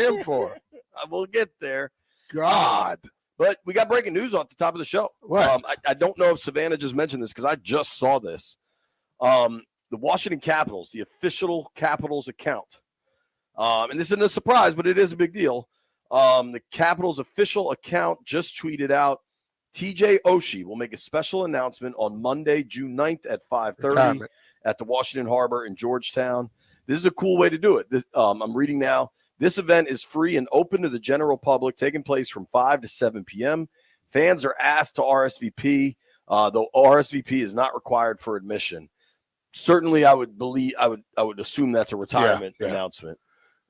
him for? I will get there. God. But we got breaking news off the top of the show. What? I don't know if Savannah just mentioned this because I just saw this. The Washington Capitals, the official Capitals account. And this isn't a surprise, but it is a big deal. The Capitals official account just tweeted out, TJ Oshie will make a special announcement on Monday, June 9th at 5:30 at the Washington Harbor in Georgetown. This is a cool way to do it. I'm reading now. This event is free and open to the general public, taking place from 5 to 7 p.m. Fans are asked to RSVP, though RSVP is not required for admission. Certainly, I would assume that's a retirement announcement.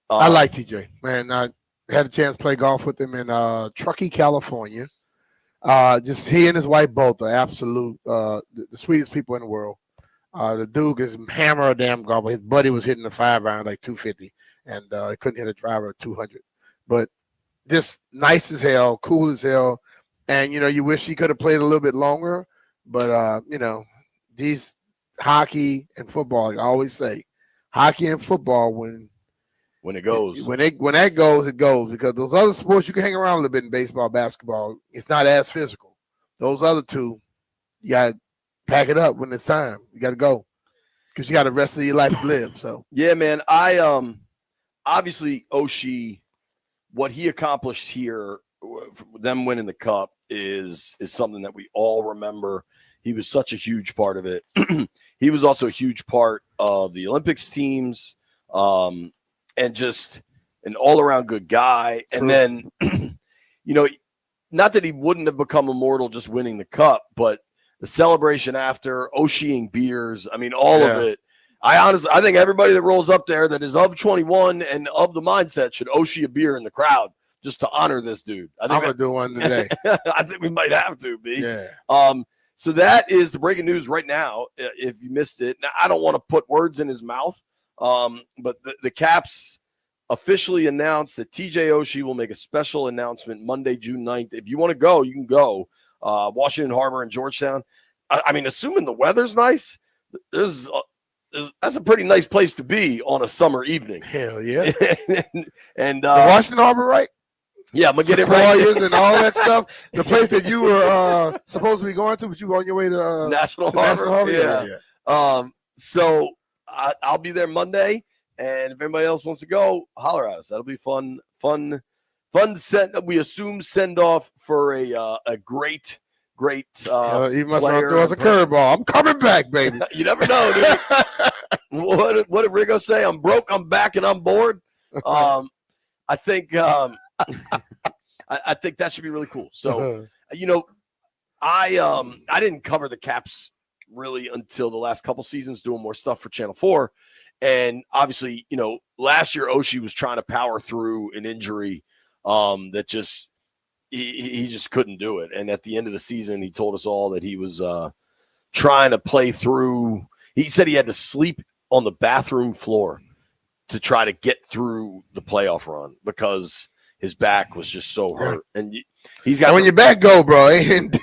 I like TJ, man. I had a chance to play golf with him in Truckee, California. Just he and his wife both are absolute the sweetest people in the world. The dude is hammer a damn golfer. His buddy was hitting the 5-iron like 250, and he couldn't hit a driver at 200. But just nice as hell, cool as hell, and you wish he could have played a little bit longer. But these hockey and football, like I always say, hockey and football when it goes, when that goes, it goes, because those other sports you can hang around a little bit in baseball, basketball. It's not as physical. Those other two, you got to pack it up when it's time. You got to go because you got the rest of your life to live. So yeah, man. I obviously Oshie, what he accomplished here, them winning the cup is something that we all remember. He was such a huge part of it. He was also a huge part of the Olympics teams. And just an all-around good guy. And then, not that he wouldn't have become immortal just winning the cup, but the celebration after, Oshieing beers, I mean, all of it. I think everybody that rolls up there that is of 21 and of the mindset should Oshie a beer in the crowd just to honor this dude. I'm going to do one today. I think we might have to, B. Yeah. So that is the breaking news right now, if you missed it. Now, I don't want to put words in his mouth. But the Caps officially announced that TJ Oshie will make a special announcement Monday, June 9th. If you want to go, you can go. Washington Harbor and Georgetown. I mean, assuming the weather's nice, that's a pretty nice place to be on a summer evening. Hell yeah. and Washington Harbor, right? Yeah, I'm going to get it right. And all that stuff. The place that you were supposed to be going to, but you were on your way to National Harbor. Yeah. So I'll be there Monday, and if anybody else wants to go, holler at us. That'll be fun. We assume send off for a great. You must want to throw us a curveball. I'm coming back, baby. You never know, dude. What did Rigo say? I'm broke, I'm back, and I'm bored. I think I think that should be really cool. So I didn't cover the Caps really until the last couple seasons, doing more stuff for Channel 4. And obviously, last year Oshie was trying to power through an injury that just he just couldn't do it. And at the end of the season, he told us all that he was trying to play through. He said he had to sleep on the bathroom floor to try to get through the playoff run because his back was just so hurt. And he's got when your back go, bro, ain't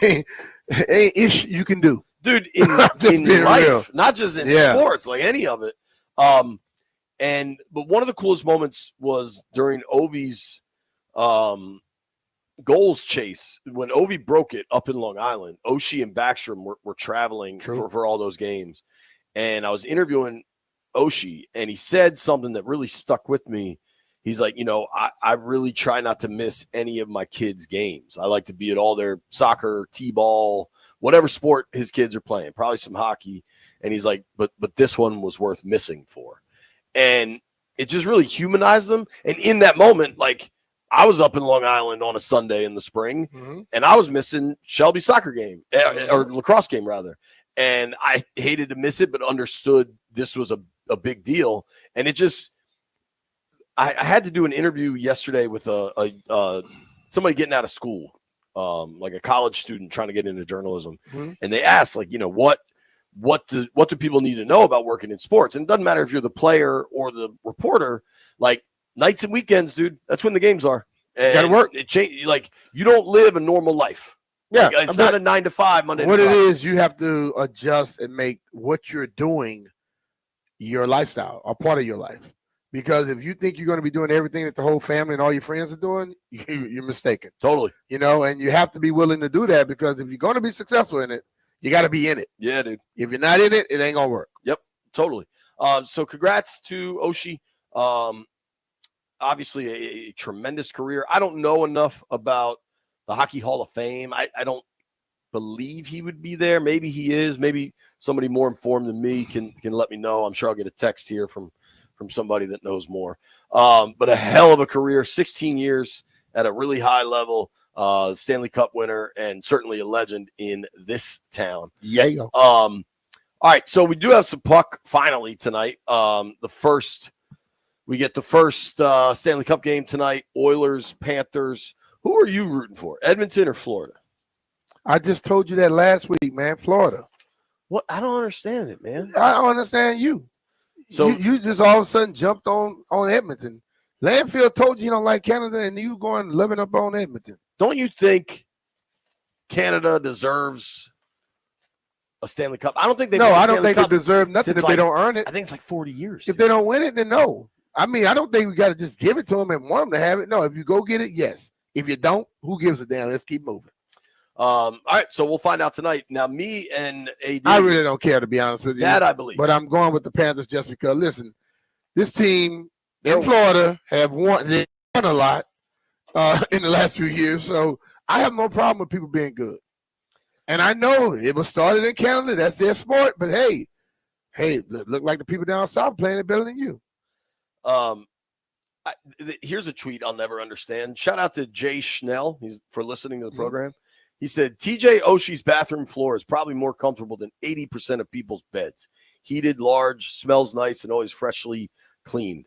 ish you can do. Dude, in life, real. Not just in sports, like any of it. But one of the coolest moments was during Ovi's goals chase. When Ovi broke it up in Long Island, Oshie and Backstrom were traveling for all those games. And I was interviewing Oshie, and he said something that really stuck with me. He's like, I really try not to miss any of my kids' games. I like to be at all their soccer, t-ball, whatever sport his kids are playing, probably some hockey. And he's like, but this one was worth missing for. And it just really humanized them. And in that moment, like, I was up in Long Island on a Sunday in the spring, and I was missing Shelby's soccer game, or lacrosse game, rather. And I hated to miss it, but understood this was a big deal. And it just, I had to do an interview yesterday with somebody getting out of school, like a college student trying to get into journalism. And they asked, like, what do people need to know about working in sports? And it doesn't matter if you're the player or the reporter, like, nights and weekends, dude, that's when the games are. And you gotta work. It change, like, you don't live a normal life. Yeah, like, it's not a 9 to 5 Monday. What it is, you have to adjust and make what you're doing your lifestyle, a part of your life. Because if you think you're going to be doing everything that the whole family and all your friends are doing, you're mistaken. Totally. And you have to be willing to do that, because if you're going to be successful in it, you got to be in it. Yeah, dude. If you're not in it, it ain't going to work. Yep, totally. So congrats to Oshie. Obviously a tremendous career. I don't know enough about the Hockey Hall of Fame. I don't believe he would be there. Maybe he is. Maybe somebody more informed than me can let me know. I'm sure I'll get a text here from somebody that knows more. But a hell of a career, 16 years at a really high level, Stanley Cup winner, and certainly a legend in this town. Yeah. All right, so we do have some puck finally tonight. We get the first Stanley Cup game tonight, Oilers, Panthers. Who are you rooting for, Edmonton or Florida? I just told you that last week, man, Florida. What? I don't understand it, man. I don't understand you. So you just all of a sudden jumped on Edmonton. Landfill told you don't like Canada, and you going living up on Edmonton. Don't you think Canada deserves a Stanley Cup? I don't think they. No, I don't think they deserve nothing if they don't earn it. I think it's like 40 years. If they don't win it, then no. I mean, I don't think we got to just give it to them and want them to have it. No, if you go get it, yes. If you don't, who gives a damn? Let's keep moving. All right, so we'll find out tonight. Now, me and AD, I really don't care, to be honest with you. That I believe, but I'm going with the Panthers just because. Listen, this team in Florida have won. They won a lot in the last few years, so I have no problem with people being good. And I know it was started in Canada. That's their sport. But hey, look like the people down south playing it better than you. Here's a tweet I'll never understand. Shout out to Jay Schnell. He's for listening to the program. He said, TJ Oshie's bathroom floor is probably more comfortable than 80% of people's beds. Heated, large, smells nice, and always freshly cleaned.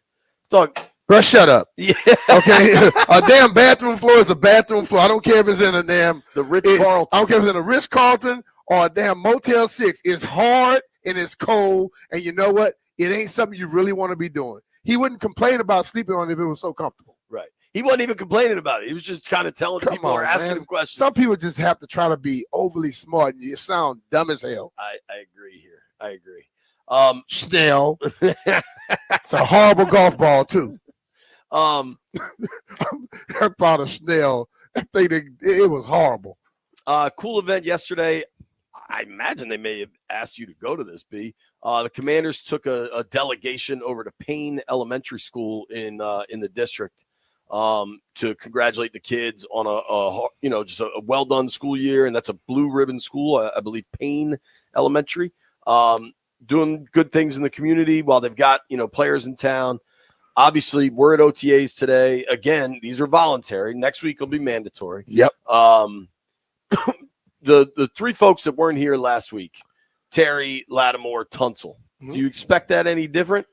Doug. Bro, shut up. Yeah. Okay. A damn bathroom floor is a bathroom floor. I don't care if it's in a damn the Ritz-Carlton. I don't care if it's in a Ritz-Carlton or a damn Motel 6. It's hard and it's cold. And you know what? It ain't something you really want to be doing. He wouldn't complain about sleeping on it if it was so comfortable. Right. He wasn't even complaining about it. He was just kind of telling people or asking him questions. Some people just have to try to be overly smart, and you sound dumb as hell. I agree here. I agree. Snell. It's a horrible golf ball, too. I bought a Snell. That thing, it was horrible. Cool event yesterday. I imagine they may have asked you to go to this, B. The Commanders took a delegation over to Payne Elementary School in the district to congratulate the kids on just a well done school year, and that's a blue ribbon school, I believe, Payne Elementary, doing good things in the community while they've got players in town. Obviously, we're at OTAs today. Again, these are voluntary. Next week will be mandatory. Yep. The three folks that weren't here last week, Terry, Lattimore, Tunsil. Mm-hmm. Do you expect that any different?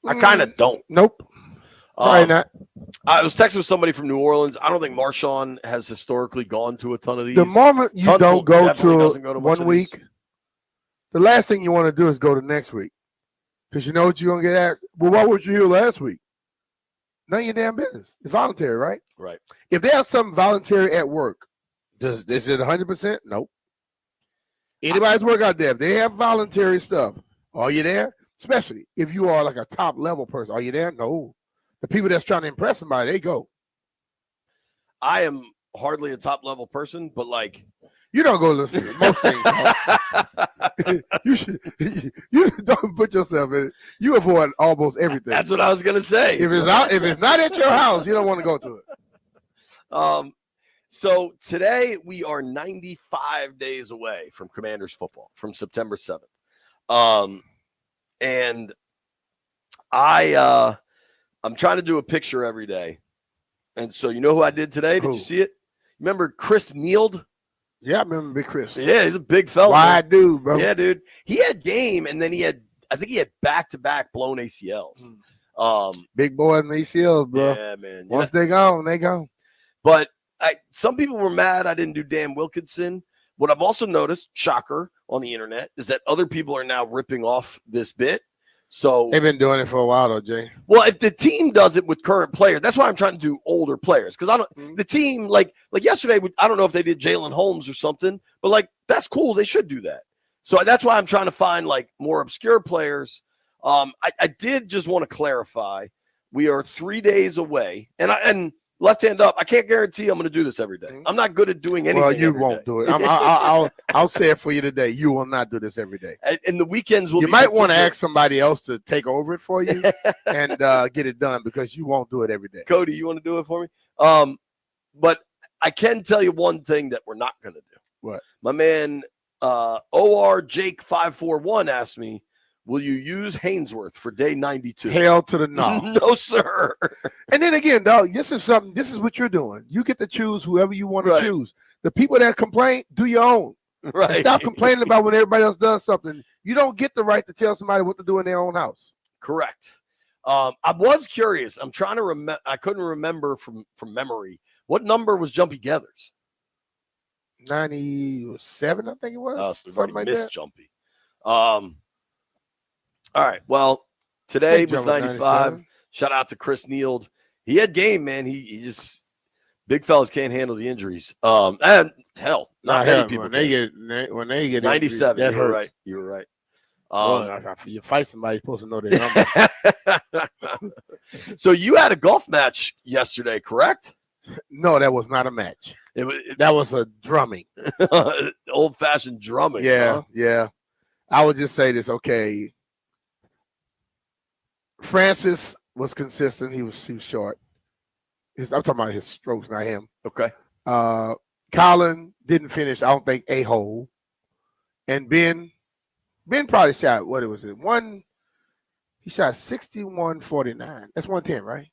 I kind of don't. Nope. Probably not. I was texting with somebody from New Orleans. I don't think Marshawn has historically gone to a ton of these. The moment you Tunsil don't go to 1 week, the last thing you want to do is go to next week. Because you know what you're going to get asked? Well, why weren't you here last week? None of your damn business. It's voluntary, right? Right. If they have something voluntary at work, is it 100%? Nope. Anybody's work out there, if they have voluntary stuff, are you there? Especially if you are like a top level person. Are you there? No. The people that's trying to impress somebody, they go. I am hardly a top level person, but you don't go listen to most things. You don't put yourself in it. You avoid almost everything. That's what I was gonna say. If it's not at your house, you don't want to go to it. So today we are 95 days away from Commanders football, from September 7th. And I'm trying to do a picture every day. And so you know who I did today? Did you see it? Remember Chris Neald? Yeah, I remember Big Chris. Yeah, he's a big fella. Wide dude, bro. Yeah, dude. He had game, and then I think he had back-to-back blown ACLs. Big boy in the ACLs, bro. Yeah, man. Once they gone, they gone. But some people were mad I didn't do Dan Wilkinson. What I've also noticed, shocker, on the internet, is that other people are now ripping off this bit. So they've been doing it for a while, though, Jay. Well, if the team does it with current players, that's why I'm trying to do older players. Because the team, like yesterday, I don't know if they did Jalen Holmes or something, but that's cool. They should do that. So that's why I'm trying to find more obscure players. I did just want to clarify. We are 3 days away, and left hand up. I can't guarantee I'm going to do this every day. I'm not good at doing anything. Well, you every won't day. do it. I'll say it for you today. You will not do this every day. And the weekends will. You might want to ask somebody else to take over it for you and get it done because you won't do it every day. Cody, you want to do it for me? But I can tell you one thing that we're not going to do. What? My man OR Jake 541 asked me, will you use Hainsworth for day 92? Hell to the no. No, sir. And then again, dog, this is what you're doing. You get to choose whoever you want to choose. The people that complain, do your own. Right. Stop complaining about when everybody else does something. You don't get the right to tell somebody what to do in their own house. Correct. I was curious. I'm trying to remember. I couldn't remember from memory. What number was Jumpy Geathers? 97, I think it was. Oh, so something like missed that. Jumpy. All right. Well, today was 95. 97. Shout out to Chris Neild. He had game, man. He just big fellas can't handle the injuries. And hell, not many people. When they get 97. that You were hurt. right. You were right. If you fight somebody, you're supposed to know their number. So you had a golf match yesterday, correct? No, that was not a match. That was a drumming. Old-fashioned drumming. Yeah, huh? yeah. I would just say this. Okay, Francis was consistent. He was short. I'm talking about his strokes, not him. Okay. Colin didn't finish. I don't think a hole. And Ben probably shot what it was. He shot 61.49. That's 110, right?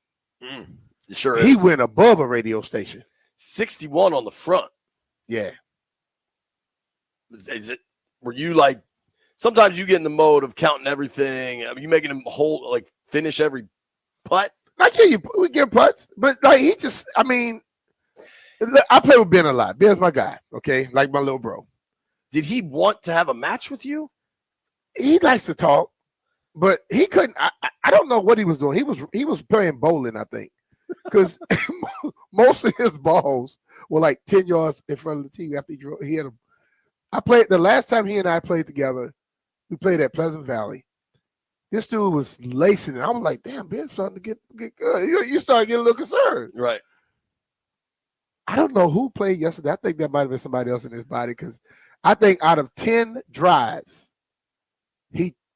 Sure. He went above a radio station. 61 on the front. Yeah. Were you like? Sometimes you get in the mode of counting everything. Are you making him finish every putt? We get putts, but he just. I mean, I play with Ben a lot. Ben's my guy. Okay, like my little bro. Did he want to have a match with you? He likes to talk, but he couldn't. I don't know what he was doing. He was playing bowling, I think, because most of his balls were like 10 yards in front of the tee after he hit them. I played the last time he and I played together. We played at Pleasant Valley. This dude was lacing it. I was like, damn, Ben's starting to get good. You start getting a little concerned. Right. I don't know who played yesterday. I think that might have been somebody else in his body because I think out of 10 drives,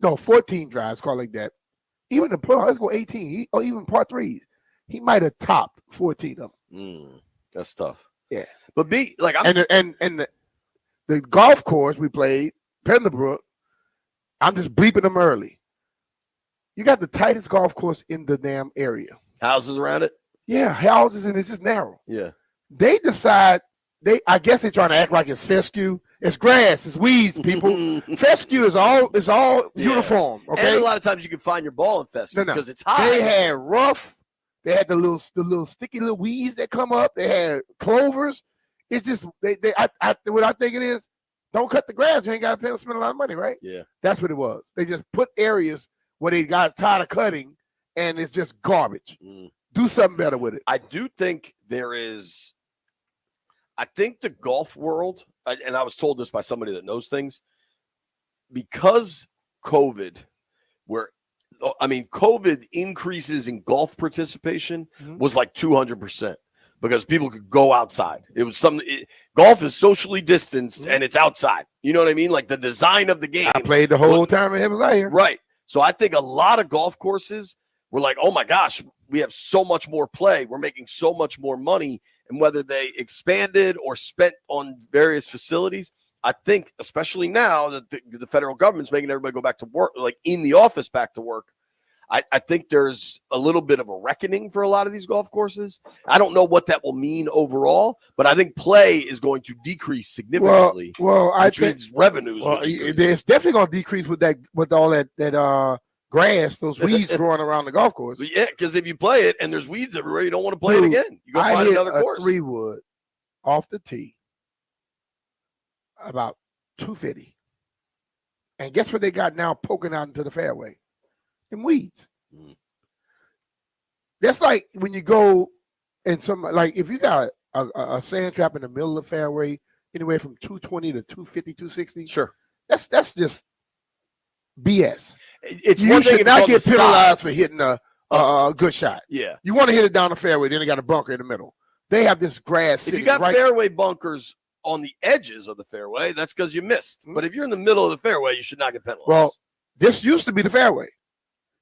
14 drives, call it like that. Even let's go 18. Even par threes, he might have topped 14 of them. That's tough. Yeah, but the golf course we played, Pembroke. I'm just bleeping them early. You got the tightest golf course in the damn area. Houses around it? Yeah, houses, and it's just narrow. Yeah. They decide, I guess they're trying to act like it's fescue. It's grass, it's weeds, people. Fescue is all uniform. Okay. And a lot of times you can find your ball in fescue because it's high. They had rough, they had the little sticky little weeds that come up, they had clovers. It's just what I think it is, don't cut the grass. You ain't got to spend a lot of money, right? Yeah. That's what it was. They just put areas where they got tired of cutting and it's just garbage. Do something better with it. I do think I think the golf world, and I was told this by somebody that knows things, because COVID increases in golf participation was like 200%. Because people could go outside. It was golf is socially distanced and it's outside. You know what I mean? Like the design of the game. I played the whole time in Himalaya. Right. So I think a lot of golf courses were like, oh my gosh, we have so much more play. We're making so much more money. And whether they expanded or spent on various facilities, I think, especially now that the federal government's making everybody go back to work, like in the office back to work, I think there's a little bit of a reckoning for a lot of these golf courses. I don't know what that will mean overall, but I think play is going to decrease significantly. I think revenues. It's definitely going to decrease with all that grass, those weeds growing around the golf course. Yeah, because if you play it and there's weeds everywhere, you don't want to play it again. You go find another course. 3-wood off the tee, about 250, and guess what they got now poking out into the fairway? And weeds. That's like when you go and if you got a sand trap in the middle of the fairway, anywhere from 220 to 250, 260. Sure. That's just BS. It's You one thing should if not it's on get the penalized for sides. hitting a good shot. Yeah. You want to hit it down the fairway, then they got a bunker in the middle. They have this grass If sitting you got right. fairway bunkers on the edges of the fairway, that's because you missed. But if you're in the middle of the fairway, you should not get penalized. Well, this used to be the fairway.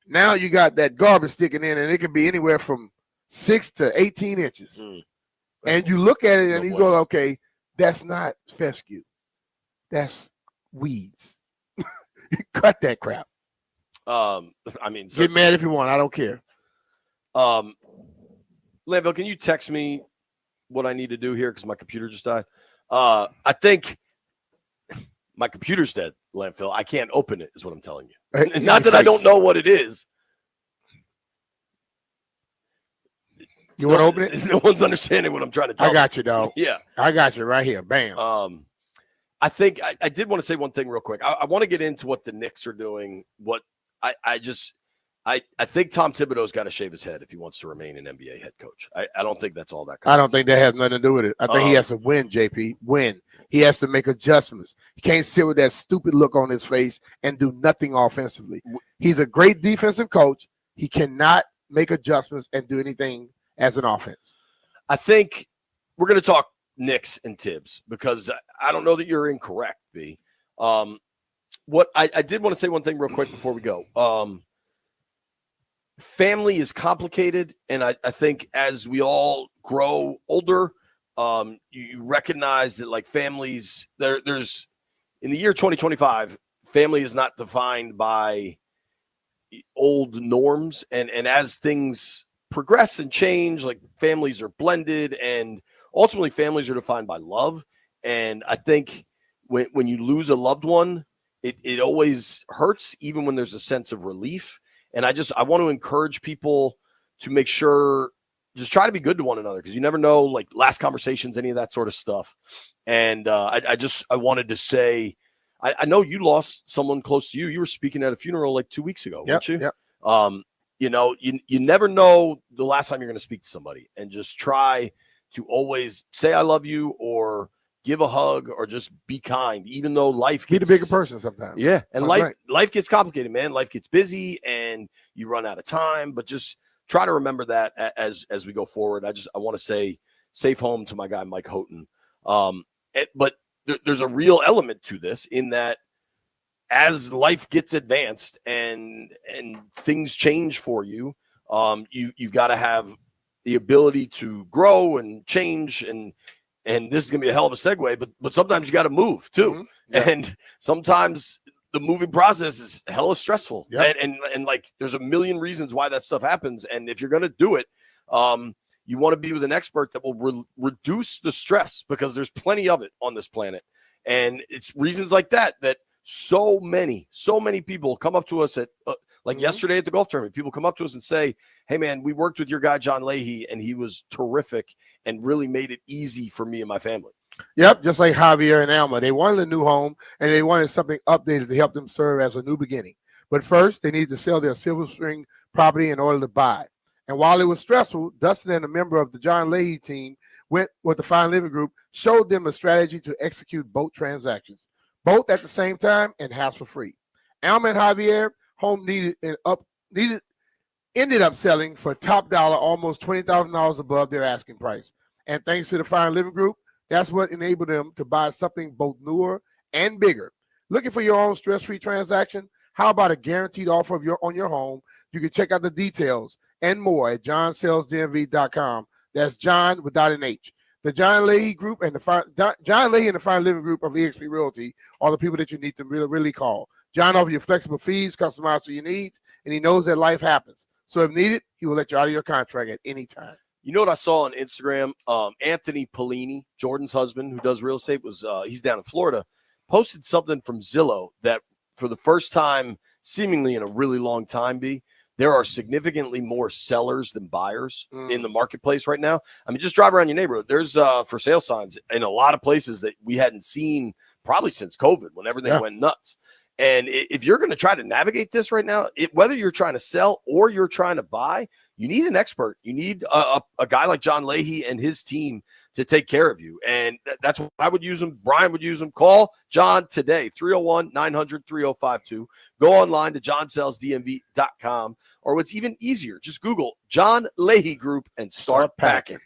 Now you got that garbage sticking in, and it can be anywhere from 6 to 18 inches. And you look at it and you go, okay, that's not fescue. That's weeds. Cut that crap. I mean, Get mad if you want. I don't care. Landville, can you text me what I need to do here? Because my computer just died. I think my computer's dead, Landfill. I can't open it, is what I'm telling you. Not that I don't know what it is. You want to open it? No one's understanding what I'm trying to tell I got you, dog. Yeah. I got you right here. Bam. I think I did want to say one thing real quick. I want to get into what the Knicks are doing. What I think Tom Thibodeau's got to shave his head if he wants to remain an NBA head coach. I don't think that's all that. I don't think that has nothing to do with it. I think he has to win, JP. Win. He has to make adjustments. He can't sit with that stupid look on his face and do nothing offensively. He's a great defensive coach. He cannot make adjustments and do anything as an offense. I think we're going to talk Knicks and Tibbs because I don't know that you're incorrect, B. What I did want to say one thing real quick before we go. Family is complicated, and I think as we all grow older, you recognize that like families, there's in the year 2025, family is not defined by old norms, and as things progress and change, like families are blended, and ultimately families are defined by love. And I think when you lose a loved one, it always hurts, even when there's a sense of relief. And I want to encourage people to make sure, just try to be good to one another, because you never know, like last conversations, any of that sort of stuff. And I wanted to say, I know you lost someone close to you. You were speaking at a funeral like 2 weeks ago, weren't you? Yep. You know, you never know the last time you're going to speak to somebody, and just try to always say I love you, or give a hug, or just be kind, even though life gets, be the bigger person sometimes. Yeah. And life gets complicated, man. Life gets busy and you run out of time, but just try to remember that as we go forward. I want to say safe home to my guy, Mike Houghton. But there's a real element to this, in that as life gets advanced and things change for you, you've got to have the ability to grow and change, and this is going to be a hell of a segue, but sometimes you got to move too. Mm-hmm. Yeah. And sometimes the moving process is hella stressful. Yep. And like, there's a million reasons why that stuff happens. And if you're going to do it, you want to be with an expert that will reduce the stress, because there's plenty of it on this planet. And it's reasons like that so many people come up to us at yesterday at the golf tournament. People come up to us and say, hey man, we worked with your guy, John Leahy, and he was terrific and really made it easy for me and my family. Yep. Just like Javier and Alma, they wanted a new home, and they wanted something updated to help them serve as a new beginning. But first, they needed to sell their Silver Spring property in order to buy. And while it was stressful, Dustin and a member of the John Leahy team went with the Fine Living Group, showed them a strategy to execute both transactions, both at the same time and hassle-free. Alma and Javier home ended up selling for top dollar, almost $20,000 above their asking price. And thanks to the Fine Living Group, that's what enabled them to buy something both newer and bigger. Looking for your own stress-free transaction? How about a guaranteed offer on your home? You can check out the details and more at johnsellsdmv.com. That's John without an H. The John Leahy Group and John Leahy and the Fine Living Group of eXp Realty are the people that you need to really call. John offers you flexible fees, customized to your needs, and he knows that life happens. So if needed, he will let you out of your contract at any time. You know what I saw on Instagram? Anthony Polini, Jordan's husband, who does real estate, he's down in Florida, posted something from Zillow that for the first time, seemingly in a really long time, there are significantly more sellers than buyers in the marketplace right now. I mean, just drive around your neighborhood. There's for sale signs in a lot of places that we hadn't seen probably since COVID, when everything went nuts. And if you're going to try to navigate this right now, whether you're trying to sell or you're trying to buy, you need an expert. You need a guy like John Leahy and his team to take care of you. And that's what I would use them. Brian would use them. Call John today, 301-900-3052. Go online to johnsellsdmv.com, or what's even easier, just Google John Leahy Group and start packing.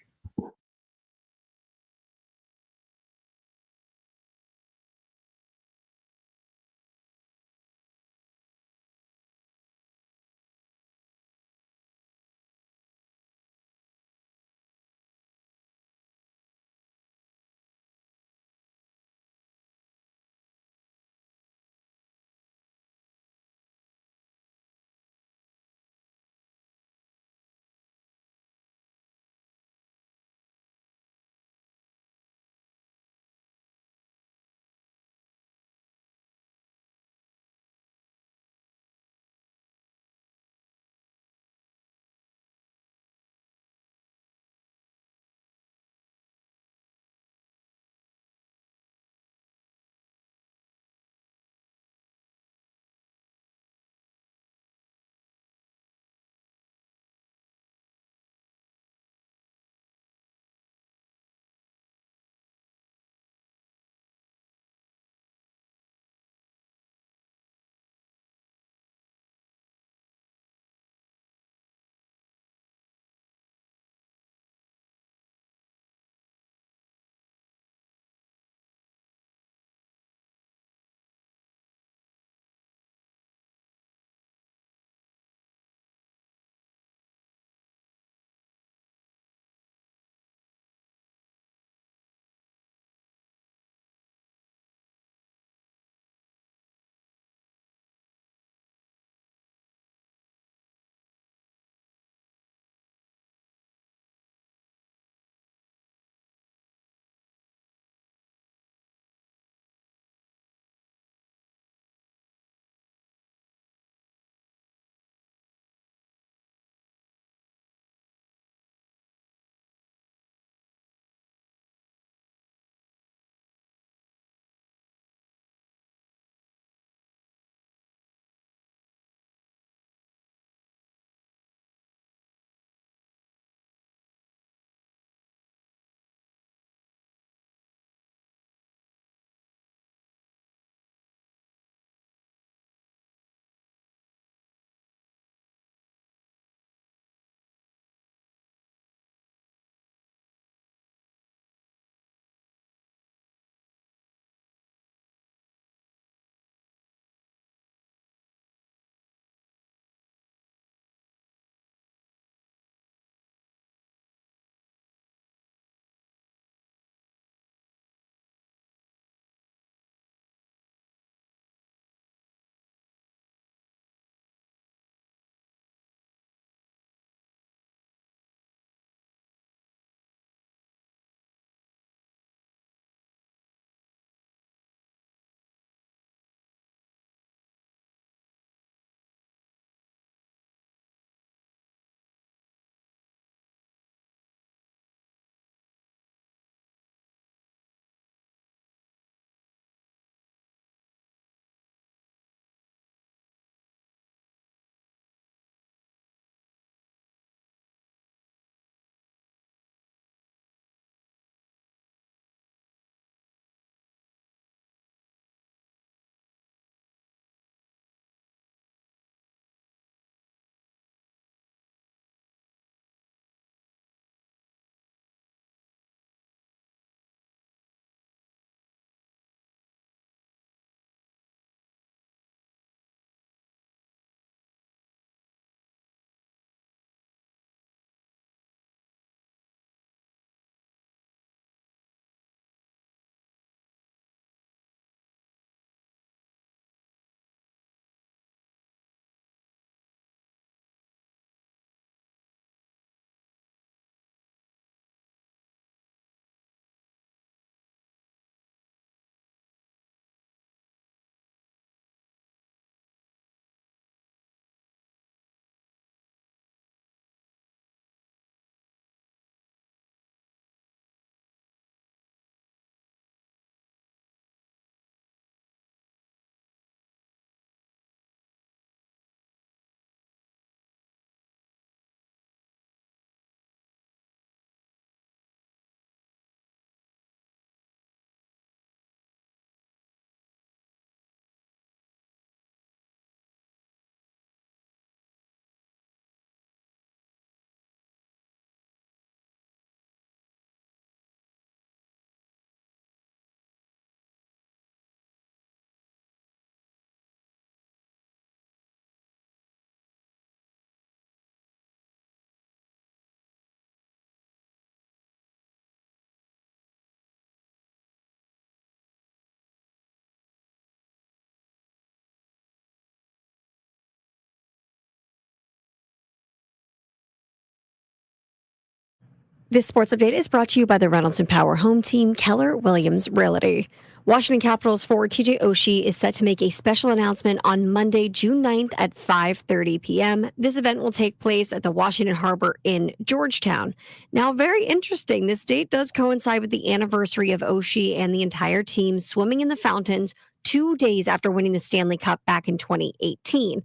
This sports update is brought to you by the Reynolds and Power Home Team, Keller Williams Realty. Washington Capitals forward TJ Oshie is set to make a special announcement on Monday, June 9th at 5:30 p.m. This event will take place at the Washington Harbor in Georgetown. Now, very interesting, this date does coincide with the anniversary of Oshie and the entire team swimming in the fountains 2 days after winning the Stanley Cup back in 2018.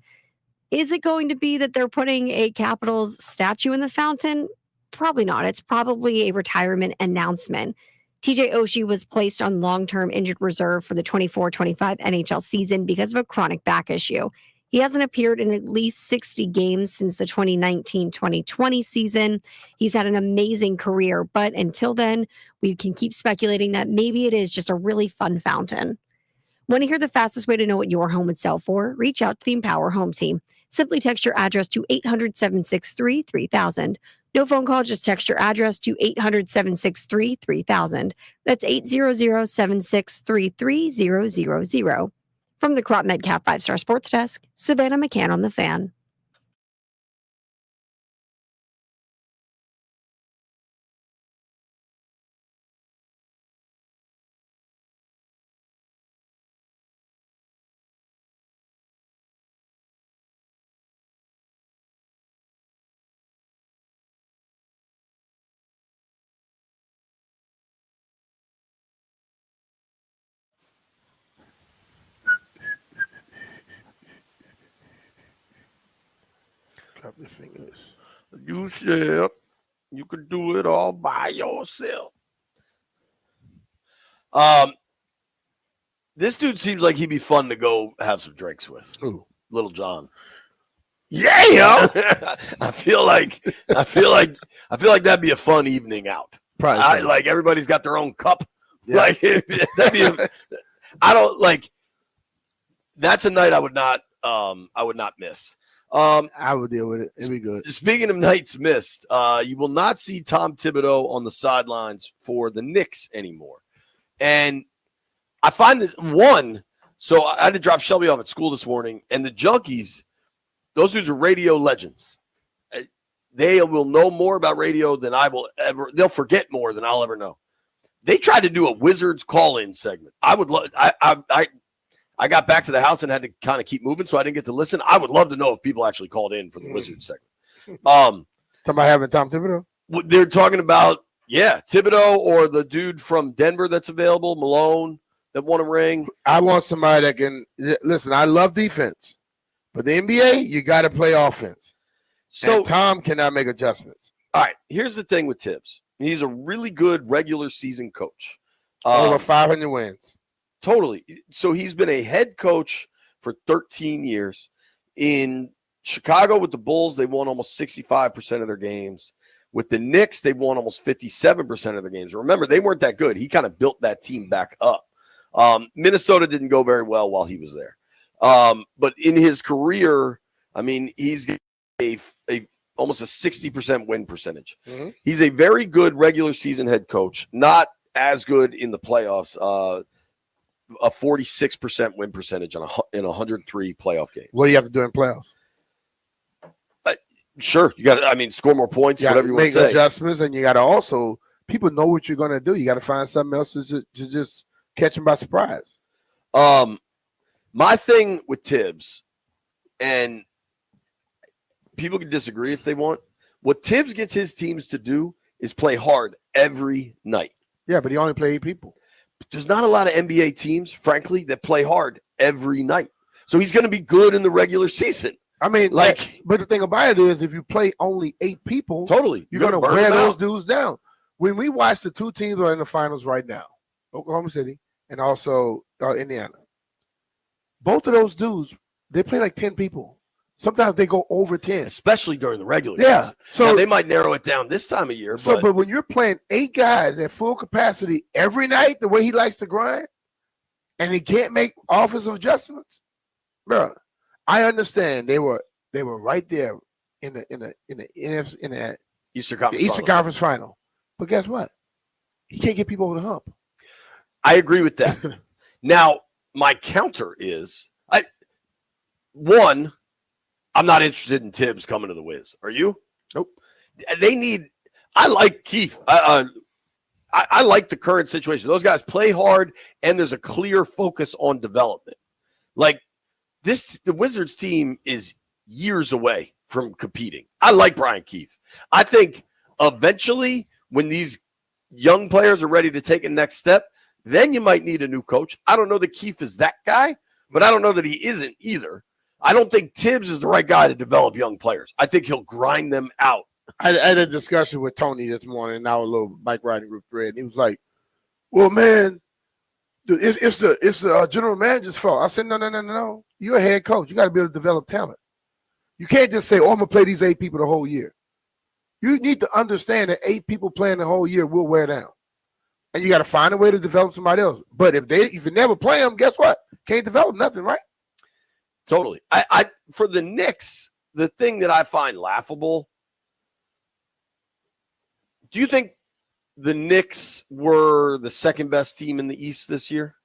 Is it going to be that they're putting a Capitals statue in the fountain? Probably not. It's probably a retirement announcement. TJ Oshie was placed on long-term injured reserve for the 24-25 NHL season because of a chronic back issue. He hasn't appeared in at least 60 games since the 2019-2020 season. He's had an amazing career, but until then, we can keep speculating that maybe it is just a really fun fountain. Want to hear the fastest way to know what your home would sell for? Reach out to the Empower Home Team. Simply text your address to 800-763-3000. No phone call, just text your address to 800-763-3000. That's 800-763-3000. From the Crop Medcap 5-Star Sports Desk, Savannah McCann on the Fan. Clap your fingers. You said you could do it all by yourself. This dude seems like he'd be fun to go have some drinks with. Who? Little John. Yeah. I feel like that'd be a fun evening out. Probably. Like everybody's got their own cup. Yeah. Like that'd be. That's a night I would not miss. I would deal with it. It'd be good. Speaking of nights missed, you will not see Tom Thibodeau on the sidelines for the Knicks anymore. And I find this one. So I had to drop Shelby off at school this morning, and the Junkies, those dudes are radio legends. They will know more about radio than I will ever. They'll forget more than I'll ever know. They tried to do a Wizards call-in segment. I would love. I got back to the house and had to kind of keep moving, so I didn't get to listen. I would love to know if people actually called in for the Wizards segment. Talking about having Tom Thibodeau? They're talking about, Thibodeau or the dude from Denver that's available, Malone, that won a ring. I want somebody that can listen. I love defense, but the NBA, you got to play offense. So and Tom cannot make adjustments. All right, here's the thing with Tibbs. He's a really good regular season coach. Over 500 wins. Totally. So he's been a head coach for 13 years. In Chicago with the Bulls, they won almost 65% of their games. With the Knicks, they won almost 57% of their games. Remember, they weren't that good. He kind of built that team back up. Minnesota didn't go very well while he was there. But in his career, I mean, he's almost a 60% win percentage. Mm-hmm. He's a very good regular season head coach, not as good in the playoffs. A 46% win percentage in 103 playoff games. What do you have to do in playoffs? Sure, you got to. Score more points. Whatever you want to say. Make adjustments, and you got to also people know what you're going to do. You got to find something else to just catch them by surprise. My thing with Tibbs, and people can disagree if they want. What Tibbs gets his teams to do is play hard every night. Yeah, but he only played 8 people. There's not a lot of NBA teams, frankly, that play hard every night. So he's going to be good in the regular season. But the thing about it is, if you play only 8 people, totally, you're going to wear those dudes down. When we watch the 2 teams that are in the finals right now, Oklahoma City and also Indiana, both of those dudes, they play like 10 people. Sometimes they go over 10. Especially during the regular season. So now, they might narrow it down this time of year. But when you're playing 8 guys at full capacity every night, the way he likes to grind, and he can't make offensive adjustments, bro, I understand they were right there in the Eastern Conference Final. But guess what? He can't get people over the hump. I agree with that. Now, my counter is I'm not interested in Tibbs coming to the Wiz. Are you? Nope. They need I like Keith. I like the current situation. Those guys play hard, and there's a clear focus on development. Like the Wizards team is years away from competing. I like Brian Keefe. I think eventually, when these young players are ready to take a next step, then you might need a new coach. I don't know that Keefe is that guy, but I don't know that he isn't either. I don't think Tibbs is the right guy to develop young players. I think he'll grind them out. I had a discussion with Tony this morning in our little bike riding group thread. And he was like, "Well, man, dude, it's the general manager's fault." I said, "No. You're a head coach. You got to be able to develop talent. You can't just say, 'Oh, I'm gonna play these 8 people the whole year.' You need to understand that 8 people playing the whole year will wear down, and you got to find a way to develop somebody else. But if you never play them, guess what? Can't develop nothing, right?" Totally. I for the Knicks, the thing that I find laughable. Do you think the Knicks were the second best team in the East this year?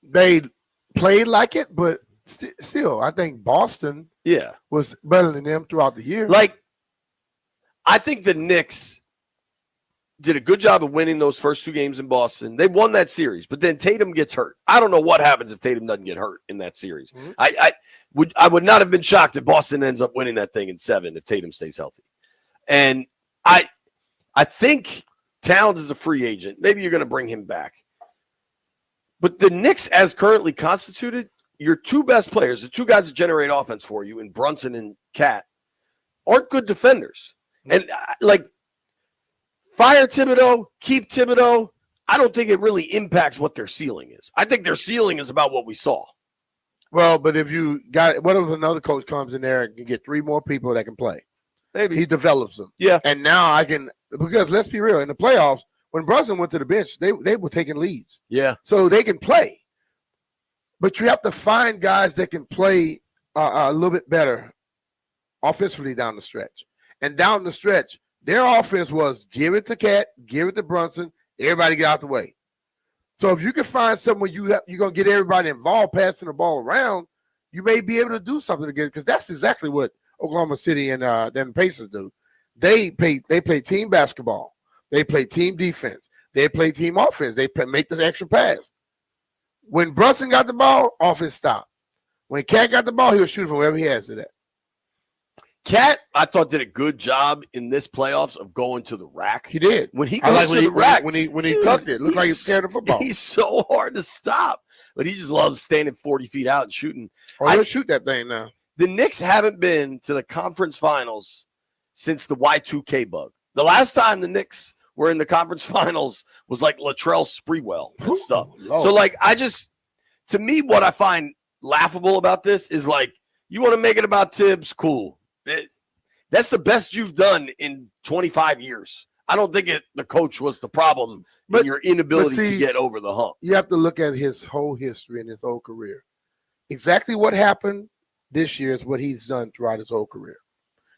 They played like it, but still, I think Boston was better than them throughout the year. Like, I think the Knicks did a good job of winning those first 2 games in Boston. They won that series, but then Tatum gets hurt. I don't know what happens if Tatum doesn't get hurt in that series. Mm-hmm. I would not have been shocked if Boston ends up winning that thing in 7 if Tatum stays healthy. And I think Towns is a free agent. Maybe you're going to bring him back. But the Knicks, as currently constituted, your 2 best players, the 2 guys that generate offense for you, in Brunson and Cat, aren't good defenders. And fire Thibodeau, keep Thibodeau. I don't think it really impacts what their ceiling is. I think their ceiling is about what we saw. Well, but if you got, what if another coach comes in there and can get 3 more people that can play? Maybe he develops them. Yeah. And now I can, because let's be real, in the playoffs, when Brunson went to the bench, they were taking leads. Yeah. So they can play. But you have to find guys that can play a little bit better offensively down the stretch. And down the stretch, their offense was give it to Cat, give it to Brunson, everybody get out the way. So if you can find someone you're going to get everybody involved passing the ball around, you may be able to do something again, because that's exactly what Oklahoma City and then Pacers do. They play team basketball. They play team defense. They play team offense. They make the extra pass. When Brunson got the ball, offense stopped. When Cat got the ball, he was shooting from wherever he has it at. Cat, I thought, did a good job in this playoffs of going to the rack. He did. When he goes to the rack. When he tucked it, looked like he was carrying the football. He's so hard to stop. But he just loves standing 40 feet out and shooting. He'll shoot that thing now. The Knicks haven't been to the conference finals since the Y2K bug. The last time the Knicks were in the conference finals was like Latrell Sprewell and stuff. Lord. So, to me, what I find laughable about this is, you want to make it about Tibbs, cool. That's the best you've done in 25 years. I don't think the coach was the problem, but your inability to get over the hump. You have to look at his whole history and his whole career. Exactly what happened this year is what he's done throughout his whole career.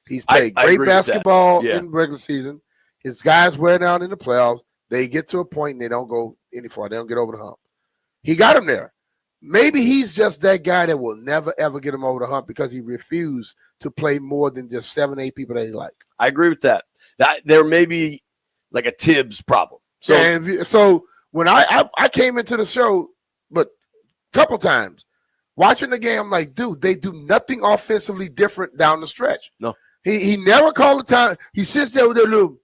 He's played great basketball in regular season. His guys wear down in the playoffs. They get to a point and they don't go any far. They don't get over the hump. He got him there. Maybe he's just that guy that will never, ever get him over the hump because he refused to play more than just 7, 8 people that he liked. I agree with that. That there may be like a Tibbs problem. So when I came into the show, but a couple times, watching the game, I'm like, dude, they do nothing offensively different down the stretch. No. He never called the time. He sits there with a little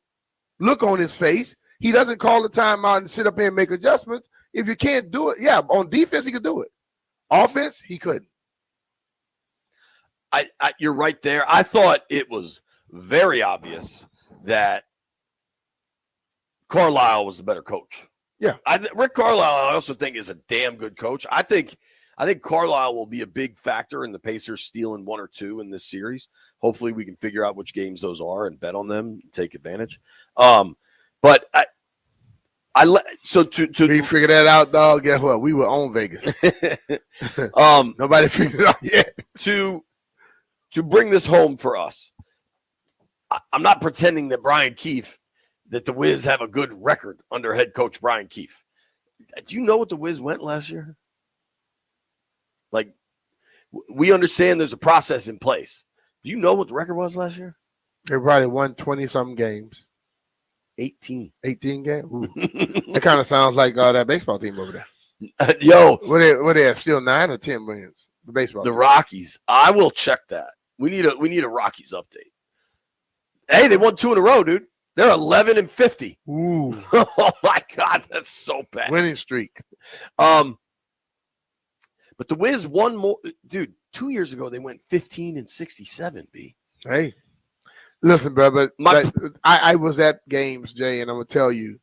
look on his face. He doesn't call the time out and sit up here and make adjustments. If you can't do it, on defense, he could do it. Offense, he couldn't. You're right there. I thought it was very obvious that Carlisle was the better coach. Yeah. Rick Carlisle, I also think, is a damn good coach. I think Carlisle will be a big factor in the Pacers stealing 1 or 2 in this series. Hopefully we can figure out which games those are and bet on them and take advantage. But we figured that out, dog. Guess what? We were on Vegas. Nobody figured it out yet. To bring this home for us, I'm not pretending that that the Wiz have a good record under head coach Brian Keefe. Do you know what the Wiz went last year? We understand there's a process in place. Do you know what the record was last year? They probably won 20-something games. 18. 18 games? Ooh. That kind of sounds like that baseball team over there. Yo. Were they still 9 or 10 wins? The baseball The team. Rockies. I will check that. We need a Rockies update. Hey, they won 2 in a row, dude. They're 11-50. Ooh. Oh my God, that's so bad. Winning streak. But the Wiz won more, dude. 2 years ago they went 15-67. B. Hey, listen, bro. But I was at games, Jay, and I'm gonna tell you,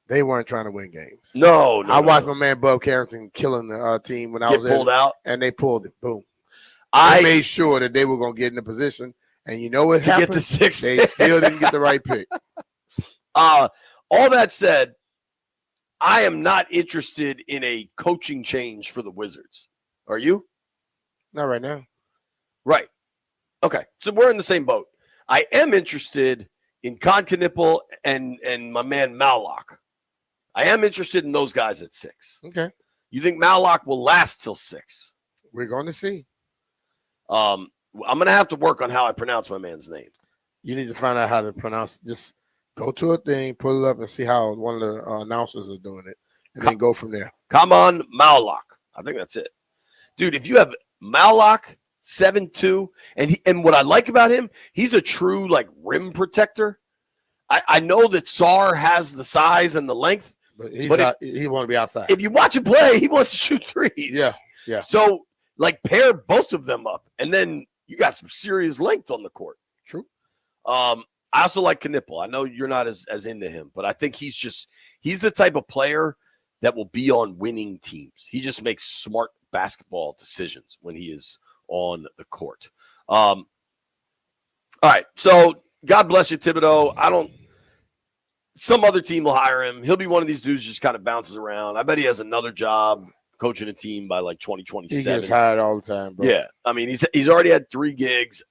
they weren't trying to win games. No. I watched my man Bub Carrington killing the team when I was pulled out, and they pulled it. Boom. I made sure that they were gonna get in the position, and you know what happened? Get the 6th. They still didn't get the right pick. All that said, I am not interested in a coaching change for the Wizards. Are you? Not right now. Right. Okay. So we're in the same boat. I am interested in Con Knipple and my man Mallock. I am interested in those guys at 6. Okay. You think Mallock will last till 6? We're going to see. I'm going to have to work on how I pronounce my man's name. You need to find out how to pronounce it. Just go to a thing, pull it up, and see how one of the announcers are doing it, and then go from there. Come on, Mallock. I think that's it. Dude, if you have Mallock 7'2", and what I like about him, he's a true like rim protector. I know that Sarr has the size and the length, but he want to be outside. If you watch him play, he wants to shoot threes. Yeah. So like pair both of them up, and then you got some serious length on the court. True. I also like Knipple. I know you're not as into him, but I think he's the type of player that will be on winning teams. He just makes smart basketball decisions when he is on the court. All right. So God bless you, Thibodeau. Some other team will hire him. He'll be one of these dudes who just kind of bounces around. I bet he has another job coaching a team by like 2027. He gets hired all the time, bro. Yeah. I mean, he's already had 3 gigs.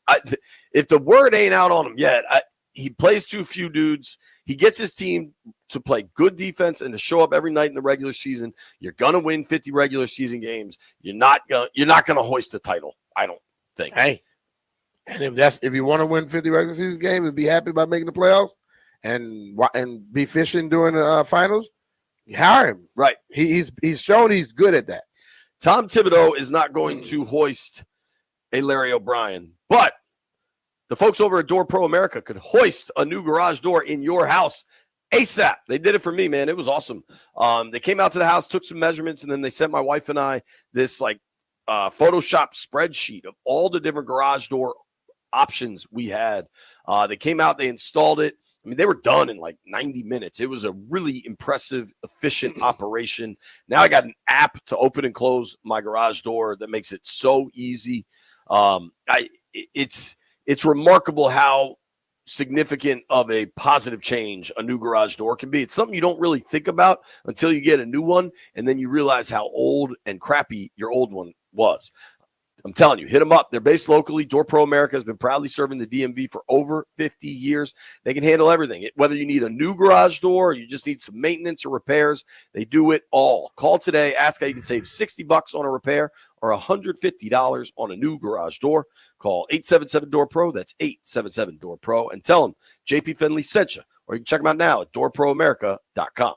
If the word ain't out on him yet, he plays too few dudes. He gets his team to play good defense and to show up every night in the regular season. You're gonna win 50 regular season games. You're not gonna hoist the title, I don't think. Hey, and if you want to win 50 regular season games and be happy about making the playoffs and be fishing during the finals, you hire him. Right. He's shown he's good at that. Tom Thibodeau is not going to hoist a Larry O'Brien, but the folks over at Door Pro America could hoist a new garage door in your house ASAP. They did it for me, man. It was awesome. They came out to the house, took some measurements, and then they sent my wife and I this like Photoshop spreadsheet of all the different garage door options we had. They came out, they installed it. I mean, they were done in like 90 minutes. It was a really impressive, efficient operation. Now I got an app to open and close my garage door that makes it so easy. It's remarkable how significant of a positive change a new garage door can be. It's something you don't really think about until you get a new one, and then you realize how old and crappy your old one was. I'm telling you, hit them up. They're based locally. Door Pro America has been proudly serving the DMV for over 50 years. They can handle everything. Whether you need a new garage door or you just need some maintenance or repairs, they do it all. Call today. Ask how you can save $60 on a repair or $150 on a new garage door. Call 877-DOOR-PRO. That's 877-DOOR-PRO. And tell them JP Finley sent you. Or you can check them out now at doorproamerica.com.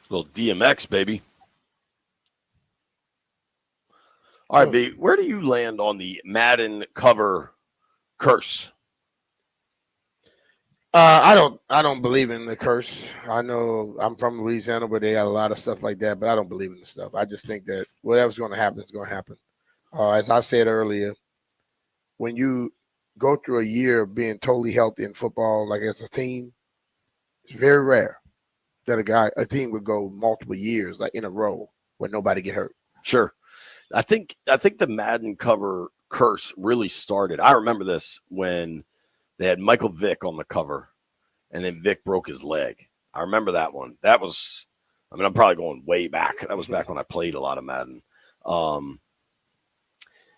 Little DMX, baby. All right, B, where do you land on the Madden cover curse? I don't believe in the curse. I know I'm from Louisiana, where they got a lot of stuff like that, but I don't believe in the stuff. I just think that whatever's going to happen is going to happen. As I said earlier, when you go through a year of being totally healthy in football, like as a team, it's very rare that a team would go multiple years like in a row where nobody get hurt. Sure. I think the Madden cover curse really started. I remember this when they had Michael Vick on the cover, and then Vick broke his leg. I remember that one. That was, I mean, I'm probably going way back. That was back when I played a lot of Madden.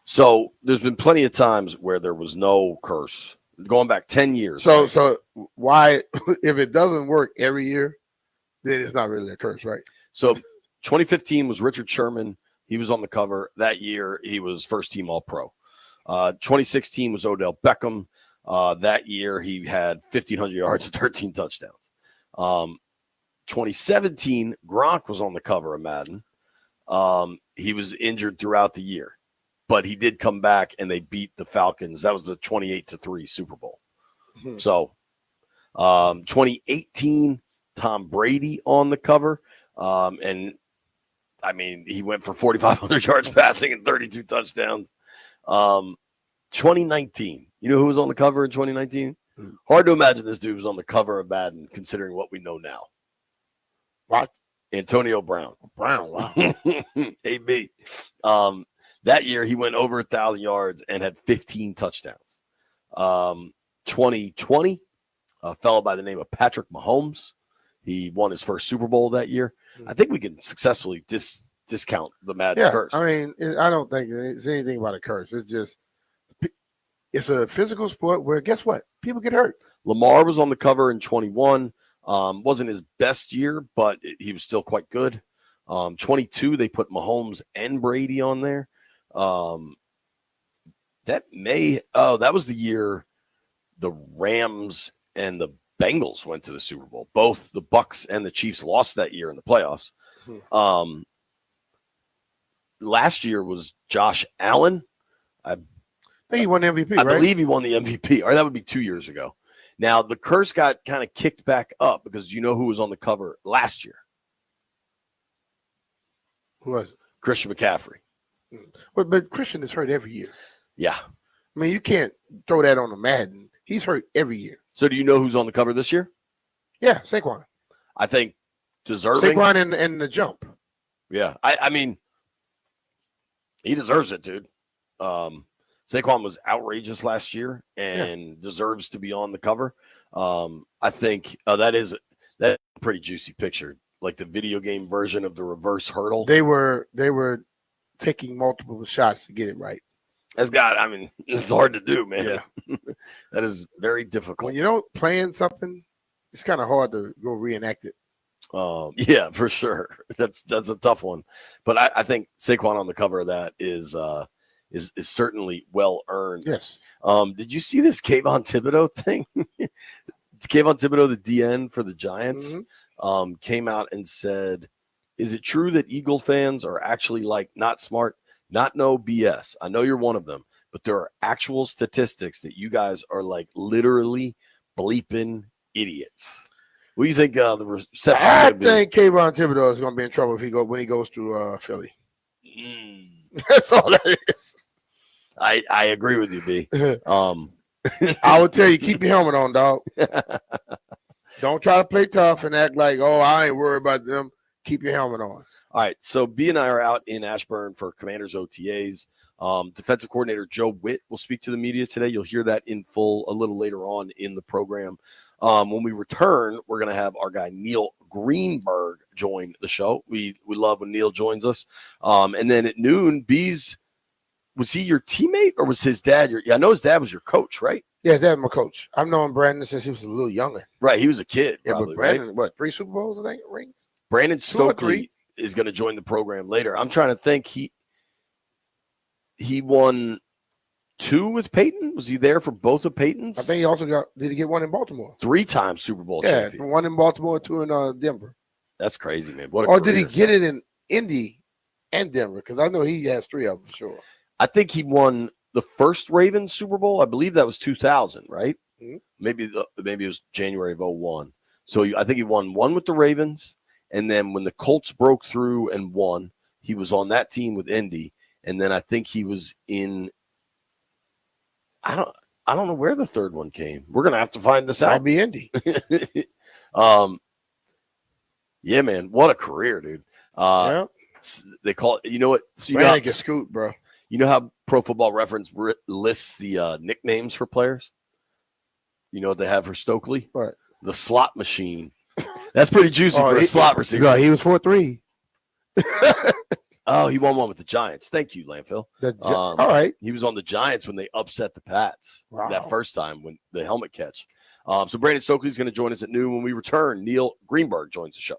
So there's been plenty of times where there was no curse, going back 10 years. So why, if it doesn't work every year, then it's not really a curse, right? So 2015 was Richard Sherman. He was on the cover. That year, he was first team All-Pro. 2016 was Odell Beckham. That year, he had 1,500 yards and 13 touchdowns. 2017, Gronk was on the cover of Madden. He was injured throughout the year, but he did come back, and they beat the Falcons. That was the 28-3 Super Bowl. Mm-hmm. So 2018, Tom Brady on the cover. And, I mean, he went for 4,500 yards passing and 32 touchdowns. 2019, you know who was on the cover in 2019? Mm-hmm. Hard to imagine this dude was on the cover of Madden, considering what we know now. What? Antonio Brown. Brown, wow. AB. That year, he went over 1,000 yards and had 15 touchdowns. 2020, a fellow by the name of Patrick Mahomes. He won his first Super Bowl that year. I think we can successfully discount the Madden curse. I mean, I don't think it's anything about a curse. It's just, it's a physical sport where, guess what? People get hurt. Lamar was on the cover in 21. Wasn't his best year, but he was still quite good. 22, they put Mahomes and Brady on there. That was the year the Rams and the Bengals went to the Super Bowl. Both the Bucks and the Chiefs lost that year in the playoffs. Last year was Josh Allen. I think he won the MVP, right? I believe he won the MVP. Or that would be 2 years ago. Now, the curse got kind of kicked back up because you know who was on the cover last year? Who was it? Christian McCaffrey. But Christian is hurt every year. Yeah. I mean, you can't throw that on the Madden. He's hurt every year. So do you know who's on the cover this year? Yeah, Saquon. I think deserving. Saquon and the jump. Yeah. I mean, he deserves it, dude. Saquon was outrageous last year and deserves to be on the cover. I think that's a pretty juicy picture, like the video game version of the reverse hurdle. They were taking multiple shots to get it right. It's hard to do, man. Yeah. That is very difficult. When you don't plan something, it's kind of hard to go reenact it. Yeah, for sure. That's a tough one. But I think Saquon on the cover of that is certainly well earned. Yes. Did you see this Kayvon Thibodeau thing? Kayvon Thibodeau, the DN for the Giants, came out and said, "Is it true that Eagle fans are actually like not smart, not no BS? I know you're one of them, but there are actual statistics that you guys are like literally bleeping idiots." What do you think the reception? I think Kayvon Thibodeau is going to be in trouble when he goes to Philly. That's all that is. I agree with you, B. I would tell you, keep your helmet on, dog. Don't try to play tough and act like, oh, I ain't worried about them. Keep your helmet on. All right, so B and I are out in Ashburn for Commanders OTAs. Defensive coordinator Joe Witt will speak to the media today. You'll hear that in full a little later on in the program. When we return, we're going to have our guy Neil Greenberg join the show. We love when Neil joins us. And then at noon, was he your teammate or was his dad I know his dad was your coach, right? Yeah, his dad was my coach. I've known Brandon since he was a little younger. Right, he was a kid. Yeah, probably, but Brandon, right? 3 Super Bowls, I think, rings? Brandon Stokely is going to join the program later. I'm trying to think. He won 2 with Peyton. Was he there for both of Peyton's? I think he also did he get one in Baltimore? 3-time Super Bowl champion. 1 in Baltimore, 2 in Denver. That's crazy, man. What a Or career. did he get it in Indy and Denver? Because I know he has 3 of them for sure. I think he won the first Ravens Super Bowl. I believe that was 2000, right? Mhm. Maybe it was January of 01. So I think he won one with the Ravens, and then when the Colts broke through and won, he was on that team with Indy, and then I think he was in. I don't know where the third one came. We're gonna have to find this Might out. be Indy. Yeah, man, what a career, dude. Yeah. They call it. You know what? So you Brandon can scoot, bro. You know how Pro Football Reference lists the nicknames for players? You know what they have for Stokely? What? The slot machine. That's pretty juicy for a slot receiver. No, he was 4'3". Oh, he won one with the Giants. Thank you, Landfill. All right. He was on the Giants when they upset the Pats Wow. that first time when the helmet catch. So Brandon Stokely's going to join us at noon. When we return, Neil Greenberg joins the show.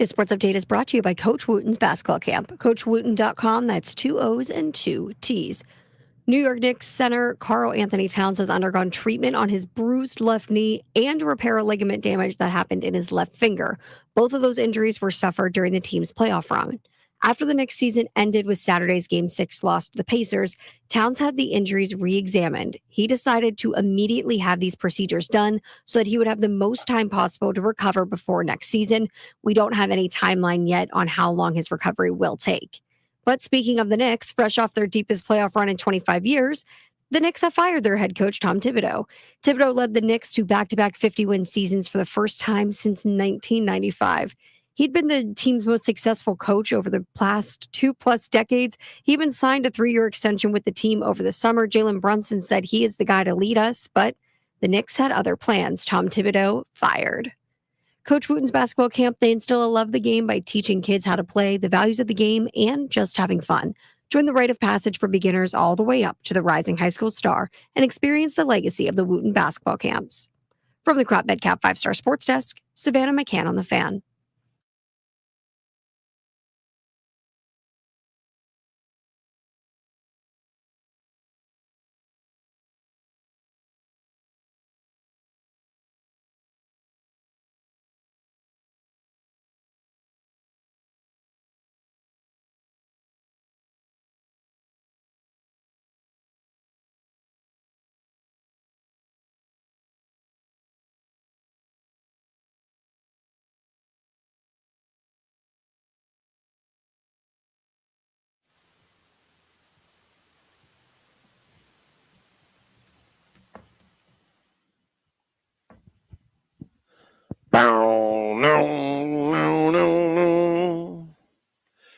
This sports update is brought to you by Coach Wooten's basketball camp. CoachWooten.com, that's 2 O's and 2 T's. New York Knicks center Karl Anthony Towns has undergone treatment on his bruised left knee and repair a ligament damage that happened in his left finger. Both of those injuries were suffered during the team's playoff run. After the Knicks season ended with Saturday's Game 6 loss to the Pacers, Towns had the injuries re-examined. He decided to immediately have these procedures done so that he would have the most time possible to recover before next season. We don't have any timeline yet on how long his recovery will take. But speaking of the Knicks, fresh off their deepest playoff run in 25 years, the Knicks have fired their head coach, Tom Thibodeau. Thibodeau led the Knicks to back-to-back 50-win seasons for the first time since 1995. He'd been the team's most successful coach over the past 2+ decades. He even signed a 3-year extension with the team over the summer. Jalen Brunson said he is the guy to lead us, but the Knicks had other plans. Tom Thibodeau fired. Coach Wooten's basketball camp, they instill a love of the game by teaching kids how to play, the values of the game, and just having fun. Join the rite of passage for beginners all the way up to the rising high school star and experience the legacy of the Wooten basketball camps. From the Crop Medcap 5-Star Sports Desk, Savannah McCann on the Fan.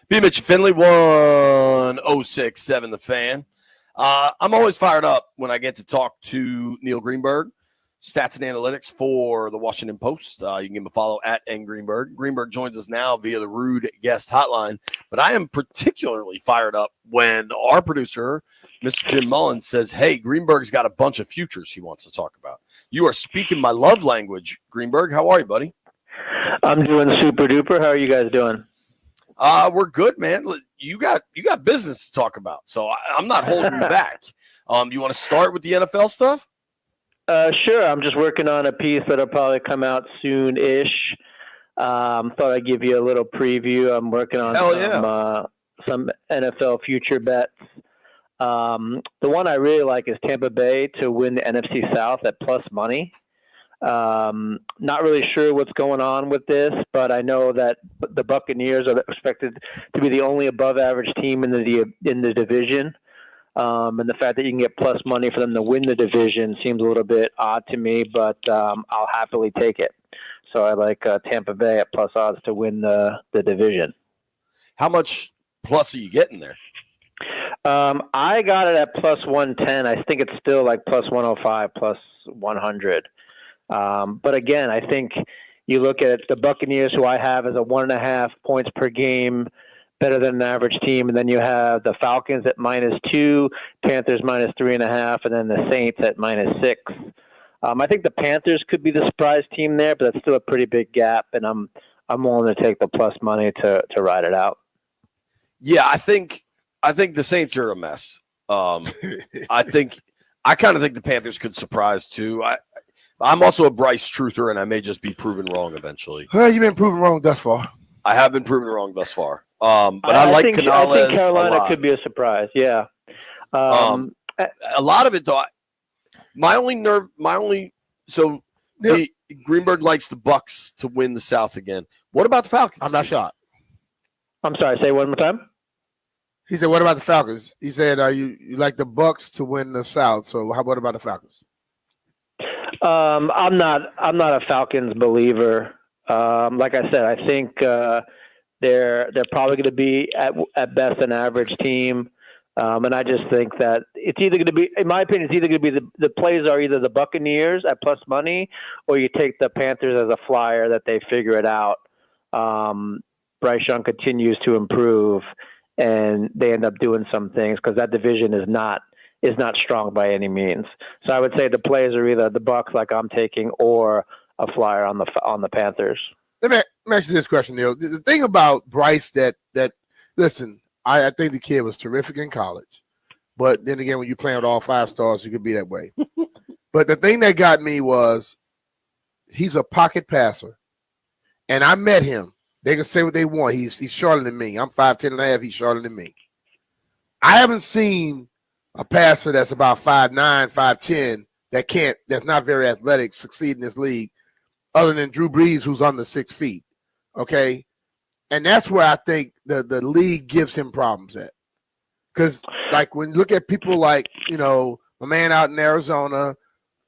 B. Mitch Finley, 1067 The Fan. I'm always fired up when I get to talk to Neil Greenberg, stats and analytics for the Washington Post. You can give him a follow at @Greenberg. Greenberg joins us now via the Rude Guest Hotline, but I am particularly fired up when our producer, Mr. Jim Mullins, says, hey, Greenberg's got a bunch of futures he wants to talk about. You are speaking my love language, Greenberg. How are you, buddy? I'm doing super duper. How are you guys doing? We're good, man. You got business to talk about, so I'm not holding you back. You want to start with the NFL stuff? Sure. I'm just working on a piece that'll probably come out soon-ish. Thought I'd give you a little preview. I'm working on some NFL future bets. The one I really like is Tampa Bay to win the NFC South at plus money. Not really sure what's going on with this, but I know that the Buccaneers are expected to be the only above-average team in the division. And the fact that you can get plus money for them to win the division seems a little bit odd to me, but I'll happily take it. So I like Tampa Bay at plus odds to win the division. How much plus are you getting there? I got it at plus 110. I think it's still like plus 105, plus 100. But again, I think you look at the Buccaneers, who I have as a 1.5 points per game, better than an average team. And then you have the Falcons at -2, Panthers -3.5, and then the Saints at -6. I think the Panthers could be the surprise team there, but that's still a pretty big gap. And I'm willing to take the plus money to ride it out. Yeah, I think the Saints are a mess. I kind of think the Panthers could surprise too. I'm also a Bryce truther, and I may just be proven wrong eventually. Well, you've been proven wrong thus far. I have been proven wrong thus far. But I like Canales. I think Carolina could be a surprise. Yeah. A lot of it, though. Greenberg likes the Bucks to win the South again. What about the Falcons? I'm not shocked. I'm sorry. Say it one more time. He said, "What about the Falcons?" He said, "You like the Bucks to win the South? So what about the Falcons?" I'm not a Falcons believer. Like I said, I think they're probably going to be at best an average team, and I just think that it's either going to be, in my opinion, it's either going to be the plays are either the Buccaneers at plus money, or you take the Panthers as a flyer that they figure it out. Bryce Young continues to improve, and they end up doing some things because that division is not strong by any means. So I would say the plays are either the Bucs, like I'm taking, or a flyer on the Panthers. let me ask you this question, Neil. The thing about Bryce that listen, I think the kid was terrific in college, but then again, when you play with all 5 stars, you could be that way. But the thing that got me was he's a pocket passer, and I met him. They can say what they want. He's shorter than me. I'm 5'10 and a half. He's shorter than me. I haven't seen a passer that's about 5'9", 5'10", that's not very athletic succeed in this league, other than Drew Brees, who's under 6 feet. Okay. And that's where I think the league gives him problems at. Because, like, when you look at people like, my man out in Arizona,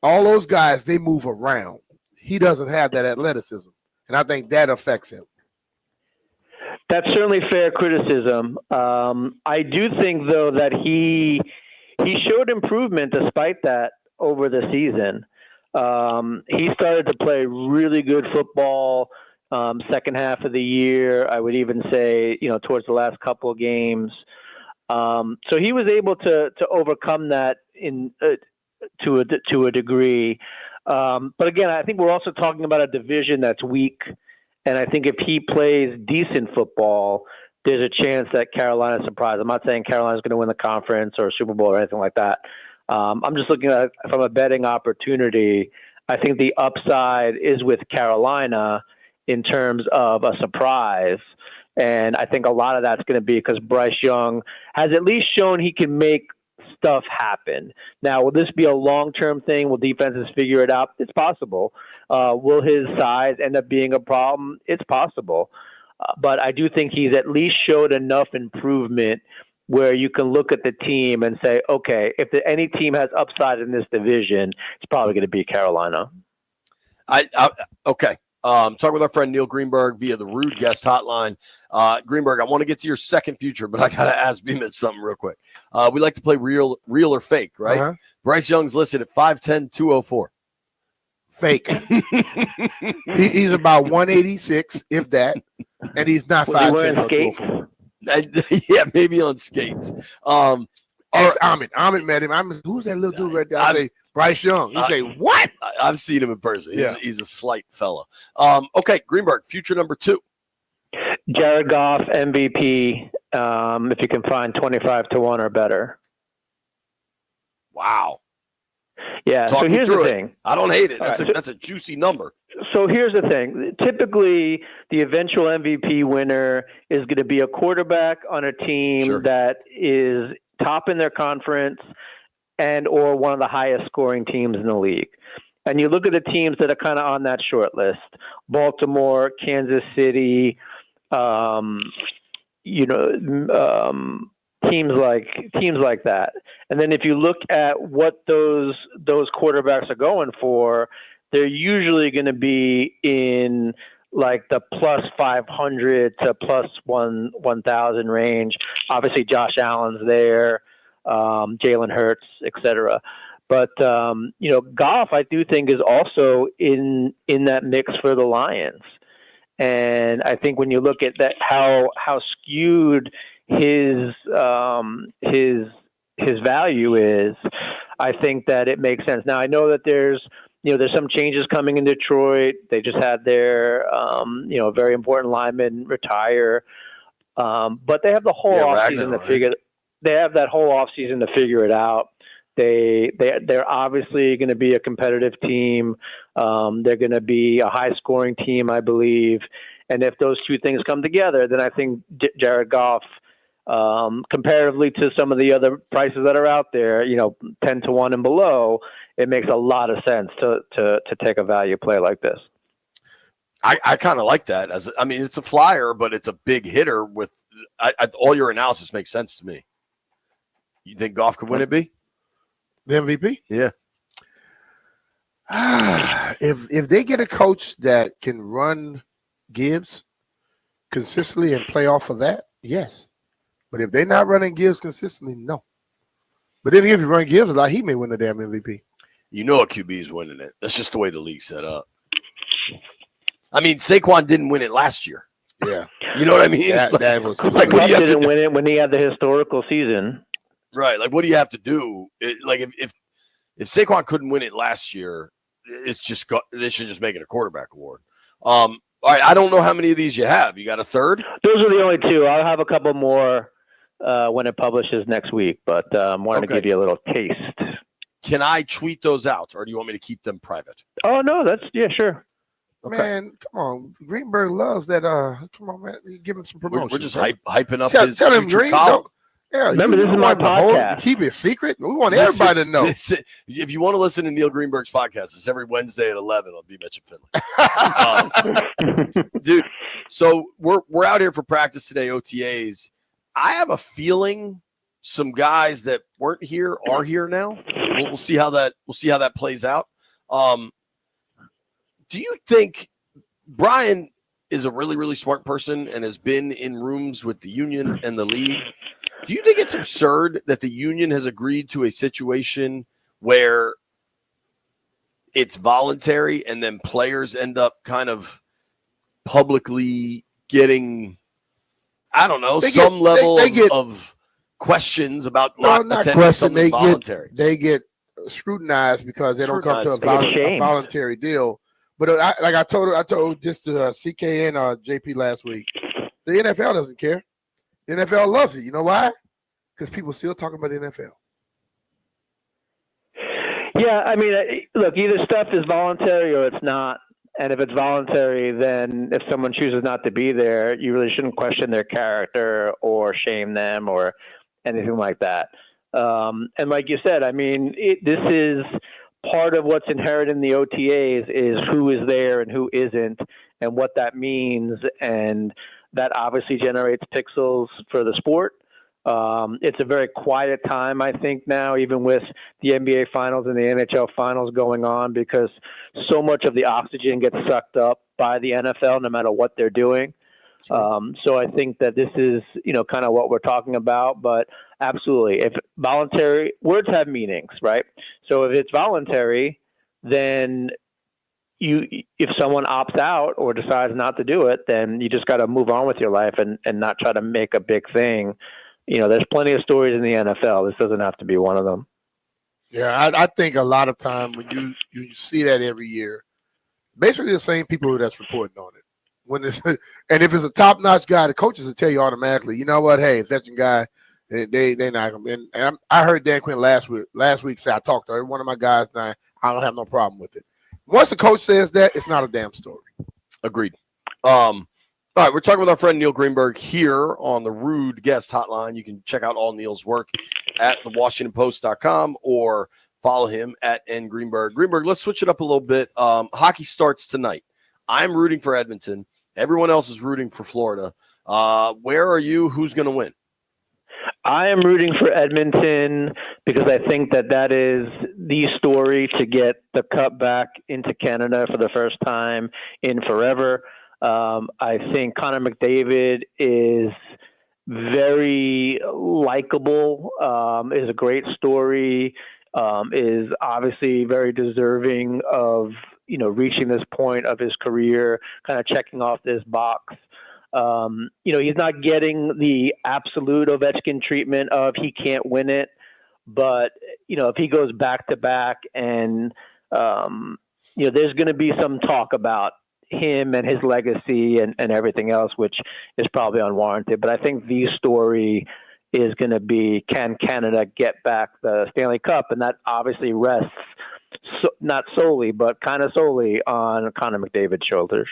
all those guys, they move around. He doesn't have that athleticism. And I think that affects him. That's certainly fair criticism. I do think, though, that he showed improvement despite that over the season. He started to play really good football second half of the year. I would even say, towards the last couple of games. So he was able to overcome that to a degree. But again, I think we're also talking about a division that's weak. And I think if he plays decent football, there's a chance that Carolina surprises. I'm not saying Carolina's going to win the conference or Super Bowl or anything like that. I'm just looking at it from a betting opportunity. I think the upside is with Carolina in terms of a surprise. And I think a lot of that's going to be because Bryce Young has at least shown he can make stuff happen. Now, will this be a long-term thing? Will defenses figure it out? It's possible. Will his size end up being a problem? It's possible. But I do think he's at least showed enough improvement where you can look at the team and say, okay, if any team has upside in this division, it's probably going to be Carolina. Okay. Talking with our friend Neil Greenberg via the Rude Guest Hotline. Greenberg, I want to get to your second future, but I got to ask Beamish something real quick. We like to play real or fake, right? Uh-huh. Bryce Young's listed at 5'10", 204. Fake. He's about 186, if that, and he's not 5'10", 204. Yeah, maybe on skates. Ahmed met him. Who's that little dude right there? I say Bryce Young. You say what? I've seen him in person. He's a slight fella. Okay, Greenberg, future number 2. Jared Goff, MVP. If you can find 25-1 or better. Wow. Yeah. So here's the thing. I don't hate it. That's a juicy number. So here's the thing. Typically, the eventual MVP winner is going to be a quarterback on a team that is top in their conference and or one of the highest scoring teams in the league. And you look at the teams that are kind of on that short list: Baltimore, Kansas City, teams like that. And then if you look at what those quarterbacks are going for, they're usually going to be in like the plus 500 to plus 1,000 range. Obviously, Josh Allen's there, Jalen Hurts, etc. But Goff, I do think, is also in that mix for the Lions. And I think when you look at that, how skewed his value is, I think that it makes sense. Now I know that there's some changes coming in Detroit. They just had their very important lineman retire, but they have the whole offseason to figure. They have that whole offseason to figure it out. They're obviously going to be a competitive team. They're going to be a high scoring team, I believe. And if those two things come together, then I think Jared Goff, comparatively to some of the other prices that are out there, 10-1 and below, it makes a lot of sense to take a value play like this. I kind of like that. It's a flyer, but it's a big hitter. With all your analysis makes sense to me. You think Goff could win it, B? The MVP? Yeah. If they get a coach that can run Gibbs consistently and play off of that, yes. But if they're not running Gibbs consistently, no. But then if you run Gibbs, he may win the damn MVP. A QB is winning it. That's just the way the league's set up. Saquon didn't win it last year. Yeah. You know what I mean? That was what do you didn't win it when he had the historical season. Right. Like, what do you have to do? If Saquon couldn't win it last year, it's just they should just make it a quarterback award. All right, I don't know how many of these you have. You got a third? Those are the only two. I'll have a couple more when it publishes next week, but I wanted to give you a little taste. Can I tweet those out, or do you want me to keep them private? Oh, no, sure. Okay. Man, come on. Greenberg loves that. Come on, man. You give him some promotion. We're just hyping up tell his him, Green. Yeah, remember, this is my podcast. Keep it secret. We want everybody to know. If you want to listen to Neil Greenberg's podcast, it's every Wednesday at 11 on B. Mitch and Finley. Dude, so we're out here for practice today, OTAs. I have a feeling some guys that weren't here are here now. We'll see how that plays out. Do you think Brian is a really, really smart person and has been in rooms with the union and the league? Do you think it's absurd that the union has agreed to a situation where it's voluntary and then players end up kind of publicly getting, I don't know, some level of questions about not attending something voluntary? They get scrutinized because they don't come to a voluntary deal. But I told just to CK and JP last week, the NFL doesn't care. The NFL loves it. You know why? Because people still talking about the NFL. Yeah, I mean, look, either stuff is voluntary or it's not. And if it's voluntary, then if someone chooses not to be there, you really shouldn't question their character or shame them or anything like that. And like you said, I mean, this is part of what's inherent in the OTAs is who is there and who isn't and what that means. And that obviously generates pixels for the sport. It's a very quiet time, I think, now, even with the NBA finals and the NHL finals going on, because so much of the oxygen gets sucked up by the NFL, no matter what they're doing. So I think that this is, kind of what we're talking about, but absolutely. If voluntary, words have meanings, right? So if it's voluntary, then if someone opts out or decides not to do it, then you just got to move on with your life and not try to make a big thing. There's plenty of stories in the NFL. This doesn't have to be one of them. Yeah, I think a lot of time when you see that every year, basically the same people that's reporting on it. And if it's a top-notch guy, the coaches will tell you automatically, you know what, hey, veteran guy, they not gonna. And I heard Dan Quinn last week say, I talked to every one of my guys, and I don't have no problem with it. Once the coach says that, it's not a damn story. Agreed. All right, we're talking with our friend Neil Greenberg here on the Rude Guest Hotline. You can check out all Neil's work at thewashingtonpost.com or follow him at ngreenberg. Greenberg, let's switch it up a little bit. Hockey starts tonight. I'm rooting for Edmonton. Everyone else is rooting for Florida. Where are you? Who's going to win? I am rooting for Edmonton because I think that is the story to get the cup back into Canada for the first time in forever. I think Connor McDavid is very likable, is a great story, is obviously very deserving of, reaching this point of his career, kind of checking off this box. He's not getting the absolute Ovechkin treatment of he can't win it, but, if he goes back to back and, there's going to be some talk about him and his legacy and everything else, which is probably unwarranted. But I think the story is going to be, can Canada get back the Stanley Cup? And that obviously rests not solely, but kind of solely on Connor McDavid's shoulders.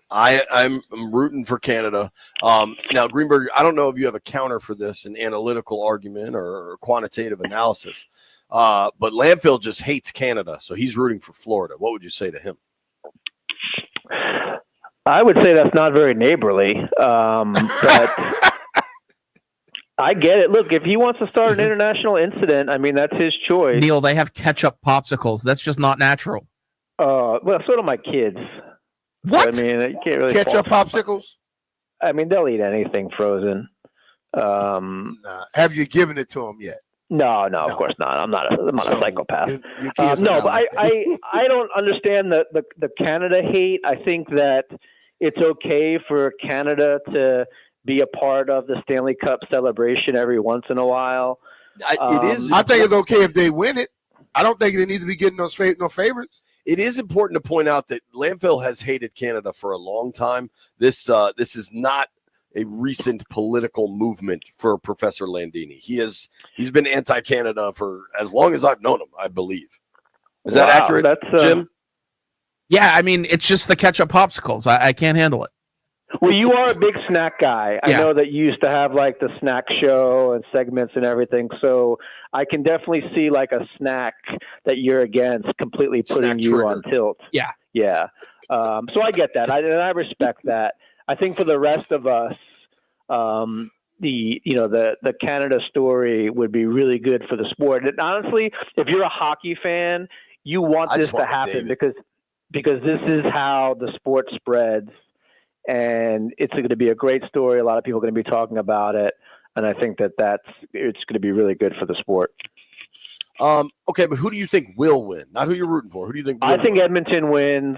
I'm rooting for Canada. Now, Greenberg, I don't know if you have a counter for this, an analytical argument or quantitative analysis, but Landfill just hates Canada, so he's rooting for Florida. What would you say to him? I would say that's not very neighborly, but I get it. Look, if he wants to start an international incident, I mean, that's his choice. Neil, they have ketchup popsicles. That's just not natural. Well, so do my kids. What? So, I mean, you can't really ketchup popsicles? I mean, they'll eat anything frozen. Nah. Have you given it to them yet? No, of course not. I'm not a psychopath. No, but I don't understand the Canada hate. I think that it's okay for Canada to be a part of the Stanley Cup celebration every once in a while. It is. I think it's okay if they win it. I don't think they need to be getting those no favorites. It is important to point out that Landfill has hated Canada for a long time. This is not a recent political movement for Professor Landini. He's been anti-Canada for as long as I've known him, I believe. Is that accurate, Jim? Yeah, I mean, it's just the ketchup popsicles. I can't handle it. Well, you are a big snack guy. I know that you used to have like the snack show and segments and everything. So I can definitely see like a snack that you're against completely putting you on tilt. Yeah. Yeah. So I get that. And I respect that. I think for the rest of us, the Canada story would be really good for the sport. And honestly, if you're a hockey fan, you want this to happen because this is how the sport spreads. And it's going to be a great story. A lot of people are going to be talking about it, and I think it's going to be really good for the sport. Okay, but who do you think will win? Not who you're rooting for. Who do you think? I think Edmonton wins.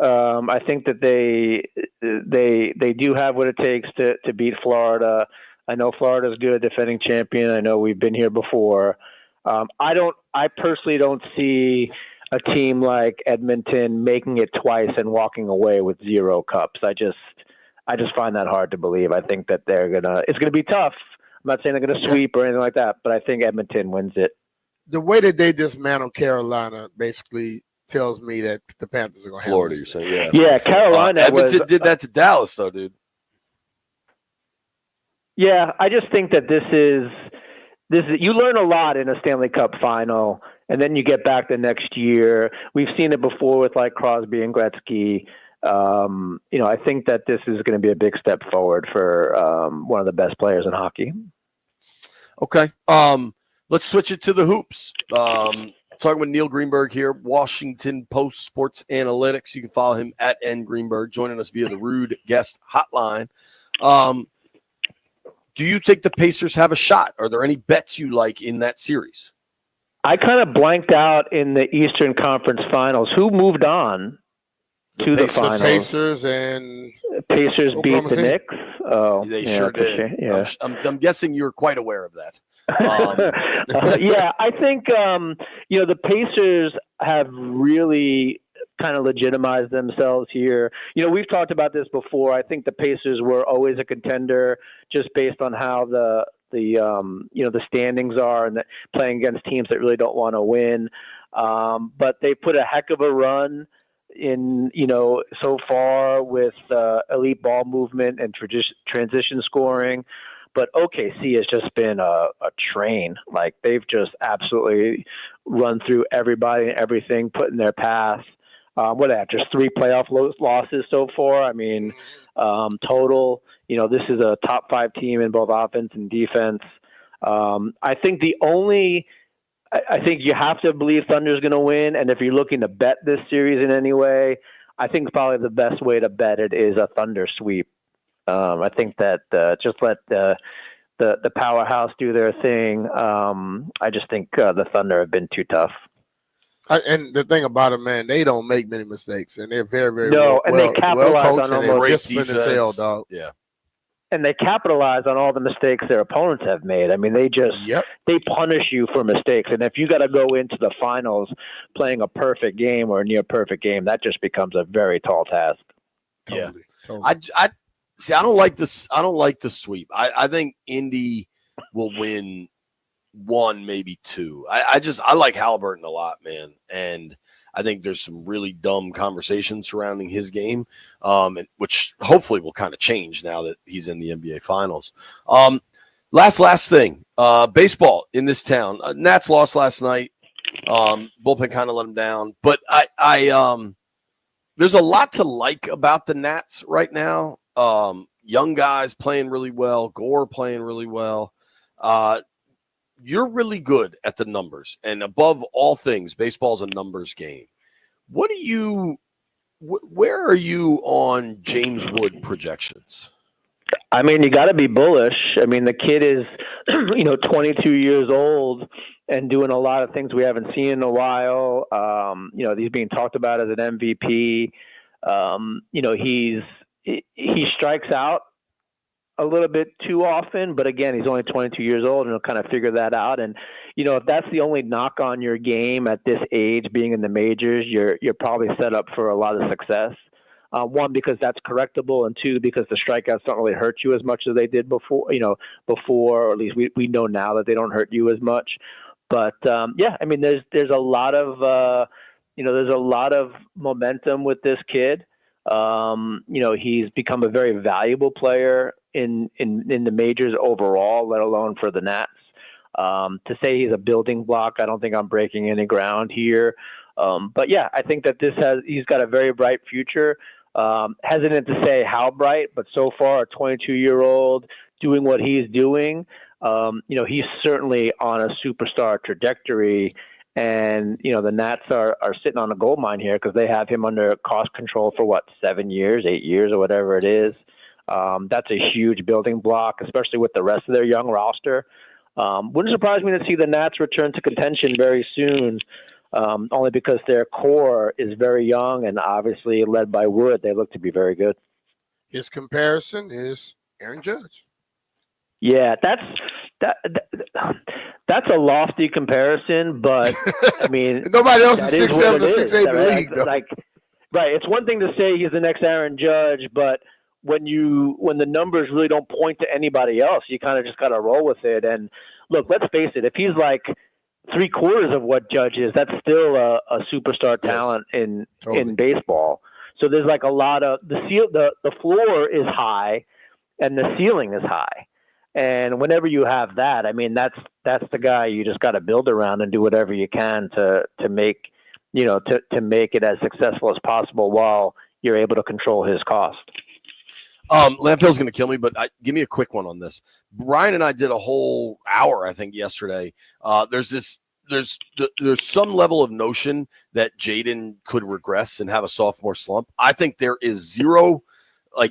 I think that they do have what it takes to beat Florida. I know Florida's good, defending champion. I know we've been here before. I personally don't see a team like Edmonton making it twice and walking away with 0 cups. I just find that hard to believe. I think that it's gonna be tough. I'm not saying they're gonna sweep or anything like that, but I think Edmonton wins it. The way that they dismantled Carolina basically tells me that the Panthers are gonna have Florida. You're saying, yeah. Yeah, Carolina. Edmonton did that to Dallas, though, dude. Yeah, I just think that this is you learn a lot in a Stanley Cup final. And then you get back the next year. We've seen it before with like Crosby and Gretzky. I think that this is going to be a big step forward for one of the best players in hockey. Okay. Let's switch it to the hoops. Talking with Neil Greenberg here, Washington Post Sports Analytics. You can follow him at @ngreenberg, joining us via the Rude Guest Hotline. Do you think the Pacers have a shot? Are there any bets you like in that series? I kind of blanked out in the Eastern Conference Finals. Who moved on to the finals? Pacers beat the Knicks. Oh, they sure did. Yeah. I'm guessing you're quite aware of that. Yeah, I think the Pacers have really kind of legitimized themselves here. We've talked about this before. I think the Pacers were always a contender just based on how the standings are and playing against teams that really don't want to win. But they put a heck of a run in, so far with elite ball movement and transition scoring. But OKC has just been a train. Like they've just absolutely run through everybody and everything, put in their path. What after 3 playoff losses so far? I mean, total. This is a top 5 team in both offense and defense. I think I think you have to believe Thunder's going to win. And if you're looking to bet this series in any way, I think probably the best way to bet it is a Thunder sweep. I think that just let the powerhouse do their thing. I just think the Thunder have been too tough. And the thing about it, man, they don't make many mistakes, and they're very, very they capitalize on almost great defense. Dog. Yeah. And they capitalize on all the mistakes their opponents have made. I mean, they punish you for mistakes. And if you got to go into the finals playing a perfect game or a near perfect game, that just becomes a very tall task. Totally. I see. I don't like this. I don't like the sweep. I think Indy will win 1, maybe 2. I like Halliburton a lot, man. And I think there's some really dumb conversation surrounding his game, which hopefully will kind of change now that he's in the NBA Finals. Last thing, baseball in this town. Nats lost last night. Bullpen kind of let them down, but I there's a lot to like about the Nats right now. Young guys playing really well. Gore playing really well. You're really good at the numbers, and above all things, baseball's a numbers game. Where are you on James Wood projections? I mean, you got to be bullish. I mean, the kid is, 22 years old and doing a lot of things we haven't seen in a while. He's being talked about as an MVP. He strikes out a little bit too often, but again, he's only 22 years old and he'll kind of figure that out. And, if that's the only knock on your game at this age, being in the majors, you're probably set up for a lot of success. One, because that's correctable, and two, because the strikeouts don't really hurt you as much as they did before. Or at least we know now that they don't hurt you as much. But I mean, there's a lot of there's a lot of momentum with this kid. He's become a very valuable player in the majors overall, let alone for the Nats. To say he's a building block, I don't think I'm breaking any ground here. But yeah, I think that he's got a very bright future. Hesitant to say how bright, but so far, a 22-year-old doing what he's doing, he's certainly on a superstar trajectory. And, the Nats are sitting on a gold mine here because they have him under cost control for 7 years, 8 years, or whatever it is. That's a huge building block, especially with the rest of their young roster. Wouldn't surprise me to see the Nats return to contention very soon. Only because their core is very young and obviously led by Wood. They look to be very good. His comparison is Aaron Judge. Yeah, that's a lofty comparison, but I mean, nobody else is 6'7" or 6'8" in the league, though. Right. It's one thing to say he's the next Aaron Judge, but when the numbers really don't point to anybody else, you kind of just got to roll with it. And look, let's face it, if he's like 3/4 of what Judge is, that's still a superstar talent in baseball. So there's like a lot of the floor is high and the ceiling is high. And whenever you have that, I mean, that's the guy you just got to build around and do whatever you can to make, to make it as successful as possible while you're able to control his cost. Landfill's going to kill me, but give me a quick one on this. Brian and I did a whole hour, I think, yesterday. There's some level of notion that Jaden could regress and have a sophomore slump. I think there is zero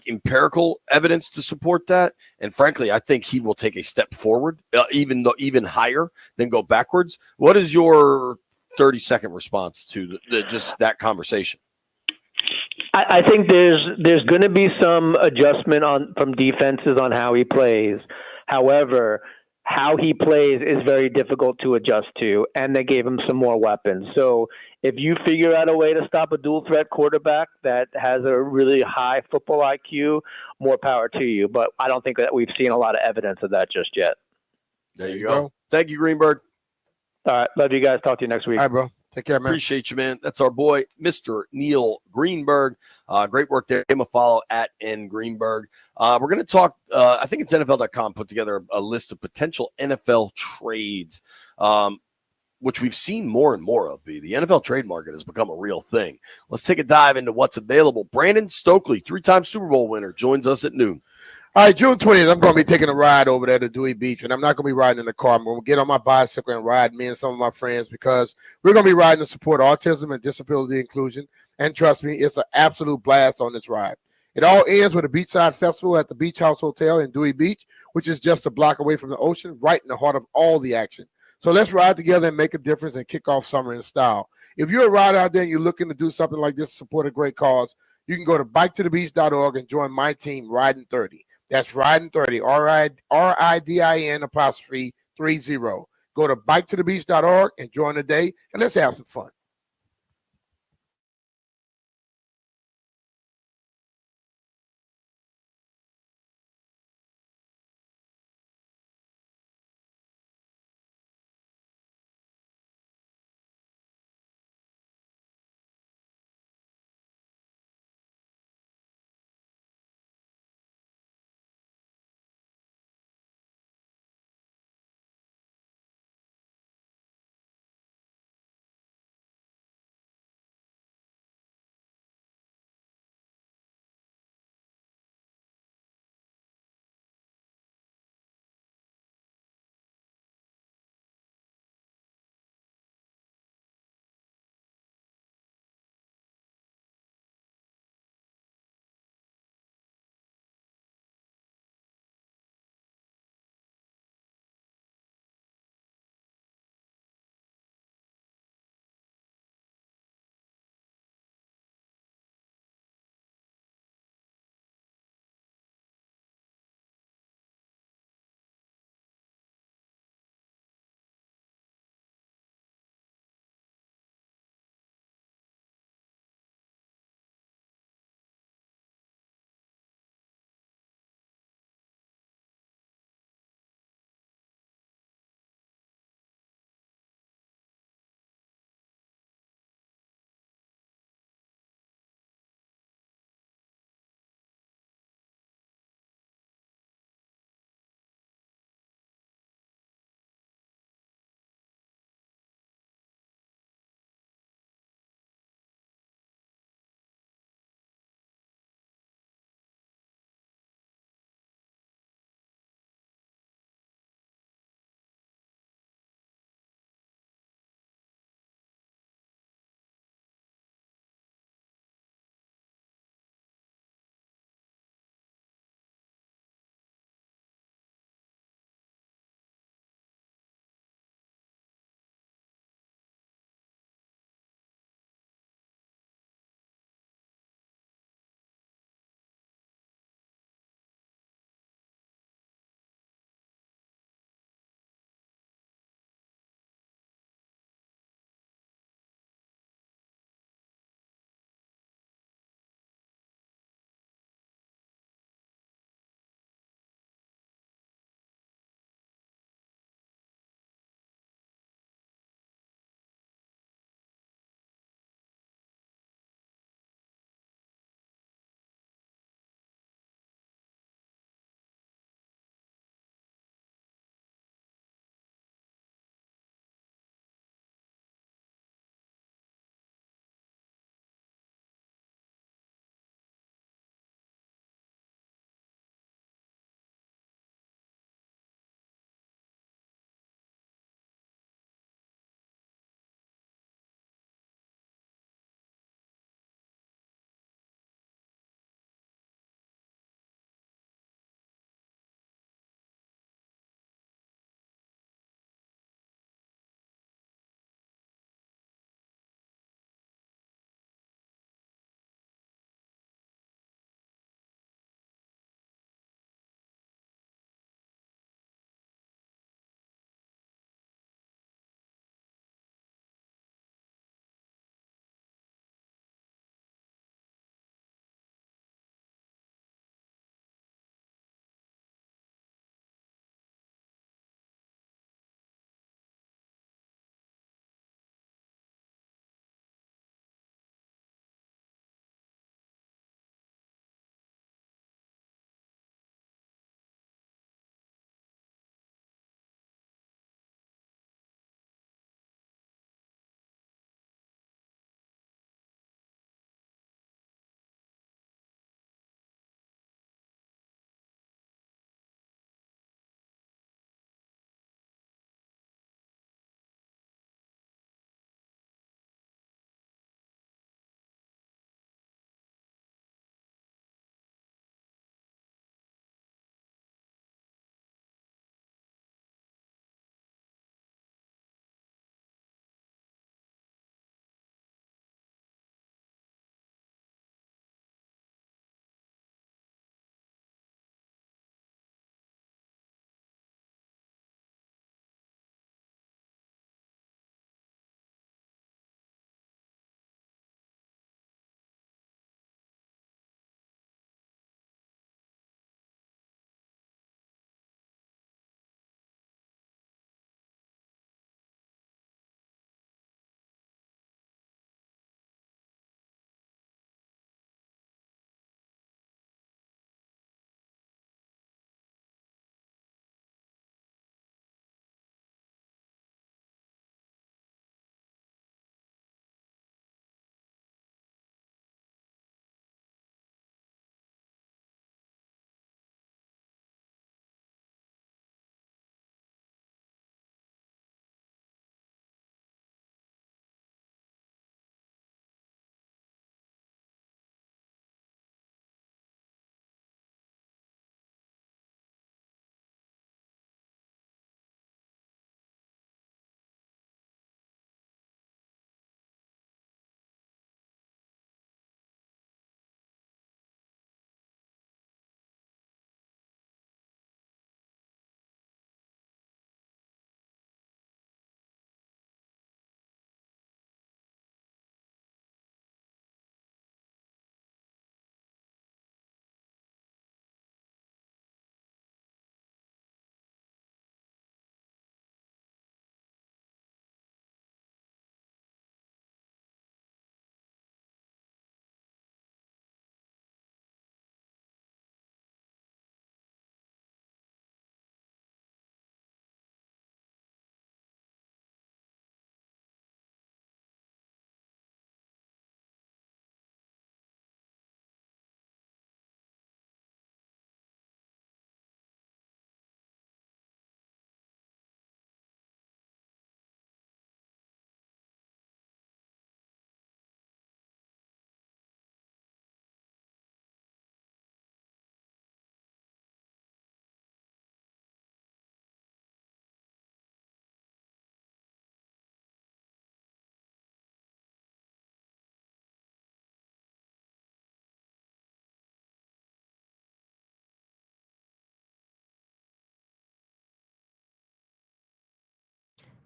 empirical evidence to support that. And frankly, I think he will take a step forward, even higher than go backwards. What is your 30-second response to just that conversation? I think there's going to be some adjustment from defenses on how he plays. However, how he plays is very difficult to adjust to, and they gave him some more weapons. So if you figure out a way to stop a dual threat quarterback that has a really high football IQ, more power to you. But I don't think that we've seen a lot of evidence of that just yet. There you go. Thank you, Greenberg. All right. Love you guys. Talk to you next week. All right, bro. Take care, man. Appreciate you, man. That's our boy, Mr. Neil Greenberg. Great work there. Give him a follow at N Greenberg. We're going to talk, I think it's NFL.com put together a list of potential NFL trades, which we've seen more and more of. The NFL trade market has become a real thing. Let's take a dive into what's available. Brandon Stokely, 3-time Super Bowl winner, joins us at noon. All right, June 20th, I'm going to be taking a ride over there to Dewey Beach, and I'm not going to be riding in the car. I'm going to get on my bicycle and ride, me and some of my friends, because we're going to be riding to support autism and disability inclusion. And trust me, it's an absolute blast on this ride. It all ends with a beachside festival at the Beach House Hotel in Dewey Beach, which is just a block away from the ocean, right in the heart of all the action. So let's ride together and make a difference and kick off summer in style. If you're a rider out there and you're looking to do something like this to support a great cause, you can go to biketothebeach.org and join my team, Riding 30. That's Riding 30, RIDIN apostrophe 30. Go to biketothebeach.org and join the day, and let's have some fun.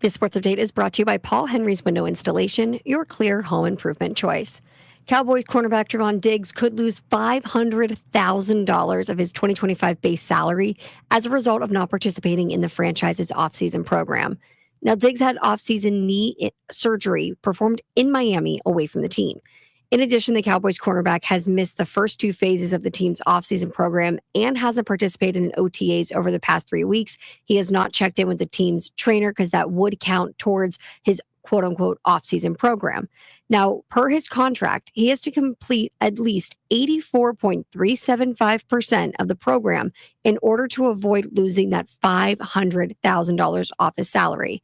This sports update is brought to you by Paul Henry's Window Installation, your clear home improvement choice. Cowboys cornerback Trevon Diggs could lose $500,000 of his 2025 base salary as a result of not participating in the franchise's offseason program. Now, Diggs had offseason knee surgery performed in Miami away from the team. In addition, the Cowboys cornerback has missed the first 2 phases of the team's offseason program and hasn't participated in OTAs over the past 3 weeks. He has not checked in with the team's trainer because that would count towards his quote-unquote offseason program. Now, per his contract, he has to complete at least 84.375% of the program in order to avoid losing that $500,000 off his salary.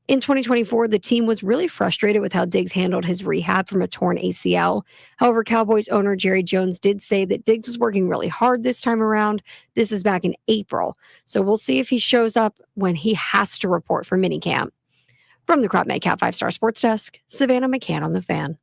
In 2024, the team was really frustrated with how Diggs handled his rehab from a torn ACL. However, Cowboys owner Jerry Jones did say that Diggs was working really hard this time around. This is back in April. So we'll see if he shows up when he has to report for minicamp. From the Crop Medcap 5-Star Sports Desk, Savannah McCann on The Fan.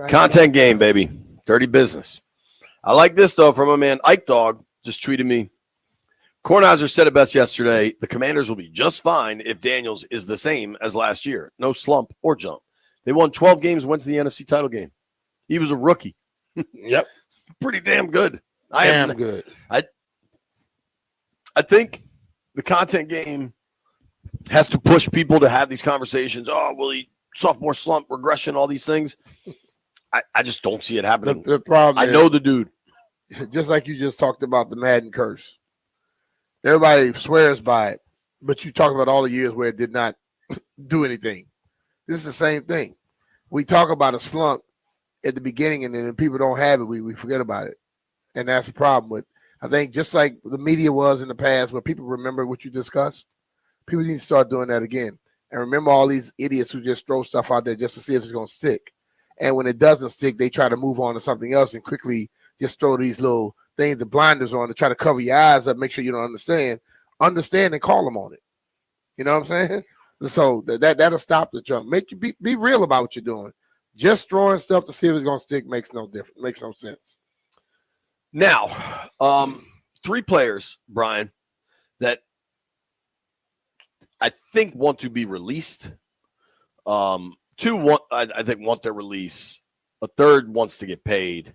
Content game, baby. Dirty business. I like this, though, from my man Ike Dog. Just tweeted me. Kornheiser said it best yesterday. The Commanders will be just fine if Daniels is the same as last year. No slump or jump. They won 12 games, went to the NFC title game. He was a rookie. Yep. Pretty damn good. Damn good. I think the content game has to push people to have these conversations. Oh, will he sophomore slump, regression, all these things? I just don't see it happening. The problem I know the dude. Just like you just talked about the Madden curse. Everybody swears by it, but you talk about all the years where it did not do anything. This is the same thing. We talk about a slump at the beginning, and then when people don't have it, we forget about it. And that's the problem with, I think, just like the media was in the past where people remember what you discussed, people need to start doing that again. And remember all these idiots who just throw stuff out there just to see if it's going to stick. And when it doesn't stick, they try to move on to something else and quickly just throw these little things, the blinders on, to try to cover your eyes up, make sure you don't understand. Understand and call them on it. You know what I'm saying? So that'll stop the jump. Make you be real about what you're doing. Just throwing stuff to see if it's going to stick makes no difference. Makes no sense. Now, 3 players, Brian, that I think want to be released. 2 I think want their release. A third wants to get paid.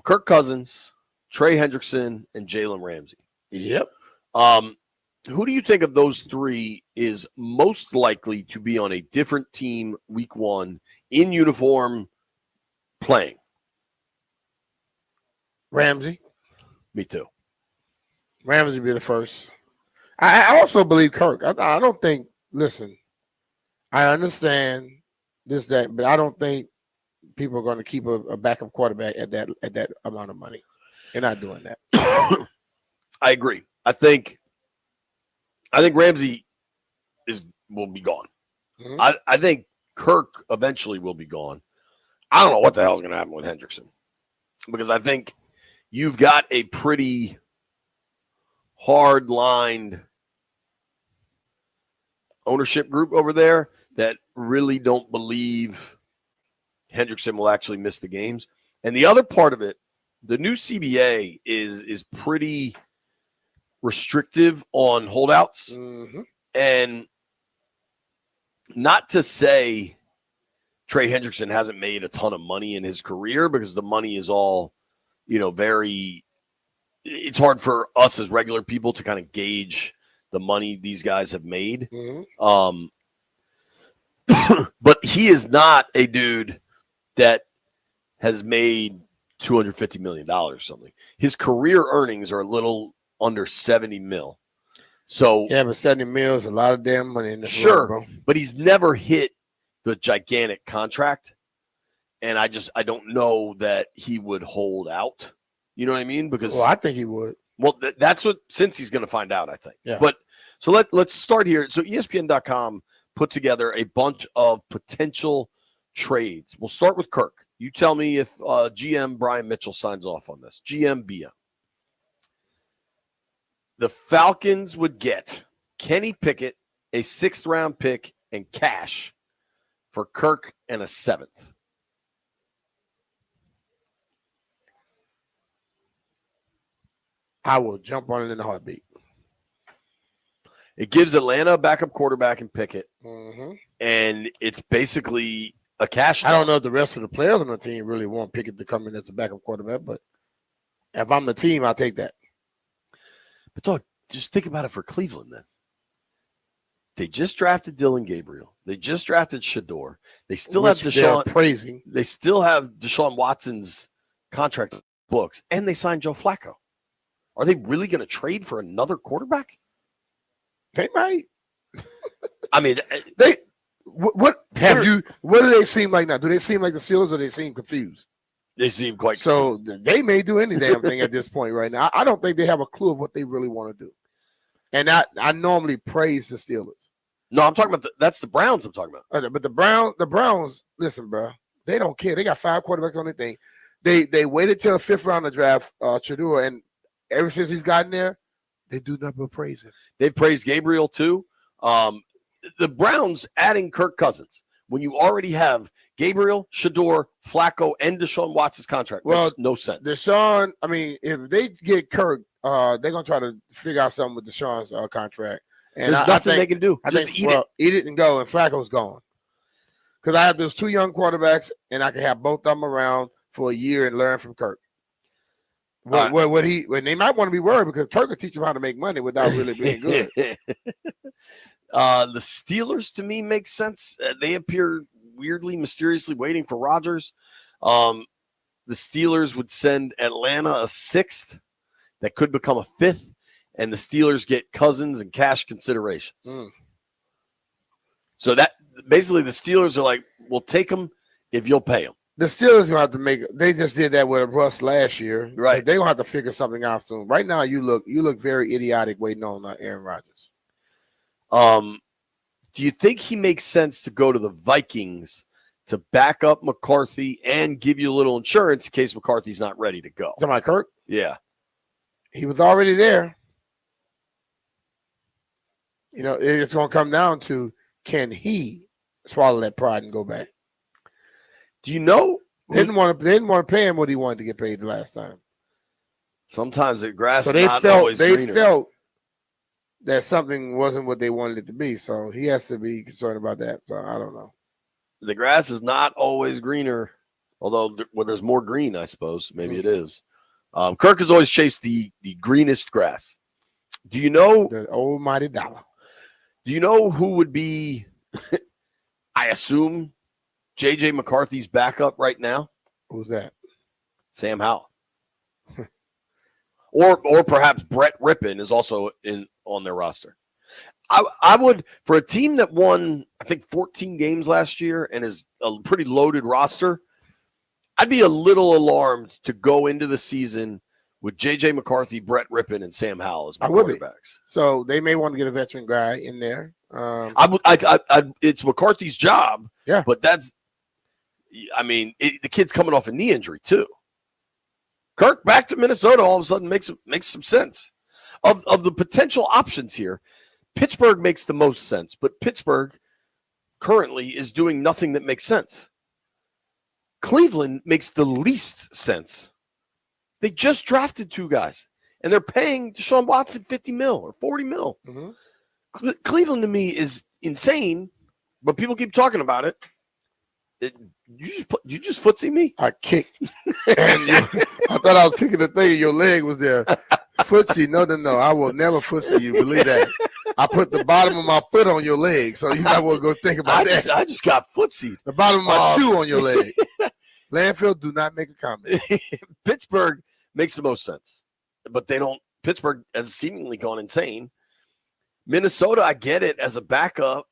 Kirk Cousins, Trey Hendrickson, and Jalen Ramsey. Yep. Who do you think of those 3 is most likely to be on a different team week 1 in uniform playing? Ramsey. Me too. Ramsey be the first. I also believe Kirk. I don't think, listen, I understand this, that, but I don't think people are going to keep a backup quarterback at that amount of money. They're not doing that. I agree. I think Ramsey will be gone. Mm-hmm. I think Kirk eventually will be gone. I don't know what the hell is going to happen with Hendrickson, because I think you've got a pretty hard-lined ownership group over there that really don't believe Hendrickson will actually miss the games. And the other part of it, the new CBA is pretty restrictive on holdouts. Mm-hmm. And not to say Trey Hendrickson hasn't made a ton of money in his career, because the money is all, it's hard for us as regular people to kind of gauge the money these guys have made. Mm-hmm. But he is not a dude that has made $250 million or something. His career earnings are a little under 70 mil. So yeah, but 70 mil is a lot of damn money in this sure, world, bro. But he's never hit the gigantic contract. And I don't know that he would hold out You know what I mean? Because Well, I think he would. Well, that's what Cincy's going to find out, I think. Yeah. But so let's start here. So ESPN.com put together a bunch of potential trades. We'll start with Kirk. You tell me if GM Brian Mitchell signs off on this. GM BM. The Falcons would get Kenny Pickett, a 6th-round pick, and cash for Kirk and a 7th. I will jump on it in a heartbeat. It gives Atlanta a backup quarterback and Pickett, Mm-hmm. and it's basically a cash. I don't know if the rest of the players on the team really want Pickett to come in as a backup quarterback, but if I'm the team, I'll take that. But dog, just think about it for Cleveland then. They just drafted Dylan Gabriel. They just drafted Shador. They still have Deshaun. Praising. They still have Deshaun Watson's contract books, and they signed Joe Flacco. Are they really going to trade for another quarterback? They might. I mean, What do they seem like now? Do they seem like the Steelers, or they seem confused? they seem quite So they may do any damn thing at this point right now. I don't think they have a clue of what they really want to do. And I normally praise the Steelers. No, I'm talking about that's the Browns. I'm talking about. But the Browns, listen, bro, they don't care. They got 5 quarterbacks on their thing. They waited till the 5th round to draft Shador, and ever since he's gotten there, they do nothing but praise him. They praised Gabriel too. The Browns adding Kirk Cousins when you already have Gabriel, Shador, Flacco, and Deshaun Watson's contract makes no sense. Deshaun, I mean, if they get Kirk, they're gonna try to figure out something with Deshaun's contract. And There's nothing they can do. Just eat it. Eat it and go. And Flacco's gone. Because I have those 2 young quarterbacks, and I can have both of them around for a year and learn from Kirk. When they might want to be worried because Kirk will teach them how to make money without really being good. The Steelers, to me, make sense. They appear weirdly, mysteriously waiting for Rodgers. The Steelers would send Atlanta a 6th that could become a 5th, and the Steelers get Cousins and cash considerations. So that basically the Steelers are like, we'll take them if you'll pay them. The Steelers gonna have to make. They just did that with Russ last year, right? They're gonna have to figure something out soon. Right now, you look very idiotic waiting on Aaron Rodgers. Do you think he makes sense to go to the Vikings to back up McCarthy and give you a little insurance in case McCarthy's not ready to go? Talking about Kirk? Yeah, he was already there. You know, it's gonna come down to can he swallow that pride and go back. Do you know? They didn't want to pay him what he wanted to get paid the last time. Sometimes the grass so is not always greener. They felt that something wasn't what they wanted it to be. So he has to be concerned about that. So I don't know. The grass is not always greener, although when there's more green, I suppose maybe it is. Kirk has always chased the greenest grass. Do you know the almighty dollar? Do you know who would be? I assume J.J. McCarthy's backup right now. Who's that? Sam Howell. or perhaps Brett Rippon is also on their roster. I would, for a team that won, I think, 14 games last year and is a pretty loaded roster, I'd be a little alarmed to go into the season with J.J. McCarthy, Brett Rippon, and Sam Howell as my quarterbacks. So they may want to get a veteran guy in there. It's McCarthy's job, yeah. But the kid's coming off a knee injury too. Kirk back to Minnesota all of a sudden makes some sense. Of the potential options here, Pittsburgh makes the most sense, but Pittsburgh currently is doing nothing that makes sense. Cleveland makes the least sense. They just drafted 2 guys, and they're paying Deshaun Watson $50 million or $40 million. Mm-hmm. Cleveland to me is insane, but people keep talking about it. You just footsie me? I kicked. I thought I was kicking the thing, and your leg was there. Footsie, no. I will never footsie you. Believe that. I put the bottom of my foot on your leg, so you might want to go think about that. I just got footsied. The bottom of my shoe on your leg. Landfill, do not make a comment. Pittsburgh makes the most sense, but they don't. Pittsburgh has seemingly gone insane. Minnesota, I get it as a backup.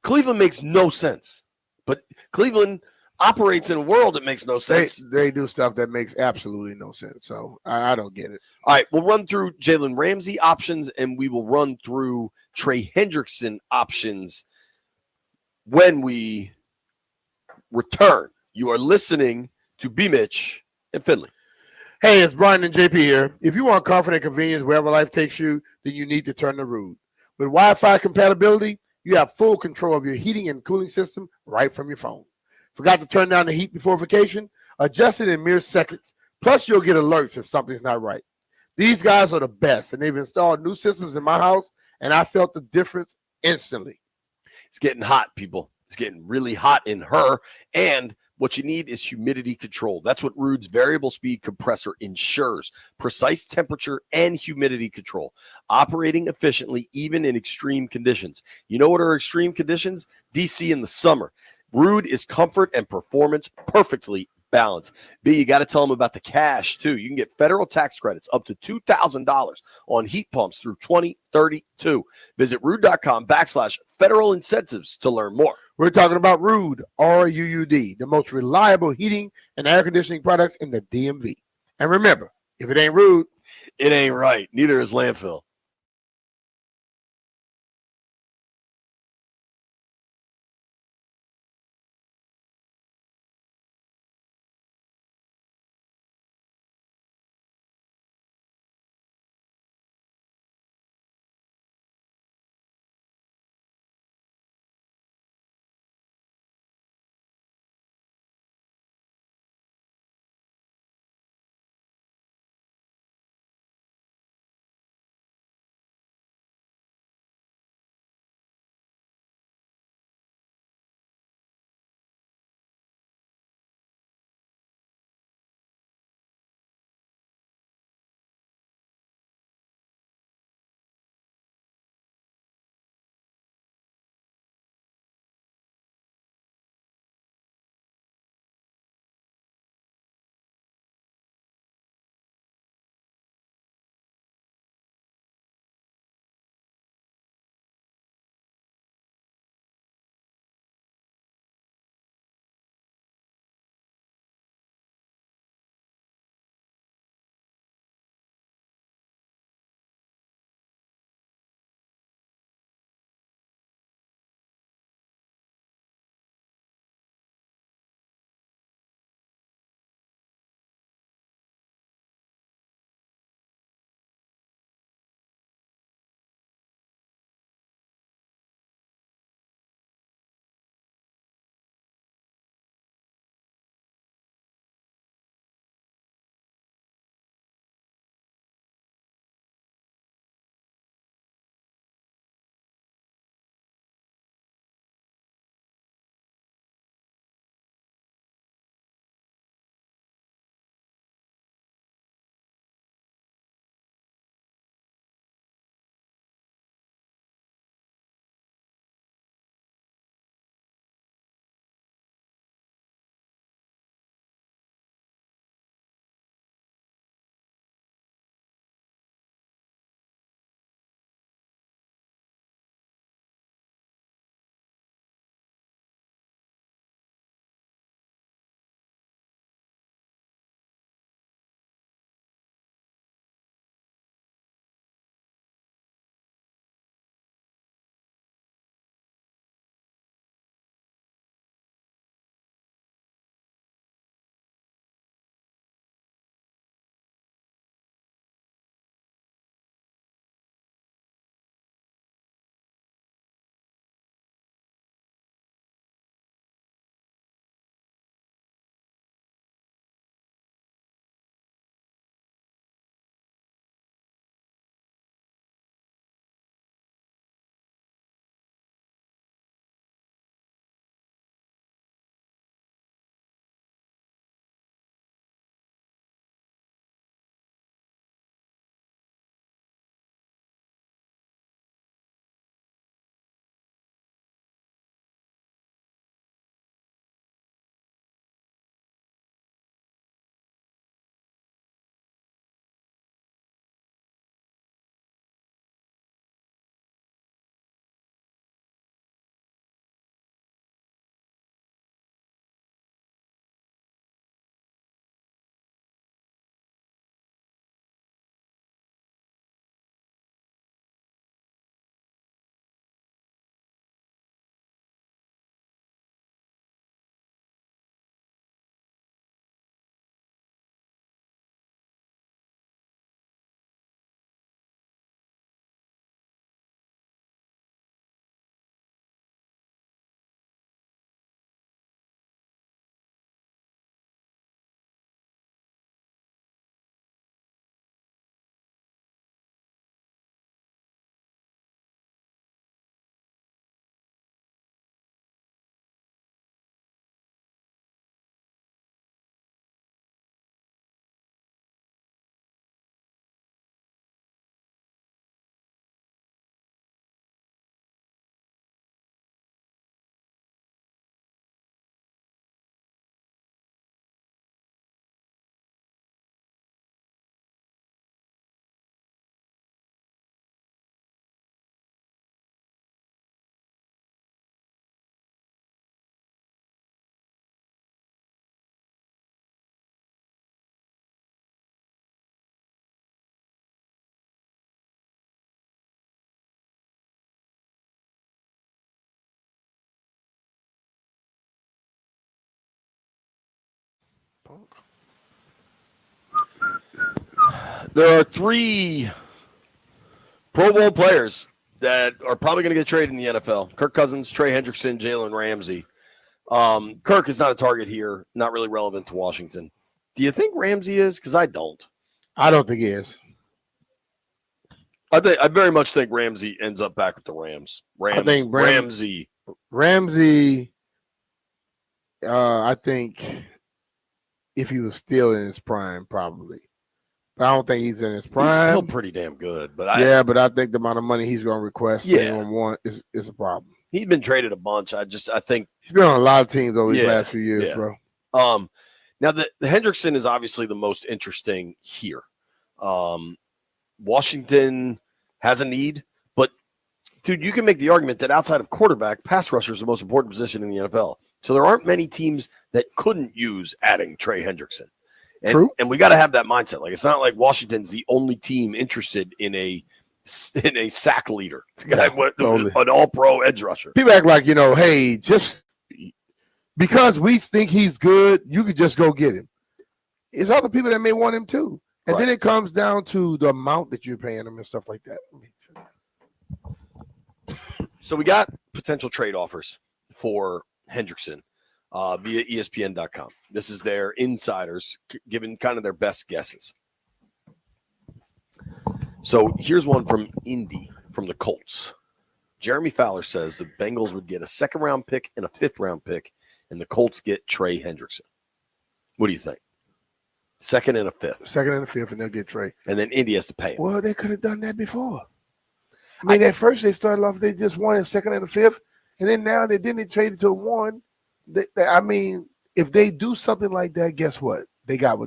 Cleveland makes no sense, but Cleveland, operates in a world that makes no sense. They do stuff that makes absolutely no sense. So I don't get it. All right, we'll run through Jalen Ramsey options, and we will run through Trey Hendrickson options when we return. You are listening to B. Mitch and Finley. Hey, it's Brian and JP here. If you want comfort and convenience wherever life takes you, then you need to turn to Ruud. With Wi-Fi compatibility, you have full control of your heating and cooling system right from your phone. Forgot to turn down the heat before vacation? Adjust it in mere seconds. Plus, you'll get alerts if something's not right. These guys are the best, and they've installed new systems in my house, and I felt the difference instantly. It's getting hot, people. It's getting really hot in her, and what you need is humidity control. That's what Ruud's variable speed compressor ensures. Precise temperature and humidity control. Operating efficiently even in extreme conditions. You know what are extreme conditions? DC in the summer. Ruud is comfort and performance perfectly balanced. B, you got to tell them about the cash, too. You can get federal tax credits up to $2,000 on heat pumps through 2032. Visit Ruud.com/federal incentives to learn more. We're talking about Ruud, R-U-U-D, the most reliable heating and air conditioning products in the DMV. And remember, if it ain't Ruud, it ain't right. Neither is landfill. There are 3 Pro Bowl players that are probably going to get traded in the NFL. Kirk Cousins, Trey Hendrickson, Jalen Ramsey. Kirk is not a target here, not really relevant to Washington. Do you think Ramsey is? Because I don't. I don't think he is. I very much think Ramsey ends up back with the Rams. I think Ramsey. I think if he was still in his prime, probably. But I don't think he's in his prime. He's still pretty damn good. But but I think the amount of money he's going to request is a problem. He's been traded a bunch. I think he's been on a lot of teams over the last few years, bro. Now the Hendrickson is obviously the most interesting here. Washington has a need, but dude, you can make the argument that outside of quarterback, pass rusher is the most important position in the NFL. So there aren't many teams that couldn't use adding Trey Hendrickson. True. And we got to have that mindset. Like, it's not like Washington's the only team interested in a sack leader, an all-pro edge rusher. People act like, hey, just because we think he's good, you could just go get him. There's other people that may want him too. And then it comes down to the amount that you're paying them and stuff like that. So we got potential trade offers for Hendrickson via ESPN.com. This is their insiders giving kind of their best guesses. So here's one from Indy, from the Colts. Jeremy Fowler says the Bengals would get a 2nd-round pick and a 5th-round pick, and the Colts get Trey Hendrickson. What do you think? 2nd and a 5th. 2nd and a 5th, and they'll get Trey. And then Indy has to pay him. Well, they could have done that before. I mean, at first they started off, they just wanted 2nd and a 5th, and then now they traded to 1. I mean, if they do something like that, guess what? They got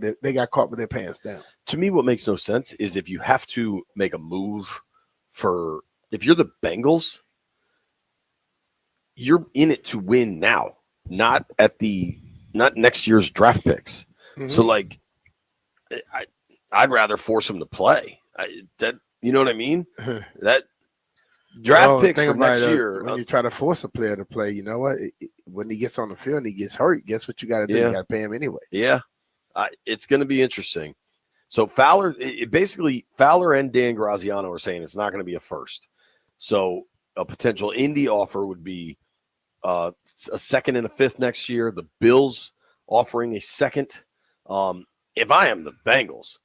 caught with their pants down. To me, what makes no sense is if you have to make a move if you're the Bengals, you're in it to win now, not next year's draft picks. Mm-hmm. So, like, I'd rather force them to play. You know what I mean? That draft picks for next year. When you try to force a player to play, you know what? When he gets on the field and he gets hurt, guess what you got to do? You got to pay him anyway. Yeah, it's going to be interesting. So Fowler and Dan Graziano are saying it's not going to be a first. So a potential Indy offer would be a 2nd and a 5th next year. The Bills offering a 2nd. If I am the Bengals,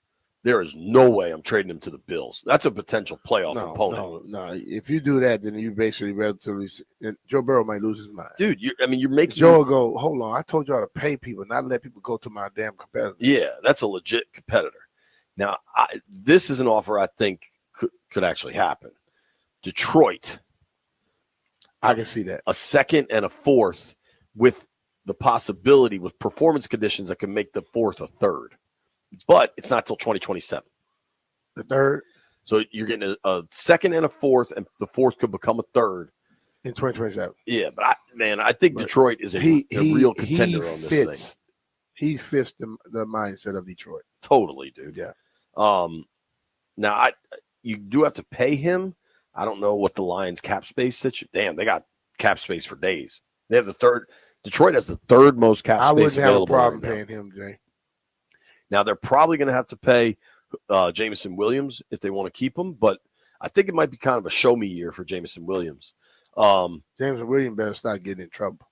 there is no way I'm trading him to the Bills. That's a potential playoff opponent. No. If you do that, then you basically Joe Burrow might lose his mind. Dude, you're making Joe will go, hold on, I told y'all to pay people, not let people go to my damn competitor. Yeah, that's a legit competitor. Now, this is an offer I think could actually happen. Detroit. I can see that. A 2nd and a 4th with the possibility with performance conditions that can make the 4th a 3rd. But it's not till 2027. The 3rd. So you're getting a 2nd and a 4th, and the 4th could become a 3rd. In 2027. Yeah, but I think Detroit is a real contender on this thing. He fits the mindset of Detroit. Totally, dude. Yeah. Now, you do have to pay him. I don't know what the Lions cap space situation. Damn, they got cap space for days. They have the 3rd. Detroit has the 3rd most cap space available. I wouldn't have a problem paying him, Jay. Now, they're probably going to have to pay Jameson Williams if they want to keep him, but I think it might be kind of a show-me year for Jameson Williams. Jameson Williams better start getting in trouble.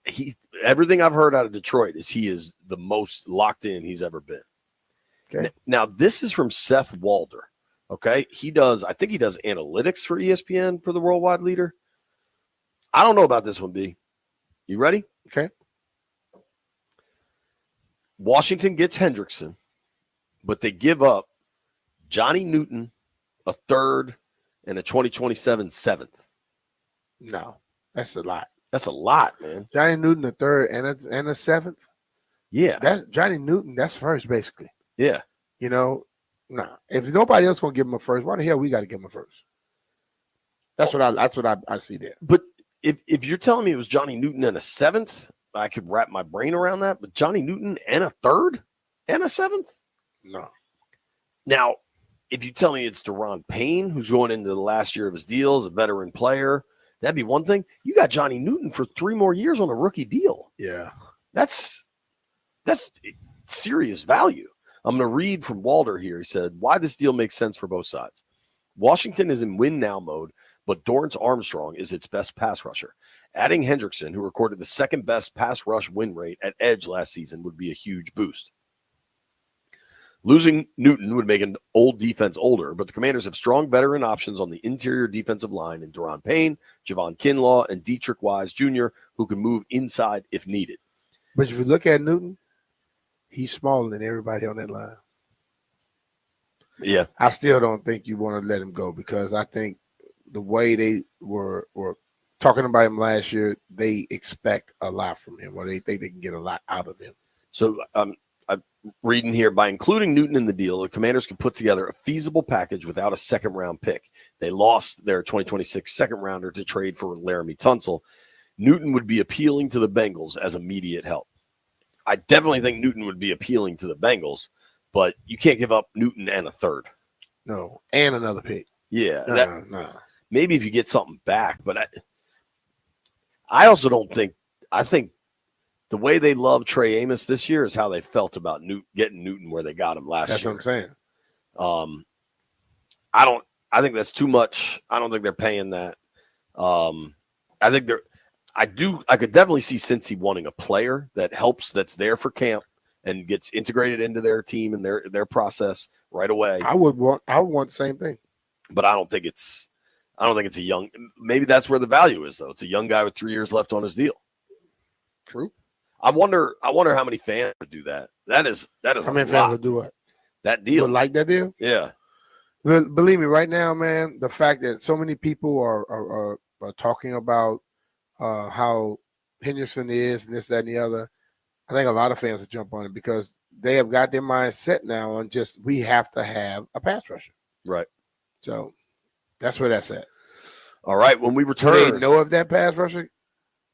Everything I've heard out of Detroit is he is the most locked in he's ever been. Okay. Now, this is from Seth Walder. Okay, I think he does analytics for ESPN for the Worldwide Leader. I don't know about this one, B. You ready? Okay. Washington gets Hendrickson, but they give up Johnny Newton, a 3rd, and a 2027 7th. No, that's a lot. That's a lot, man. Johnny Newton, a 3rd, and a 7th. Yeah. That's Johnny Newton, that's first, basically. Yeah. No. If nobody else gonna give him a 1st, why the hell we got to give him a 1st? That's what I see there. But if you're telling me it was Johnny Newton and a 7th, I could wrap my brain around that. But Johnny Newton and a 3rd and a 7th? No. Now, if you tell me it's Deron Payne, who's going into the last year of his deal as a veteran player, that'd be one thing. You got Johnny Newton for 3 more years on a rookie deal. Yeah. That's serious value. I'm going to read from Walter here. He said, why this deal makes sense for both sides. Washington is in win now mode, but Dorrance Armstrong is its best pass rusher. Adding Hendrickson, who recorded the second best pass rush win rate at edge last season, would be a huge boost. Losing Newton would make an old defense older, but the Commanders have strong veteran options on the interior defensive line in Daron Payne, Javon Kinlaw, and Dietrich Wise Jr., who can move inside if needed. But if you look at Newton, he's smaller than everybody on that line. Yeah. I still don't think you want to let him go because I think the way they were talking about him last year, they expect a lot from him, or they think they can get a lot out of him. So I'm reading here, by including Newton in the deal, the Commanders can put together a feasible package without a second-round pick. They lost their 2026 second-rounder to trade for Laramie Tunsil. Newton would be appealing to the Bengals as immediate help. I definitely think Newton would be appealing to the Bengals, but you can't give up Newton and a third. No, and another pick. Yeah. No. Maybe if you get something back, but I also don't think – I think the way they love Trey Amos this year is how they felt about getting Newton where they got him last year. That's what I'm saying. I think that's too much. I don't think they're paying that. I think I could definitely see Cincy wanting a player that helps, that's there for camp and gets integrated into their team and their process right away. I would want the same thing. But I don't think it's a young, maybe that's where the value is though. It's a young guy with 3 years left on his deal. True. I wonder how many fans would do that. That is how many fans would do what? That deal. Would like that deal? Yeah. Believe me, right now, man, the fact that so many people are talking about how Henderson is and this, that, and the other, I think a lot of fans will jump on it because they have got their mind set now on just we have to have a pass rusher. Right. So that's where that's at. All right. When we return, do they know if that pass rusher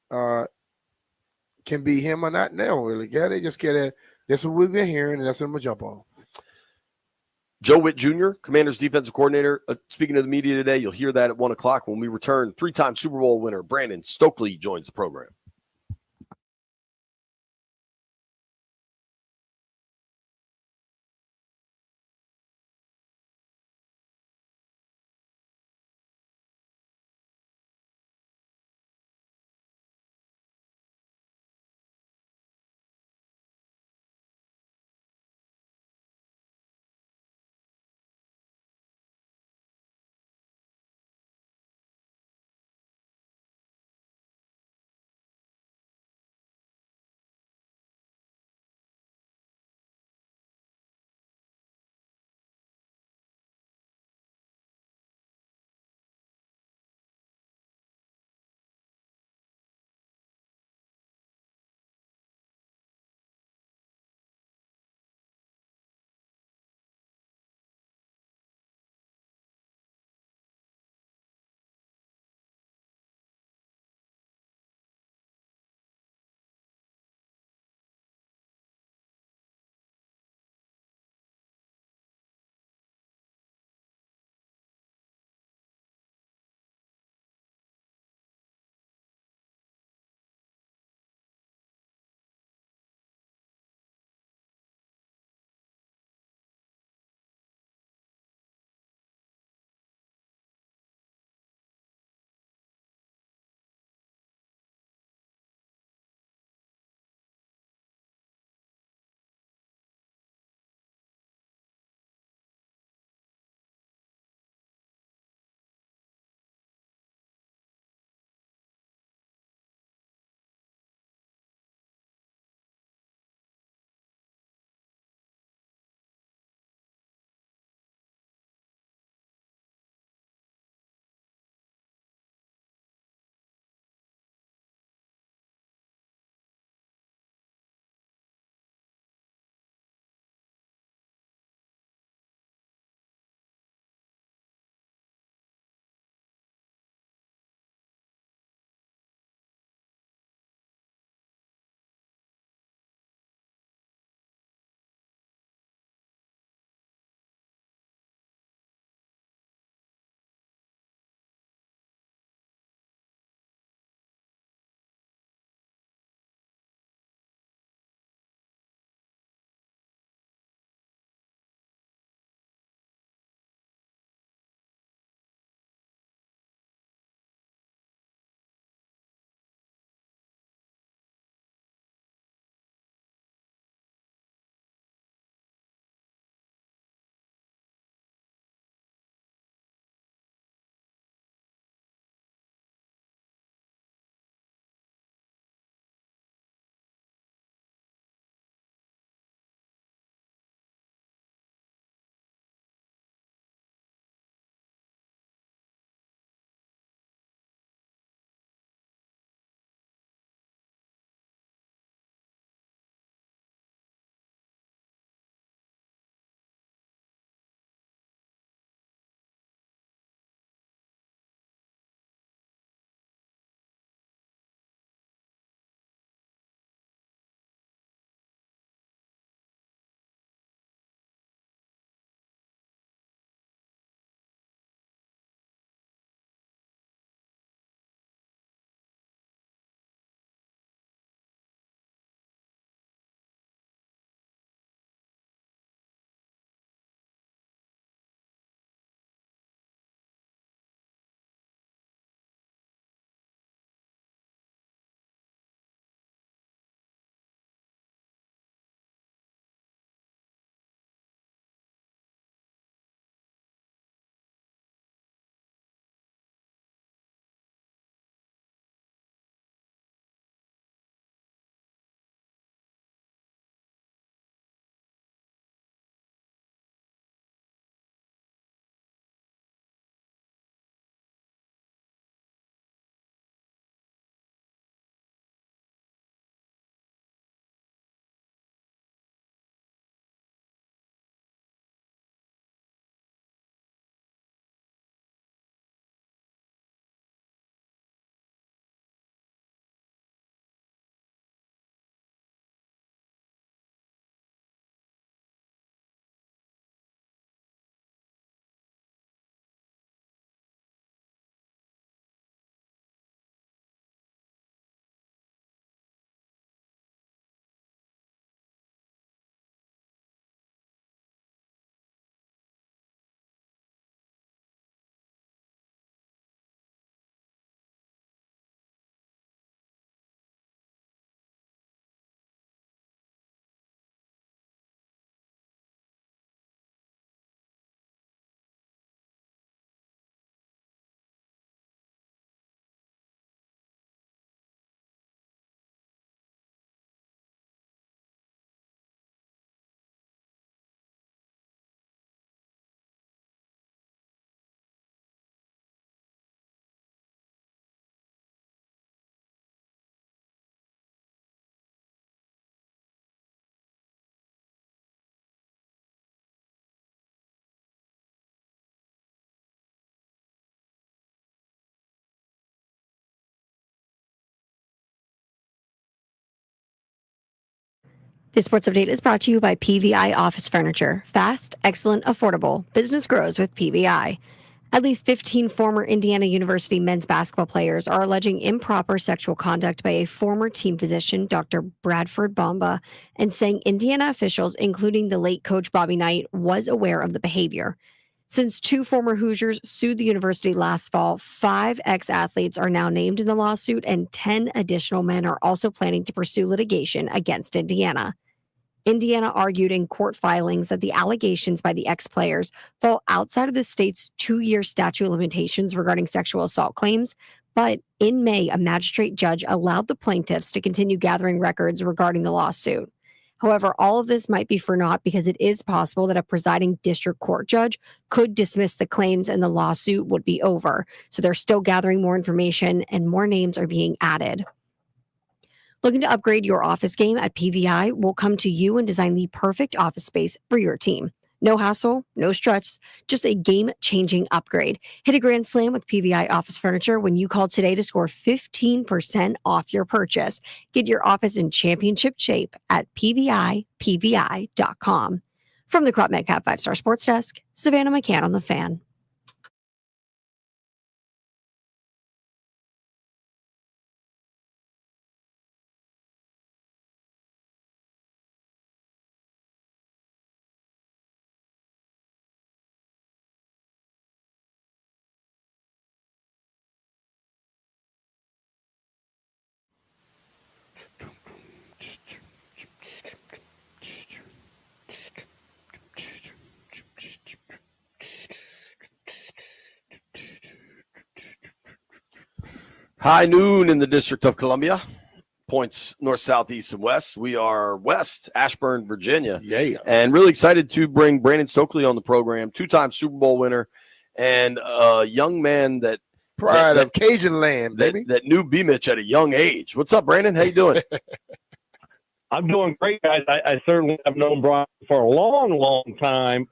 can be him or not? They don't really get it. They just get it. That's what we've been hearing, and that's what I'm going to jump on. Joe Witt Jr., Commanders defensive coordinator, speaking to the media today. You'll hear that at 1 o'clock when we return. 3-time Super Bowl winner Brandon Stokely joins the program. This sports update is brought to you by PVI Office Furniture. Fast, excellent, affordable. Business grows with PVI. At least 15 former Indiana University men's basketball players are alleging improper sexual conduct by a former team physician, Dr. Bradford Bomba, and saying Indiana officials, including the late coach Bobby Knight, was aware of the behavior. Since 2 former Hoosiers sued the university last fall, 5 ex-athletes are now named in the lawsuit, and 10 additional men are also planning to pursue litigation against Indiana. Indiana argued in court filings that the allegations by the ex-players fall outside of the state's 2-year statute of limitations regarding sexual assault claims, but in May, a magistrate judge allowed the plaintiffs to continue gathering records regarding the lawsuit. However, all of this might be for naught because it is possible that a presiding district court judge could dismiss the claims and the lawsuit would be over. So they're still gathering more information and more names are being added. Looking to upgrade your office game at PVI? We'll come to you and design the perfect office space for your team. No hassle, no stress, just a game-changing upgrade. Hit a grand slam with PVI Office Furniture when you call today to score 15% off your purchase. Get your office in championship shape at PVI.com. From the Crop Metcalf 5-Star Sports Desk, Savannah McCann on the Fan. High noon in the District of Columbia. Points north, south, east, and west. We are west, Ashburn, Virginia. Yeah. And really excited to bring Brandon Stokely on the program, 2-time Super Bowl winner, and a young man that Pride of Cajun land, baby. That knew B-Mitch at a young age. What's up, Brandon? How you doing? I'm doing great, guys. I certainly have known Brian for a long, long time.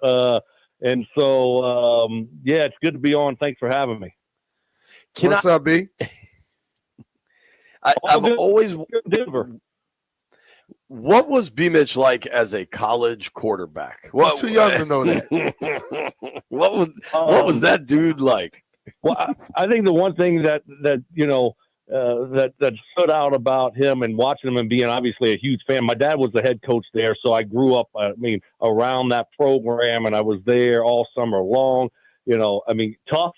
And so, yeah, it's good to be on. Thanks for having me. What's up, B? I've always Denver. What was B-Mitch like as a college quarterback? Well, too young to know that. What was that dude like? Well, I think the one thing that you know that stood out about him and watching him and being obviously a huge fan. My dad was the head coach there, so I grew up. Around that program, and I was there all summer long. Tough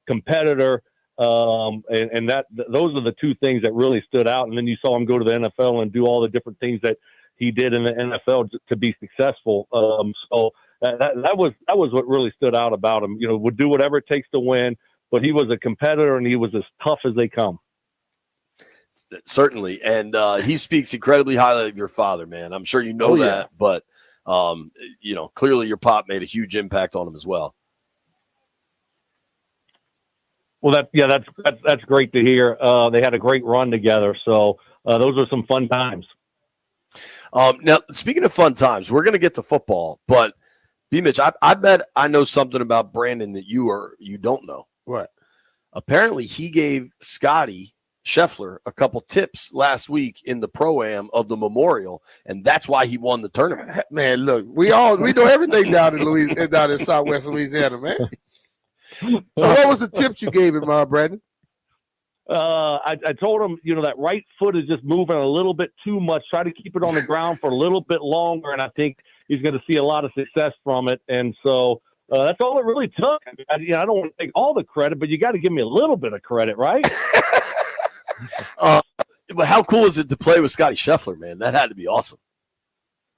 competitor. And those are the two things that really stood out. And then you saw him go to the NFL and do all the different things that he did in the NFL to be successful. So that was what really stood out about him. Would do whatever it takes to win, but he was a competitor and he was as tough as they come. Certainly. And he speaks incredibly highly of your father, man. I'm sure you know that, but clearly your pop made a huge impact on him as well. Well, that's great to hear. They had a great run together, so those are some fun times. Now, speaking of fun times, we're going to get to football, but B-Mitch, I bet I know something about Brandon that you don't know. What? Apparently, he gave Scotty Scheffler a couple tips last week in the Pro-Am of the Memorial, and that's why he won the tournament. Man, look, we know everything down in Southwest Louisiana, man. So what was the tips you gave him, Brandon? I told him, that right foot is just moving a little bit too much. Try to keep it on the ground for a little bit longer, and I think he's going to see a lot of success from it. And so that's all it really took. I don't want to take all the credit, but you got to give me a little bit of credit, right? But how cool is it to play with Scotty Scheffler, man? That had to be awesome.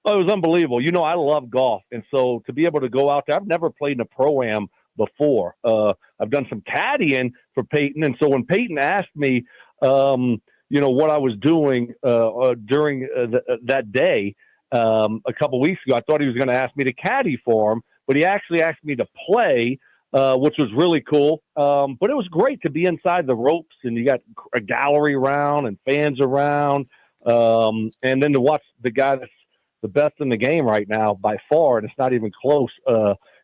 Oh, it was unbelievable. I love golf, and so to be able to go out there, I've never played in a Pro-Am before. I've done some caddying for Peyton, and so when Peyton asked me, what I was doing during that day a couple weeks ago, I thought he was going to ask me to caddy for him, but he actually asked me to play, which was really cool. But it was great to be inside the ropes, and you got a gallery around and fans around, and then to watch the guy that's the best in the game right now by far, and it's not even close.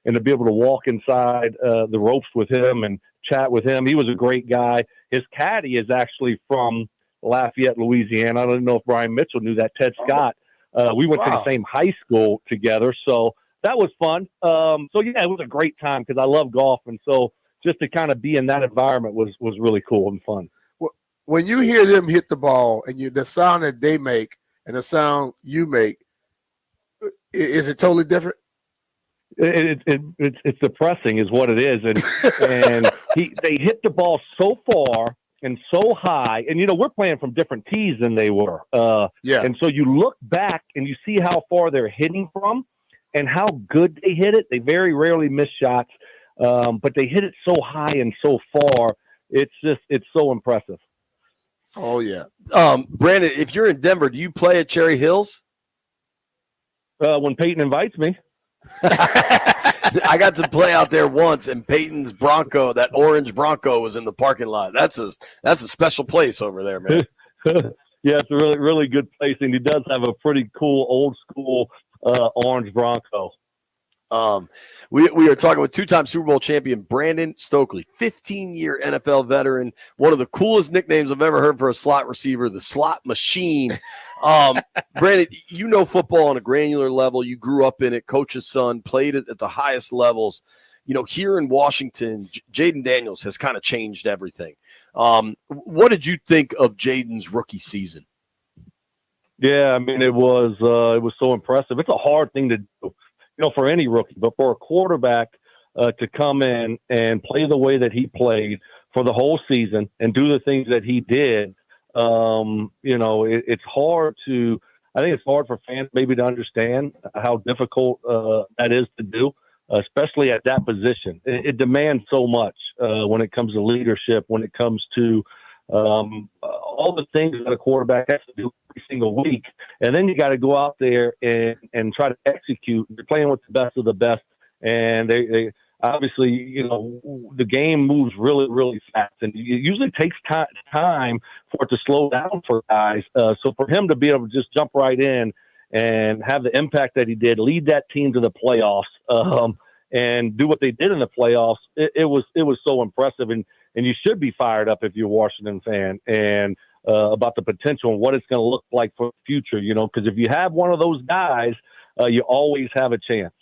And to be able to walk inside the ropes with him and chat with him. He was a great guy. His caddy is actually from Lafayette, Louisiana. I don't know if Brian Mitchell knew that. Ted Scott We went to the same high school together, so that was fun. It was a great time because I love golf, and so just to kind of be in that environment was really cool and fun. When you hear them hit the ball and the sound that they make and the sound you make, is it totally different? It's depressing is what it is. And they hit the ball so far and so high, and we're playing from different tees than they were. And so you look back and you see how far they're hitting from and how good they hit it. They very rarely miss shots, but they hit it so high and so far. It's so impressive. Oh yeah. Brandon, if you're in Denver, do you play at Cherry Hills? When Peyton invites me. I got to play out there once, and Peyton's Bronco, that orange Bronco, was in the parking lot. That's a special place over there, man. Yeah, it's a really, really good place, and he does have a pretty cool old school orange Bronco. We are talking with two-time Super Bowl champion Brandon Stokely, 15-year NFL veteran, one of the coolest nicknames I've ever heard for a slot receiver, the slot machine. Brandon, football on a granular level. You grew up in it, coach's son, played it at the highest levels. Here in Washington, Jayden Daniels has kind of changed everything. What did you think of Jayden's rookie season? Yeah, I mean, it was so impressive. It's a hard thing to do, for any rookie, but for a quarterback to come in and play the way that he played for the whole season and do the things that he did, it's hard to. I think it's hard for fans maybe to understand how difficult that is to do, especially at that position. It demands so much when it comes to leadership, when it comes to all the things that a quarterback has to do every single week. And then you got to go out there and try to execute. You're playing with the best of the best. And they obviously, the game moves really, really fast. And it usually takes time for it to slow down for guys. So for him to be able to just jump right in and have the impact that he did, lead that team to the playoffs, and do what they did in the playoffs, it was so impressive. And you should be fired up if you're a Washington fan and about the potential and what it's going to look like for the future, because if you have one of those guys, you always have a chance.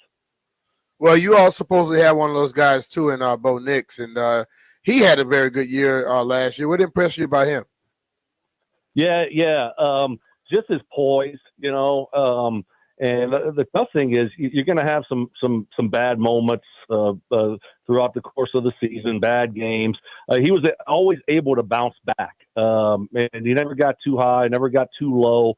Well, you all supposedly have one of those guys too in Bo Nix, and he had a very good year last year. What impressed you about him? Yeah. Just his poise, and the tough thing is you're going to have some bad moments throughout the course of the season, bad games. He was always able to bounce back, and he never got too high, never got too low.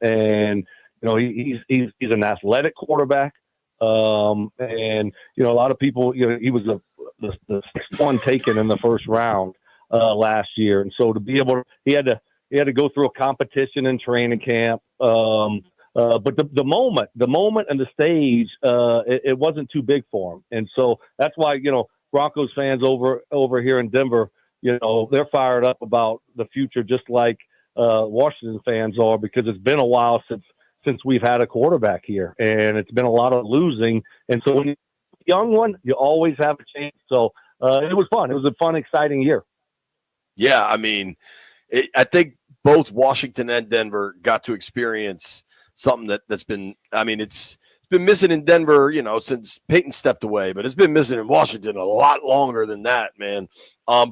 And he's an athletic quarterback, and a lot of people, he was the sixth one taken in the first round last year, and so to be able, he had to go through a competition in training camp. But the moment and the stage, it wasn't too big for him. And so that's why, Broncos fans over here in Denver, they're fired up about the future, just like Washington fans are, because it's been a while since we've had a quarterback here, and it's been a lot of losing. And so when you're a young one, you always have a chance. So it was fun. It was a fun, exciting year. Yeah. I mean, I think both Washington and Denver got to experience something that's been, it's been missing in Denver, since Peyton stepped away, but it's been missing in Washington a lot longer than that, man.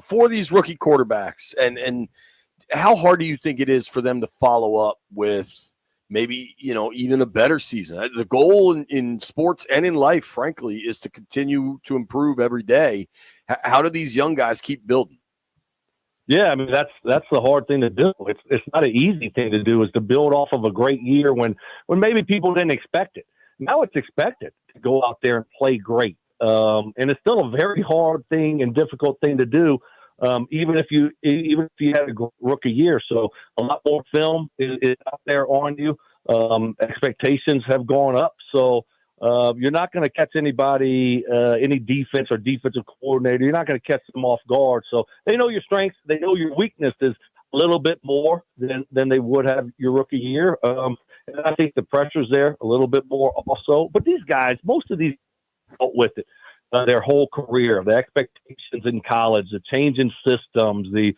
For these rookie quarterbacks, and how hard do you think it is for them to follow up with maybe, even a better season? The goal in sports and in life, frankly, is to continue to improve every day. How do these young guys keep building? Yeah, that's the hard thing to do. It's not an easy thing to do, is to build off of a great year when maybe people didn't expect it. Now it's expected to go out there and play great. And it's still a very hard thing and difficult thing to do, even if you had a rookie year. So a lot more film is out there on you. Expectations have gone up. So you're not going to catch anybody, any defense or defensive coordinator. You're not going to catch them off guard. So they know your strengths. They know your weaknesses a little bit more than they would have your rookie year. And I think the pressure's there a little bit more also. But these guys, most of these dealt with it their whole career, the expectations in college, the change in systems, the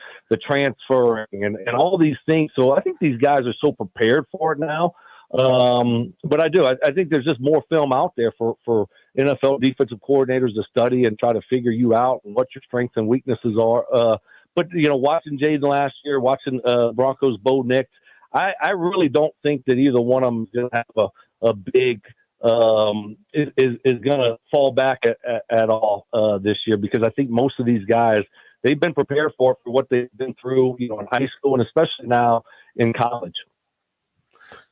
transferring, and all these things. So I think these guys are so prepared for it now. But I do. I think there's just more film out there for NFL defensive coordinators to study and try to figure you out and what your strengths and weaknesses are. But watching Jaden last year, watching Broncos Bo Nix, I really don't think that either one of them is going to have a big is going to fall back at all this year, because I think most of these guys, they've been prepared for what they've been through, in high school and especially now in college.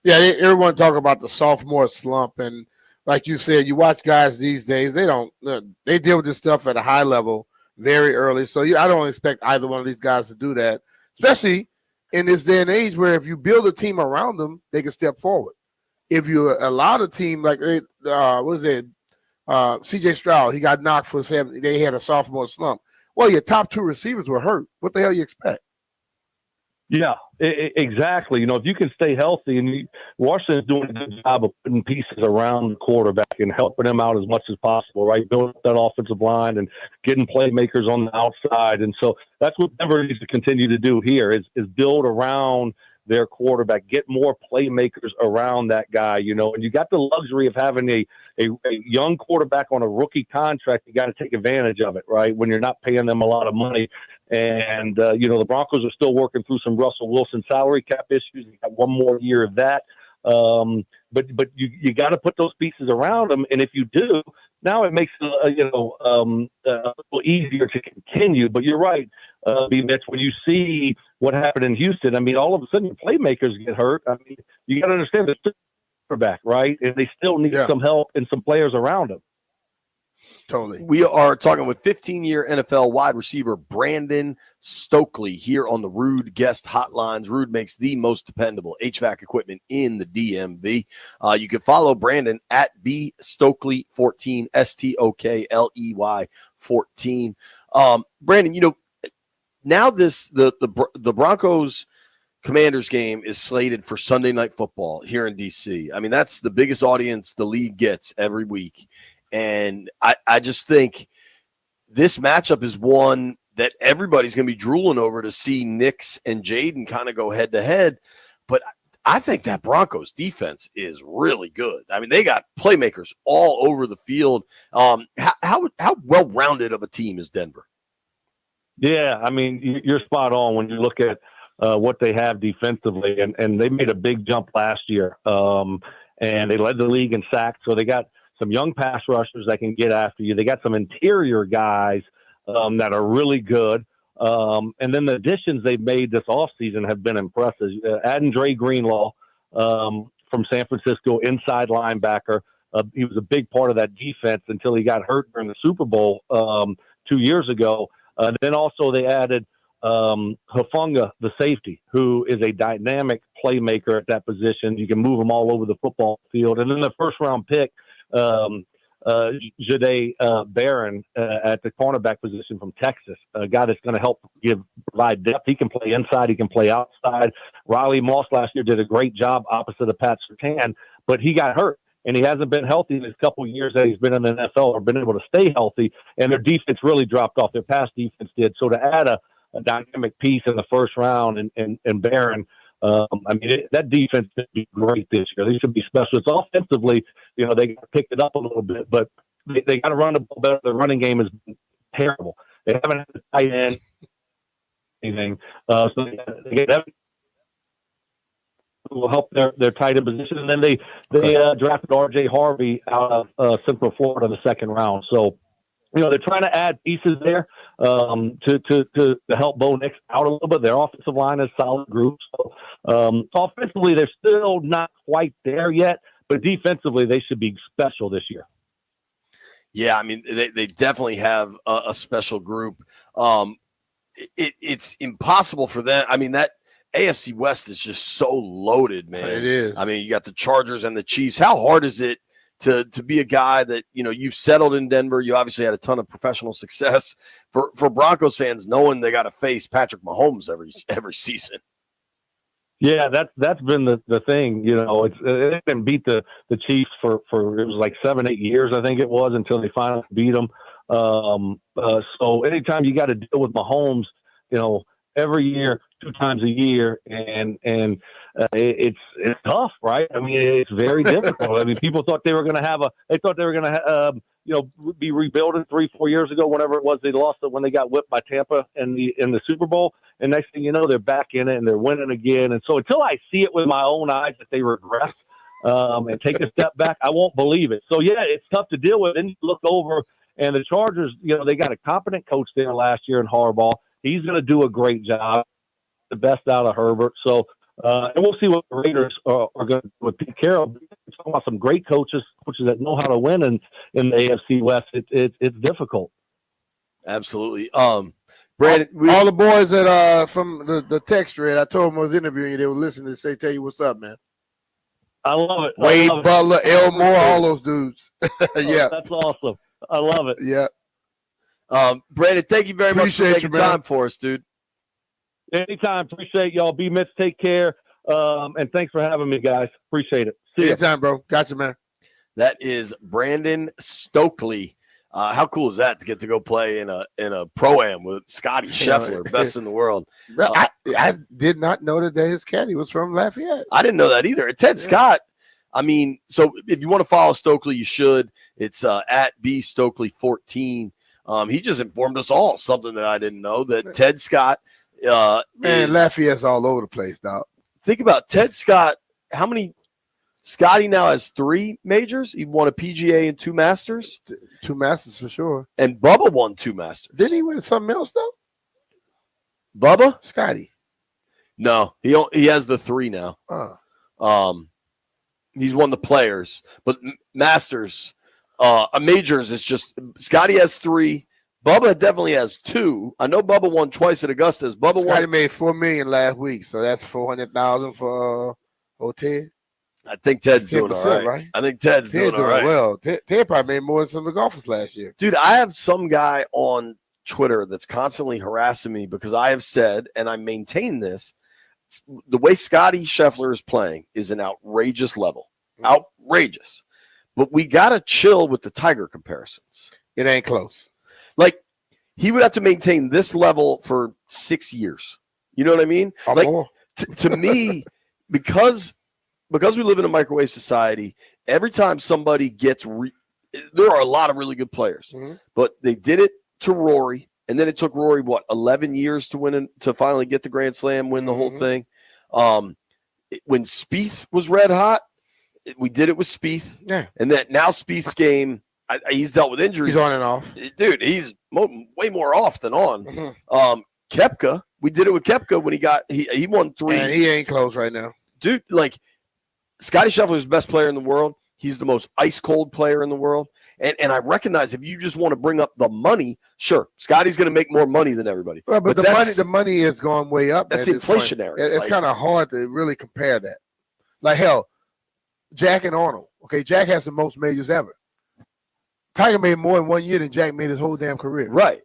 Yeah, everyone talk about the sophomore slump, and like you said, you watch guys these days, they deal with this stuff at a high level very early. So I don't expect either one of these guys to do that, especially in this day and age where if you build a team around them, they can step forward. If you allow the team, like C.J. Stroud, he got knocked for 7. They had a sophomore slump. Well, your top 2 receivers were hurt. What the hell you expect? Yeah, exactly. If you can stay healthy, and Washington's doing a good job of putting pieces around the quarterback and helping him out as much as possible, right? Building up that offensive line and getting playmakers on the outside. And so that's what Denver needs to continue to do here is build around their quarterback, get more playmakers around that guy, and you got the luxury of having a young quarterback on a rookie contract. You got to take advantage of it, right? When you're not paying them a lot of money. And, the Broncos are still working through some Russell Wilson salary cap issues. You got one more year of that. But you got to put those pieces around them. And if you do, now it makes it, a little easier to continue. But you're right, Mitch, when you see what happened in Houston, I mean, all of a sudden your playmakers get hurt. I mean, you got to understand the quarterback, right? And they still need some help and some players around them. Totally. We are talking with 15-year NFL wide receiver Brandon Stokely here on the Ruud guest hotlines. Ruud makes the most dependable HVAC equipment in the DMV. You can follow Brandon at bstokely14, STOKLEY 14. Brandon, now the Broncos Commanders game is slated for Sunday Night Football here in DC. I mean, that's the biggest audience the league gets every week. And I just think this matchup is one that everybody's going to be drooling over to see Nix and Jaden kind of go head to head. But I think that Broncos defense is really good. I mean, they got playmakers all over the field. How well-rounded of a team is Denver? Yeah, I mean, you're spot on when you look at what they have defensively. And they made a big jump last year. And they led the league in sacks. So they got some young pass rushers that can get after you. They got some interior guys that are really good. And then the additions they've made this offseason have been impressive. Adding Dre Greenlaw from San Francisco, inside linebacker. He was a big part of that defense until he got hurt during the Super Bowl 2 years ago. Then also they added Hufanga, the safety, who is a dynamic playmaker at that position. You can move him all over the football field. And then the first-round pick, Jahdae Barron at the cornerback position from Texas, a guy that's going to help provide depth. He can play inside, he can play outside. Riley Moss last year did a great job opposite of Pat Surtain, but he got hurt. And he hasn't been healthy in his couple of years that he's been in the NFL or been able to stay healthy. And their defense really dropped off. Their pass defense did. So to add a dynamic piece in the first round and Barron, that defense should be great this year. They should be special. It's offensively, they got to pick it up a little bit, but they got to run the ball better. The running game has been terrible. They haven't had a tight end, anything. So they get that will help their tight end position. And then they drafted R.J. Harvey out of Central Florida in the second round. So, they're trying to add pieces there to help Bo Nix out a little bit. Their offensive line is a solid group. So, offensively, they're still not quite there yet, but defensively, they should be special this year. Yeah, I mean, they definitely have a special group. It's impossible for them. I mean, that AFC West is just so loaded, man. It is. I mean, you got the Chargers and the Chiefs. How hard is it to be a guy that, you've settled in Denver? You obviously had a ton of professional success. For Broncos fans, knowing they got to face Patrick Mahomes every season. Yeah, that's been the thing. They didn't beat the Chiefs for it was like 7-8 years, I think it was, until they finally beat them. So anytime you got to deal with Mahomes, every year 2 times a year, and it's tough, right? I mean, it's very difficult. I mean, people thought they were going to be rebuilding 3-4 years ago, whenever it was they lost it when they got whipped by Tampa in the Super Bowl, and next thing you know, they're back in it and they're winning again. And so until I see it with my own eyes that they regress and take a step back, I won't believe it. So yeah, it's tough to deal with. Then you look over, and the Chargers, they got a competent coach there last year in Harbaugh. He's going to do a great job, the best out of Herbert. So, and we'll see what the Raiders are going to do with Pete Carroll. We're talking about some great coaches that know how to win in the AFC West. It's difficult. Absolutely. Brandon, all the boys that from the text thread, I told them I was interviewing you. They were listening to tell you what's up, man. I love it. Wade Butler, Elmore, all those dudes. Yeah, that's awesome. I love it. Yeah. Brandon, thank you very much for taking time for us, dude. Anytime. Appreciate y'all. Be Mitch. Take care. And thanks for having me, guys. Appreciate it. See you. Anytime, bro. Gotcha, man. That is Brandon Stokely. How cool is that to get to go play in a pro-am with Scotty Scheffler, best in the world? I did not know that his caddy was from Lafayette. I didn't know that either. Ted Scott. I mean, so if you want to follow Stokely, you should. It's at bstokely14. He just informed us all something that I didn't know, that Ted Scott Lafayette's all over the place, dog. Think about Ted Scott. How many? Scotty now has 3 majors. He won a PGA and 2 Masters. 2 Masters for sure. And Bubba won 2 Masters. Didn't he win something else though? Bubba? Scotty. No, he has the 3 now. He's won the Players, but Masters, majors is just Scotty has 3. Bubba definitely has 2. I know Bubba won twice at Augusta. Scotty made $4 million last week, so that's $400,000 for Ted. I think Ted's doing all right. I think Ted's doing all right. Well, Ted probably made more than some of the golfers last year. Dude, I have some guy on Twitter that's constantly harassing me because I have said, and I maintain this, the way Scotty Scheffler is playing is an outrageous level. Outrageous. But we got to chill with the Tiger comparisons. It ain't close. Like, he would have to maintain this level for 6 years. You know what I mean? To me, because we live in a microwave society, every time somebody gets there are a lot of really good players, but they did it to Rory, and then it took Rory 11 years to win to finally get the Grand Slam, win the whole thing. When Spieth was red hot, we did it with Spieth, and that now Spieth's game, he's dealt with injuries. He's on and off, dude. He's way more off than on. Koepka, we did it with Koepka when he won 3, and he ain't close right now, dude. Like, Scotty Scheffler is the best player in the world. He's the most ice cold player in the world. And I recognize if you just want to bring up the money, sure, Scotty's going to make more money than everybody. Well, but the money is going way up. That's inflationary. It's kind of hard to really compare that. Like, hell, Jack and Arnold. Okay, Jack has the most majors ever. Tiger made more in 1 year than Jack made his whole damn career. Right.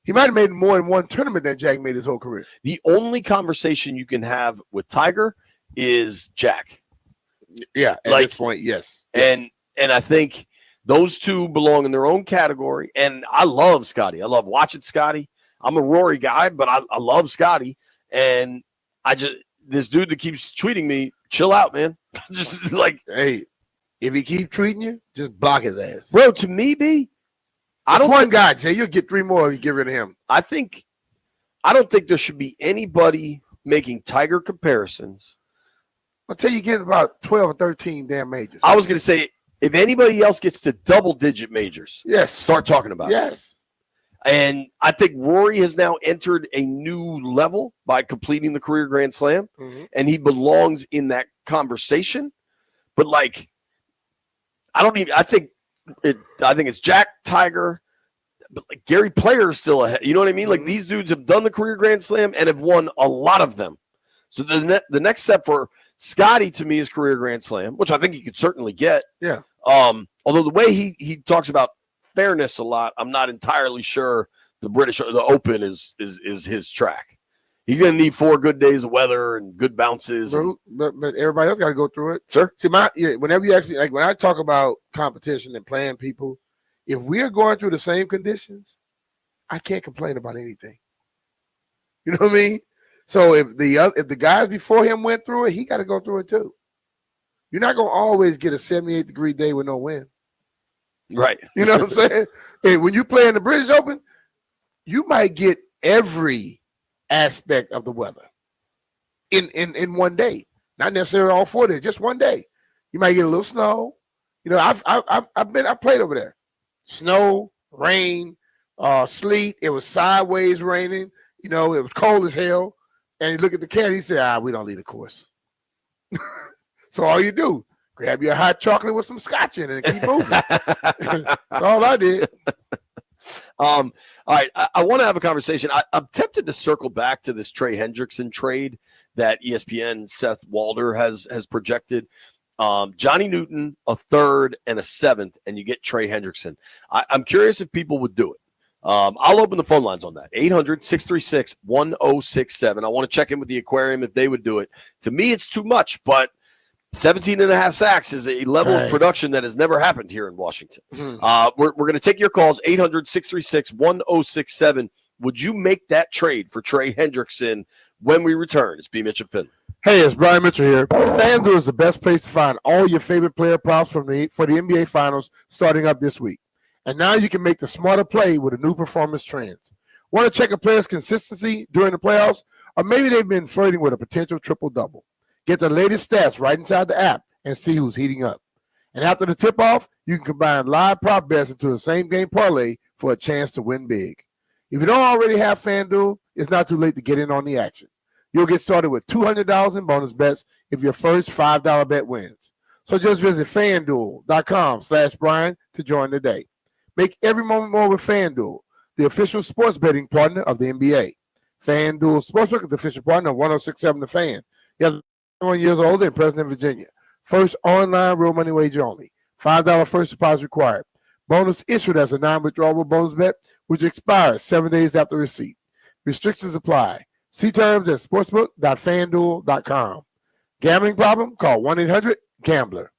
He might have made more in one tournament than Jack made his whole career. The only conversation you can have with Tiger is Jack. Yeah, at this point, yes. And I think those two belong in their own category. And I love Scotty. I love watching Scotty. I'm a Rory guy, but I love Scotty. And this dude that keeps tweeting me, chill out, man. Just like, hey, if he keep tweeting you, just block his ass. Bro, to me, B, I don't want guy, Jay. You'll get 3 more if you get rid of him. I don't think there should be anybody making Tiger comparisons until you get about 12 or 13 damn majors. I was going to say, if anybody else gets to double-digit majors, yes, start talking about it. And I think Rory has now entered a new level by completing the career Grand Slam, and he belongs in that conversation. But I think it's Jack, Tiger, but like Gary Player is still ahead. You know what I mean? Like, these dudes have done the career Grand Slam and have won a lot of them. So the next step for Scotty, to me, is career Grand Slam, which I think he could certainly get. Yeah. Although the way he talks about fairness a lot, I'm not entirely sure the Open is his track. He's going to need 4 good days of weather and good bounces. But everybody else got to go through it. Sure. See, whenever you ask me, like when I talk about competition and playing people, if we're going through the same conditions, I can't complain about anything. You know what I mean? So if the guys before him went through it, he got to go through it too. You're not gonna always get a 78-degree day with no wind. Right. You know what I'm saying? Hey, when you play in the British Open, you might get every aspect of the weather in one day. Not necessarily all 4 days, just one day. You might get a little snow. You know, I played over there. Snow, rain, sleet. It was sideways raining. You know, it was cold as hell. And you look at the cat, he said, we don't leave the course. So all you do, grab your hot chocolate with some scotch in it and keep moving. That's all I did. All right. I want to have a conversation. I'm tempted to circle back to this Trey Hendrickson trade that ESPN Seth Walder has projected. Johnny Newton, a 3rd and a 7th, and you get Trey Hendrickson. I'm curious if people would do it. I'll open the phone lines on that. 800-636-1067. I want to check in with the Aquarium if they would do it. To me, it's too much, but 17 and a half sacks is a level of production that has never happened here in Washington. We're going to take your calls, 800-636-1067. Would you make that trade for Trey Hendrickson when we return? It's B. Mitch and Finley. Hey, it's Brian Mitchell here. FanDuel is the best place to find all your favorite player props for the NBA Finals starting up this week. And now you can make the smarter play with the new performance trends. Want to check a player's consistency during the playoffs? Or maybe they've been flirting with a potential triple-double. Get the latest stats right inside the app and see who's heating up. And after the tip-off, you can combine live prop bets into a same-game parlay for a chance to win big. If you don't already have FanDuel, it's not too late to get in on the action. You'll get started with $200 in bonus bets if your first $5 bet wins. So just visit FanDuel.com/Brian to join the day. Make every moment more with FanDuel, the official sports betting partner of the NBA. FanDuel Sportsbook is the official partner of 106.7 The Fan. You have 21 years old and present in Virginia. First online real money wager only. $5 first deposit required. Bonus issued as a non-withdrawable bonus bet, which expires 7 days after receipt. Restrictions apply. See terms at sportsbook.fanduel.com. Gambling problem? Call 1-800-GAMBLER.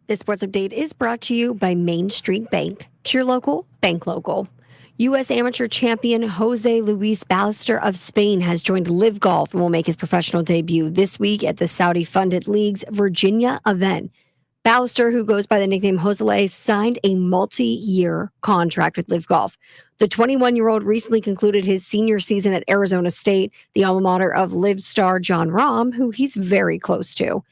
This sports update is brought to you by Main Street Bank. Cheer local, bank local. U.S. amateur champion Jose Luis Ballester of Spain has joined Live Golf and will make his professional debut this week at the Saudi-funded league's Virginia event. Ballester, who goes by the nickname Josele, signed a multi-year contract with Live Golf. The 21-year-old recently concluded his senior season at Arizona State, the alma mater of Live star Jon Rahm, who he's very close to.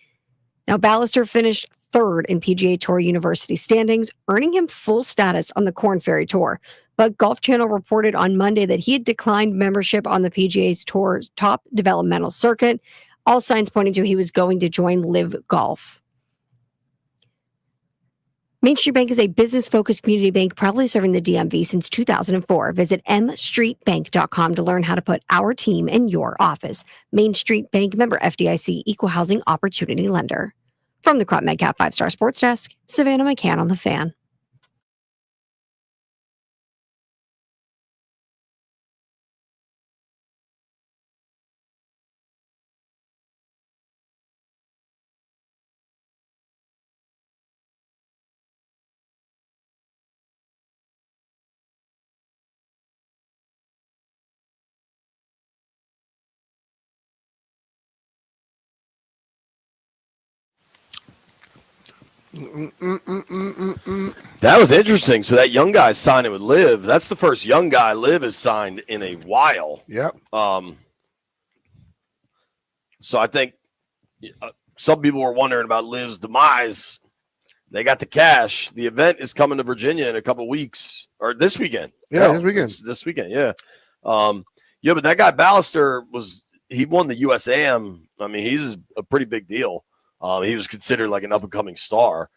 Now, Ballester finished third in PGA Tour University standings, earning him full status on the Korn Ferry Tour. But Golf Channel reported on Monday that he had declined membership on the PGA Tour's top developmental circuit, all signs pointing to he was going to join Live Golf. Main Street Bank is a business-focused community bank proudly serving the DMV since 2004. Visit mstreetbank.com to learn how to put our team in your office. Main Street Bank, member FDIC, equal housing opportunity lender. From the Crop Medcap 5-Star Sports Desk, Savannah McCann on the Fan. That was interesting. So that young guy signed it with Live. That's the first young guy Live has signed in a while. Yep. So I think some people were wondering about Liv's demise. They got the cash. The event is coming to Virginia in a couple weeks, or this weekend. Yeah, this weekend. This weekend, yeah. Yeah, but that guy Ballester he won the USAM. I mean, he's a pretty big deal. He was considered like an up-and-coming star.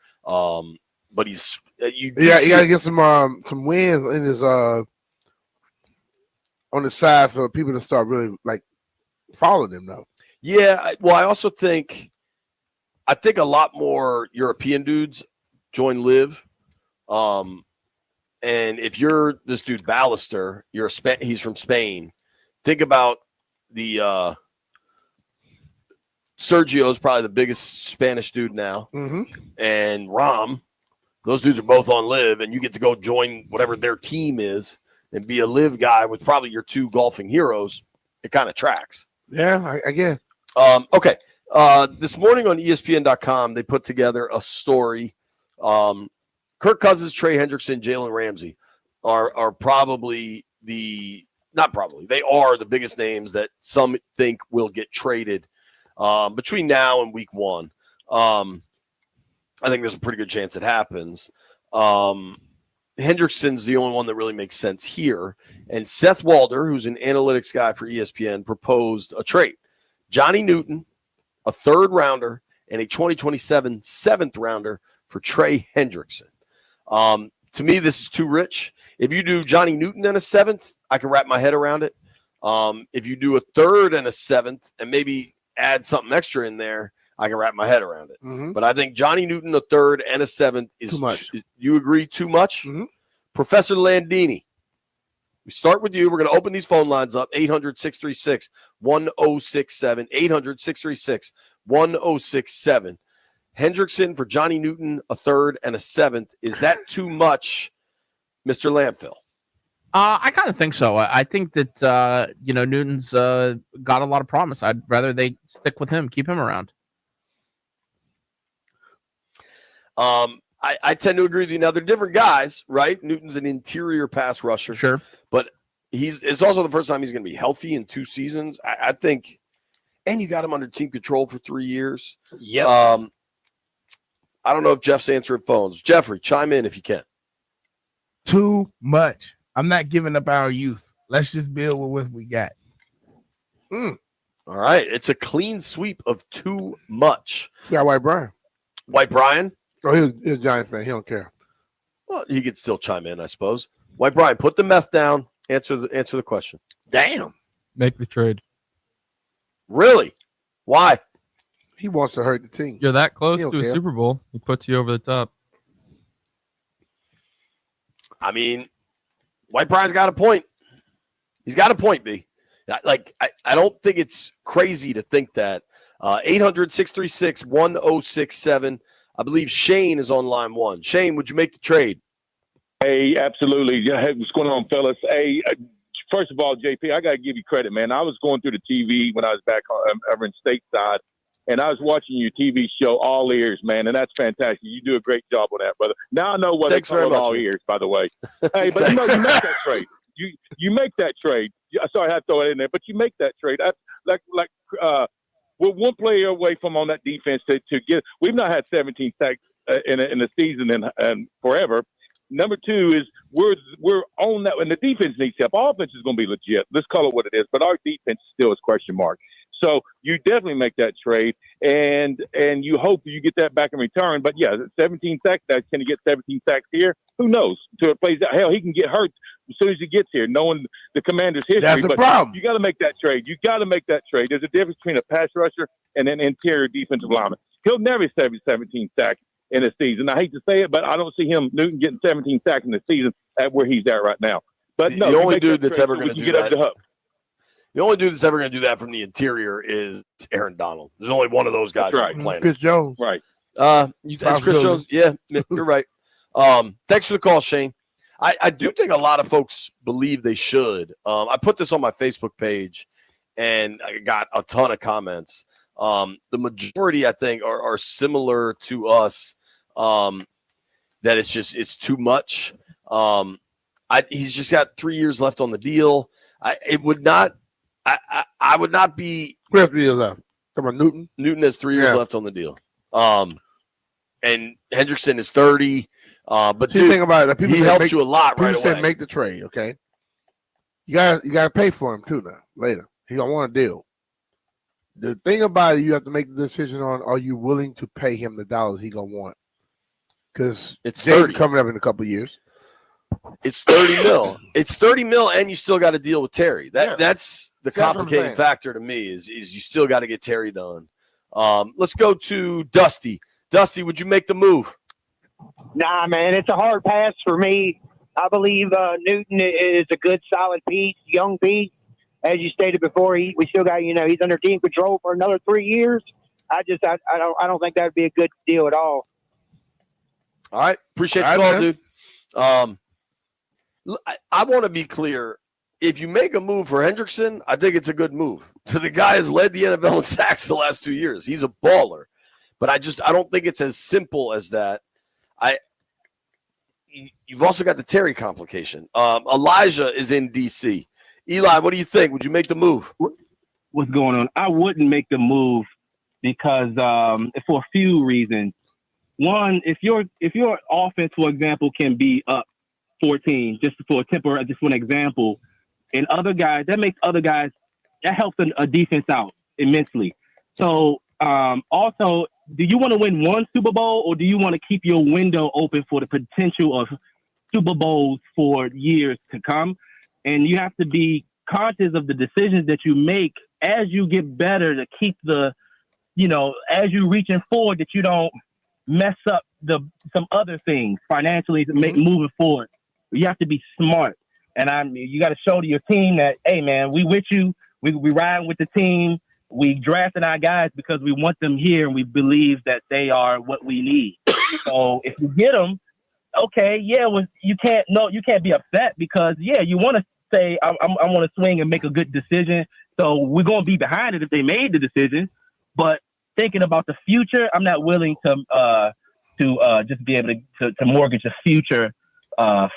But he's you got to get some wins in his on the side for people to start really like following him though. Yeah, well, I also think a lot more European dudes join Live. And if you're this dude Ballester, he's from Spain. Think about the Sergio's probably the biggest Spanish dude now, and Rahm. Those dudes are both on Live, and you get to go join whatever their team is and be a Live guy with probably your two golfing heroes. It kind of tracks. Yeah, I guess. Okay. This morning on ESPN.com, they put together a story. Kirk Cousins, Trey Hendrickson, Jalen Ramsey are probably they are the biggest names that some think will get traded between now and week one. I think there's a pretty good chance it happens. Hendrickson's the only one that really makes sense here. And Seth Walder, who's an analytics guy for ESPN, proposed a trade. Johnny Newton, a third rounder, and a 2027 seventh rounder for Trey Hendrickson. To me, this is too rich. If you do Johnny Newton and a seventh, I can wrap my head around it. If you do a third and a seventh and maybe add something extra in there, I can wrap my head around it. But I think Johnny Newton, a third and a seventh is too much. You agree too much? Professor Landini, we start with you. We're going to open these phone lines up, 800-636-1067, 800-636-1067. Hendrickson for Johnny Newton, a third and a seventh. Is that too much, Mr. Lamphill? I kind of think so. I think that, Newton's got a lot of promise. I'd rather they stick with him, keep him around. I tend to agree with you. Now, they're different guys, right? Newton's an interior pass rusher. Sure. But it's also the first time he's going to be healthy in 2 seasons. I think, and you got him under team control for 3 years. Yep. I don't know if Jeff's answering phones. Jeffrey, chime in if you can. Too much. I'm not giving up our youth. Let's just build with what we got. All right. It's a clean sweep of too much. Yeah, White Brian. White Brian? Oh, he's a Giants fan. He don't care. Well, he could still chime in, I suppose. White Brian, put the meth down. Answer the question. Damn. Make the trade. Really? Why? He wants to hurt the team. You're that close He to don't a care. Super Bowl. He puts you over the top. I mean, White Brian's got a point. He's got a point, B. I don't think it's crazy to think that. 800-636-1067. I believe Shane is on line one. Shane, would you make the trade? Hey, absolutely. Yeah, hey, what's going on, fellas? Hey, first of all, JP, I got to give you credit, man. I was going through the TV when I was back over in stateside, and I was watching your TV show, All Ears, man, and that's fantastic. You do a great job on that, brother. Now I know what Thanks they call All Ears, by the way. Hey, but you make that trade. You make that trade. Sorry, I had to throw it in there, but you make that trade. We're one player away from on that defense to get. We've not had 17 sacks in a season and forever. Number two is we're on that, and the defense needs help. Our offense is going to be legit. Let's call it what it is, but our defense still is question mark. So you definitely make that trade, and you hope you get that back in return. But yeah, 17 sacks. Can he get 17 sacks here? Who knows? Until it plays out. Hell, he can get hurt as soon as he gets here, knowing the Commander's history. That's the but problem. You got to make that trade. You got to make that trade. There's a difference between a pass rusher and an interior defensive lineman. He'll never have 17 sacks in a season. I hate to say it, but I don't see Newton getting 17 sacks in the season at where he's at right now. But no, the only dude that's ever going to do that. The only dude that's ever going to do that from the interior is Aaron Donald. There's only one of those guys on the planet. Chris Jones. Right. That's Chris Jones. Yeah, you're right. Thanks for the call, Shane. I do think a lot of folks believe they should. I put this on my Facebook page, and I got a ton of comments. The majority, I think, are similar to us. That it's too much. He's just got 3 years left on the deal. I would not be. Who has 3 years left? Talking about Newton. Newton has 3 years left on the deal. And Hendrickson is 30. But see, think about it. He helps you a lot right away. People say make the trade, okay? You gotta pay for him too now. Later, he gonna want a deal. The thing about it, you have to make the decision on: are you willing to pay him the dollars he gonna want? Because it's coming up in a couple of years. It's 30 mil. It's 30 mil, and you still got to deal with Terry. That's the complicating factor to me. Is you still got to get Terry done. Let's go to Dusty. Dusty, would you make the move? Nah, man, it's a hard pass for me. I believe Newton is a good, solid piece, young piece. As you stated before, we still got, he's under team control for another 3 years. I don't think that'd be a good deal at all. All right, appreciate the call, dude. I want to be clear. If you make a move for Hendrickson, I think it's a good move. The guy has led the NFL in sacks the last 2 years. He's a baller, but I don't think it's as simple as that. You've also got the Terry complication. Elijah is in DC. Eli, what do you think? Would you make the move? What's going on? I wouldn't make the move because for a few reasons. One, if your offense, for example, can be up 14, just for an example, and other guys, that makes other guys, that helps a defense out immensely. So also, do you want to win one Super Bowl, or do you want to keep your window open for the potential of Super Bowls for years to come? And you have to be conscious of the decisions that you make as you get better to keep as you reaching forward, that you don't mess up some other things financially to make moving forward. You have to be smart, and you got to show to your team that, hey man, we with you. We riding with the team. We drafting our guys because we want them here, and we believe that they are what we need. So if you get them, okay, you can't be upset because you want to say I want to swing and make a good decision. So we're gonna be behind it if they made the decision, but thinking about the future, I'm not willing to just be able to mortgage a future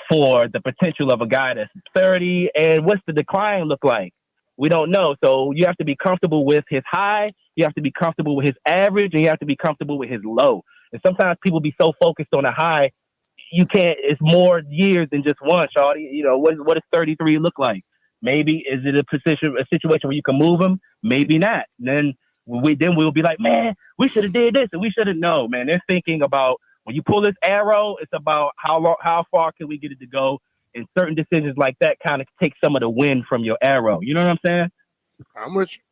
for the potential of a guy that's 30. And what's the decline look like? We don't know. So you have to be comfortable with his high, you have to be comfortable with his average, and you have to be comfortable with his low. And sometimes people be so focused on a high, you can't. It's more years than just one, shawty. What does 33 look like? Maybe is it a situation where you can move him? Maybe not. Then we'll be like, man, we should have did this and we should have. No, man. They're thinking about when you pull this arrow, it's about how far can we get it to go, and certain decisions like that kind of take some of the wind from your arrow. You know what I'm saying?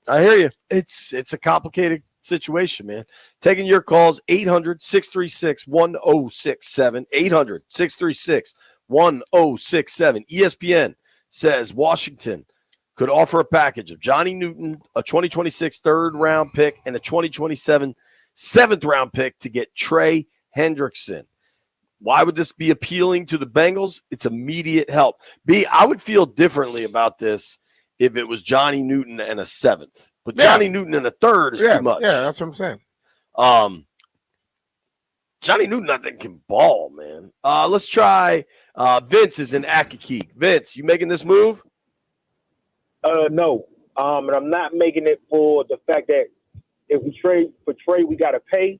I hear you. It's a complicated situation, man. Taking your calls, 800-636-1067, 800-636-1067. ESPN says Washington could offer a package of Johnny Newton, a 2026 third-round pick, and a 2027 seventh-round pick to get Trey Hendrickson. Why would this be appealing to the Bengals? It's immediate help. B, I would feel differently about this if it was Johnny Newton and a 7th. But Johnny Newton and a 3rd is too much. Yeah, that's what I'm saying. Johnny Newton, I think, can ball, man. Let's try Vince is in Akakeek. Vince, you making this move? No. And I'm not making it for the fact that if we trade for Trey, we got to pay.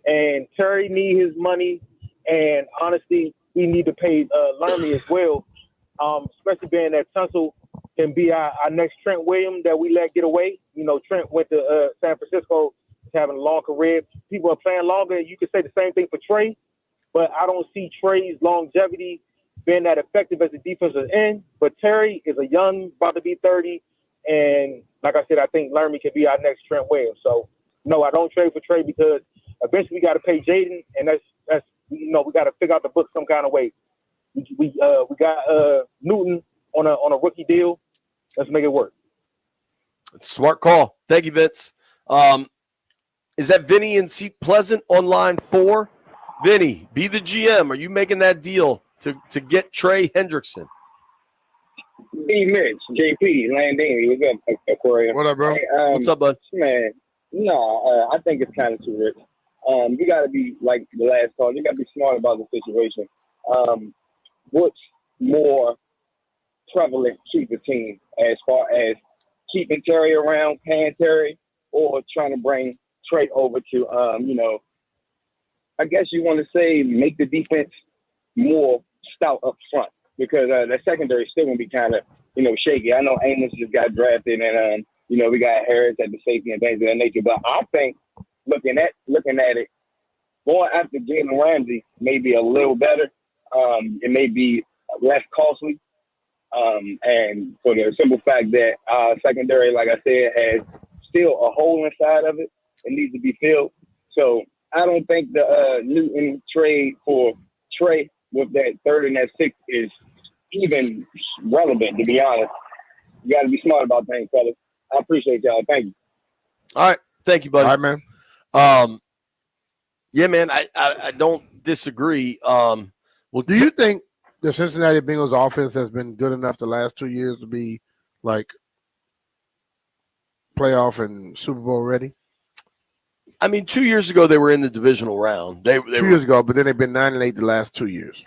And Terry need his money. And honestly, we need to pay Laramie as well, especially being that Tunsil can be our next Trent Williams that we let get away. You know, Trent went to San Francisco, having a long career. People are playing longer. You could say the same thing for Trey, but I don't see Trey's longevity being that effective as a defensive end. But Terry is a young, about to be 30. And like I said, I think Laramie can be our next Trent Williams. So, no, I don't trade for Trey because eventually we got to pay Jaden, and that's we got to figure out the book some kind of way. We got Newton on a rookie deal. Let's make it work. Smart call. Thank you, Vince. Is that Vinny in Seat Pleasant on line 4? Vinny, be the GM. Are you making that deal to get Trey Hendrickson? B. Mitch, JP, Landini. What's up, Aquarium? What up, bro? Hey, What's up, bud? Man, no, I think it's kind of too rich. You got to be, like the last call, you got to be smart about the situation. What's more prevalent to the team as far as keeping Terry around, paying Terry, or trying to bring Trey over to, I guess you want to say make the defense more stout up front because the secondary is still going to be kind of, shaky. I know Amos just got drafted and, we got Harris at the safety and things of that nature. But I think looking at it, going after Jalen Ramsey may be a little better. It may be less costly. And for the simple fact that secondary, like I said, has still a hole inside of it. It needs to be filled. So I don't think the Newton trade for Trey with that 3rd and that 6th is even relevant, to be honest. You got to be smart about things, fellas. I appreciate y'all. Thank you. All right. Thank you, buddy. All right, man. Yeah, man, I don't disagree. Well, do you think the Cincinnati Bengals offense has been good enough the last 2 years to be like playoff and Super Bowl ready? I mean, 2 years ago they were in the divisional round. They 2 years ago, but then they've been 9-8 the last 2 years.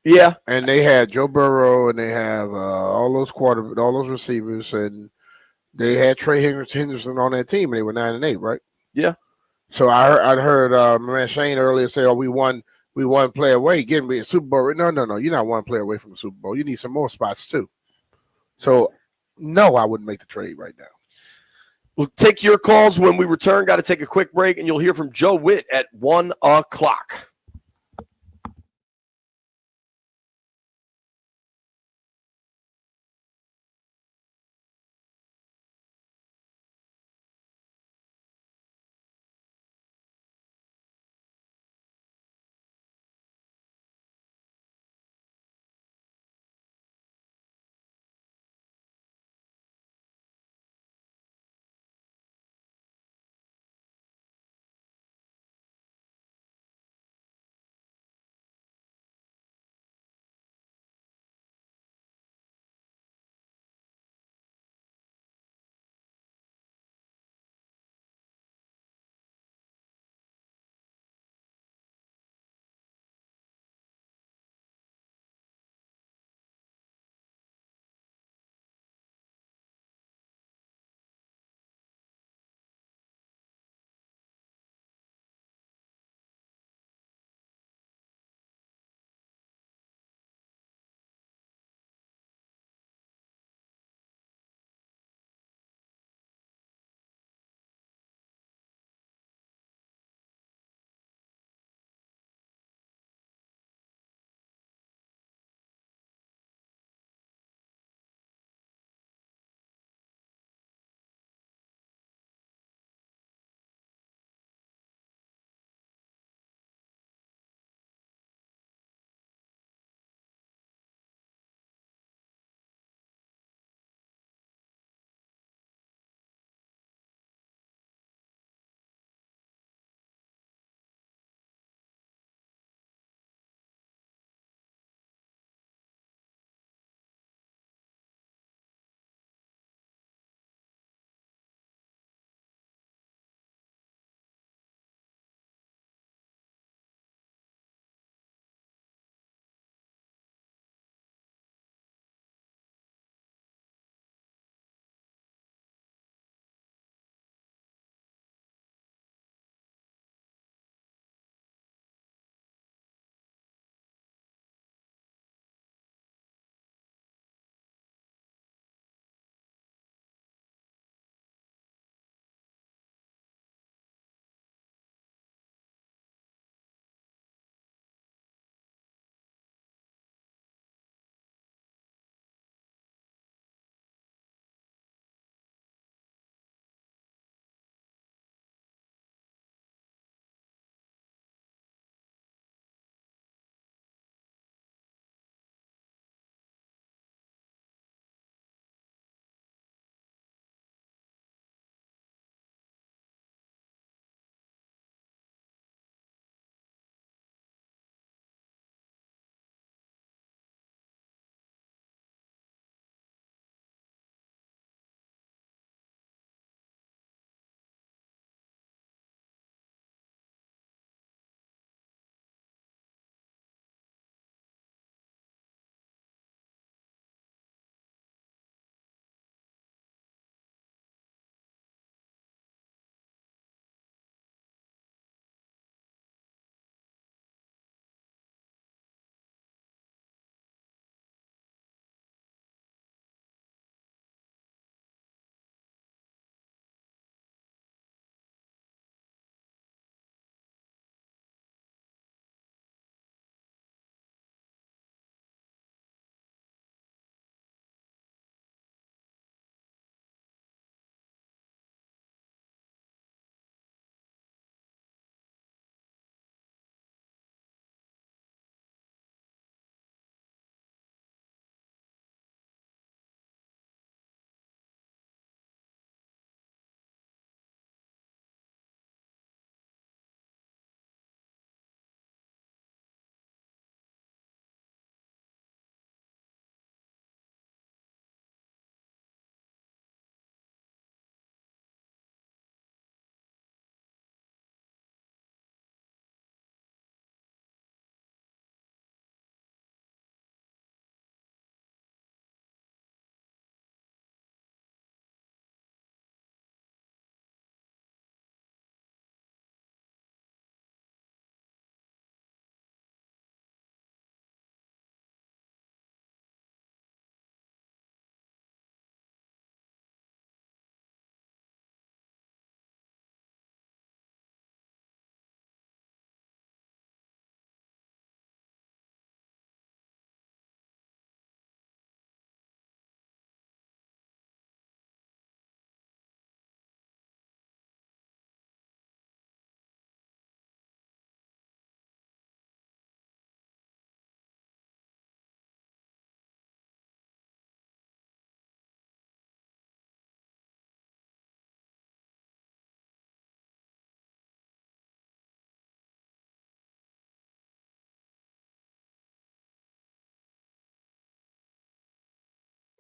Yeah, and they had Joe Burrow, and they have all those receivers, and they had Trey Henderson on that team, and they were 9-8, right? Yeah. So I'd heard my man Shane earlier say, "Oh, we won play away, getting me a Super Bowl." No, you're not one player away from the Super Bowl. You need some more spots too. So, no, I wouldn't make the trade right now. We'll take your calls when we return. Got to take a quick break, and you'll hear from Joe Witt at 1:00.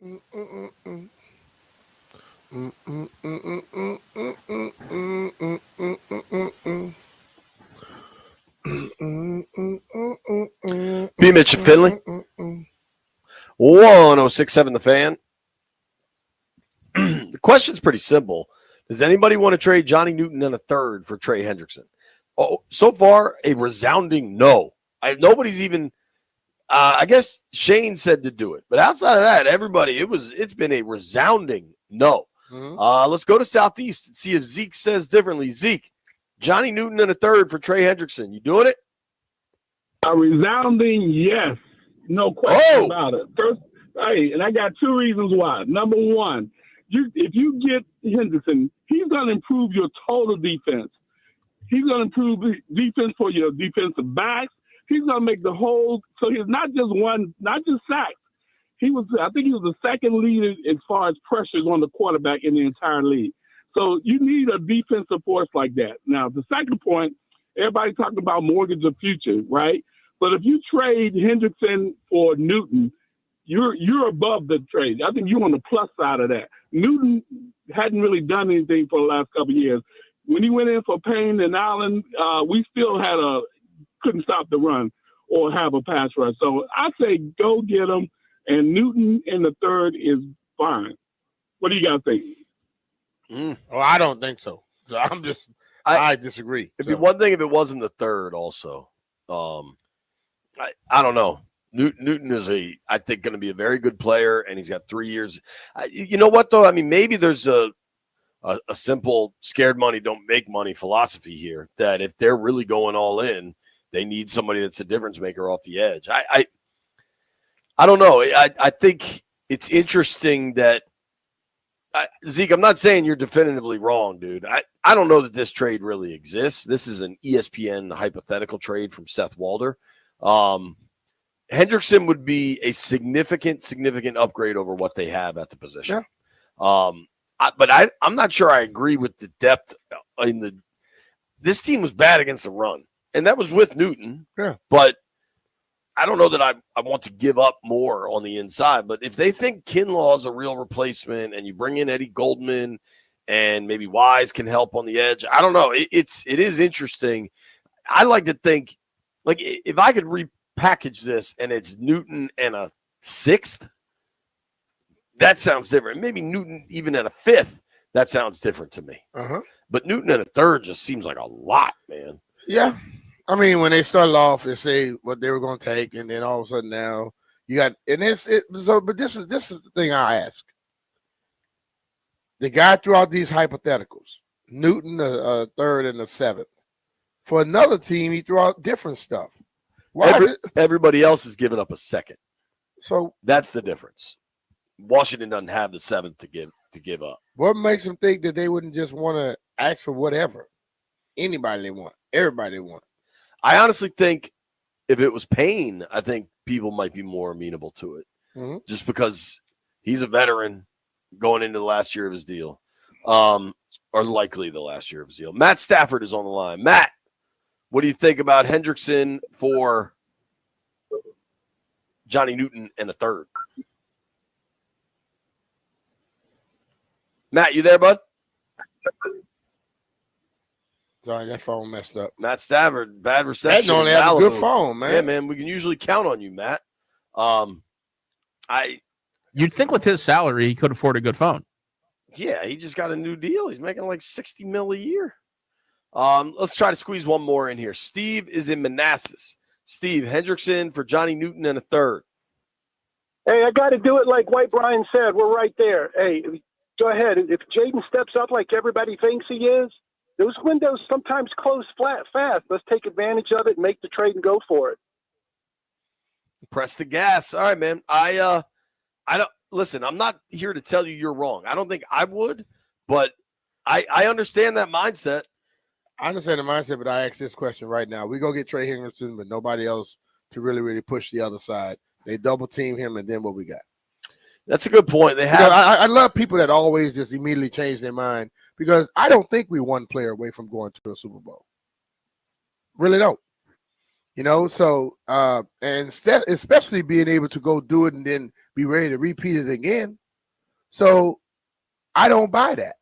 B. Mitch and Finley. 106.7 The Fan. The question's pretty simple. Does anybody want to trade Johnny Newton and a third for Trey Hendrickson? Oh, so far, a resounding no. Nobody's even. I guess Shane said to do it, but outside of that, everybody, it's been a resounding no. Let's go to Southeast and see if Zeke says differently. Zeke, Johnny Newton and a third for Trey Hendrickson. You doing it? A resounding yes. No question about it. First, and I got two reasons why. Number one, if you get Hendrickson, he's going to improve your total defense. He's going to improve defense for your defensive backs. He's going to make the whole, so he's not just sacks. I think he was the second leader as far as pressures on the quarterback in the entire league. So you need a defensive force like that. Now, the second point, everybody talking about mortgage of future, right? But if you trade Hendrickson for Newton, you're above the trade. I think you're on the plus side of that. Newton hadn't really done anything for the last couple of years. When he went in for Payne and Allen, we still couldn't stop the run or have a pass rush. So I say go get him, and Newton in the third is fine. What do you guys think? Oh, I don't think so. So I disagree. It'd be one thing if it wasn't the third also. I don't know. Newton is I think going to be a very good player, and he's got 3 years. You know what, though? I mean, maybe there's a simple scared money don't make money philosophy here, that if they're really going all in, they need somebody that's a difference maker off the edge. I don't know. I think it's interesting that Zeke, I'm not saying you're definitively wrong, dude. I don't know that this trade really exists. This is an ESPN hypothetical trade from Seth Walder. Hendrickson would be a significant upgrade over what they have at the position. Yeah. But I'm not sure I agree with the depth in this team was bad against the run, and that was with Newton. Yeah. But I don't know that I want to give up more on the inside. But if they think Kinlaw is a real replacement, and you bring in Eddie Goldman, and maybe Wise can help on the edge, I don't know. It is interesting. I like to think, like, if I could repackage this and it's Newton and a sixth, that sounds different. Maybe Newton even at a fifth, that sounds different to me. But Newton at a third just seems like a lot, man. Yeah. I mean, when they started off, they say what they were going to take, and then all of a sudden now you got, and but this is the thing I ask. The guy threw out these hypotheticals. Newton a third and a seventh. For another team, he threw out different stuff. Everybody else is giving up a second. So that's the difference. Washington doesn't have the seventh to give up. What makes them think that they wouldn't just want to ask for whatever? Anybody they want. Everybody they want. I honestly think if it was Payne, I think people might be more amenable to it. Just because he's a veteran going into the last year of his deal, or likely the last year of his deal. Matt Stafford is on the line. Matt, what do you think about Hendrickson for Johnny Newton and a third? Matt, you there, bud? Sorry, that phone messed up. Matt Stafford, bad reception. That only have a good phone, man. Yeah, man, we can usually count on you, Matt. You'd think with his salary, he could afford a good phone. Yeah, he just got a new deal. He's making like $60 million a year. Let's try to squeeze one more in here. Steve is in Manassas. Steve, Hendrickson for Johnny Newton and a third. Hey, I got to do it like White Brian said. We're right there. Hey, go ahead. If Jaden steps up like everybody thinks he is, those windows sometimes close fast. Let's take advantage of it and make the trade and go for it. Press the gas. All right, man. I don't listen. I'm not here to tell you you're wrong. I don't think I would, but I understand that mindset. I understand the mindset, but I ask this question right now. We go get Trey Hendrickson, but nobody else to really push the other side. They double team him, and then what we got? That's a good point. They have. I love people that always just immediately change their mind, because I don't think we one player away from going to a Super Bowl. Really don't. So and instead, especially being able to go do it and then be ready to repeat it again. So I don't buy that.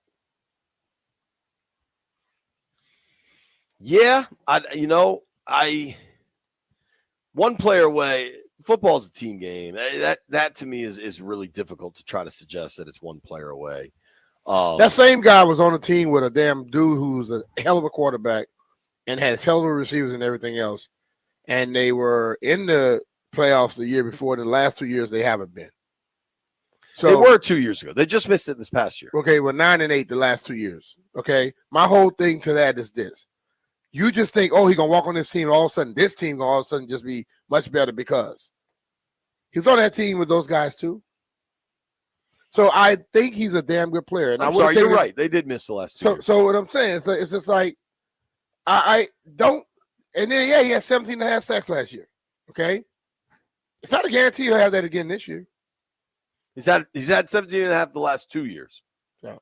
Yeah, one player away. Football is a team game. That to me is really difficult to try to suggest that it's one player away. That same guy was on a team with a damn dude who's a hell of a quarterback and had hell of a receivers and everything else. And they were in the playoffs the year before. The last 2 years, they haven't been. So they were 2 years ago. They just missed it this past year. Okay, we're 9-8 the last 2 years. Okay, my whole thing to that is this: you just think, oh, he's gonna walk on this team, and all of a sudden, this team gonna all of a sudden just be much better because he's on that team with those guys too. So I think he's a damn good player. And I'm sorry, you're right. They did miss the last 2 years. So what I'm saying is, it's just like I don't. And then he had 17.5 sacks last year. Okay, it's not a guarantee he'll have that again this year. He's had 17.5 the last 2 years. Yeah.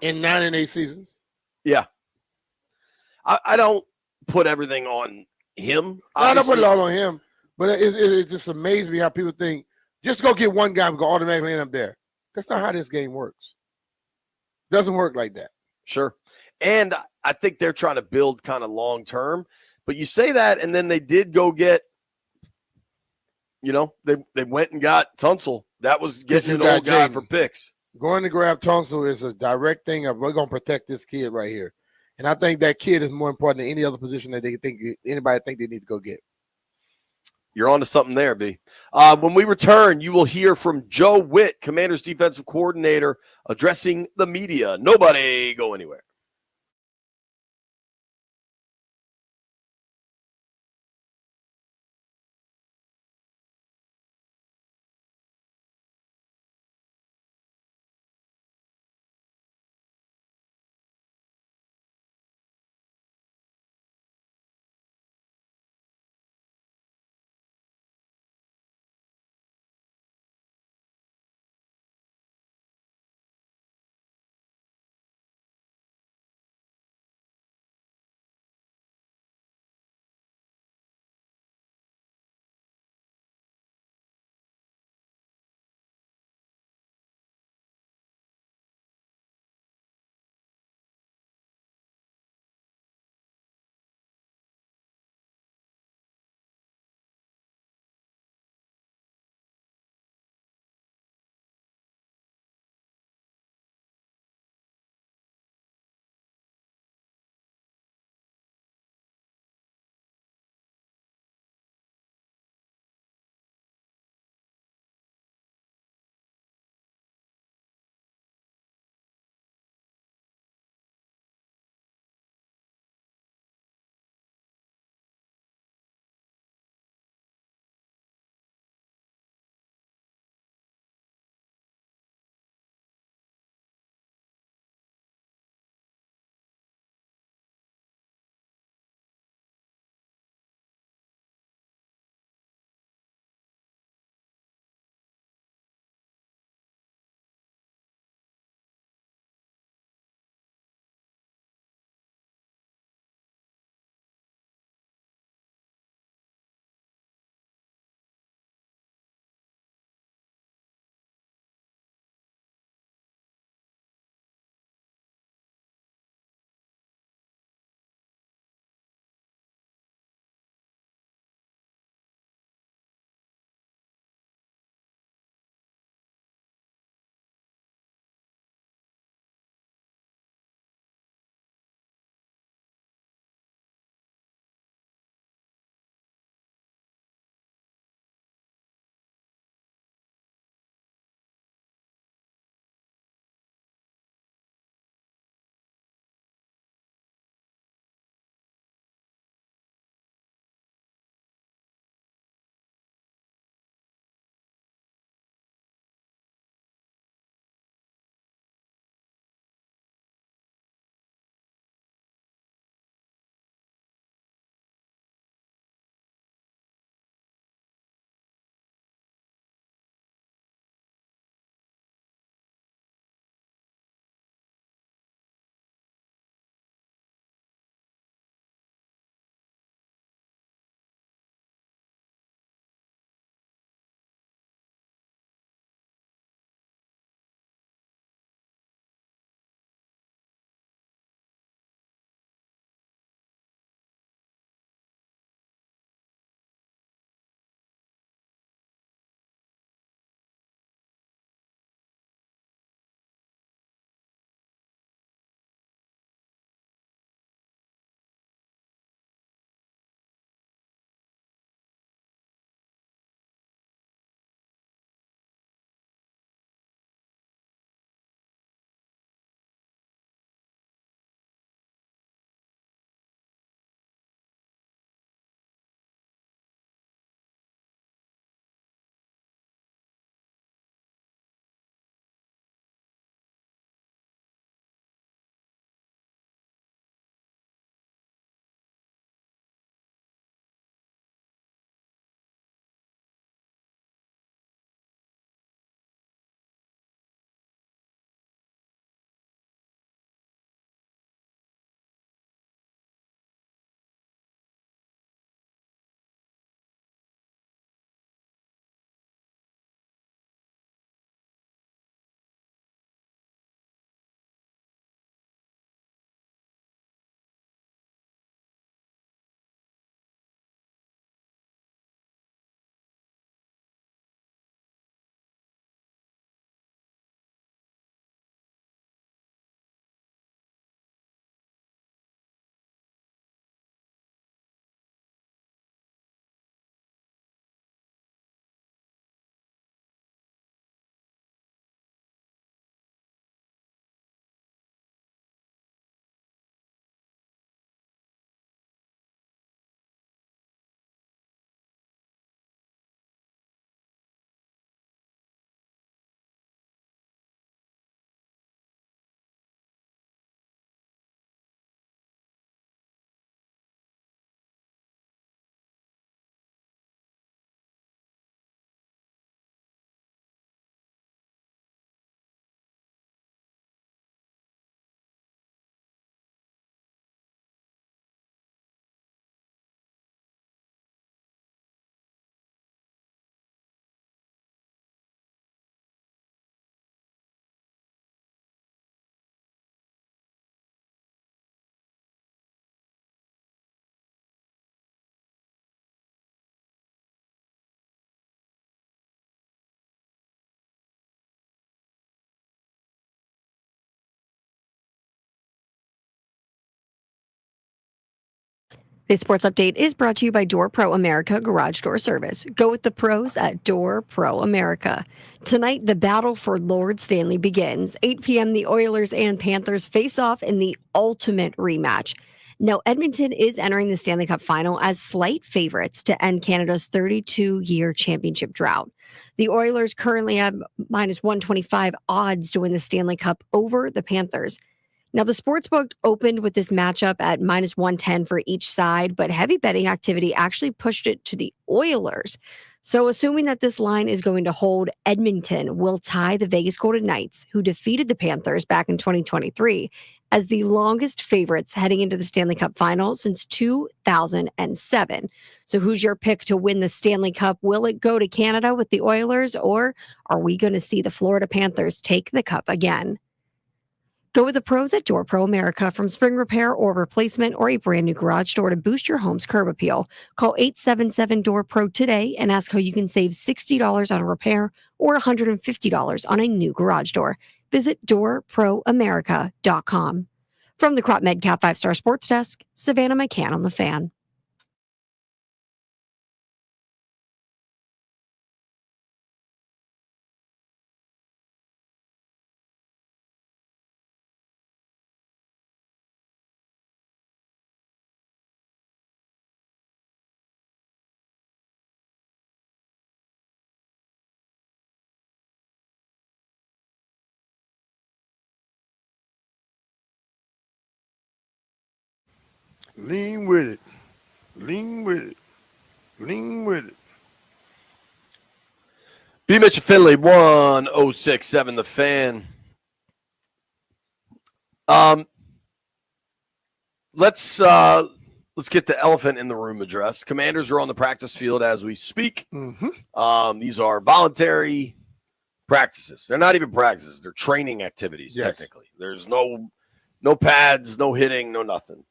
In 9-8 seasons. Yeah. I don't put everything on him. I don't put it all on him, but it just amazes me how people think just go get one guy and go automatically end up there. That's not how this game works. Doesn't work like that. Sure. And I think they're trying to build kind of long term. But you say that, and then they did go get, they went and got Tunsil. That was getting an old guy for picks. Going to grab Tunsil is a direct thing of we're going to protect this kid right here. And I think that kid is more important than any other position that anybody think they need to go get. You're on to something there, B. When we return, you will hear from Joe Witt, Commanders defensive coordinator, addressing the media. Nobody go anywhere. This sports update is brought to you by Door Pro America Garage Door Service. Go with the pros at Door Pro America. Tonight, the battle for Lord Stanley begins. 8 p.m., the Oilers and Panthers face off in the ultimate rematch. Now, Edmonton is entering the Stanley Cup final as slight favorites to end Canada's 32-year championship drought. The Oilers currently have minus 125 odds to win the Stanley Cup over the Panthers. Now, the sportsbook opened with this matchup at minus 110 for each side, but heavy betting activity actually pushed it to the Oilers. So, assuming that this line is going to hold, Edmonton will tie the Vegas Golden Knights, who defeated the Panthers back in 2023, as the longest favorites heading into the Stanley Cup final since 2007. So, who's your pick to win the Stanley Cup? Will it go to Canada with the Oilers, or are we going to see the Florida Panthers take the cup again? Go with the pros at Door Pro America. From spring repair or replacement or a brand new garage door to boost your home's curb appeal. Call 877-DOOR-PRO today and ask how you can save $60 on a repair or $150 on a new garage door. Visit doorproamerica.com. From the Crop MedCap 5-Star Sports Desk, Savannah McCann on the Fan. Lean with it. Lean with it. Lean with it. B. Mitchell Finley, 1067 The Fan. Let's get the elephant in the room addressed. Commanders are on the practice field as we speak. These are voluntary practices. They're not even practices. They're training activities, technically. There's no pads, no hitting, no nothing.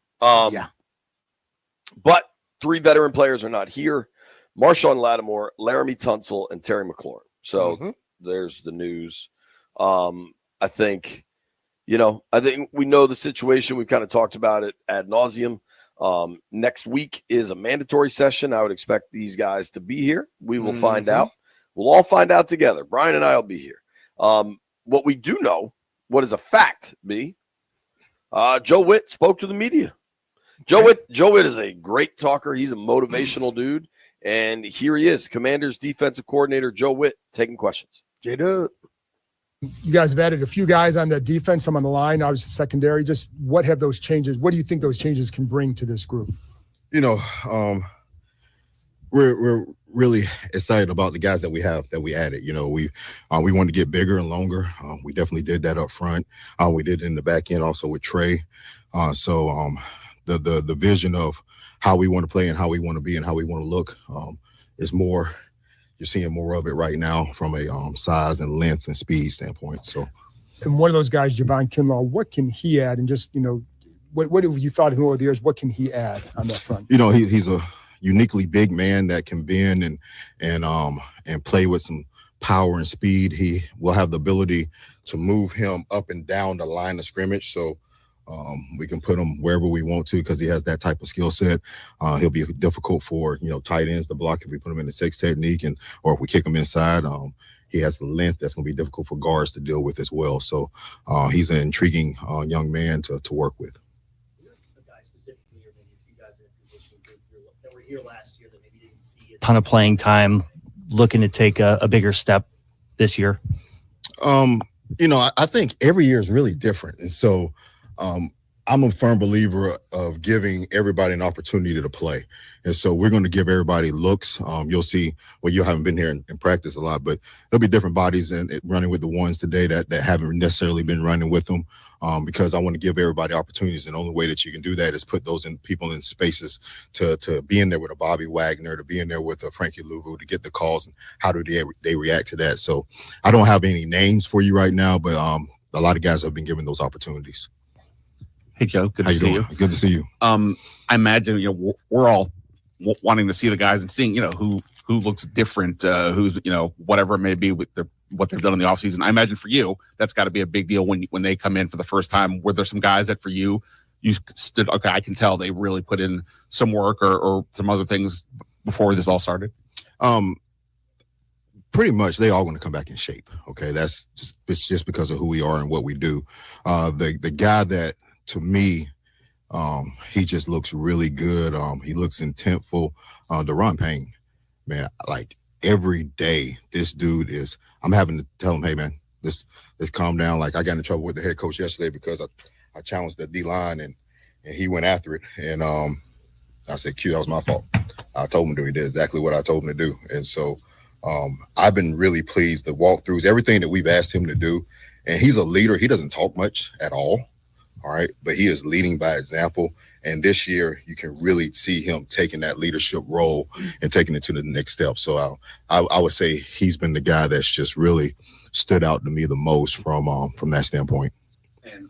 But 3 veteran players are not here. Marshawn Lattimore, Laramie Tunsil, and Terry McLaurin. So there's the news. I think we know the situation. We've kind of talked about it ad nauseum. Next week is a mandatory session. I would expect these guys to be here. We will find out. We'll all find out together. Brian and I will be here. What we do know, what is a fact, B, Joe Witt spoke to the media. Joe Witt is a great talker. He's a motivational dude. And here he is, Commanders defensive coordinator Joe Witt, taking questions. J-Dub. You guys have added a few guys on the defense, some on the line, obviously secondary. Just what have those changes? What do you think those changes can bring to this group? We're really excited about the guys that we added. We wanted to get bigger and longer. We definitely did that up front. We did it in the back end also with Trey. The vision of how we want to play and how we want to be and how we want to look is more. You're seeing more of it right now from a size and length and speed standpoint. So, and one of those guys, Javon Kinlaw, what can he add? And just what have you thought of him over the years? What can he add on that front? He's a uniquely big man that can bend and play with some power and speed. He will have the ability to move him up and down the line of scrimmage. So we can put him wherever we want to because he has that type of skill set. He'll be difficult for tight ends to block if we put him in the 6 technique or if we kick him inside. He has the length that's going to be difficult for guards to deal with as well. So he's an intriguing young man to work with. Ton of playing time, looking to take a bigger step this year? I think every year is really different. And so I'm a firm believer of giving everybody an opportunity to play. And so we're going to give everybody looks. You'll see, you haven't been here in practice a lot, but there'll be different bodies running with the ones today that haven't necessarily been running with them because I want to give everybody opportunities. And the only way that you can do that is put those people in spaces to be in there with a Bobby Wagner, to be in there with a Frankie Luvu, to get the calls and how do they react to that. So I don't have any names for you right now, but a lot of guys have been given those opportunities. Hey, Joe. Good to see you. Good to see you. I imagine we're all wanting to see the guys and seeing who looks different, who's whatever it may be with what they've done in the offseason. I imagine for you that's got to be a big deal when they come in for the first time. Were there some guys that for you you stood, okay, I can tell they really put in some work or some other things before this all started? Pretty much they all want to come back in shape. Okay. It's just because of who we are and what we do. The guy that, to me, he just looks really good. He looks intentful. Deron Payne, man, like every day, this dude is, I'm having to tell him, hey man, let's calm down. Like I got in trouble with the head coach yesterday because I challenged the D line and he went after it. And I said, Q, that was my fault. I told him to do. He did exactly what I told him to do. And so I've been really pleased. The walkthroughs, everything that we've asked him to do. And he's a leader. He doesn't talk much at all. All right. But he is leading by example. And this year you can really see him taking that leadership role and taking it to the next step. So I would say he's been the guy that's just really stood out to me the most from that standpoint. And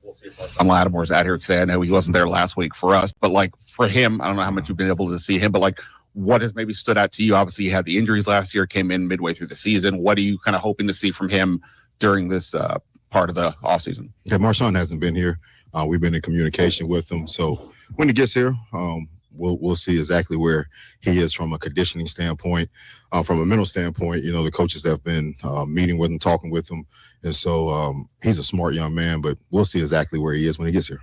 we'll see if Lattimore's out here today. I know he wasn't there last week for us, but like for him, I don't know how much you've been able to see him, but like what has maybe stood out to you? Obviously he had the injuries last year, came in midway through the season. What are you kind of hoping to see from him during this part of the offseason? Yeah, Marshawn hasn't been here. We've been in communication with him. So when he gets here, we'll see exactly where he is from a conditioning standpoint. From a mental standpoint, you know, the coaches have been meeting with him, talking with him. And so he's a smart young man, but we'll see exactly where he is when he gets here.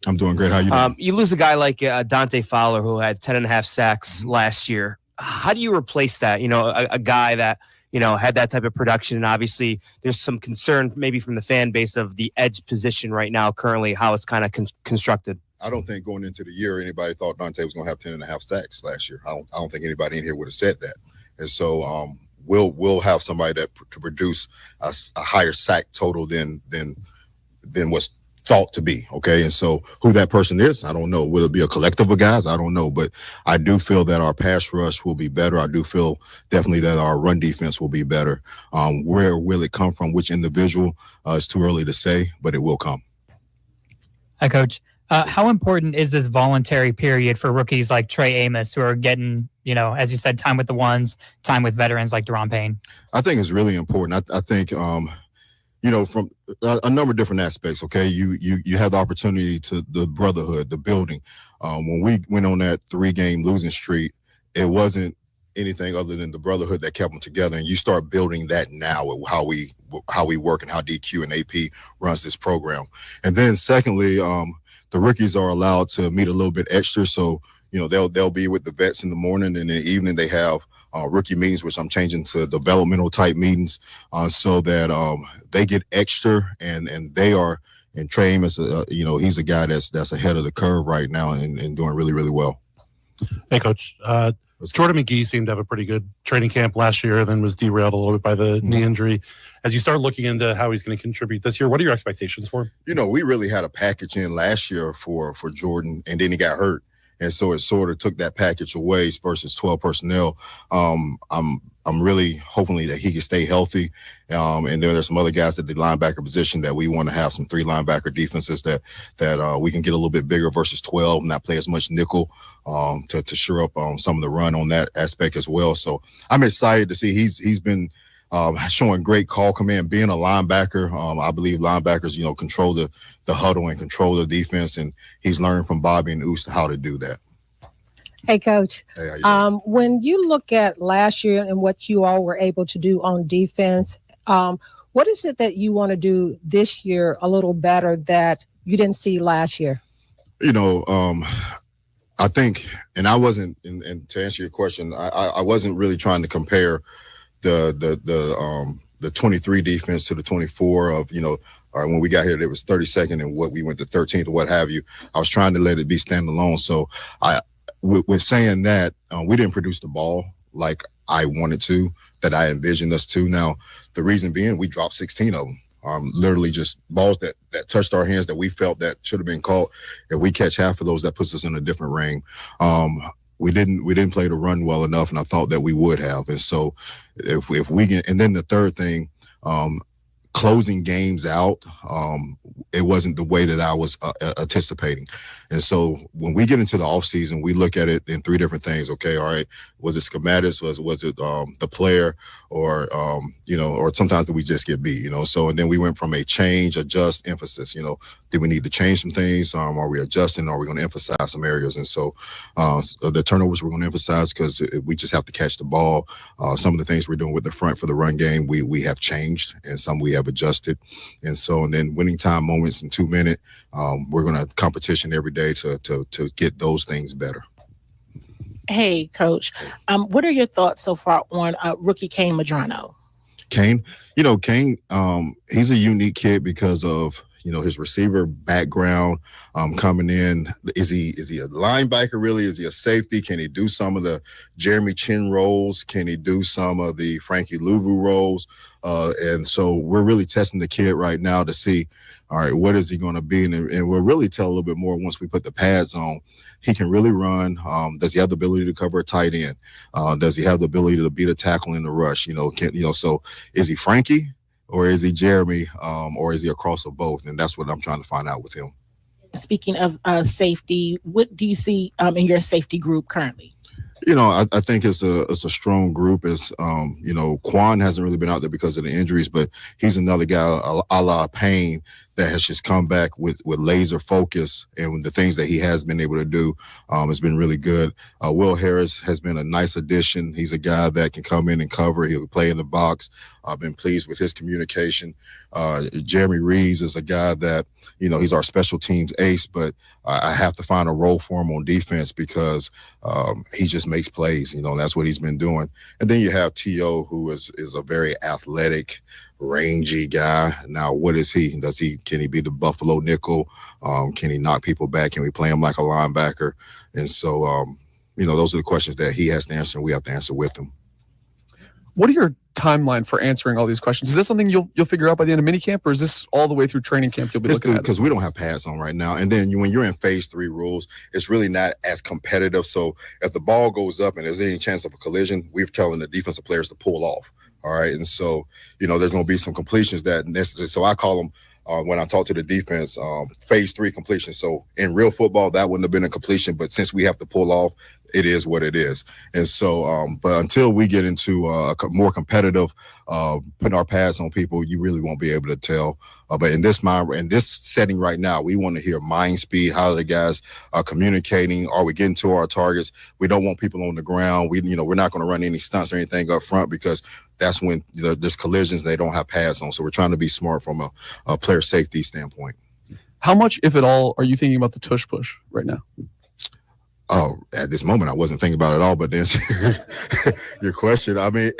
I'm doing great. How you doing? You lose a guy like Dante Fowler, who had 10.5 sacks last year. How do you replace that? You know, a guy that, you know, had that type of production. And obviously there's some concern maybe from the fan base of the edge position right now, currently, how it's kind of constructed. I don't think going into the year, anybody thought Dante was going to have 10.5 sacks last year. I don't think anybody in here would have said that. And so we'll have somebody that to produce a higher sack total than what's thought to be. Okay. And so who that person is, I don't know. Will it be a collective of guys? I don't know. But I do feel that our pass rush will be better. I do feel definitely that our run defense will be better. Where will it come from? Which individual? It's too early to say, but it will come. Hi, Coach. How important is this voluntary period for rookies like Trey Amos, who are getting, you know, as you said, time with the ones, time with veterans like Deron Payne? I think it's really important. I think, you know, from a number of different aspects. Okay, you have the opportunity to the brotherhood, the building. When we went on that 3-game losing streak, it wasn't anything other than the brotherhood that kept them together. And you start building that now with how we work and how DQ and AP runs this program. And then secondly, the rookies are allowed to meet a little bit extra. So, you know, they'll be with the vets in the morning, and in the evening they have rookie meetings, which I'm changing to developmental type meetings, so that they get extra, and they are. And Trey Amos, you know, he's a guy that's ahead of the curve right now and doing really, really well. Hey, Coach. Jordan McGee seemed to have a pretty good training camp last year, then was derailed a little bit by the knee injury. As you start looking into how he's going to contribute this year, what are your expectations for him? You know, we really had a package in last year for Jordan, and then he got hurt. And so it sort of took that package away versus 12 personnel. I'm really hoping that he can stay healthy. And there's some other guys at the linebacker position that we want to have some 3 linebacker defenses that we can get a little bit bigger versus 12, not play as much nickel to shore up some of the run on that aspect as well. So I'm excited to see he's been showing great call command, being a linebacker. I believe linebackers, you know, control the huddle and control the defense, and he's learning from Bobby and Oos how to do that. Hey, Coach. Hey, how you doing? When you look at last year and what you all were able to do on defense, what is it that you want to do this year a little better that you didn't see last year? You know, I think, and I wasn't, and to answer your question, I wasn't really trying to compare the 23 defense to the 24 of, you know, when we got here, there was 32nd and what we went to 13th or what have you. I was trying to let it be standalone. So with saying that, we didn't produce the ball like I wanted to, that I envisioned us to. Now, the reason being, we dropped 16 of them. Literally just balls that touched our hands that we felt that should have been caught. If we catch half of those, that puts us in a different ring. We didn't play the run well enough, and I thought that we would have. And so if we can, and then the third thing, closing games out, it wasn't the way that I was anticipating. And so when we get into the offseason, we look at it in three different things. Okay, all right, was it schematics? Was it the player? Or, or sometimes we just get beat, So, and then we went from a change, adjust, emphasis, did we need to change some things? Are we adjusting? Are we going to emphasize some areas? And so the turnovers we're going to emphasize because we just have to catch the ball. Some of the things we're doing with the front for the run game, we have changed, and some we have adjusted. And so, and then winning time moments in 2 minutes, we're going to competition every day to get those things better. Hey, Coach. What are your thoughts so far on rookie Kane Medrano? Kane, he's a unique kid because of his receiver background coming in. Is he a linebacker really? Is he a safety? Can he do some of the Jeremy Chin roles? Can he do some of the Frankie Louvu roles? And so we're really testing the kid right now to see, all right, what is he going to be? And we'll really tell a little bit more once we put the pads on. He can really run. Does he have the ability to cover a tight end? Does he have the ability to beat a tackle in the rush? So is he Frankie or is he Jeremy or is he a cross of both? And that's what I'm trying to find out with him. Speaking of safety, what do you see in your safety group currently? I think it's a strong group. It's Quan hasn't really been out there because of the injuries, but he's another guy a la Payne that has just come back with laser focus, and the things that he has been able to do has been really good. Will Harris has been a nice addition. He's a guy that can come in and cover. He'll play in the box. I've been pleased with his communication. Jeremy Reeves is a guy that, he's our special teams ace, but I have to find a role for him on defense because he just makes plays, and that's what he's been doing. And then you have T.O., who is a very athletic, rangy guy. Now, what is he? Can he be the Buffalo nickel? Can he knock people back? Can we play him like a linebacker? And so, those are the questions that he has to answer and we have to answer with him. What are your timeline for answering all these questions? Is this something you'll figure out by the end of minicamp, or is this all the way through training camp you'll be looking at? Because we don't have pads on right now. And then when you're in phase 3 rules, it's really not as competitive. So if the ball goes up and there's any chance of a collision, we're telling the defensive players to pull off. All right. And so, there's going to be some completions that necessary. So I call them, when I talk to the defense, phase 3 completion. So in real football, that wouldn't have been a completion. But since we have to pull off, it is what it is. And so, but until we get into a more competitive, putting our pads on people, you really won't be able to tell. But in this setting right now, we want to hear mind speed. How are the guys communicating? Are we getting to our targets? We don't want people on the ground. We're not going to run any stunts or anything up front because that's when there's collisions. They don't have pads on. So we're trying to be smart from a player safety standpoint. How much, if at all, are you thinking about the tush push right now? Oh, at this moment, I wasn't thinking about it at all. But to answer your question, I mean,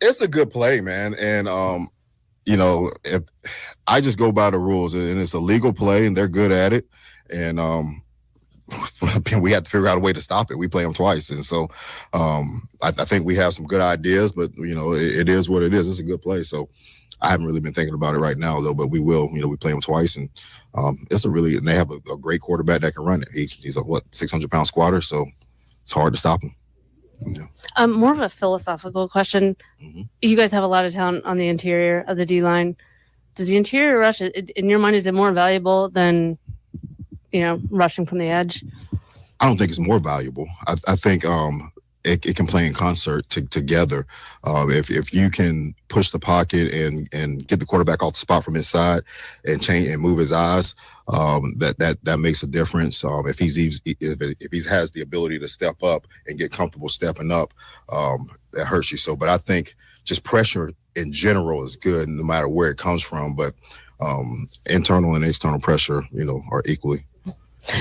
it's a good play, man. And, if I just go by the rules, and it's a legal play, and they're good at it. And we have to figure out a way to stop it. We play them twice. And so I think we have some good ideas, but, it is what it is. It's a good play. So I haven't really been thinking about it right now, though, but we will. We play them twice, and and they have a great quarterback that can run it. He's a 600-pound squatter, so it's hard to stop him. Yeah. More of a philosophical question. Mm-hmm. You guys have a lot of talent on the interior of the D-line. Does the interior rush, in your mind, is it more valuable than, rushing from the edge? I don't think it's more valuable. I think it can play in concert together. If you can push the pocket and get the quarterback off the spot from inside and change and move his eyes, that makes a difference. If he has the ability to step up and get comfortable stepping up, that hurts you. So, but I think just pressure in general is good, no matter where it comes from. But internal and external pressure, are equally.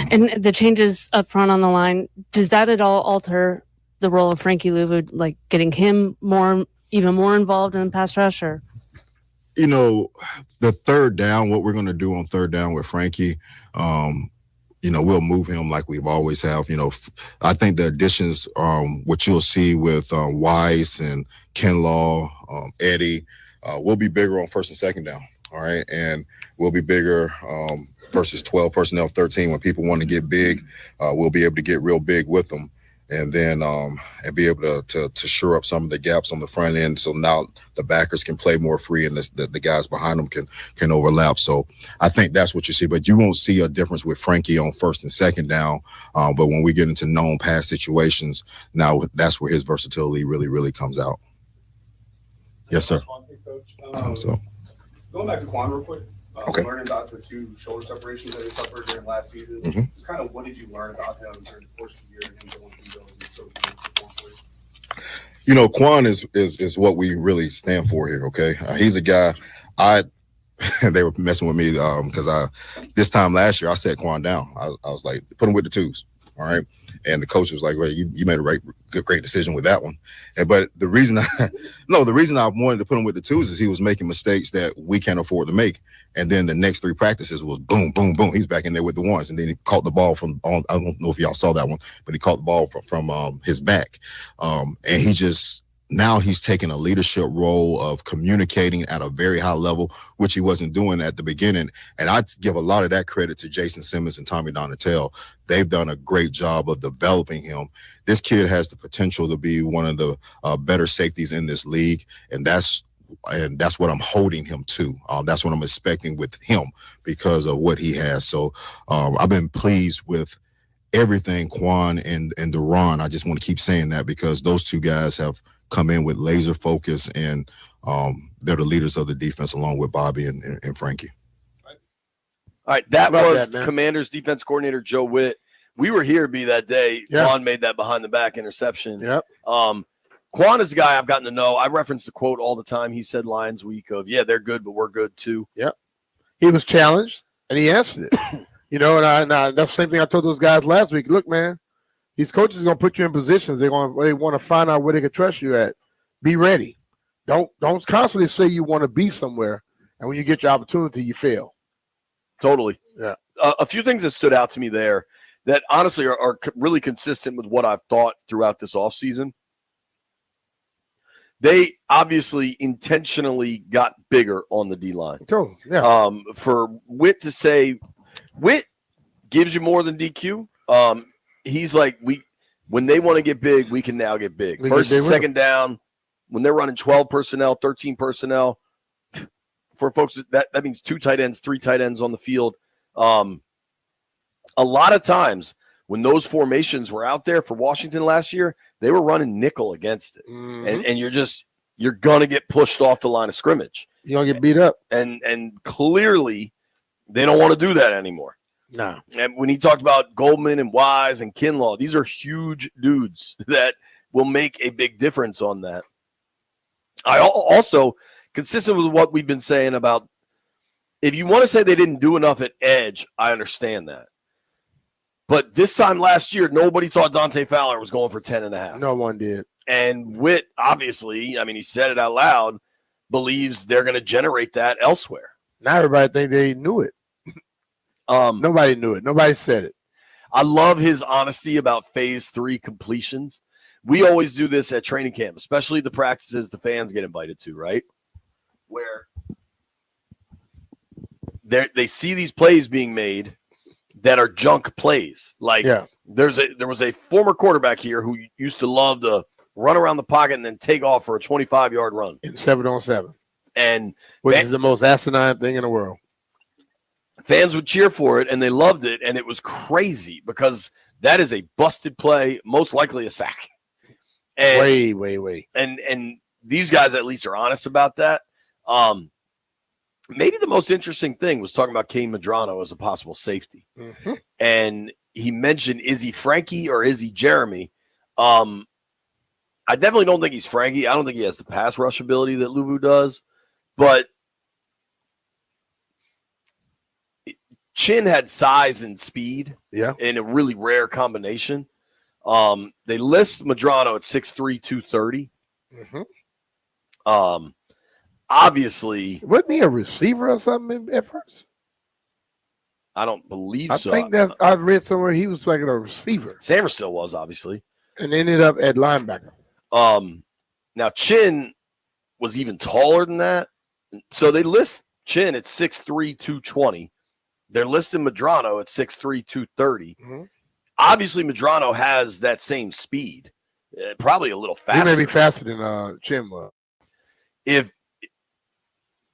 And the changes up front on the line, does that at all alter the role of Frankie Louvu, like getting him even more involved in pass rush? Or the third down, what we're going to do on third down with Frankie, we'll move him like we've always have. I think the additions, what you'll see with Weiss and Kinlaw, Eddie, will be bigger on first and second down. All right, and we'll be bigger versus 12 personnel, 13. When people want to get big, we'll be able to get real big with them. and then and be able to shore up some of the gaps on the front end. So now the backers can play more free, and the guys behind them can overlap. So I think that's what you see. But you won't see a difference with Frankie on first and second down. But when we get into known pass situations, now that's where his versatility really comes out. Yes, sir. So going back to Quan real quick. Okay. Learning about the 2 shoulder separations that he suffered during last season. Mhm. Just kind of what did you learn about him during the course of the year and him going through those and still being performed for you? Quan is what we really stand for here. Okay, he's a guy. They were messing with me because this time last year I set Quan down. I was like, put him with the 2s. All right. And the coach was like, well, you made a great decision with that one. But the reason I wanted to put him with the 2s is he was making mistakes that we can't afford to make. And then the next 3 practices was boom, boom, boom. He's back in there with the 1s. And then he caught the ball I don't know if y'all saw that one, but he caught the ball from his back. And now he's taking a leadership role of communicating at a very high level, which he wasn't doing at the beginning. And I give a lot of that credit to Jason Simmons and Tommy Donatel. They've done a great job of developing him. This kid has the potential to be one of the better safeties in this league, and that's what I'm holding him to. That's what I'm expecting with him because of what he has. So I've been pleased with everything Quan and Deron. I just want to keep saying that because those 2 guys have come in with laser focus, and they're the leaders of the defense along with Bobby and Frankie. All right, that About was that, man. Commanders defense coordinator Joe Witt. We were here that day. Yeah. Quan made that behind the back interception. Yep. Quan is a guy I've gotten to know. I reference the quote all the time. He said Lions week of, yeah, they're good, but we're good too. Yep. He was challenged and he answered it. And that's the same thing I told those guys last week. Look, man, these coaches are going to put you in positions. They want to find out where they can trust you at. Be ready. Don't constantly say you want to be somewhere, and when you get your opportunity, you fail. Totally. Yeah. A few things that stood out to me there that honestly are really consistent with what I've thought throughout this offseason. They obviously intentionally got bigger on the D-line. Totally. Yeah. For Witt to say, Witt gives you more than DQ. He's like, when they want to get big, we can now get big. First and second down, when they're running 12 personnel, 13 personnel, for folks, that means 2 tight ends, 3 tight ends on the field. A lot of times when those formations were out there for Washington last year, they were running nickel against it. Mm-hmm. And you're going to get pushed off the line of scrimmage. You're going to get beat up. And clearly they don't want to do that anymore. No. And when he talked about Goldman and Wise and Kinlaw, these are huge dudes that will make a big difference on that. I also, consistent with what we've been saying about, if you want to say they didn't do enough at edge, I understand that. But this time last year, nobody thought Dante Fowler was going for 10.5. No one did. And Witt, obviously, I mean, he said it out loud, believes they're going to generate that elsewhere. Now everybody think they knew it. Nobody knew it. Nobody said it. I love his honesty about phase 3 completions. We always do this at training camp, especially the practices the fans get invited to, right? Where they see these plays being made that are junk plays. Like there was a former quarterback here who used to love to run around the pocket and then take off for a 25-yard run. In 7-on-7. And which is the most asinine thing in the world. Fans would cheer for it, and they loved it, and it was crazy because that is a busted play, most likely a sack. And, way. And these guys at least are honest about that. Maybe the most interesting thing was talking about Kane Medrano as a possible safety. Mm-hmm. And he mentioned, is he Frankie or is he Jeremy? I definitely don't think he's Frankie. I don't think he has the pass rush ability that Luvu does. But Chin had size and speed in a really rare combination. They list Medrano at 6'3", 230. Mm-hmm. Obviously, wasn't he a receiver or something at first? I don't believe I so. think that I read somewhere he was like a receiver. Sammer still was, obviously, and ended up at linebacker. Now Chin was even taller than that, so they list Chin at 6'3", 220. They're listing Medrano at 6'3", 230. Mm-hmm. obviously Medrano has that same speed, probably a little faster. He may be faster than Chin was. If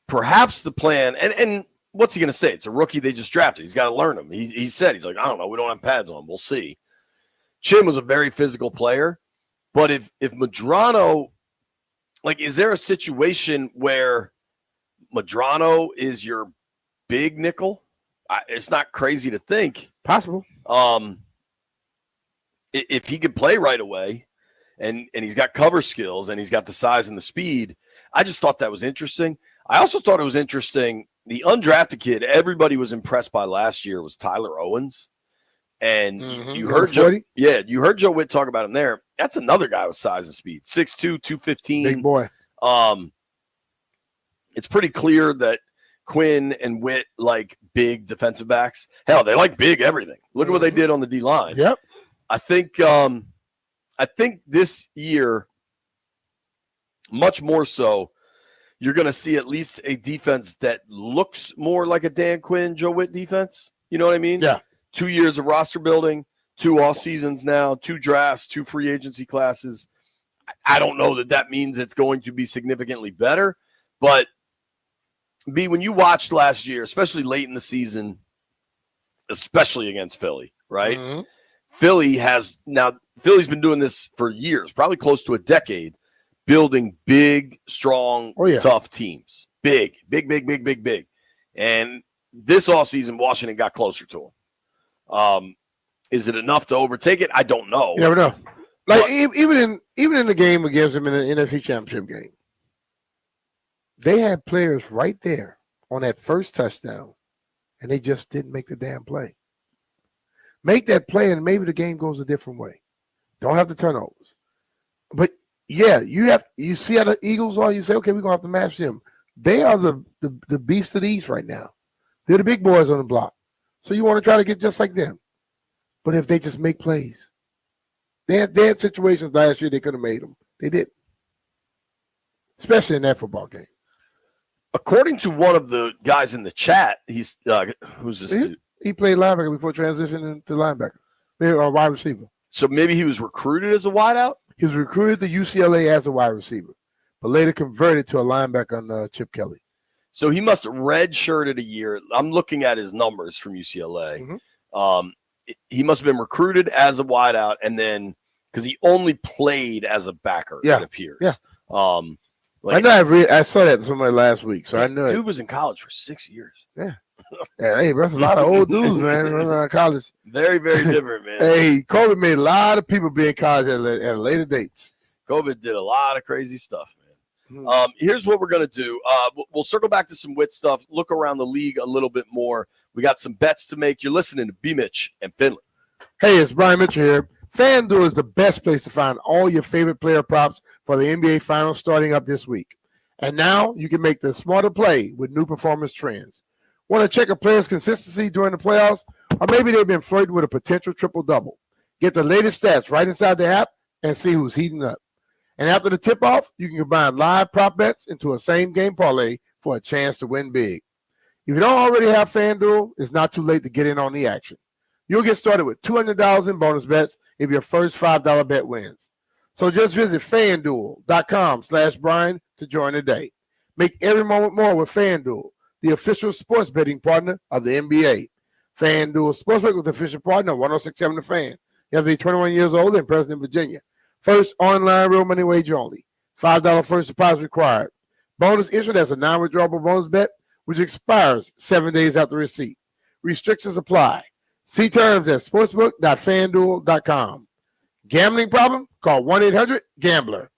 perhaps the plan, and what's he going to say? It's a rookie they just drafted. He's got to learn him. He said, he's like, I don't know. We don't have pads on. We'll see. Chin was a very physical player. But if Medrano, like, is there a situation where Medrano is your big nickel? It's not crazy to think. Possible. If he could play right away and he's got cover skills and he's got the size and the speed, I just thought that was interesting. I also thought it was interesting. The undrafted kid everybody was impressed by last year was Tyler Owens. And you heard you heard Joe Witt talk about him there. That's another guy with size and speed. 6'2", 215. Big boy. It's pretty clear that Quinn and Witt like big defensive backs. Hell, they like big everything. Look at what they did on the D line. Yep. I think this year, much more so, you're going to see at least a defense that looks more like a Dan Quinn, Joe Witt defense. You know what I mean? Yeah. 2 years of roster building, 2 off seasons now, 2 drafts, 2 free agency classes. I don't know that means it's going to be significantly better, but B, when you watched last year, especially late in the season, especially against Philly, right? Mm-hmm. Philly's been doing this for years, probably close to a decade, building big, strong, tough teams. Big. And this offseason, Washington got closer to them. Is it enough to overtake it? I don't know. You never know. Like even in the game against them in the NFC Championship game, they had players right there on that first touchdown, and they just didn't make the damn play. Make that play, and maybe the game goes a different way. Don't have the turnovers. But yeah, you see how the Eagles are. You say, okay, we're gonna have to match them. They are the beast of the East right now. They're the big boys on the block. So you want to try to get just like them. But if they just make plays, they had situations last year they could have made them. They didn't, especially in that football game. According to one of the guys in the chat, he's who's this dude? He played linebacker before transitioning to linebacker, or wide receiver. So maybe he was recruited as a wideout? He was recruited to UCLA as a wide receiver, but later converted to a linebacker on Chip Kelly. So he must have redshirted a year. I'm looking at his numbers from UCLA. Mm-hmm. He must have been recruited as a wideout, and then because he only played as a backer, it appears. Yeah. I know. I saw that somewhere last week, so I know. Dude was in college for 6 years. Yeah. Hey, that's a lot of old dudes, man. In college. Very, very different, man. Hey, COVID made a lot of people be in college at later dates. COVID did a lot of crazy stuff, man. Here's what we're going to do. We'll circle back to some Witt stuff, look around the league a little bit more. We got some bets to make. You're listening to B. Mitch and Finley. Hey, it's Brian Mitchell here. FanDuel is the best place to find all your favorite player props for the NBA Finals starting up this week. And now you can make the smarter play with new performance trends. Want to check a player's consistency during the playoffs? Or maybe they've been flirting with a potential triple-double. Get the latest stats right inside the app and see who's heating up. And after the tip-off, you can combine live prop bets into a same-game parlay for a chance to win big. If you don't already have FanDuel, it's not too late to get in on the action. You'll get started with $200 in bonus bets if your first $5 bet wins. So just visit FanDuel.com/Brian to join today. Make every moment more with FanDuel, the official sports betting partner of the NBA. FanDuel Sportsbook with official partner 106.7 The Fan. You have to be 21 years old and present in Virginia. First online real money wager only. $5 first deposit required. Bonus issued as a non-withdrawable bonus bet, which expires 7 days after receipt. Restrictions apply. See terms at sportsbook.fanduel.com. Gambling problem? Call 1-800-GAMBLER.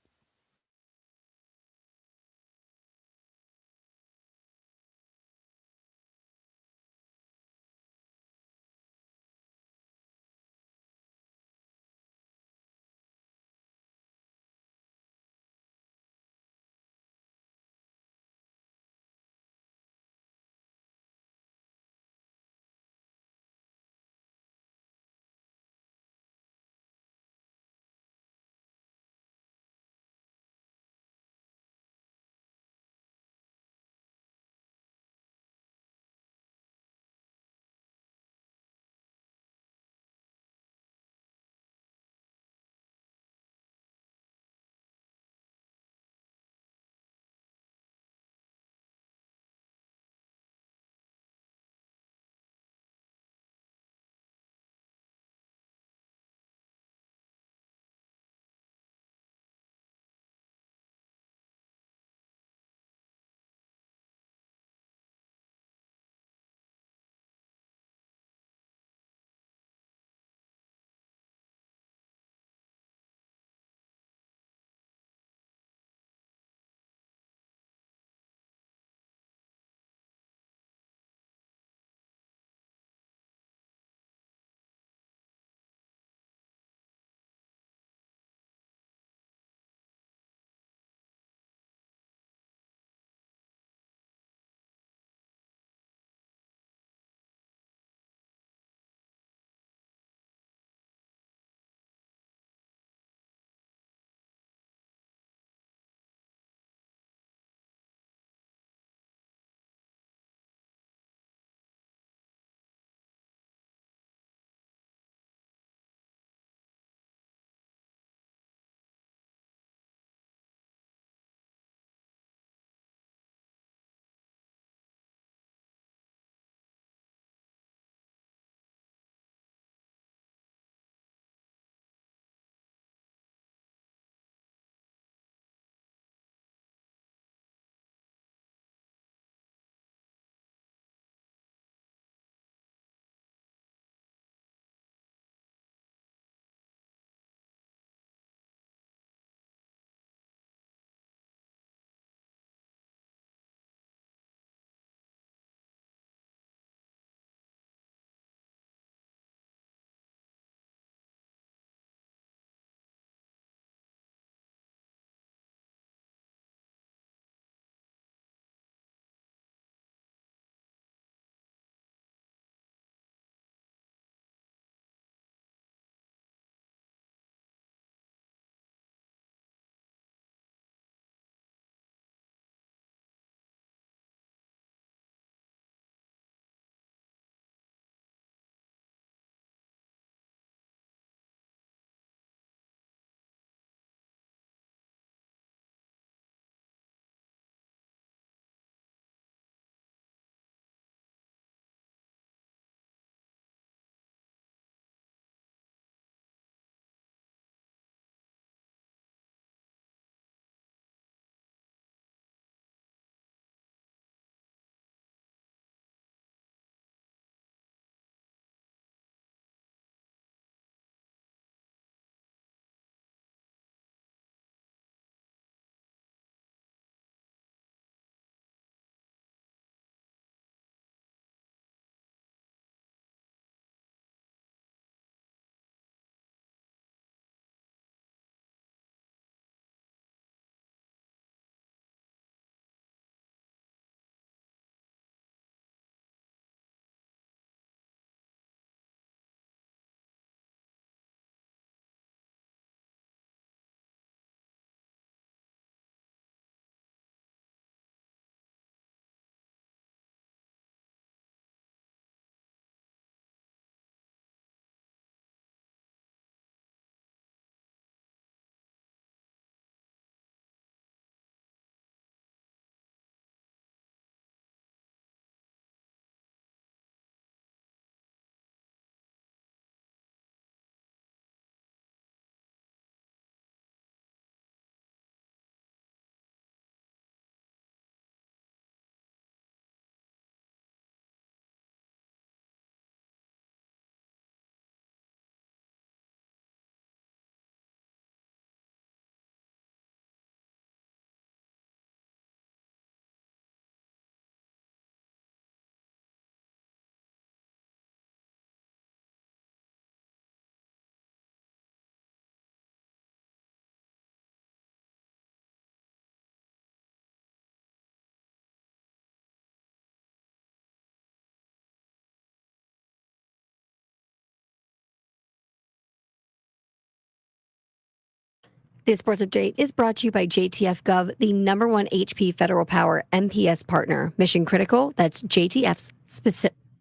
This sports update is brought to you by JTF Gov, the #1 HP Federal Power MPS partner. Mission critical, that's JTF's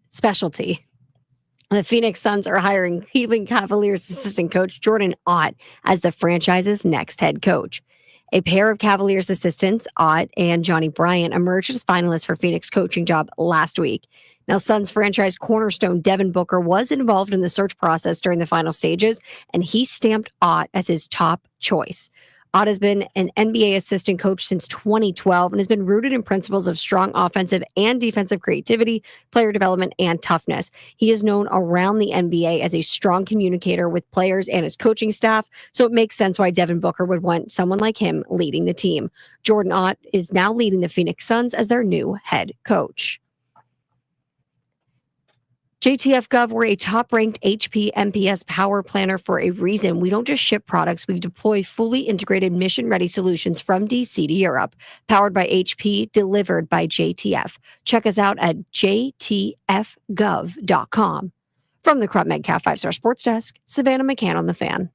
specialty. The Phoenix Suns are hiring Cleveland Cavaliers assistant coach Jordan Ott as the franchise's next head coach. A pair of Cavaliers assistants, Ott and Johnny Bryant, emerged as finalists for Phoenix coaching job last week. Now, Suns franchise cornerstone Devin Booker was involved in the search process during the final stages, and he stamped Ott as his top choice. Ott has been an NBA assistant coach since 2012 and has been rooted in principles of strong offensive and defensive creativity, player development, and toughness. He is known around the NBA as a strong communicator with players and his coaching staff, so it makes sense why Devin Booker would want someone like him leading the team. Jordan Ott is now leading the Phoenix Suns as their new head coach. JTF Gov, we're a top-ranked HP MPS power planner for a reason. We don't just ship products. We deploy fully integrated mission-ready solutions from DC to Europe. Powered by HP, delivered by JTF. Check us out at jtfgov.com. From the Crop Metcalf 5-Star Sports Desk, Savannah McCann on the Fan.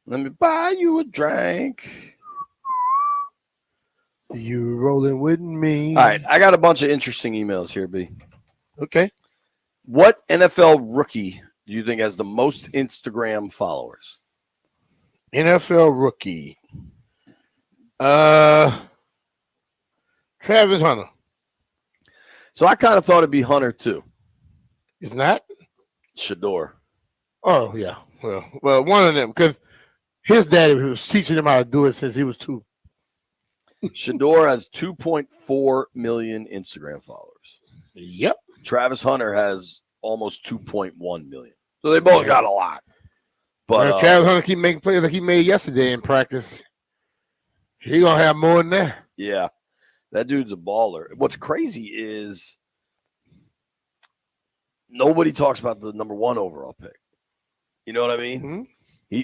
Let me buy you a drink. You rolling with me? All right, I got a bunch of interesting emails here, B. Okay. What NFL rookie do you think has the most Instagram followers? NFL rookie. Travis Hunter. So I kind of thought it'd be Hunter too. It's not? Shador. Oh, yeah. Well, one of them, because his daddy was teaching him how to do it since he was 2. Shador has 2.4 million Instagram followers. Yep. Travis Hunter has almost 2.1 million. So they both got a lot. But Travis Hunter keep making plays like he made yesterday in practice. He gonna have more than that. Yeah, that dude's a baller. What's crazy is nobody talks about the #1 overall pick. You know what I mean? Mm-hmm.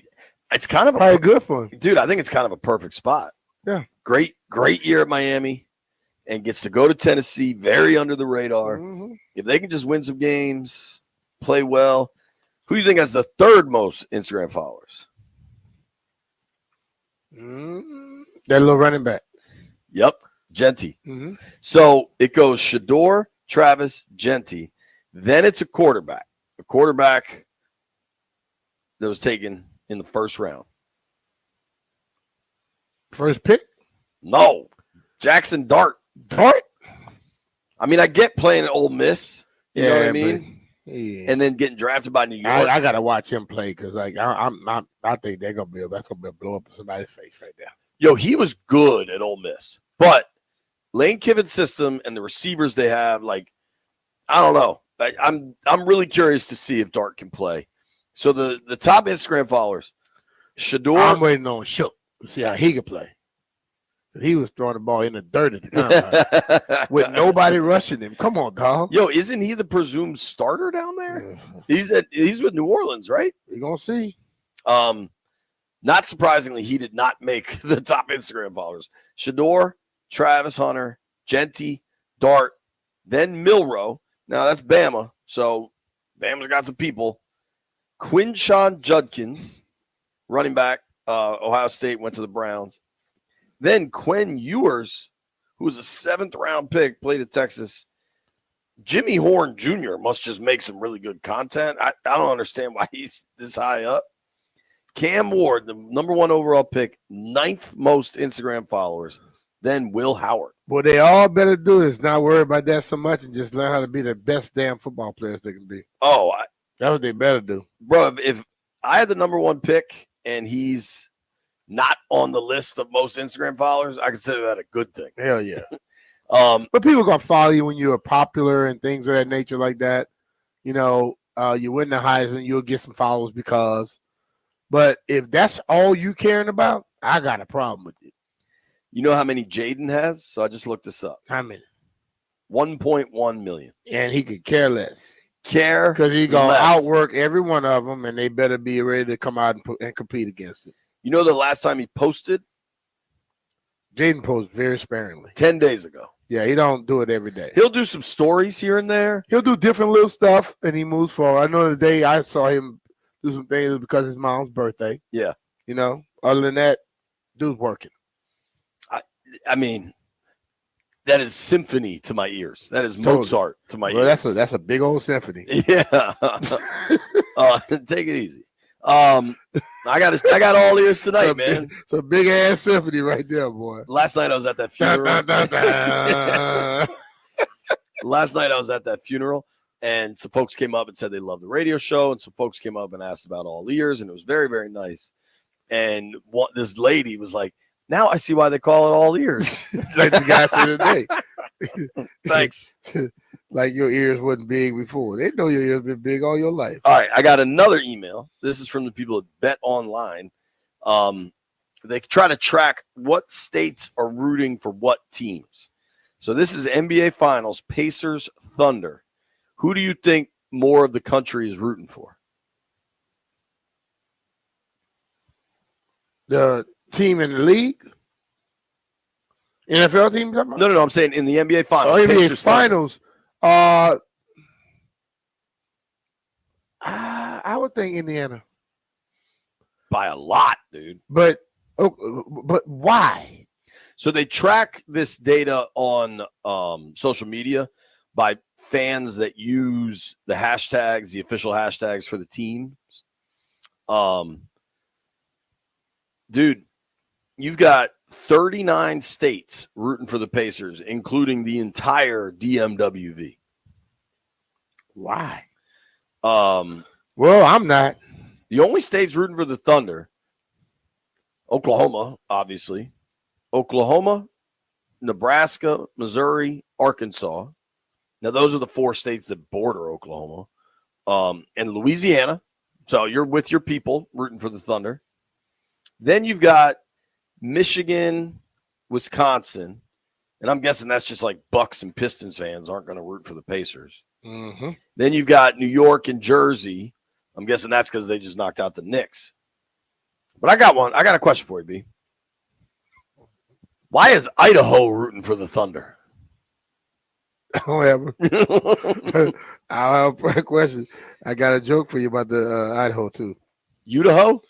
It's kind of probably good for him, dude. I think it's kind of a perfect spot. Yeah, great year at Miami, and gets to go to Tennessee, very under the radar. Mm-hmm. If they can just win some games, play well, who do you think has the 3rd most Instagram followers? That little running back. Yep, Genty. Mm-hmm. So it goes Shador, Travis, Genty. Then it's a quarterback that was taken in the 1st round. First pick? No, Jackson Dart. Dart? I mean, I get playing at Ole Miss. You know what I Yeah, mean? Yeah. And then getting drafted by New York. I gotta watch him play because, like, I think that's gonna be a blow up in somebody's face right there. Yo, he was good at Ole Miss, but Lane Kiffin's system and the receivers they have, like, I don't know. I'm really curious to see if Dart can play. So the top Instagram followers, Shador. I'm waiting on Shook to see how he can play. He was throwing the ball in the dirt at the combine with nobody rushing him. Come on, dog. Yo, isn't he the presumed starter down there? He's with New Orleans, right? We're gonna see. Not surprisingly, he did not make the top Instagram followers. Shador, Travis Hunter, Genty, Dart, then Milrow. Now that's Bama, so Bama's got some people. Quinshon Judkins, running back, Ohio State, went to the Browns. Then Quinn Ewers, who was a 7th round pick, played at Texas. Jimmy Horn Jr. must just make some really good content. I don't understand why he's this high up. Cam Ward, the #1 overall pick, 9th most Instagram followers. Then Will Howard. What they all better do is not worry about that so much and just learn how to be the best damn football players they can be. Oh, that's what they better do. Bro, if I had the #1 pick and he's not on the list of most Instagram followers, I consider that a good thing. Hell yeah. But people gonna follow you when you're popular and things of that nature like that. You know, you win the Heisman, you'll get some followers because. But if that's all you caring about, I got a problem with it. You know how many Jaden has? So I just looked this up. How many? 1.1 million. And he could care less. Care because he gonna less. outwork every one of them, and they better be ready to come out and compete against it. You know the last time he posted? Jaden posts very sparingly. 10 days ago. Yeah, he don't do it every day. He'll do some stories here and there. He'll do different little stuff, and he moves forward. I know the day I saw him do some things because his mom's birthday. Yeah. You know, other than that, dude's working. I mean, that is symphony to my ears. That is Mozart to my ears. That's a big old symphony. Yeah. Take it easy. I got all ears tonight, man. It's a big ass symphony right there, boy. Last night I was at that funeral. Last night I was at that funeral, and some folks came up and said they loved the radio show, and some folks came up and asked about all ears, and it was very, very nice. And this lady was like, "Now I see why they call it all ears." Like the guy said today. Thanks. Like your ears wasn't big before. They know your ears been big all your life. All right, I got another email. This is from the people at Bet Online. They try to track what states are rooting for what teams. So this is NBA Finals, Pacers, Thunder. Who do you think more of the country is rooting for? The team in the league? NFL team? No. I'm saying in the NBA Finals. Oh, NBA Pacers, Finals. I would think Indiana. By a lot, dude. But why? So they track this data on social media by fans that use the hashtags, the official hashtags for the teams. Dude, you've got 39 states rooting for the Pacers, including the entire DMWV. Why? Well, I'm not. The only states rooting for the Thunder, Oklahoma, obviously. Oklahoma, Nebraska, Missouri, Arkansas. Now, those are the 4 states that border Oklahoma. And Louisiana. So you're with your people rooting for the Thunder. Then you've got Michigan, Wisconsin. And I'm guessing that's just like Bucks and Pistons fans aren't going to root for the Pacers. Mm-hmm. Then you've got New York and Jersey. I'm guessing that's because they just knocked out the Knicks. But I got a question for you, B. Why is Idaho rooting for the Thunder? I'll have a question. I got a joke for you about the Idaho too. Idaho?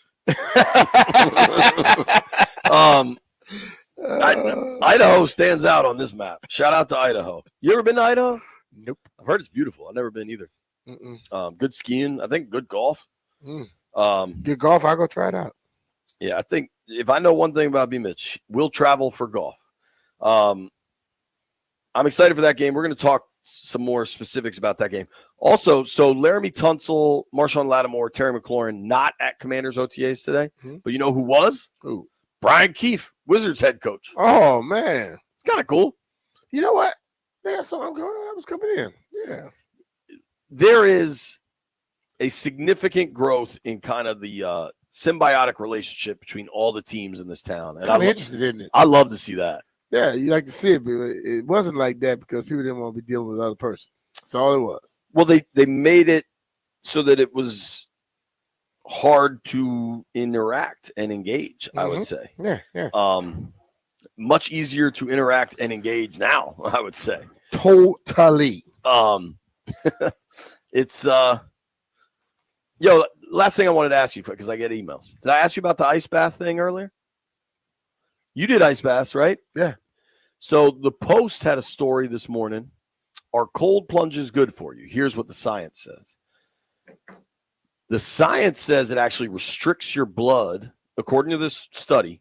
Idaho stands out on this map. Shout out to Idaho. You ever been to Idaho? Nope. I've heard it's beautiful. I've never been either. Good skiing. I think good golf. Good golf. I'll go try it out. Yeah, I think if I know one thing about B. Mitch, we'll travel for golf. I'm excited for that game. We're going to talk some more specifics about that game. Also, so Laramie Tunsil, Marshawn Lattimore, Terry McLaurin, not at Commanders OTAs today. But you know who was? Who? Brian Keefe, Wizards head coach. Oh, man. It's kind of cool. You know what? Yeah, so I was coming in. Yeah. There is a significant growth in kind of the symbiotic relationship between all the teams in this town. And I'm interested in it. I love to see that. Yeah, you like to see it, but it wasn't like that because people didn't want to be dealing with another person. That's all it was. Well, they made it so that it was hard to interact and engage, I would say. Yeah. Much easier to interact and engage now, I would say. Totally. It's last thing I wanted to ask you, because I get emails. Did I ask you about the ice bath thing earlier? You did ice baths, right? Yeah. So the Post had a story this morning. Are cold plunges good for you? Here's what the science says. The science says it actually restricts your blood, according to this study.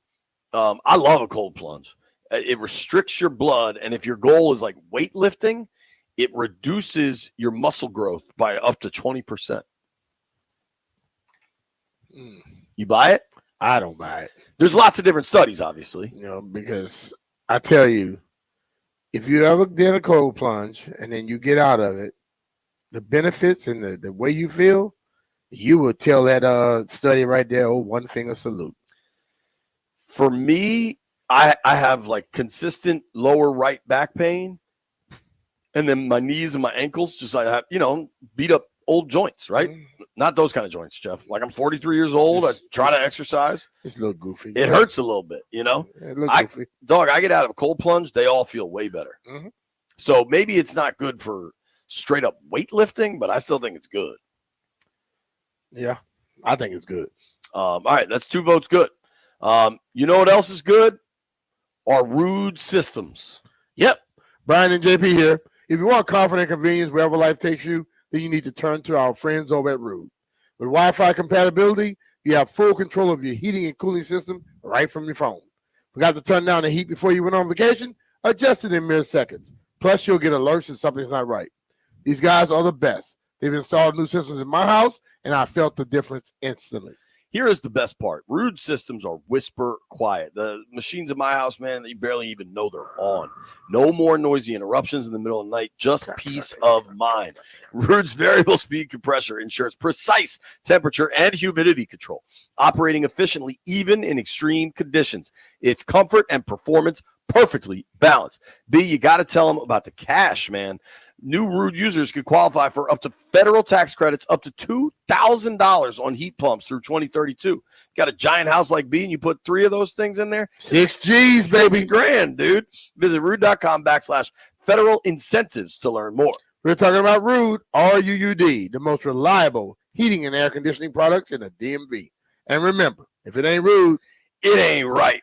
I love a cold plunge. It restricts your blood, and if your goal is like weightlifting, it reduces your muscle growth by up to 20%. You buy it? I don't buy it. There's lots of different studies, obviously. You know, because I tell you, if you ever did a cold plunge and then you get out of it, the benefits and the way you feel, you would tell that study right there, oh, one finger salute. For me, I have like consistent lower right back pain, and then my knees and my ankles just I have, beat up old joints, right? Not those kind of joints, Jeff. Like I'm 43 years old. I try to exercise. It's a little goofy. It hurts a little bit, I get out of a cold plunge, they all feel way better. Mm-hmm. So maybe it's not good for straight up weightlifting, but I still think it's good. Yeah, I think it's good. All right, that's 2 votes good. You know what else is good? Our Rude systems. Yep. Brian and JP here. If you want comfort and convenience wherever life takes you, then you need to turn to our friends over at Rude. With Wi-Fi compatibility, you have full control of your heating and cooling system right from your phone. Forgot to turn down the heat before you went on vacation? Adjust it in mere seconds. Plus, you'll get alerts if something's not right. These guys are the best. They've installed new systems in my house, and I felt the difference instantly. Here is the best part. Rude systems are whisper quiet. The machines in my house, man, you barely even know they're on. No more noisy interruptions in the middle of the night, just peace of mind. Rude's variable speed compressor ensures precise temperature and humidity control, operating efficiently even in extreme conditions. It's comfort and performance perfectly balanced. B, you got to tell them about the cash, man. New Rude users could qualify for up to federal tax credits up to $2,000 on heat pumps through 2032. Got a giant house like B and you put 3 of those things in there? 6 G's, baby. $6,000, dude. Visit rude.com/federal incentives to learn more. We're talking about Rude, R-U-U-D, the most reliable heating and air conditioning products in the DMV. And remember, if it ain't Rude, it ain't right.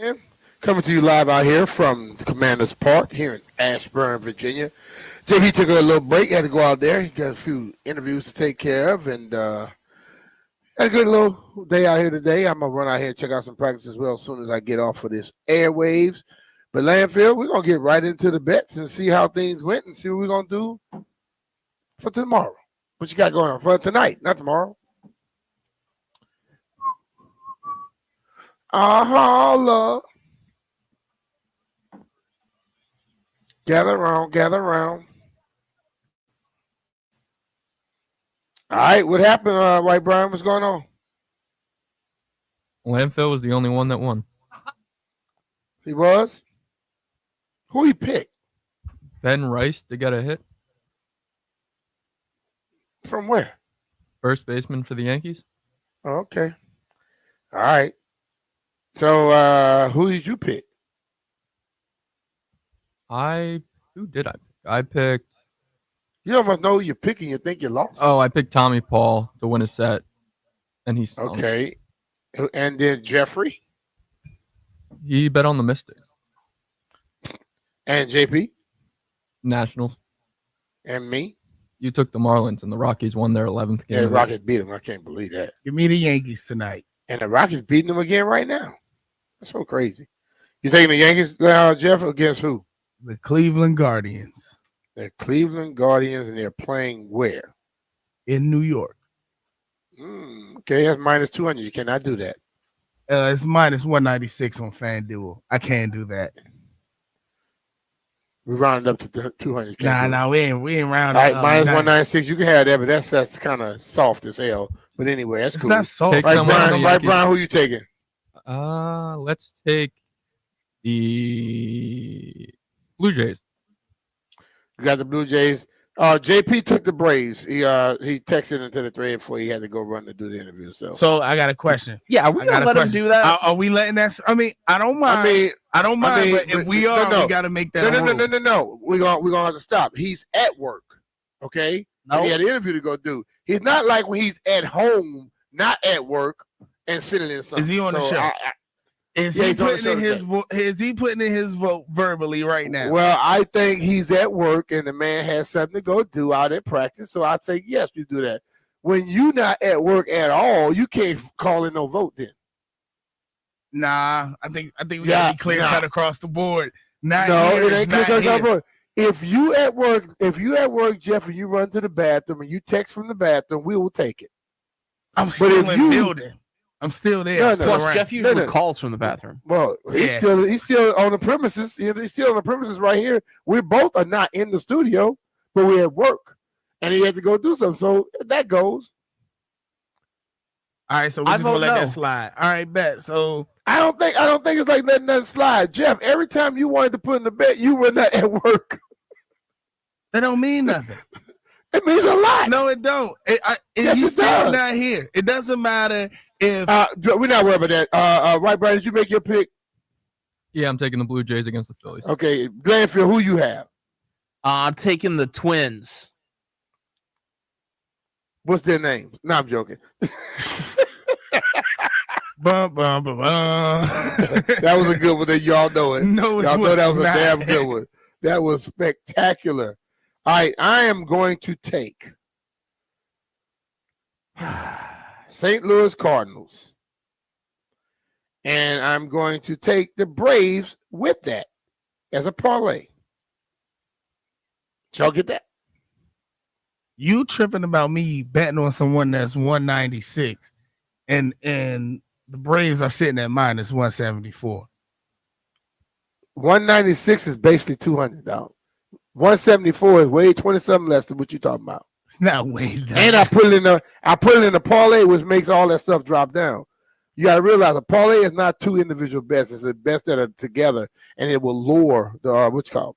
And coming to you live out here from Commander's Park here in Ashburn, Virginia. JP took a little break. He had to go out there. He got a few interviews to take care of, and had a good little day out here today. I'm going to run out here and check out some practice as well as soon as I get off of this airwaves. But Landfill, we're going to get right into the bets and see how things went and see what we're going to do for tomorrow. What you got going on for tonight, not tomorrow? Holla. Gather around, gather around. All right, what happened, White Brian? What's going on? Landfill was the only one that won. He was? Who he picked? Ben Rice to get a hit. From where? First baseman for the Yankees. Okay. All right. So who did you pick? Who did I pick? I picked. You almost know who you're picking. You think you lost. Oh, I picked Tommy Paul to win a set, and he's okay. And then Jeffrey. He bet on the Mystics. And JP. Nationals. And me. You took the Marlins, and the Rockies won their 11th game. Yeah, the Rockets beat them. I can't believe that. Give me the Yankees tonight. And the Rockets beating them again right now. That's so crazy. You taking the Yankees, Jeff, against who? The Cleveland Guardians. The Cleveland Guardians, and they're playing where? In New York. Okay, that's minus 200. You cannot do that. It's minus 196 on FanDuel. I can't do that. We rounded up to 200. Nah, we ain't rounding all right, up. Minus 196. You can have that, but that's kind of soft as hell. But anyway, that's cool. It's not soft. Right, Brian, who you taking? Let's take the Blue Jays. You got the Blue Jays. JP took the Braves. He texted into the thread before he had to go run to do the interview. So I got a question. Yeah, are we gonna let him do that? Are we letting that? I mean, I don't mind. I don't mind. But if we are, we got to make that. No. We're gonna have to stop. He's at work. Okay. No. He had an interview to go do. He's not like when he's at home, not at work, and sitting in something. Is he on the show? Is he putting in his vote verbally right now? Well, I think he's at work and the man has something to go do out at practice. So I'd say, yes, you do that. When you're not at work at all, you can't call in no vote then. Nah, I think we gotta be clear cut across the board. It ain't clear cut across the board. If you at work, Jeff, and you run to the bathroom and you text from the bathroom, we will take it. I'm still in the building. I'm still there. Plus, Jeff usually calls from the bathroom. Well, he's still on the premises. He's still on the premises right here. We both are not in the studio, but we're at work, and he had to go do something. So that goes. All right, so we're just gonna let that slide. All right, bet. So I don't think it's like letting that slide, Jeff. Every time you wanted to put in the bet, you were not at work. That don't mean nothing. It means a lot. No, it don't. He's still not here. It doesn't matter if we're not worried about that. Right, Brian, did you make your pick? Yeah, I'm taking the Blue Jays against the Phillies. Okay, Glanfield, who you have? I'm taking the Twins. What's their name? No, I'm joking. Bum, bum, bum, bum. That was a good one. That y'all know it. No, y'all know that was a damn good one. That was spectacular. All right, I am going to take St. Louis Cardinals, and I'm going to take the Braves with that as a parlay. Did y'all get that? You tripping about me betting on someone that's 196, and the Braves are sitting at minus 174. 196 is basically $200. 174 is way 20-something less than what you're talking about. It's not way down. And I put it in the parlay, which makes all that stuff drop down. You got to realize a parlay is not two individual bets; it's a bets that are together, and it will lower the what's called.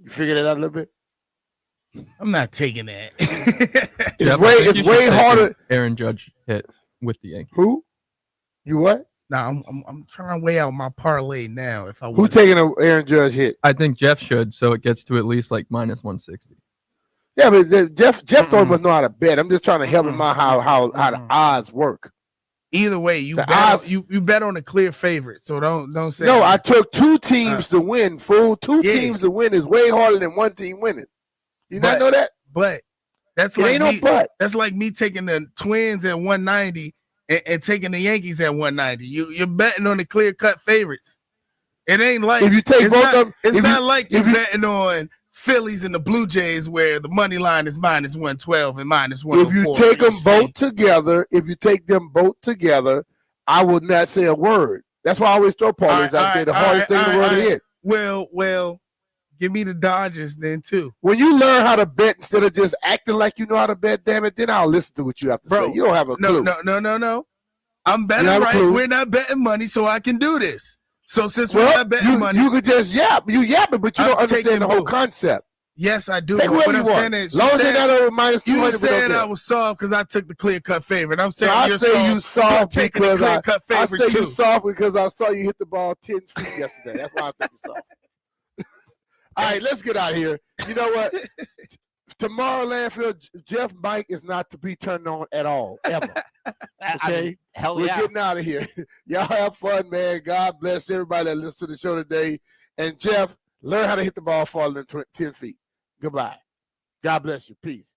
You figure that out a little bit. I'm not taking that. It's way harder. Aaron Judge hit with the Yankees. Who? You what? No, I'm trying to weigh out my parlay now. If I who taking an Aaron Judge hit? I think Jeff should, so it gets to at least like minus 160. Yeah, but Jeff must know how to bet. I'm just trying to help him out how the odds work. Either way, you The bet odds- you bet on a clear favorite. So don't say No, I took two teams to win. Fool, two Yeah. teams to win is way harder than one team winning. You not know that? But that's It like ain't no me, but. That's like me taking the Twins at 190 and taking the Yankees at 190. You're betting on the clear cut favorites. It ain't like If you take it's both not, of them, it's if not you- like if you're you- betting on Phillies and the Blue Jays where the money line is minus 112 and minus If 104. you take them It's the same. both together, I would not say a word. That's why I always throw parlays out there. The hardest thing in the world to hit. Well, give me the Dodgers then too. When you learn how to bet instead of just acting like you know how to bet, damn it, then I'll listen to what you have to Bro, say. You don't have a clue. No. I'm betting You have a right. clue. We're not betting money, so I can do this. So since we're Well, not betting money, you could just yap. You yapping, but you I'm don't understand taking the whole both. concept. Yes, I do. Take But whoever what you I'm want. saying is, Long as they're not over minus you 200, we don't said care. I was soft because I took the clear cut favorite. I'm saying I you're say you soft for taking the because clear cut I favorite say too. you soft because I saw you hit the ball 10 feet yesterday. That's why I think you soft. All right, let's get out of here. You know what? Tomorrow, Landfill, Jeff Mike is not to be turned on at all, ever. Okay? Hell We're yeah. getting out of here. Y'all have fun, man. God bless everybody that listens to the show today. And Jeff, learn how to hit the ball farther than 10 feet. Goodbye. God bless you. Peace.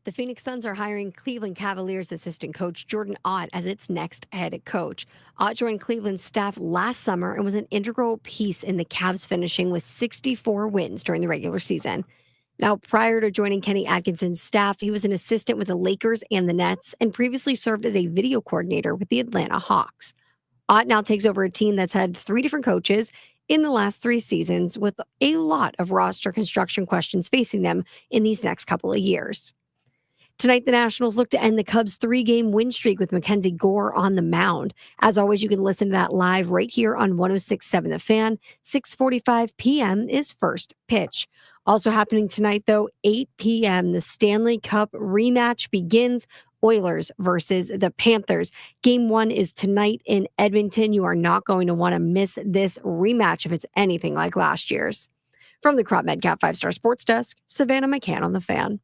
The Phoenix Suns are hiring Cleveland Cavaliers assistant coach Jordan Ott as its next head coach. Ott joined Cleveland's staff last summer and was an integral piece in the Cavs finishing with 64 wins during the regular season. Now, prior to joining Kenny Atkinson's staff, he was an assistant with the Lakers and the Nets and previously served as a video coordinator with the Atlanta Hawks. Ott now takes over a team that's had 3 different coaches in the last 3 seasons, with a lot of roster construction questions facing them in these next couple of years. Tonight, the Nationals look to end the Cubs' 3-game win streak with Mackenzie Gore on the mound. As always, you can listen to that live right here on 106.7 The Fan. 6:45 p.m. is first pitch. Also happening tonight, though, 8 p.m., the Stanley Cup rematch begins. Oilers versus the Panthers. Game 1 is tonight in Edmonton. You are not going to want to miss this rematch if it's anything like last year's. From the Crop Medcap 5-Star Sports Desk, Savannah McCann on The Fan.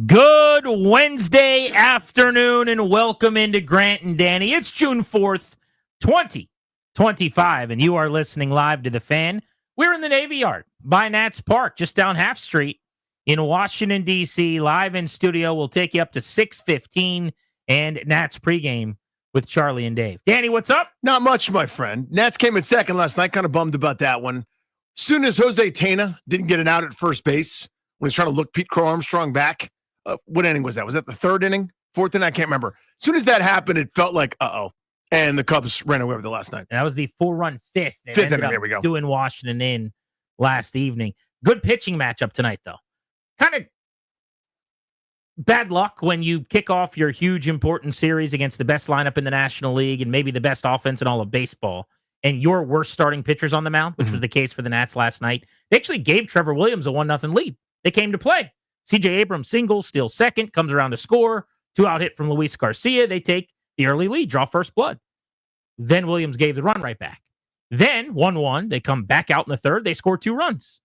Good Wednesday afternoon and welcome into Grant and Danny. It's June 4th, 2025, and you are listening live to The Fan. We're in the Navy Yard by Nats Park, just down Half Street in Washington, D.C. Live in studio. We'll take you up to 6:15 and Nats pregame with Charlie and Dave. Danny, what's up? Not much, my friend. Nats came in second last night. Kind of bummed about that one. Soon as Jose Tena didn't get an out at first base when he's trying to look Pete Crow Armstrong back. What inning was that? Was that the 3rd inning? 4th inning? I can't remember. As soon as that happened, it felt like, uh-oh. And the Cubs ran away with it last night. And that was the 4-run 5th. Fifth inning, there we go. Doing Washington in last evening. Good pitching matchup tonight, though. Kind of bad luck when you kick off your huge, important series against the best lineup in the National League and maybe the best offense in all of baseball, and your worst starting pitchers on the mound, which was the case for the Nats last night. They actually gave Trevor Williams a 1-0 lead. They came to play. C.J. Abrams singles, steals second, comes around to score. 2-out hit from Luis Garcia. They take the early lead, draw first blood. Then Williams gave the run right back. Then 1-1, they come back out in the 3rd. They score 2 runs.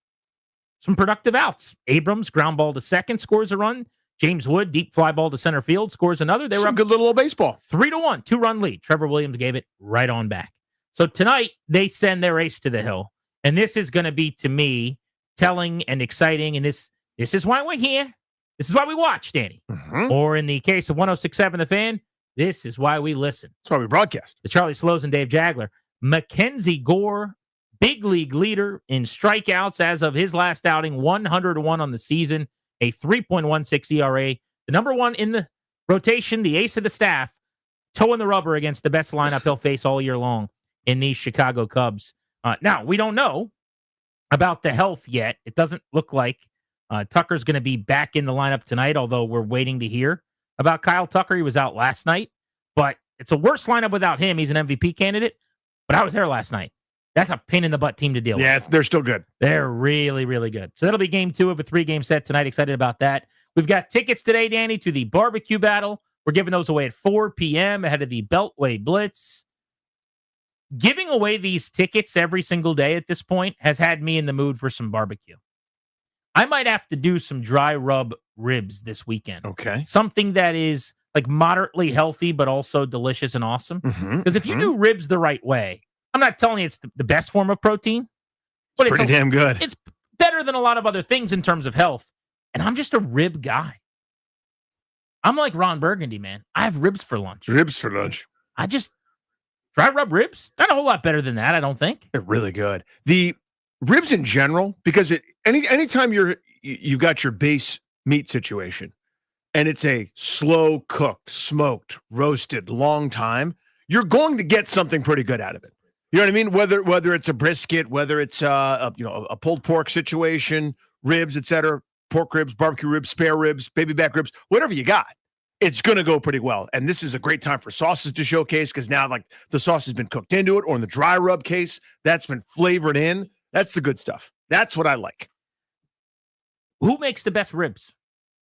Some productive outs. Abrams, ground ball to second, scores a run. James Wood, deep fly ball to center field, scores another. They were up good little old baseball. 3-1, 2-run lead. Trevor Williams gave it right on back. So tonight, they send their ace to the hill. And this is going to be, to me, telling and exciting. And this is why we're here. This is why we watch, Danny. Or in the case of 106.7 The Fan, this is why we listen. That's why we broadcast. The Charlie Slows and Dave Jagler. Mackenzie Gore, big league leader in strikeouts as of his last outing, 101 on the season, a 3.16 ERA. The number 1 in the rotation, the ace of the staff, toeing the rubber against the best lineup he'll face all year long in these Chicago Cubs. Now, we don't know about the health yet. It doesn't look like Tucker's going to be back in the lineup tonight, although we're waiting to hear about Kyle Tucker. He was out last night, but it's a worse lineup without him. He's an MVP candidate, but I was there last night. That's a pain in the butt team to deal with. Yeah, they're still good. They're really, really good. So that'll be game 2 of a 3-game set tonight. Excited about that. We've got tickets today, Danny, to the barbecue battle. We're giving those away at 4 p.m. ahead of the Beltway Blitz. Giving away these tickets every single day at this point has had me in the mood for some barbecue. I might have to do some dry rub ribs this weekend. Okay. Something that is like moderately healthy, but also delicious and awesome. Because if you do ribs the right way, I'm not telling you it's the best form of protein, but it's pretty damn good. It's better than a lot of other things in terms of health. And I'm just a rib guy. I'm like Ron Burgundy, man. I have ribs for lunch. Ribs for lunch. I just dry rub ribs. Not a whole lot better than that, I don't think. They're really good. The ribs in general, because anytime you've got your base meat situation and it's a slow cooked, smoked, roasted, long time, you're going to get something pretty good out of it. You know what I mean? Whether it's a brisket, whether it's a pulled pork situation, ribs, etc., pork ribs, barbecue ribs, spare ribs, baby back ribs, whatever you got, it's going to go pretty well. And this is a great time for sauces to showcase because now like the sauce has been cooked into it, or in the dry rub case, that's been flavored in. That's the good stuff. That's what I like. Who makes the best ribs?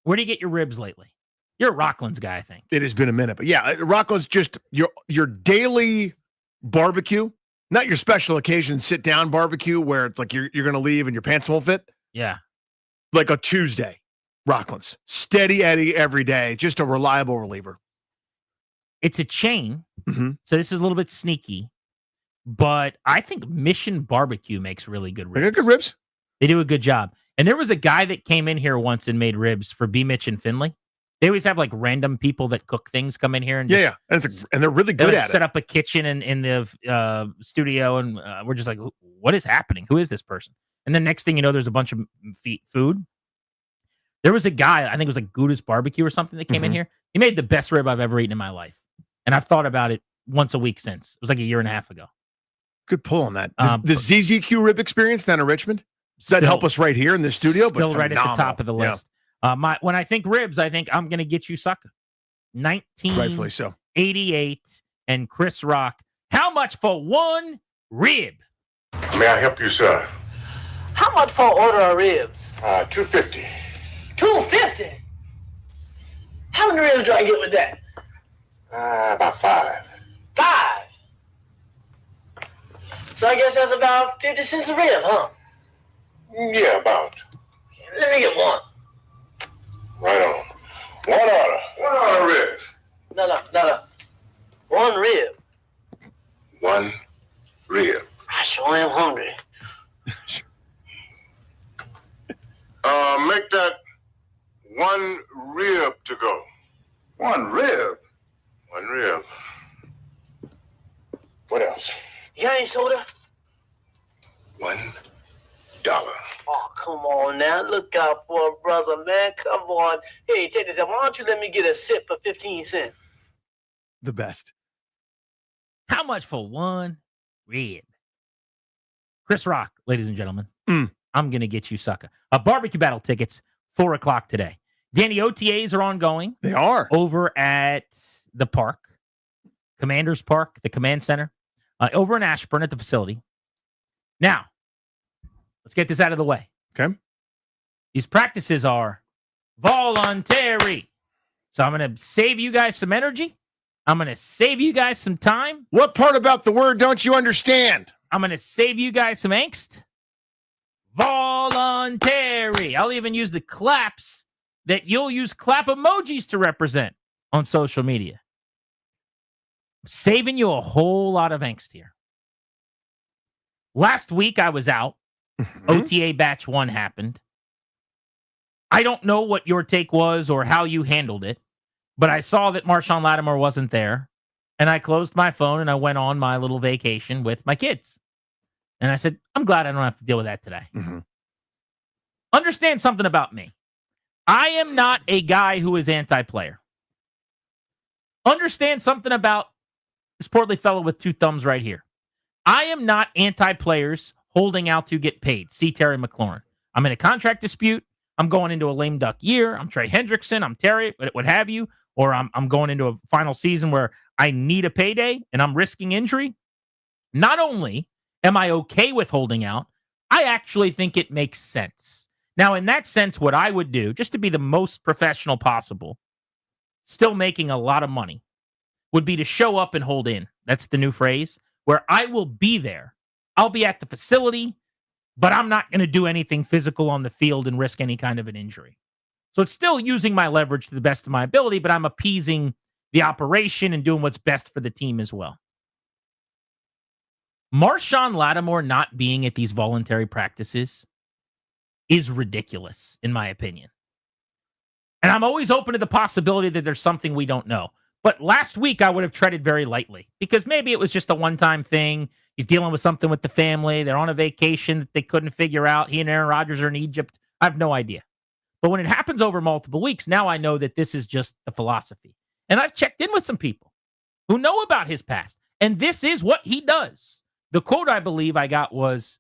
Where do you get your ribs lately? You're a Rockland's guy, I think. It has been a minute, but yeah, Rocco's just your daily barbecue, not your special occasion sit down barbecue where it's like you're going to leave and your pants won't fit. Yeah. Like a Tuesday, Rockland's steady Eddie every day, just a reliable reliever. It's a chain, Mm-hmm. so this is a little bit sneaky, but I think Mission Barbecue makes really good They ribs. got good ribs. They do a good job. And there was a guy that came in here once and made ribs for B. Mitch and Finley. They always have like random people that cook things come in here and Yeah, and they're really good at set it. up a kitchen in the studio, and we're just like, what is happening? Who is this person? And then next thing you know, there's a bunch of food. There was a guy, I think it was like Gouda's Barbecue or something that came in Mhm. here. He made the best rib I've ever eaten in my life. And I've thought about it once a week since. It was like a year and a half ago. Good pull on that. The ZZQ rib experience down in Richmond. Doesn't Still- help us right here in the studio, Still but right at the top phenomenal. of the Yeah. list. When I think ribs, I think I'm going to get you sucker. 1988 Rightfully so. and Chris Rock. How much for one rib? May I help you, sir? How much for an order of ribs? $2.50. $2.50. How many ribs do I get with that? About 5. 5. So I guess that's about 50 cents a rib, huh? Yeah, about. Let me get one. Right on. One order. One order of ribs. No. One rib. One rib. I sure am hungry. Make that one rib to go. One rib? One rib. What else? You got any soda? $1. Oh, come on now. Look out for a brother, man. Come on. Hey, check this out. Why don't you let me get a sip for 15 cents? The best. How much for one rib? Chris Rock, ladies and gentlemen. I'm going to get you sucker. Barbecue battle tickets, 4:00 today. Danny, OTAs are ongoing. They are. Over at the park, Commanders Park, the command center, over in Ashburn at the facility. Now, let's get this out of the way. Okay. These practices are voluntary. So I'm going to save you guys some energy. I'm going to save you guys some time. What part about the word don't you understand? I'm going to save you guys some angst. Voluntary. I'll even use the claps that you'll use clap emojis to represent on social media. I'm saving you a whole lot of angst here. Last week I was out. OTA batch 1 happened. I don't know what your take was or how you handled it, but I saw that Marshawn Lattimore wasn't there, and I closed my phone and I went on my little vacation with my kids. And I said, I'm glad I don't have to deal with that today. Understand something about me. I am not a guy who is anti-player. Understand something about this portly fellow with 2 thumbs right here. I am not anti-players holding out to get paid. See Terry McLaurin. I'm in a contract dispute. I'm going into a lame duck year. I'm Trey Hendrickson. I'm Terry, what have you. Or I'm going into a final season where I need a payday and I'm risking injury. Not only am I okay with holding out, I actually think it makes sense. Now, in that sense, what I would do, just to be the most professional possible, still making a lot of money, would be to show up and hold in. That's the new phrase, where I will be there. I'll be at the facility, but I'm not going to do anything physical on the field and risk any kind of an injury. So it's still using my leverage to the best of my ability, but I'm appeasing the operation and doing what's best for the team as well. Marshawn Lattimore not being at these voluntary practices is ridiculous, in my opinion. And I'm always open to the possibility that there's something we don't know. But last week, I would have treaded very lightly because maybe it was just a one-time thing. He's dealing with something with the family. They're on a vacation that they couldn't figure out. He and Aaron Rodgers are in Egypt. I have no idea. But when it happens over multiple weeks, now I know that this is just the philosophy. And I've checked in with some people who know about his past. And this is what he does. The quote I believe I got was,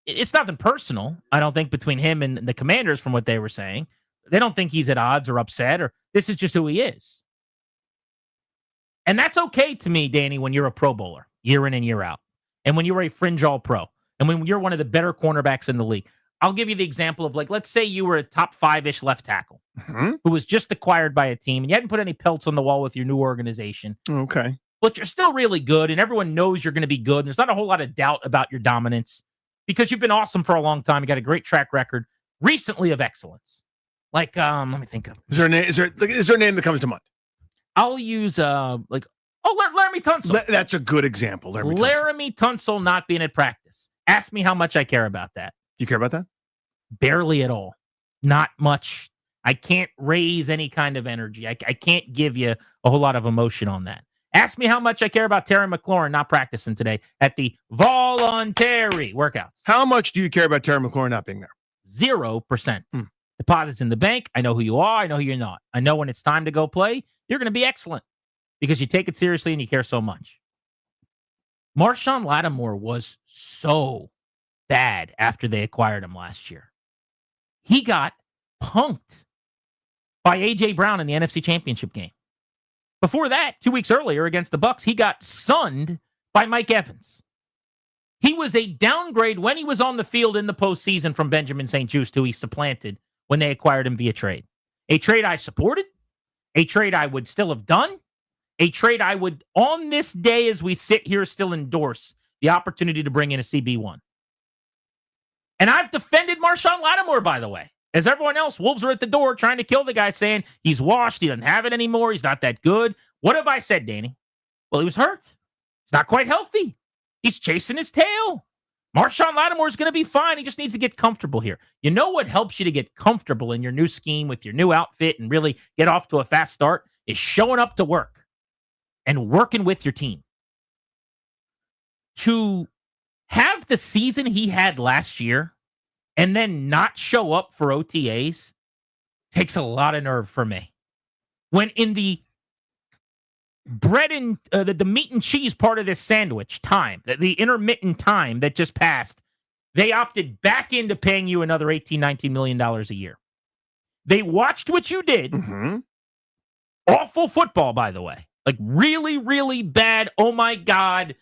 it's nothing personal, I don't think, between him and the Commanders from what they were saying. They don't think he's at odds or upset, or this is just who he is. And that's okay to me, Danny, when you're a Pro Bowler, year in and year out. And when you're a fringe All-Pro. And when you're one of the better cornerbacks in the league. I'll give you the example of, like, let's say you were a top 5-ish left tackle Mhm. who was just acquired by a team and you hadn't put any pelts on the wall with your new organization. Okay. But you're still really good and everyone knows you're going to be good. And there's not a whole lot of doubt about your dominance because you've been awesome for a long time. You got a great track record recently of excellence. Like, let me think of. Is there a name? Is there a name that comes to mind? I'll use Laramie Tunsil. That's a good example. Laramie Tunsil not being at practice. Ask me how much I care about that. You care about that? Barely at all. Not much. I can't raise any kind of energy. I can't give you a whole lot of emotion on that. Ask me how much I care about Terry McLaurin not practicing today at the voluntary workouts. How much do you care about Terry McLaurin not being there? 0%. Deposits in the bank. I know who you are. I know who you're not. I know when it's time to go play, you're going to be excellent because you take it seriously and you care so much. Marshawn Lattimore was so bad after they acquired him last year. He got punked by A.J. Brown in the NFC Championship game. Before that, 2 weeks earlier against the Bucs, he got sunned by Mike Evans. He was a downgrade when he was on the field in the postseason from Benjamin St-Juste, who he supplanted when they acquired him via trade. A trade I supported, a trade I would still have done, a trade I would, on this day as we sit here, still endorse the opportunity to bring in a CB1. And I've defended Marshawn Lattimore, by the way. As everyone else, Wolves are at the door trying to kill the guy, saying he's washed, he doesn't have it anymore, he's not that good. What have I said, Danny? Well, he was hurt. He's not quite healthy. He's chasing his tail. Marshawn Lattimore is going to be fine. He just needs to get comfortable here. You know what helps you to get comfortable in your new scheme with your new outfit and really get off to a fast start is showing up to work and working with your team. To have the season he had last year and then not show up for OTAs takes a lot of nerve for me. When in the bread and the meat and cheese part of this sandwich time, the intermittent time that just passed, they opted back into paying you another $18, $19 million a year. They watched what you did. Mm-hmm. Awful football, by the way. Like really, really bad. Oh my God.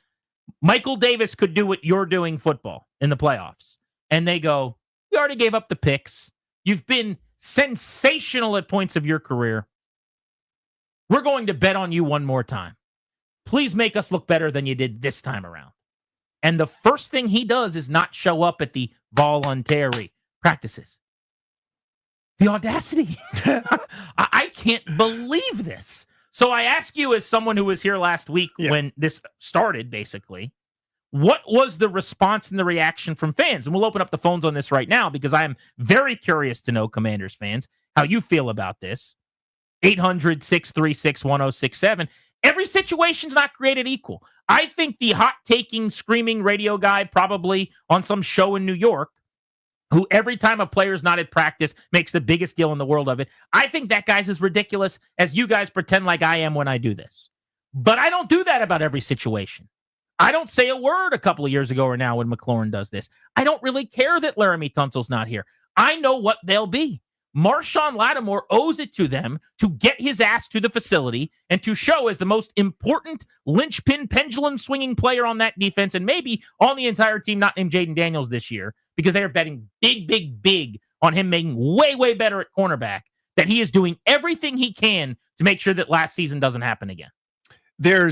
Michael Davis could do what you're doing football in the playoffs. And they go, we already gave up the picks. You've been sensational at points of your career. We're going to bet on you one more time. Please make us look better than you did this time around. And the first thing he does is not show up at the voluntary practices. The audacity. I can't believe this. So I ask you, as someone who was here last week when this started, basically, what was the response and the reaction from fans? And we'll open up the phones on this right now because I am very curious to know, Commanders fans, how you feel about this. 800-636-1067. Every situation's not created equal. I think the hot-taking, screaming radio guy probably on some show in New York, who every time a player's not at practice makes the biggest deal in the world of it, I think that guy's as ridiculous as you guys pretend like I am when I do this. But I don't do that about every situation. I don't say a word a couple of years ago or now when McLaurin does this. I don't really care that Laramie Tunsil's not here. I know what they'll be. Marshawn Lattimore owes it to them to get his ass to the facility and to show as the most important linchpin pendulum swinging player on that defense and maybe on the entire team, not named Jaden Daniels this year, because they are betting big on him making way better at cornerback, that he is doing everything he can to make sure that last season doesn't happen again. There are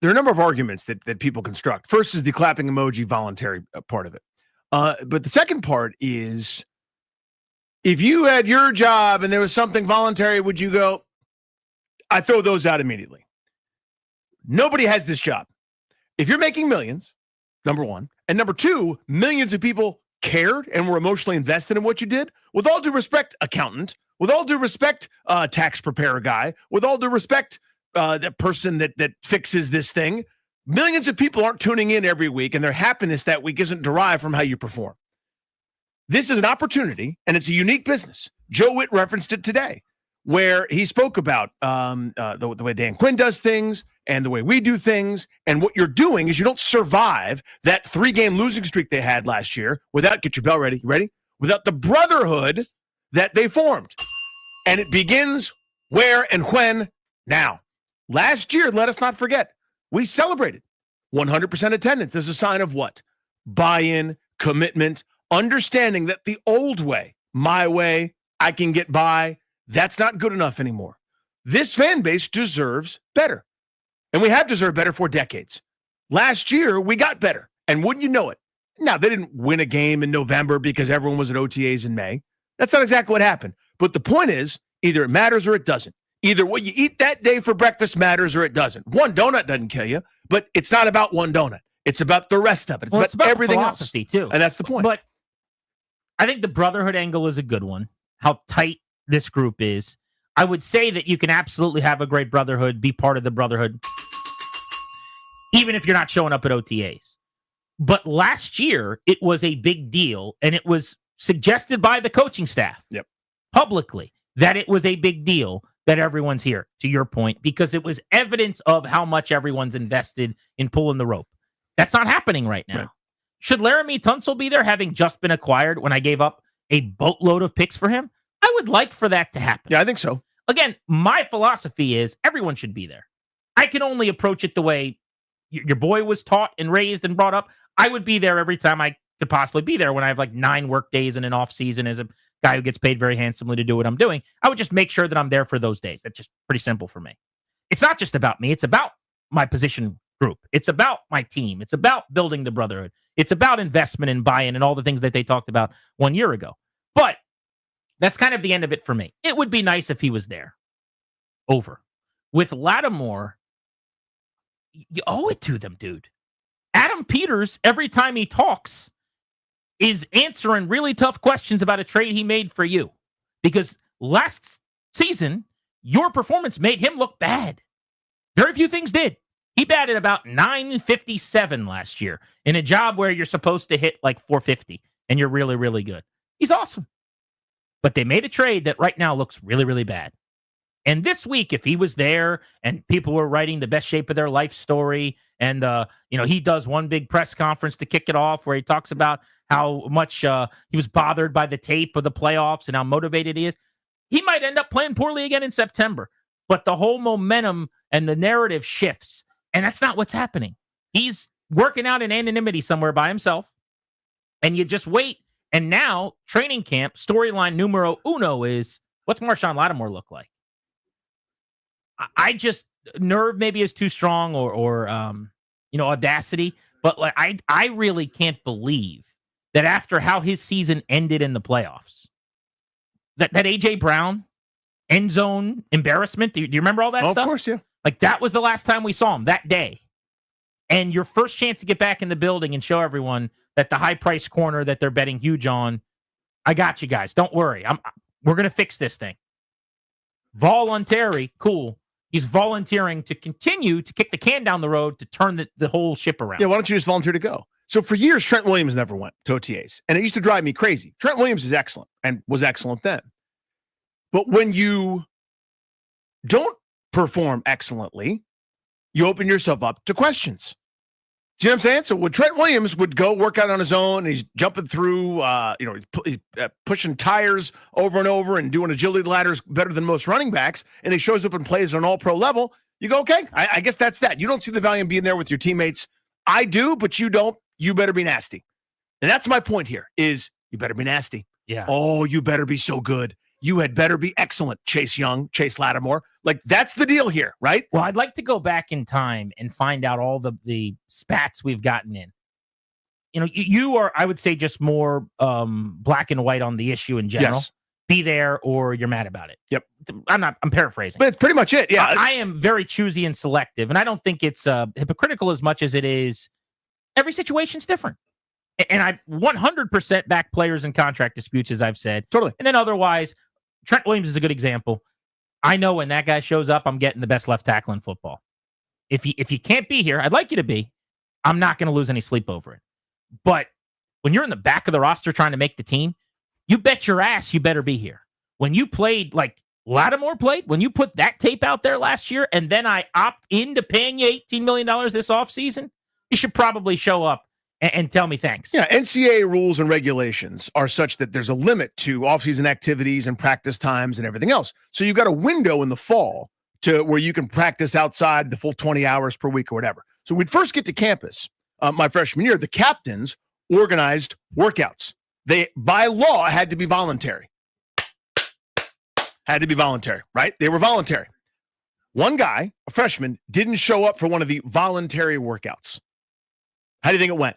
a number of arguments that people construct. First is the clapping emoji voluntary part of it. But the second part is, if you had your job and there was something voluntary, would you go? I throw those out immediately. Nobody has this job. If you're making millions, number one, and number two, millions of people cared and were emotionally invested in what you did, with all due respect, accountant, with all due respect, tax preparer guy, with all due respect, that person that fixes this thing, millions of people aren't tuning in every week, and their happiness that week isn't derived from how you perform. This is an opportunity, and it's a unique business. Joe Witt referenced it today, where he spoke about the way Dan Quinn does things and the way we do things. And what you're doing is you don't survive that 3-game losing streak they had last year without, get your bell ready, you ready? Without the brotherhood that they formed. And it begins where and when? Now. Last year, let us not forget, we celebrated 100% attendance as a sign of what? Buy-in, commitment, understanding that the old way, my way, I can get by, that's not good enough anymore. This fan base deserves better. And we have deserved better for decades. Last year, we got better. And wouldn't you know it? Now, they didn't win a game in November because everyone was at OTAs in May. That's not exactly what happened. But the point is, either it matters or it doesn't. Either what you eat that day for breakfast matters or it doesn't. One donut doesn't kill you, but it's not about one donut. It's about the rest of it. It's about everything else. Too. And that's the point. But I think the brotherhood angle is a good one. How tight this group is. I would say that you can absolutely have a great brotherhood, be part of the brotherhood, even if you're not showing up at OTAs. But last year, it was a big deal, and it was suggested by the coaching staff publicly that it was a big deal that everyone's here, to your point, because it was evidence of how much everyone's invested in pulling the rope. That's not happening right now. Right. Should Laramie Tunsil be there, having just been acquired when I gave up a boatload of picks for him? I would like for that to happen. Yeah, I think so. Again, my philosophy is everyone should be there. I can only approach it the way your boy was taught and raised and brought up. I would be there every time I could possibly be there when I have like 9 work days in an off season as a guy who gets paid very handsomely to do what I'm doing. I would just make sure that I'm there for those days. That's just pretty simple for me. It's not just about me. It's about my position group. It's about my team. It's about building the brotherhood. It's about investment and buy-in and all the things that they talked about 1 year ago. But that's kind of the end of it for me. It would be nice if he was there. Over. With Lattimore, you owe it to them, dude. Adam Peters, every time he talks, is answering really tough questions about a trade he made for you. Because last season, your performance made him look bad. Very few things did. He batted about .957 last year in a job where you're supposed to hit like .450, and you're really, really good. He's awesome. But they made a trade that right now looks really, really bad. And this week, if he was there and people were writing the best shape of their life story, and he does one big press conference to kick it off where he talks about how much he was bothered by the tape of the playoffs and how motivated he is, he might end up playing poorly again in September. But the whole momentum and the narrative shifts, and that's not what's happening. He's working out in anonymity somewhere by himself, and you just wait. And now, training camp, storyline numero uno is, what's Marshawn Lattimore look like? I just, nerve maybe is too strong or audacity, but like I really can't believe that after how his season ended in the playoffs, that A.J. Brown end zone embarrassment, do you remember all that stuff? Of course, yeah. Like that was the last time we saw him, that day. And your first chance to get back in the building and show everyone that the high price corner that they're betting huge on, I got you guys. Don't worry. We're going to fix this thing. Voluntary, cool. He's volunteering to continue to kick the can down the road to turn the whole ship around. Yeah, why don't you just volunteer to go? So for years, Trent Williams never went to OTAs, and it used to drive me crazy. Trent Williams is excellent and was excellent then. But when you don't perform excellently, you open yourself up to questions. See what I'm saying? So when Trent Williams would go work out on his own, and he's jumping through, he's pushing tires over and over and doing agility ladders better than most running backs, and he shows up and plays at an all-pro level, you go, okay, I guess that's that. You don't see the value in being there with your teammates. I do, but you don't. You better be nasty. And that's my point here is you better be nasty. Yeah. Oh, you better be so good. You had better be excellent, Chase Young, Chase Lattimore. Like, that's the deal here, right? Well, I'd like to go back in time and find out all the spats we've gotten in. You are, I would say, just more black and white on the issue in general. Yes. Be there or you're mad about it. Yep. I'm paraphrasing. But it's pretty much it, yeah. I am very choosy and selective, and I don't think it's hypocritical as much as it is every situation's different. And I 100% back players in contract disputes, as I've said. Totally. And then otherwise, Trent Williams is a good example. I know when that guy shows up, I'm getting the best left tackle in football. If you can't be here, I'd like you to be. I'm not going to lose any sleep over it. But when you're in the back of the roster trying to make the team, you bet your ass you better be here. When you played like Lattimore played, when you put that tape out there last year, and then I opt into paying you $18 million this offseason, you should probably show up and tell me thanks. Yeah, NCAA rules and regulations are such that there's a limit to offseason activities and practice times and everything else. So you've got a window in the fall to where you can practice outside the full 20 hours per week or whatever. So we'd first get to campus my freshman year, the captains organized workouts. They, by law, had to be voluntary. Had to be voluntary, right? They were voluntary. One guy, a freshman, didn't show up for one of the voluntary workouts. How do you think it went?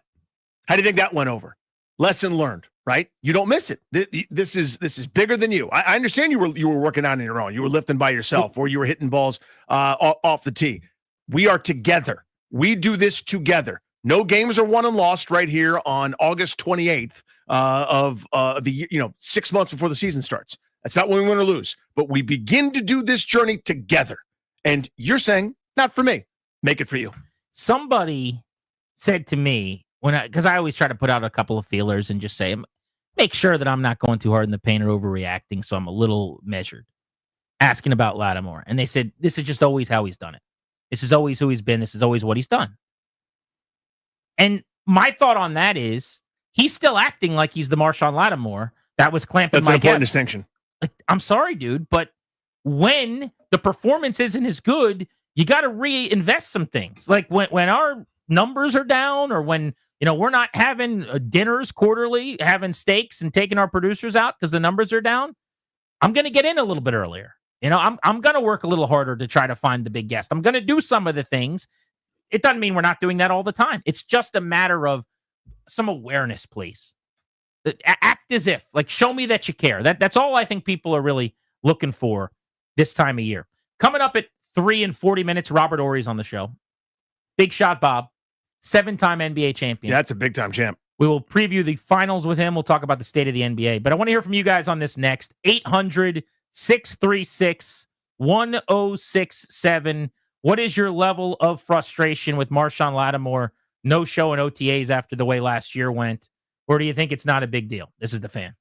How do you think that went over? Lesson learned, right? You don't miss it. This is bigger than you. I understand you were working out on your own. You were lifting by yourself, or you were hitting balls off the tee. We are together. We do this together. No games are won and lost right here on August 28th of the 6 months before the season starts. That's not when we win or lose. But we begin to do this journey together. And you're saying, not for me. Make it for you. Somebody said to me, because I always try to put out a couple of feelers and just say, make sure that I'm not going too hard in the paint or overreacting, so I'm a little measured. Asking about Lattimore. And they said, this is just always how he's done it. This is always who he's been. This is always what he's done. And my thought on that is, he's still acting like he's the Marshawn Lattimore that was clamping That's an Mike important Evans. distinction. Like, I'm sorry, dude, but when the performance isn't as good, you got to reinvest some things. Like when our numbers are down, or when we're not having dinners quarterly, having steaks and taking our producers out because the numbers are down, I'm going to get in a little bit earlier. I'm going to work a little harder to try to find the big guest. I'm going to do some of the things. It doesn't mean we're not doing that all the time. It's just a matter of some awareness, please. Act as if, like, show me that you care. That's all I think people are really looking for this time of year. Coming up at 3 and 40 minutes, Robert Ory's on the show. Big Shot Bob, 7-time NBA champion. Yeah, that's a big-time champ. We will preview the finals with him. We'll talk about the state of the NBA. But I want to hear from you guys on this next. 800-636-1067. What is your level of frustration with Marshawn Lattimore no show in OTAs after the way last year went? Or do you think it's not a big deal? This is The Fan.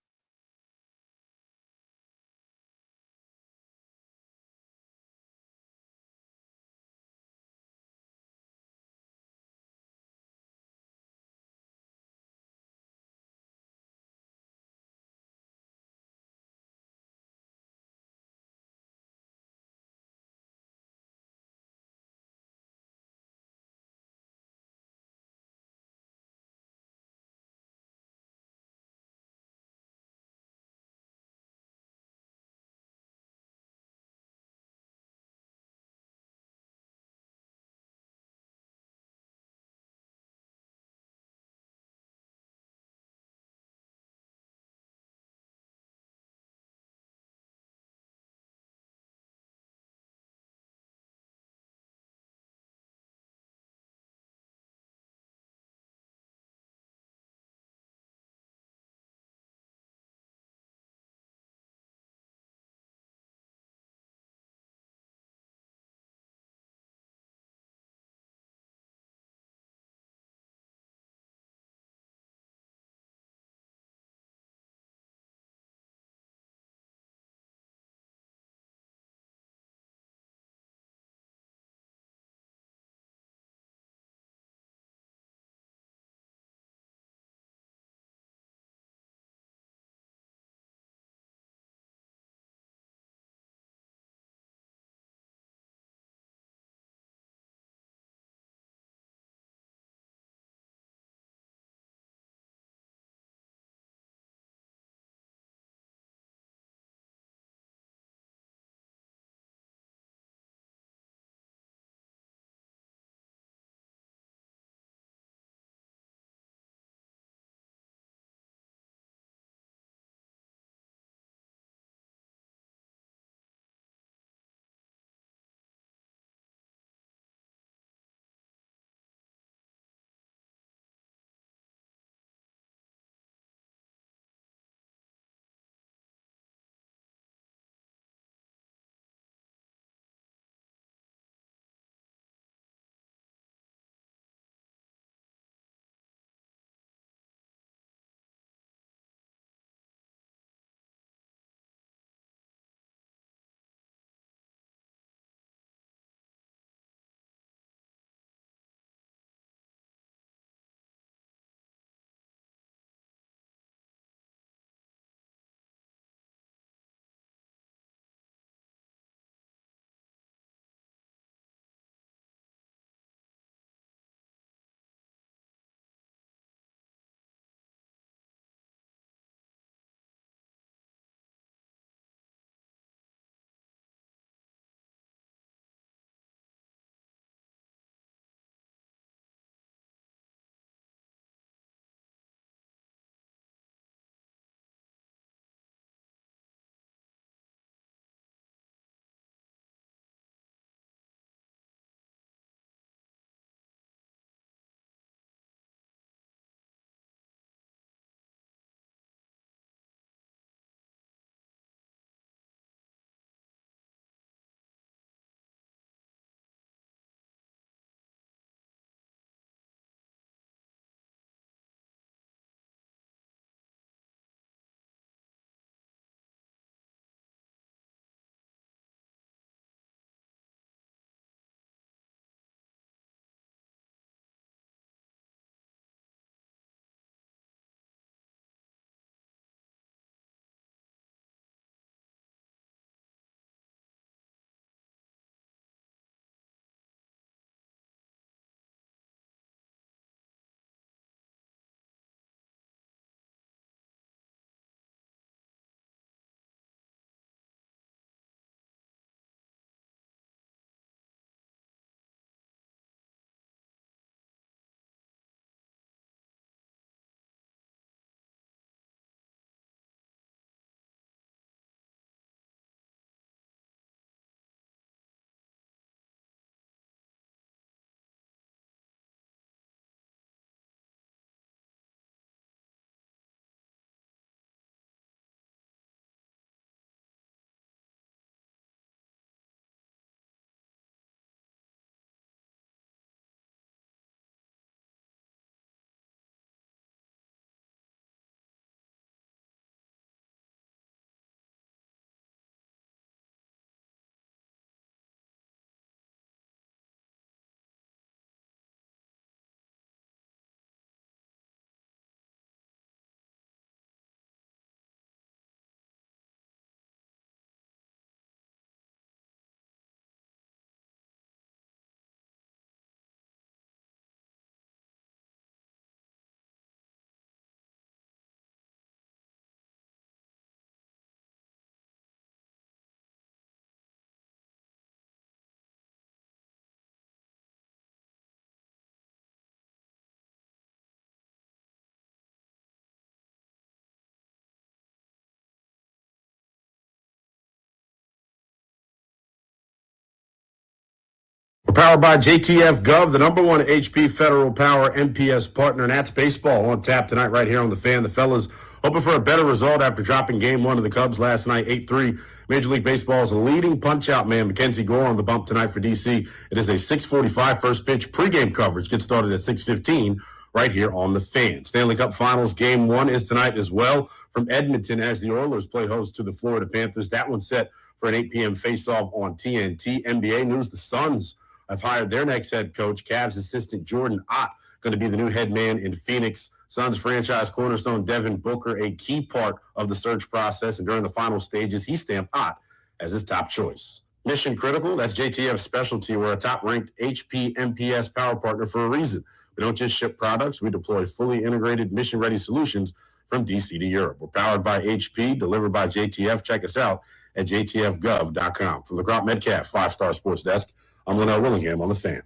powered by JTF Gov, the #1 HP Federal Power MPS partner, and that's baseball on tap tonight right here on The Fan. The fellas hoping for a better result after dropping game 1 of the Cubs last night, 8-3. Major League Baseball's leading punch-out man, Mackenzie Gore, on the bump tonight for DC. It is a 6:45 first pitch. Pregame coverage gets started at 6:15 right here on The Fan. Stanley Cup Finals Game 1 is tonight as well from Edmonton as the Oilers play host to the Florida Panthers. That one's set for an 8 p.m. face-off on TNT. NBA news, the Suns have hired their next head coach, Cavs assistant Jordan Ott, going to be the new head man in Phoenix. Suns franchise cornerstone Devin Booker, a key part of the search process, and during the final stages, he stamped Ott as his top choice. Mission Critical, that's JTF's specialty. We're a top-ranked HP MPS power partner for a reason. We don't just ship products, we deploy fully integrated mission-ready solutions from DC to Europe. We're powered by HP, delivered by JTF. Check us out at jtfgov.com. From the Crop Metcalf 5-Star Sports Desk, I'm Linnell Willingham on The Fan.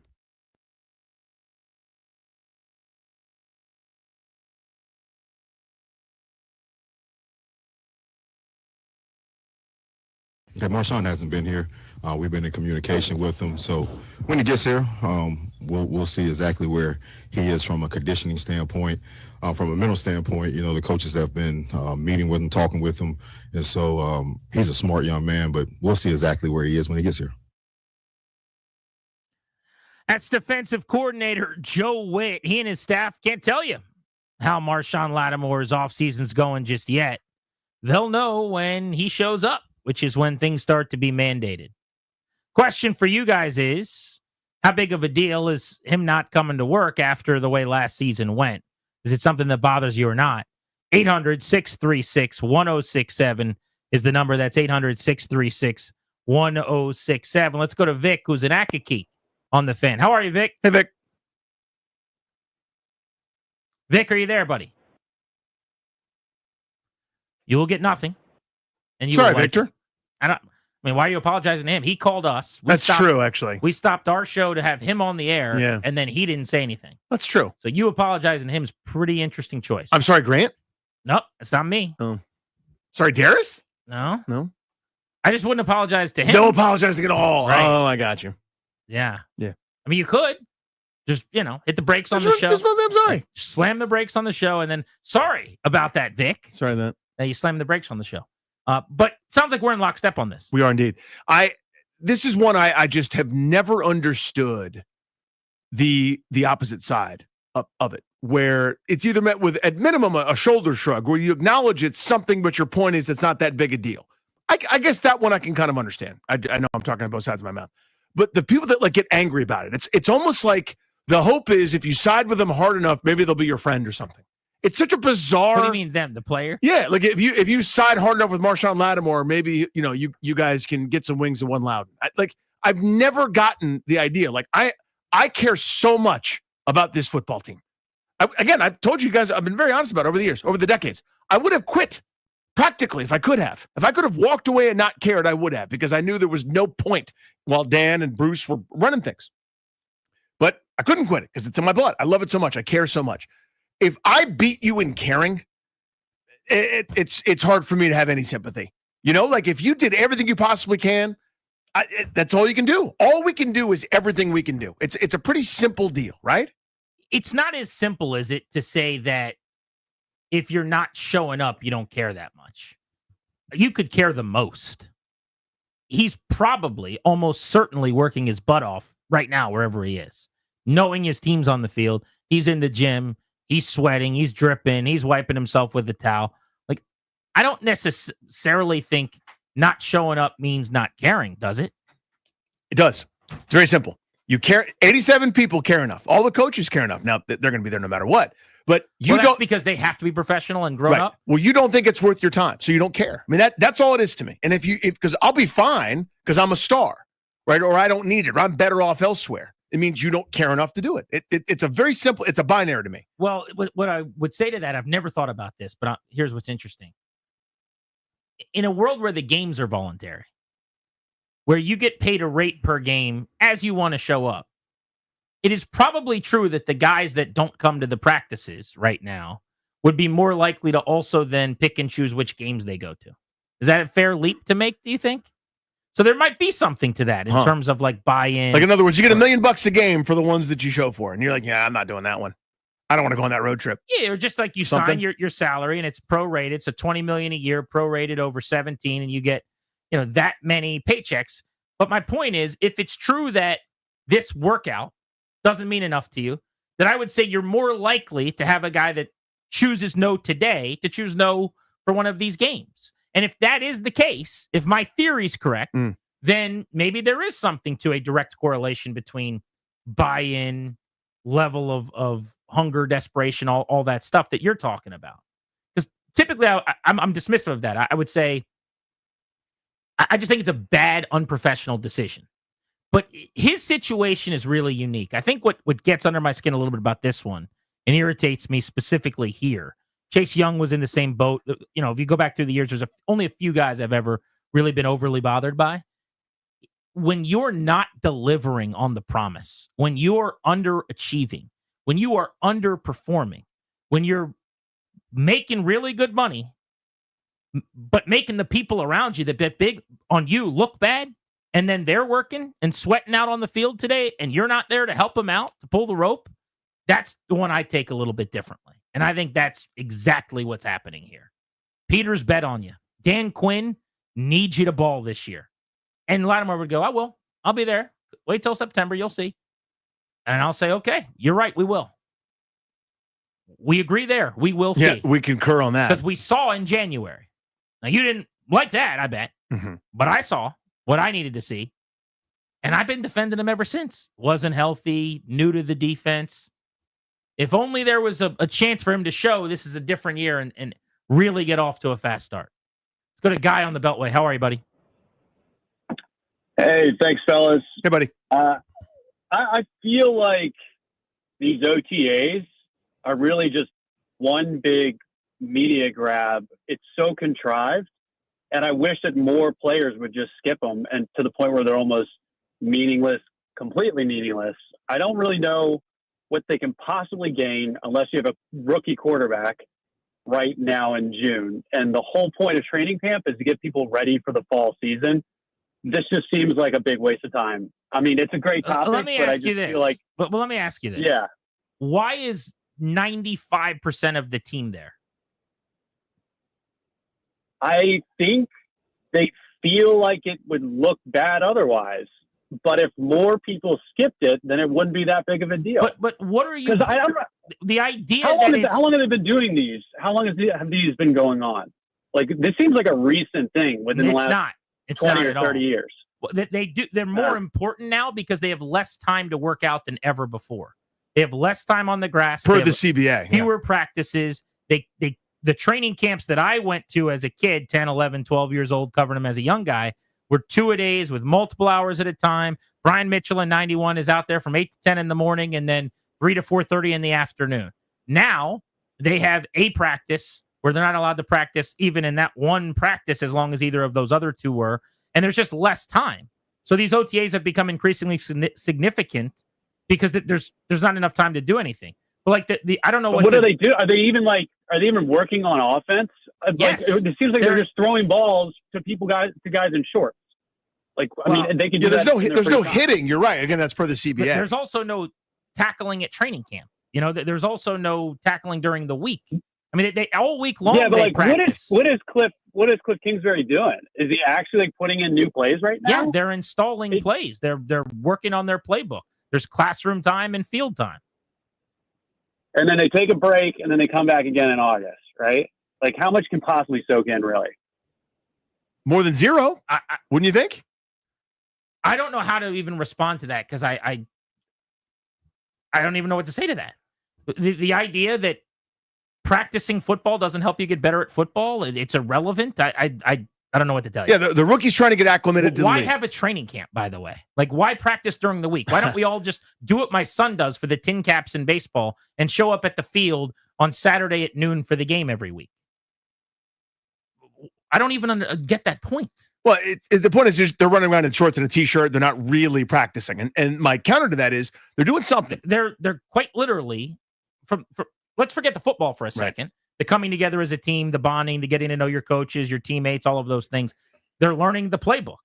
Yeah, Marshawn hasn't been here. We've been in communication with him. So when he gets here, we'll see exactly where he is from a conditioning standpoint. From a mental standpoint, you know, the coaches that have been meeting with him, talking with him. And so he's a smart young man, but we'll see exactly where he is when he gets here. That's defensive coordinator Joe Witt. He and his staff can't tell you how Marshawn Lattimore's offseason's going just yet. They'll know when he shows up, which is when things start to be mandated. Question for you guys is, how big of a deal is him not coming to work after the way last season went? Is it something that bothers you or not? 800-636-1067 is the number. That's 800-636-1067. Let's go to Vic, who's in Akakeek on The Fan. How are you, Vic? Hey, Vic. Vic, are you there, buddy? You will get nothing. And you Sorry, will like Victor. it. I mean, why are you apologizing to him? He called us. That's true, actually. We stopped our show to have him on the air, Yeah. and then he didn't say anything. That's true. So you apologizing to him is pretty interesting choice. I'm sorry, Grant? Nope, it's not me. Oh. Sorry, Darius? No. No. I just wouldn't apologize to him. No apologizing at all. Right. Oh, I got you. Yeah. Yeah. I mean, you could just, hit the brakes on the show. I'm sorry. Slam the brakes on the show, and then sorry about that, Vic. Sorry that. You slammed the brakes on the show. But sounds like we're in lockstep on this. We are indeed. This is one I just have never understood the opposite side of it, where it's either met with, at minimum, a shoulder shrug, where you acknowledge it's something, but your point is it's not that big a deal. I guess that one I can kind of understand. I know I'm talking on both sides of my mouth. But the people that get angry about it, it's almost like the hope is if you side with them hard enough, maybe they'll be your friend or something. It's such a bizarre. What do you mean them, the player? Yeah, like if you side hard enough with Marshawn Lattimore, maybe you guys can get some wings and one Loudon. I've never gotten the idea. I care so much about this football team. I've told you guys, I've been very honest about it over the years, over the decades. I would have quit practically if I could have. If I could have walked away and not cared, I would have, because I knew there was no point while Dan and Bruce were running things. But I couldn't quit it because it's in my blood. I love it so much. I care so much. If I beat you in caring, it's hard for me to have any sympathy. If you did everything you possibly can, that's all you can do. All we can do is everything we can do. It's a pretty simple deal, right? It's not as simple as it to say that if you're not showing up, you don't care that much. You could care the most. He's probably almost certainly working his butt off right now, wherever he is, knowing his team's on the field. He's in the gym. He's sweating. He's dripping. He's wiping himself with a towel. I don't necessarily think not showing up means not caring, does it? It does. It's very simple. You care. 87 people care enough. All the coaches care enough. Now, they're going to be there no matter what. But that's because they have to be professional and grown up. Well, you don't think it's worth your time, so you don't care. I mean, that's all it is to me. And because I'll be fine because I'm a star, right? Or I don't need it, or I'm better off elsewhere. It means you don't care enough to do it. It's a very simple, it's a binary to me. Well, what I would say to that, I've never thought about this, but here's what's interesting. In a world where the games are voluntary, where you get paid a rate per game as you want to show up, it is probably true that the guys that don't come to the practices right now would be more likely to also then pick and choose which games they go to. Is that a fair leap to make, do you think? So there might be something to that in terms of like buy-in. Like, in other words, you get $1 million a game for the ones that you show for, and you're like, yeah, I'm not doing that one. I don't want to go on that road trip. Yeah, or just like you sign your salary and it's prorated, so $20 million a year, prorated over 17, and you get, that many paychecks. But my point is, if it's true that this workout doesn't mean enough to you, then I would say you're more likely to have a guy that chooses no today to choose no for one of these games. And if that is the case, if my theory is correct, then maybe there is something to a direct correlation between buy-in, level of hunger, desperation, all that stuff that you're talking about. Because typically I'm dismissive of that. I would say I just think it's a bad, unprofessional decision. But his situation is really unique. I think what gets under my skin a little bit about this one and irritates me specifically here, Chase Young was in the same boat. If you go back through the years, there's only a few guys I've ever really been overly bothered by. When you're not delivering on the promise, when you're underachieving, when you are underperforming, when you're making really good money, but making the people around you that bet big on you look bad, and then they're working and sweating out on the field today, and you're not there to help them out, to pull the rope, that's the one I take a little bit differently. And I think that's exactly what's happening here. Peters bet on you. Dan Quinn needs you to ball this year. And Lattimore would go, I will. I'll be there. Wait till September. You'll see. And I'll say, okay, you're right. We will. We agree there. We will see. Yeah, we concur on that. Because we saw in January. Now, you didn't like that, I bet. But I saw what I needed to see. And I've been defending him ever since. Wasn't healthy, new to the defense. If only there was a chance for him to show this is a different year and really get off to a fast start. Let's go to Guy on the Beltway. How are you, buddy? Hey, thanks, fellas. Hey, buddy. I feel like these OTAs are really just one big media grab. It's so contrived, and I wish that more players would just skip them, and to the point where they're almost meaningless, completely meaningless. I don't really know what they can possibly gain unless you have a rookie quarterback right now in June. And the whole point of training camp is to get people ready for the fall season. This just seems like a big waste of time. I mean, it's a great topic, let me but I ask just you this. feel like, but let me ask you this. yeah, Why is 95% of the team there? I think they feel like it would look bad otherwise. But if more people skipped it, then it wouldn't be that big of a deal. But what are you? Because the idea how long have they been doing these? How long have these been going on? Like, this seems like a recent thing within the last 20 or 30 years. Well, they do. They're more important now because they have less time to work out than ever before. They have less time on the grass. Per the CBA. Fewer practices. The training camps that I went to as a kid, 10, 11, 12 years old, covering them as a young guy, were 2-a-days with multiple hours at a time. Brian Mitchell in 91 is out there from 8 to 10 in the morning and then 3 to 4:30 in the afternoon. Now they have a practice where they're not allowed to practice even in that one practice as long as either of those other two were. And there's just less time. So these OTAs have become increasingly significant because there's not enough time to do anything. But like I don't know what do they do? Are they even working on offense? Yes. Like, it seems like they're just throwing balls to guys in shorts. Like, I mean, they can do that. There's no hitting. You're right. Again, that's per the CBA. But there's also no tackling at training camp. There's also no tackling during the week. I mean, they all week long. Yeah, but they like, practice. what is Cliff Kingsbury doing? Is he actually like putting in new plays right now? Yeah, they're installing plays. They're working on their playbook. There's classroom time and field time. And then they take a break, and then they come back again in August, right? Like, how much can possibly soak in, really? More than zero, wouldn't you think? I don't know how to even respond to that because I don't even know what to say to that. The idea that practicing football doesn't help you get better at football, it's irrelevant. I don't know what to tell you. Yeah, the rookie's trying to get acclimated to the Why league. have a training camp, by the way? Like, why practice during the week? Why don't we all just do what my son does for the tin caps in baseball and show up at the field on Saturday at noon for the game every week? I don't even get that point. Well, the point is just they're running around in shorts and a t-shirt. They're not really practicing. And my counter to that is they're doing something. They're quite literally let's forget the football for a second. Right. The coming together as a team, the bonding, the getting to know your coaches, your teammates, all of those things. They're learning the playbook.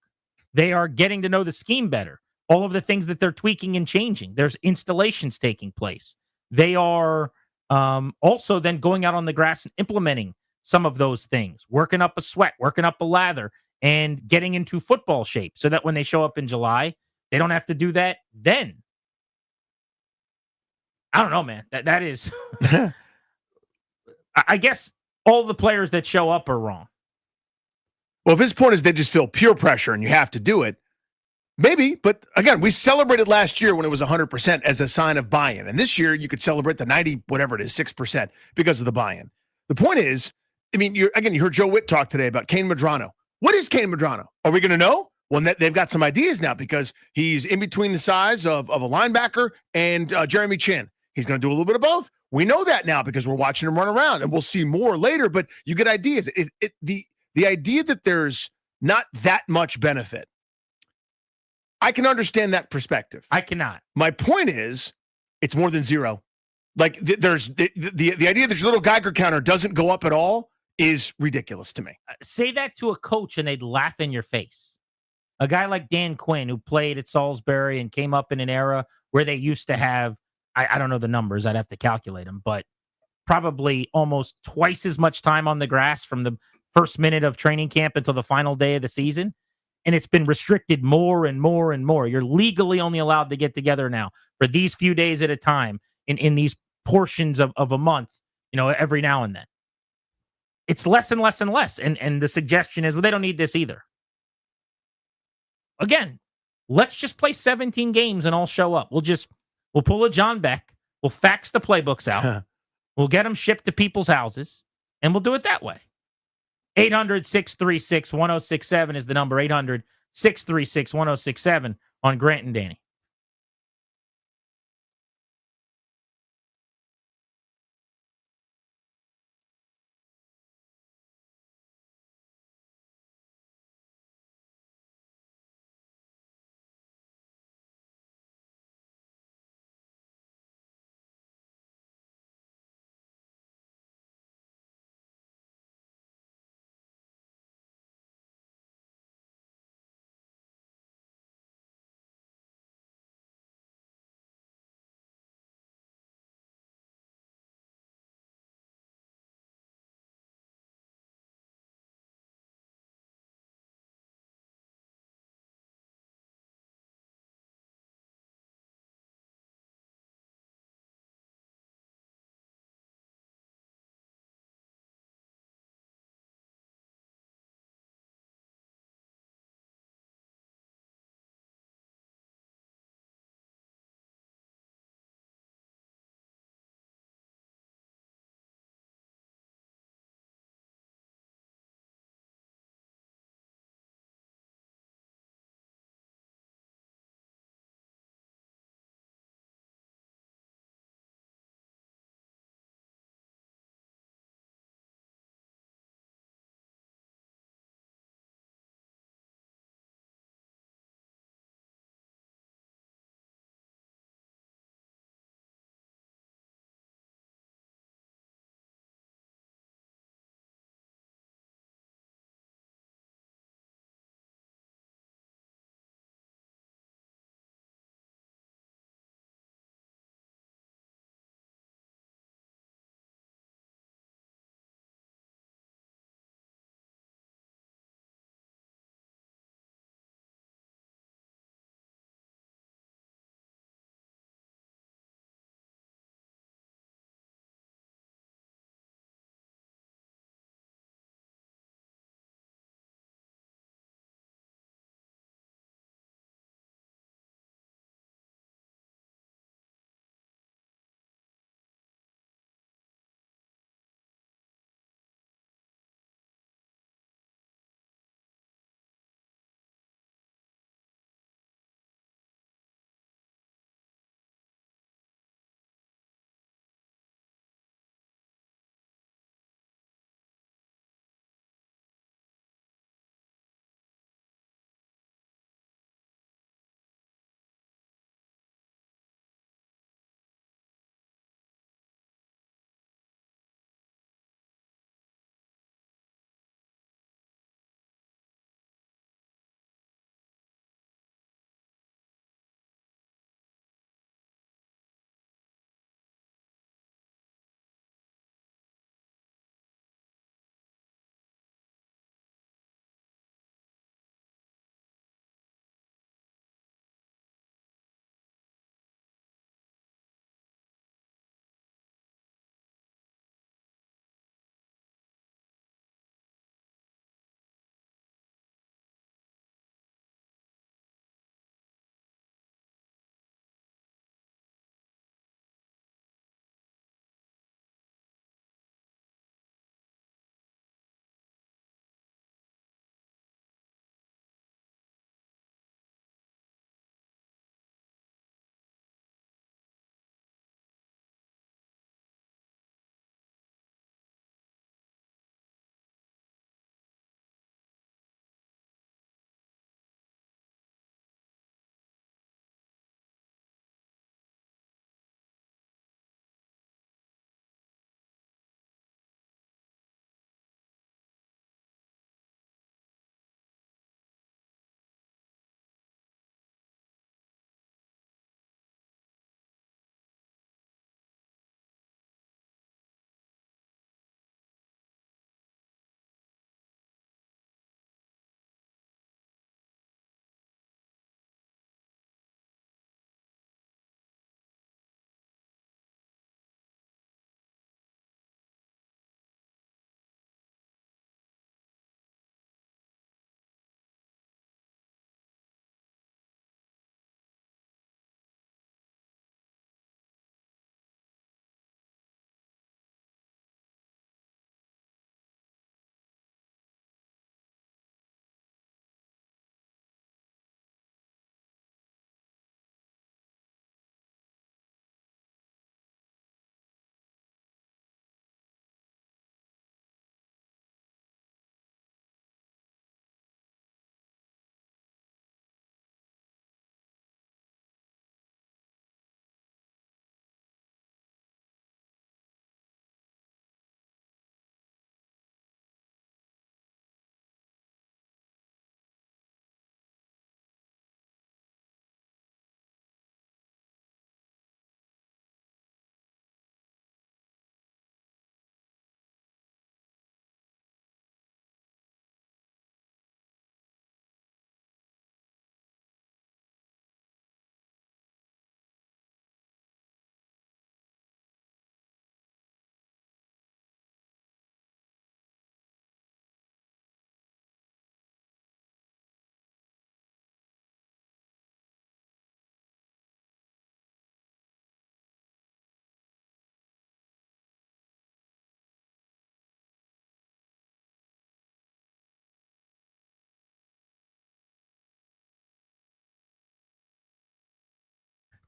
They are getting to know the scheme better. All of the things that they're tweaking and changing. There's installations taking place. They are also then going out on the grass and implementing some of those things, working up a sweat, working up a lather, and getting into football shape so that when they show up in July, they don't have to do that then. I don't know, man. That is, I guess all the players that show up are wrong. Well, if his point is they just feel pure pressure and you have to do it, maybe. But again, we celebrated last year when it was 100% as a sign of buy-in. And this year you could celebrate the 90, whatever it is, 6% because of the buy-in. The point is, I mean, you heard Joe Witt talk today about Kane Medrano. What is Kane Medrano? Are we going to know? Well, they've got some ideas now because he's in between the size of a linebacker and Jeremy Chin. He's going to do a little bit of both. We know that now because we're watching him run around, and we'll see more later, but you get ideas. The idea that there's not that much benefit, I can understand that perspective. I cannot. My point is, it's more than zero. Like there's the idea that your little Geiger counter doesn't go up at all is ridiculous to me. Say that to a coach and they'd laugh in your face. A guy like Dan Quinn, who played at Salisbury and came up in an era where they used to have, I don't know the numbers, I'd have to calculate them, but probably almost twice as much time on the grass from the first minute of training camp until the final day of the season. And it's been restricted more and more and more. You're legally only allowed to get together now for these few days at a time in these portions of a month, every now and then. It's less and less and less. And the suggestion is, well, they don't need this either. Again, let's just play 17 games and all show up. We'll pull a John Beck. We'll fax the playbooks out. We'll get them shipped to people's houses, and we'll do it that way. 800-636-1067 is the number. 800-636-1067 on Grant and Danny.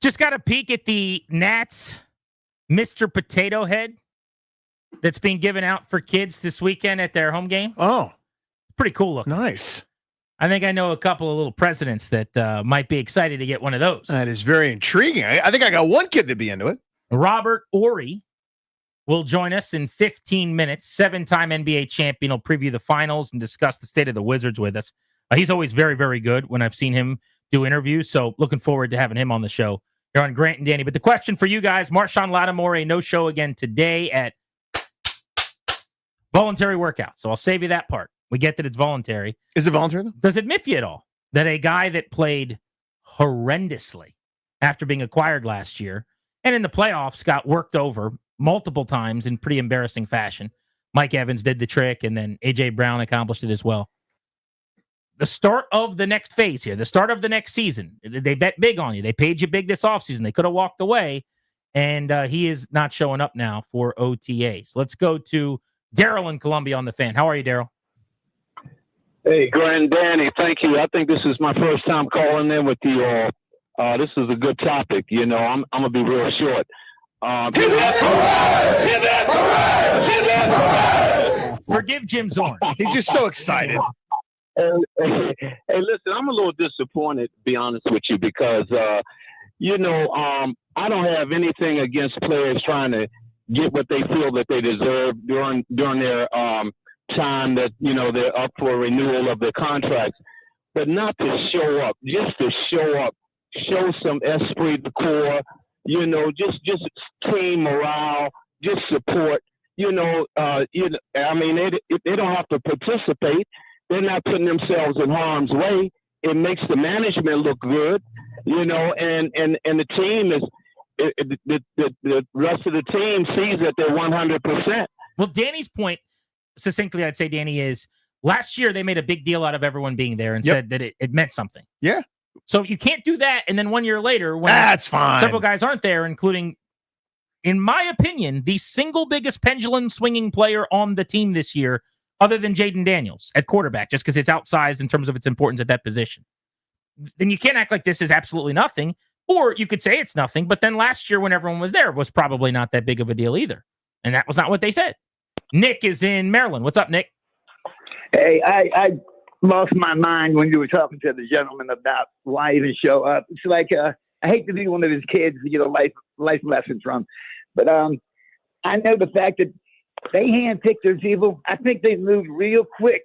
Just got a peek at the Nats Mr. Potato Head that's being given out for kids this weekend at their home game. Oh, pretty cool looking. Nice. I think I know a couple of little presidents that might be excited to get one of those. That is very intriguing. I think I got one kid that'd be into it. Robert Ory will join us in 15 minutes. 7-time NBA champion will preview the finals and discuss the state of the Wizards with us. He's always very, very good when I've seen him do interviews. So looking forward to having him on the show here on Grant and Danny. But the question for you guys, Marshawn Lattimore, a no-show again today at voluntary workout. So I'll save you that part. We get that it's voluntary. Is it voluntary, though? Does it miff you at all that a guy that played horrendously after being acquired last year and in the playoffs got worked over multiple times in pretty embarrassing fashion? Mike Evans did the trick, and then A.J. Brown accomplished it as well. The start of the next phase here, the start of the next season, they bet big on you. They paid you big this offseason. They could have walked away, and he is not showing up now for OTAs. Let's go to Daryl in Columbia on the Fan. How are you, Daryl? Hey, Grant, Danny, thank you. I think this is my first time calling in with you all. This is a good topic. You know, I'm going to be real short. Forgive Jim Zorn. He's just so excited. Hey, listen, I'm a little disappointed, to be honest with you, because, you know, I don't have anything against players trying to get what they feel that they deserve during their time that, you know, they're up for renewal of their contracts, but not to show up, just to show up, show some esprit de corps, you know, just team morale, just support, you know, I mean, they don't have to participate. They're not putting themselves in harm's way. It makes the management look good, you know, and the team is, the rest of the team sees that they're 100%. Well, Danny's point, succinctly, I'd say, Danny, is last year they made a big deal out of everyone being there and said that it meant something. Yeah. So you can't do that. And then 1 year later, when that's fine, several guys aren't there, including, in my opinion, the single biggest pendulum swinging player on the team this year, other than Jaden Daniels at quarterback, just because it's outsized in terms of its importance at that position. Then you can't act like this is absolutely nothing. Or you could say it's nothing, but then last year when everyone was there was probably not that big of a deal either. And that was not what they said. Nick is in Maryland. What's up, Nick? Hey, I lost my mind when you were talking to the gentleman about why even show up. It's like, I hate to be one of his kids to get a life lesson from, but I know the fact that they handpicked their people. I think they moved real quick,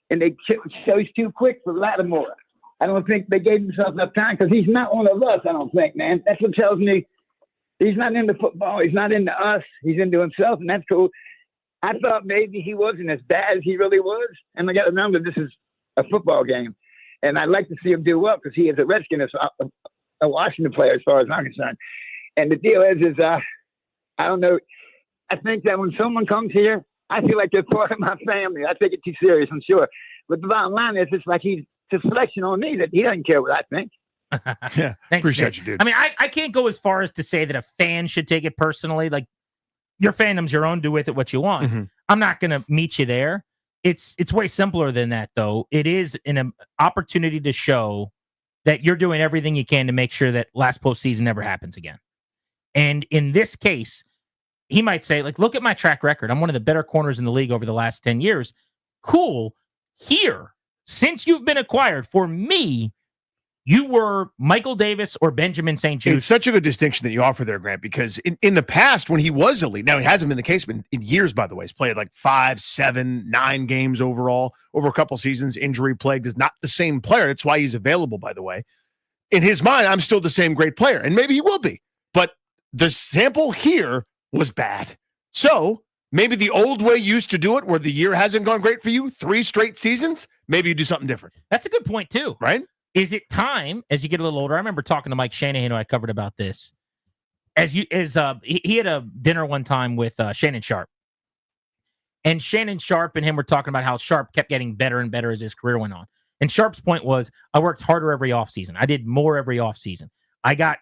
and they chose too quick for Lattimore. I don't think they gave themselves enough time because he's not one of us, I don't think, man. That's what tells me he's not into football. He's not into us. He's into himself, and that's cool. I thought maybe he wasn't as bad as he really was. And I got to remember, this is a football game. And I'd like to see him do well because he is a Redskin, a Washington player as far as I'm concerned. And the deal is I don't know. I think that when someone comes here, I feel like they're part of my family. I take it too serious, I'm sure. But the bottom line is it's like he's a selection on me that he doesn't care what I think. Yeah, Thanks, appreciate Nick. you, dude. I mean, I can't go as far as to say that a fan should take it personally. Like, your fandom's your own. Do with it what you want. Mm-hmm. I'm not going to meet you there. It's way simpler than that, though. It is an opportunity to show that you're doing everything you can to make sure that last postseason never happens again. And in this case, he might say, like, look at my track record. I'm one of the better corners in the league over the last 10 years. Cool. Here, since you've been acquired, for me, you were Michael Davis or Benjamin St. Juste. It's such a good distinction that you offer there, Grant, because in the past, when he was elite, now it hasn't been the case, but in years, by the way, he's played like 5, 7, 9 games overall over a couple seasons. Injury plagued, is not the same player. That's why he's available, by the way. In his mind, I'm still the same great player, and maybe he will be. But the sample here was bad. So maybe the old way you used to do it, where the year hasn't gone great for you, 3 straight seasons, maybe you do something different. That's a good point, too. Right? Is it time, as you get a little older? I remember talking to Mike Shanahan, who I covered about this. He had a dinner one time with Shannon Sharp. And Shannon Sharp and him were talking about how Sharp kept getting better and better as his career went on. And Sharp's point was, I worked harder every offseason. I did more every offseason. I got,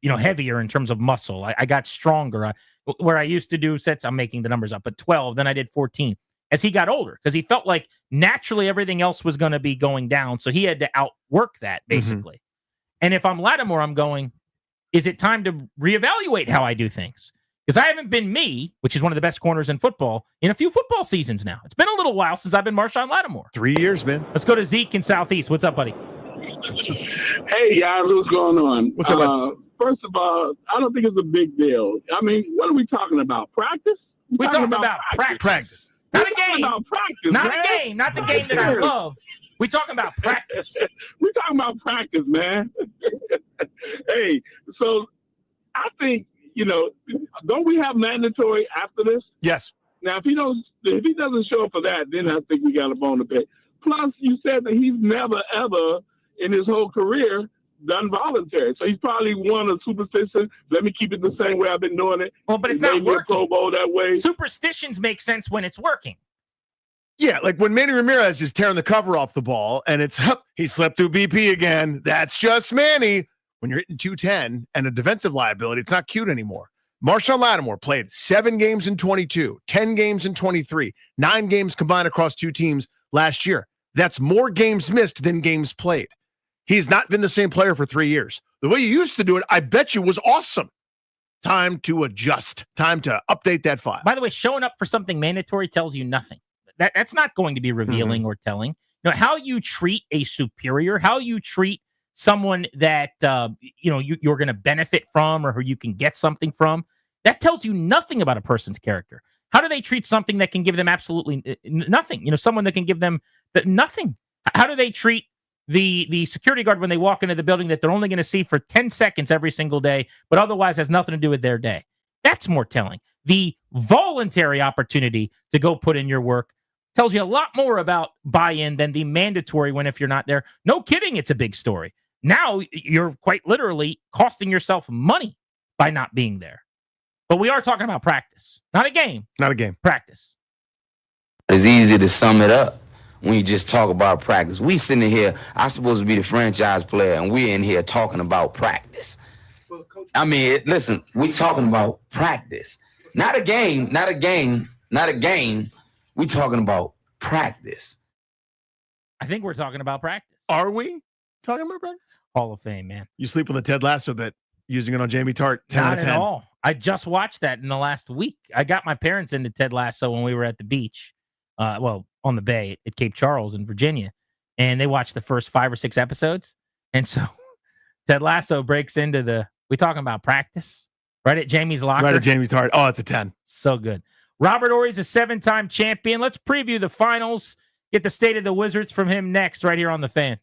heavier in terms of muscle. I got stronger. Where I used to do sets, I'm making the numbers up, but 12, then I did 14. As he got older, because he felt like naturally everything else was going to be going down. So he had to outwork that, basically. And if I'm Lattimore, I'm going, Is it time to reevaluate how I do things? Because I haven't been me, which is one of the best corners in football, in a few football seasons now. It's been a little while since I've been Marshawn Lattimore. 3 years, man. Let's go to Zeke in Southeast. What's up, buddy? Hey, guys, what's going on? What's up, bud? First of all, I don't think it's a big deal. I mean, what are we talking about? Practice? We're talking about practice. Not a game. About practice, not man. a game. Not the game that I love. We're talking about practice. We're talking about practice, man. Hey, so I think, don't we have mandatory after this? Yes. Now, if he doesn't show up for that, then I think we got a bone to pick. Plus, you said that he's never, ever in his whole career done voluntary. So he's probably one of superstition. Let me keep it the same way I've been doing it. Well, but it's not working. Pro Bowl that way. Superstitions make sense when it's working. Yeah, like when Manny Ramirez is tearing the cover off the ball and it's, he slept through BP again. That's just Manny. When you're hitting 210 and a defensive liability, it's not cute anymore. Marshawn Lattimore played 7 games in 22, 10 games in 23, 9 games combined across 2 teams last year. That's more games missed than games played. He's not been the same player for 3 years. The way you used to do it, I bet you, was awesome. Time to adjust. Time to update that file. By the way, showing up for something mandatory tells you nothing. That's not going to be revealing or telling. How you treat a superior, how you treat someone that you're going to benefit from or who you can get something from, that tells you nothing about a person's character. How do they treat something that can give them absolutely nothing? Someone that can give them nothing. How do they treat the security guard when they walk into the building that they're only going to see for 10 seconds every single day, but otherwise has nothing to do with their day? That's more telling. The voluntary opportunity to go put in your work tells you a lot more about buy-in than the mandatory when if you're not there. No kidding, it's a big story. Now you're quite literally costing yourself money by not being there. But we are talking about practice, not a game. Not a game. Practice. It's easy to sum it up when you just talk about practice. We sitting here, I'm supposed to be the franchise player, and we're in here talking about practice. I mean, listen, we're talking about practice. Not a game, not a game, not a game. We're talking about practice. I think we're talking about practice. Are we talking about practice? Hall of Fame, man. You sleep with a Ted Lasso bit, using it on Jamie Tart. 10 Not out of at 10. all. I just watched that in the last week. I got my parents into Ted Lasso when we were at the beach, on the bay at Cape Charles in Virginia, and they watched the first 5 or 6 episodes. And so Ted Lasso breaks into we talking about practice right at Jamie's locker. Right at Jamie Tart. Oh, it's a 10. So good. Robert Ory's a 7-time champion. Let's preview the finals. Get the state of the Wizards from him next, right here on The Fan.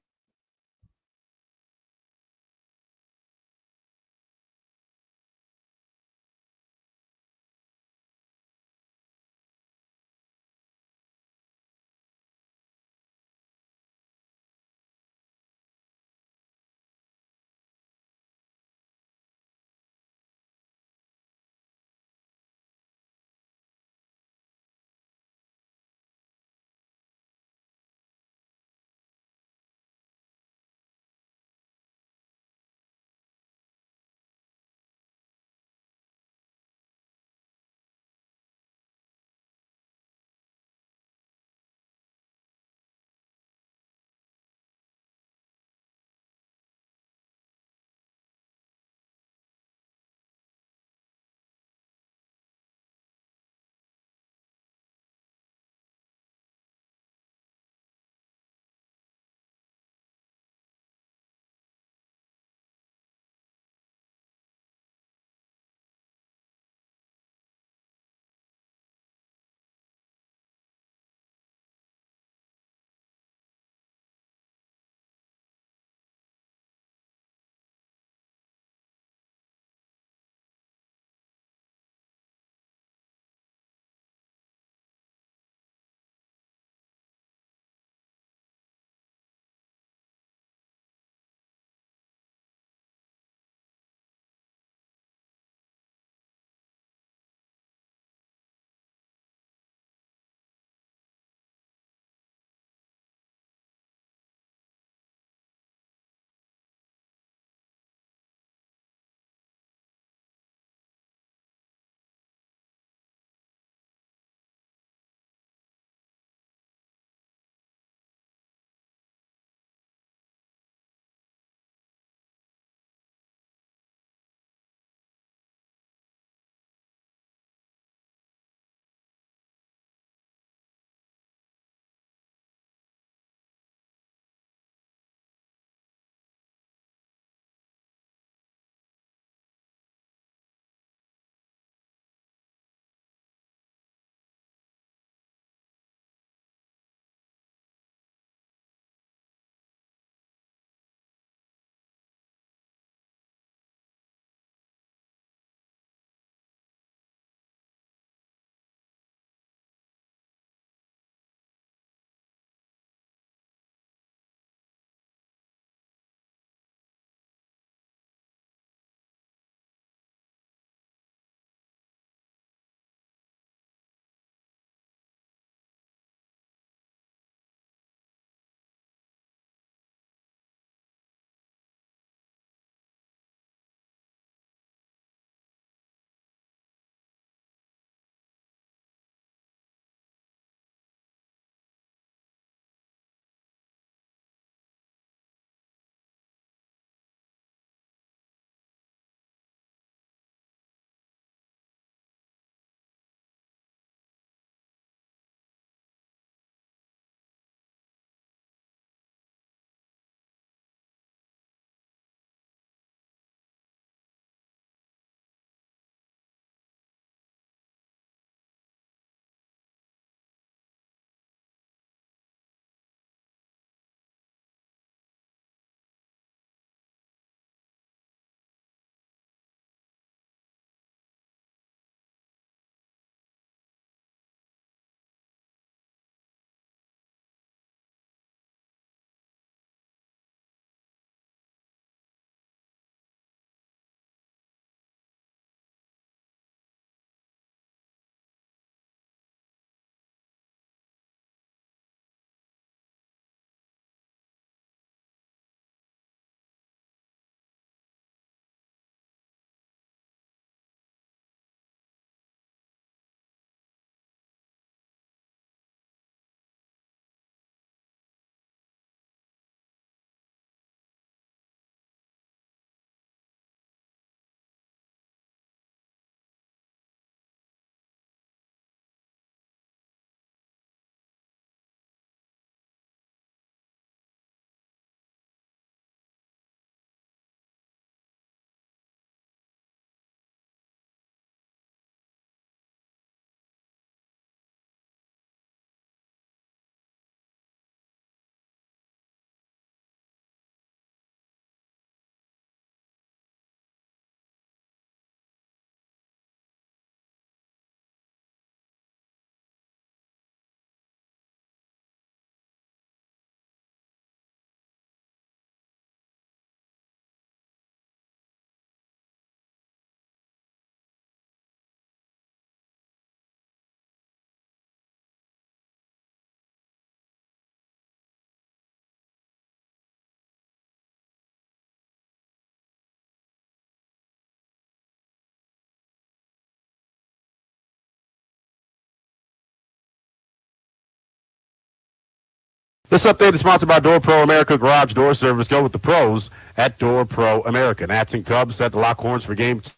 This update is sponsored by Door Pro America Garage Door Service. Go with the pros at Door Pro America. Nats and Cubs set the Lockhorns for game 2.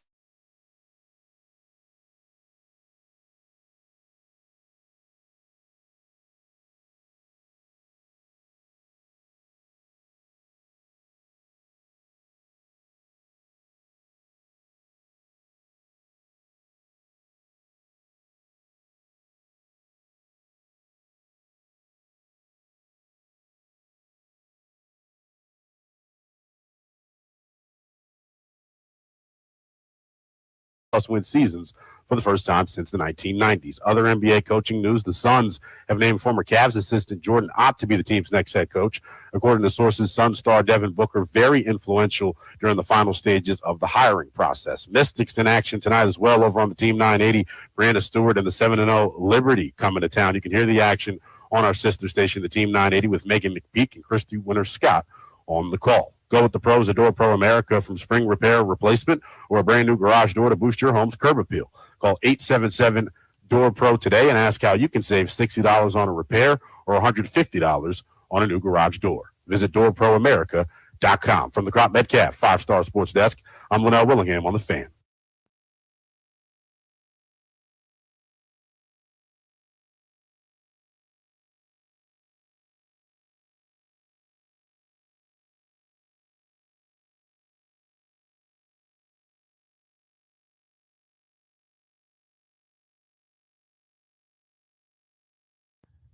Plus-win seasons for the first time since the 1990s. Other NBA coaching news, the Suns have named former Cavs assistant Jordan Ott to be the team's next head coach. According to sources, Suns star Devin Booker very influential during the final stages of the hiring process. Mystics in action tonight as well over on the Team 980. Brandon Stewart and the 7-0 Liberty coming to town. You can hear the action on our sister station, the Team 980, with Megan McPeak and Christy Winter-Scott on the call. Go with the pros at Door Pro America. From spring repair replacement or a brand new garage door to boost your home's curb appeal. Call 877-DOOR-PRO today and ask how you can save $60 on a repair or $150 on a new garage door. Visit DoorProAmerica.com. From the Crop Metcalf 5-Star Sports Desk, I'm Linnell Willingham on The Fan.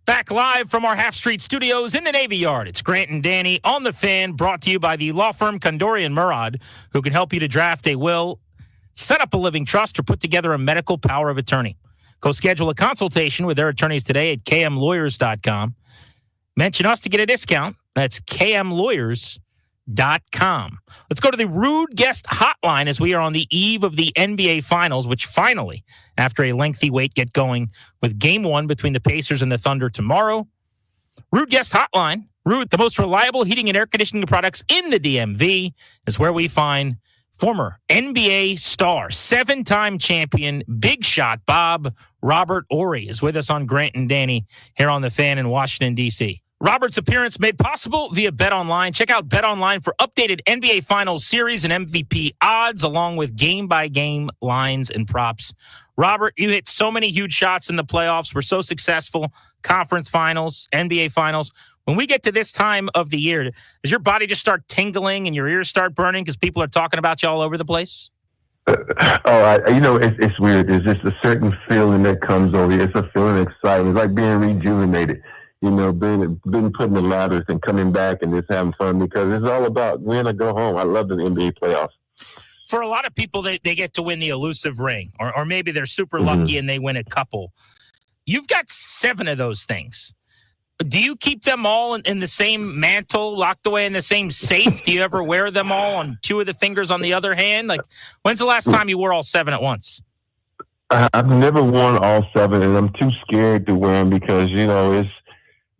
Back live from our Half Street Studios in the Navy Yard. It's Grant and Danny on The Fan, brought to you by the law firm Kondori and Murad, who can help you to draft a will, set up a living trust, or put together a medical power of attorney. Go schedule a consultation with their attorneys today at kmlawyers.com. Mention us to get a discount. That's kmlawyers.com. Let's go to the Rude Guest Hotline as we are on the eve of the NBA Finals, which finally, after a lengthy wait, get going with Game 1 between the Pacers and the Thunder tomorrow. Rude Guest Hotline, Rude, the most reliable heating and air conditioning products in the DMV, is where we find former NBA star, 7-time champion, big shot Bob Robert Horry is with us on Grant and Danny here on The Fan in Washington, D.C. Robert's appearance made possible via BetOnline. Check out BetOnline for updated NBA Finals series and MVP odds, along with game-by-game lines and props. Robert, you hit so many huge shots in the playoffs. We're so successful. Conference Finals, NBA Finals. When we get to this time of the year, does your body just start tingling and your ears start burning because people are talking about you all over the place? It's weird. There's just a certain feeling that comes over you. It's a feeling of excitement. It's like being rejuvenated. Being put in the ladders and coming back and just having fun, because it's all about win or go home. I love the NBA playoffs. For a lot of people, they get to win the elusive ring, or maybe they're super lucky and they win a couple. You've got 7 of those things. Do you keep them all in the same mantle, locked away in the same safe? Do you ever wear them all on 2 of the fingers on the other hand? Like, when's the last time you wore all 7 at once? I've never worn all 7, and I'm too scared to wear them because,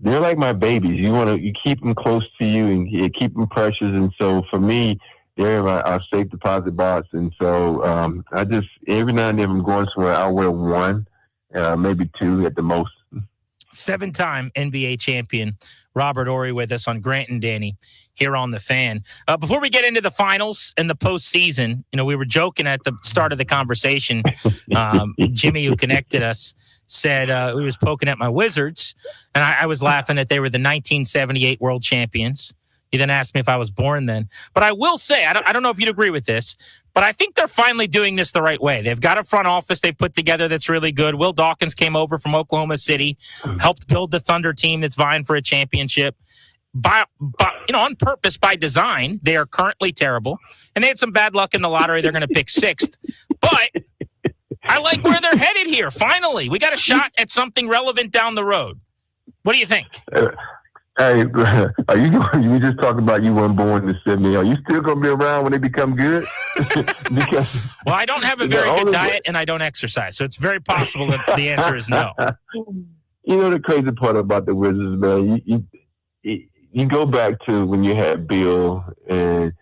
they're like my babies. You keep them close to you and you keep them precious. And so for me, they're our safe deposit box. And so I just, every now and then I'm going somewhere, I'll wear 1, maybe 2 at the most. 7-time NBA champion Robert Horry with us on Grant and Danny here on The Fan. Before we get into the finals and the postseason, we were joking at the start of the conversation. Jimmy, who connected us, said he was poking at my Wizards, and I was laughing that they were the 1978 world champions. He then asked me if I was born then. But I will say, I don't know if you'd agree with this, but I think they're finally doing this the right way. They've got a front office they put together that's really good. Will Dawkins came over from Oklahoma City, helped build the Thunder team that's vying for a championship. On purpose, by design, they are currently terrible. And they had some bad luck in the lottery. They're going to pick 6th. But I like where they're headed here. Finally, we got a shot at something relevant down the road. What do you think? Hey, are you just talking about you weren't born in '70? Are you still going to be around when they become good? Well, I don't have a very good diet and I don't exercise, so it's very possible that the answer is no. The crazy part about the Wizards, man, you go back to when you had Bill, and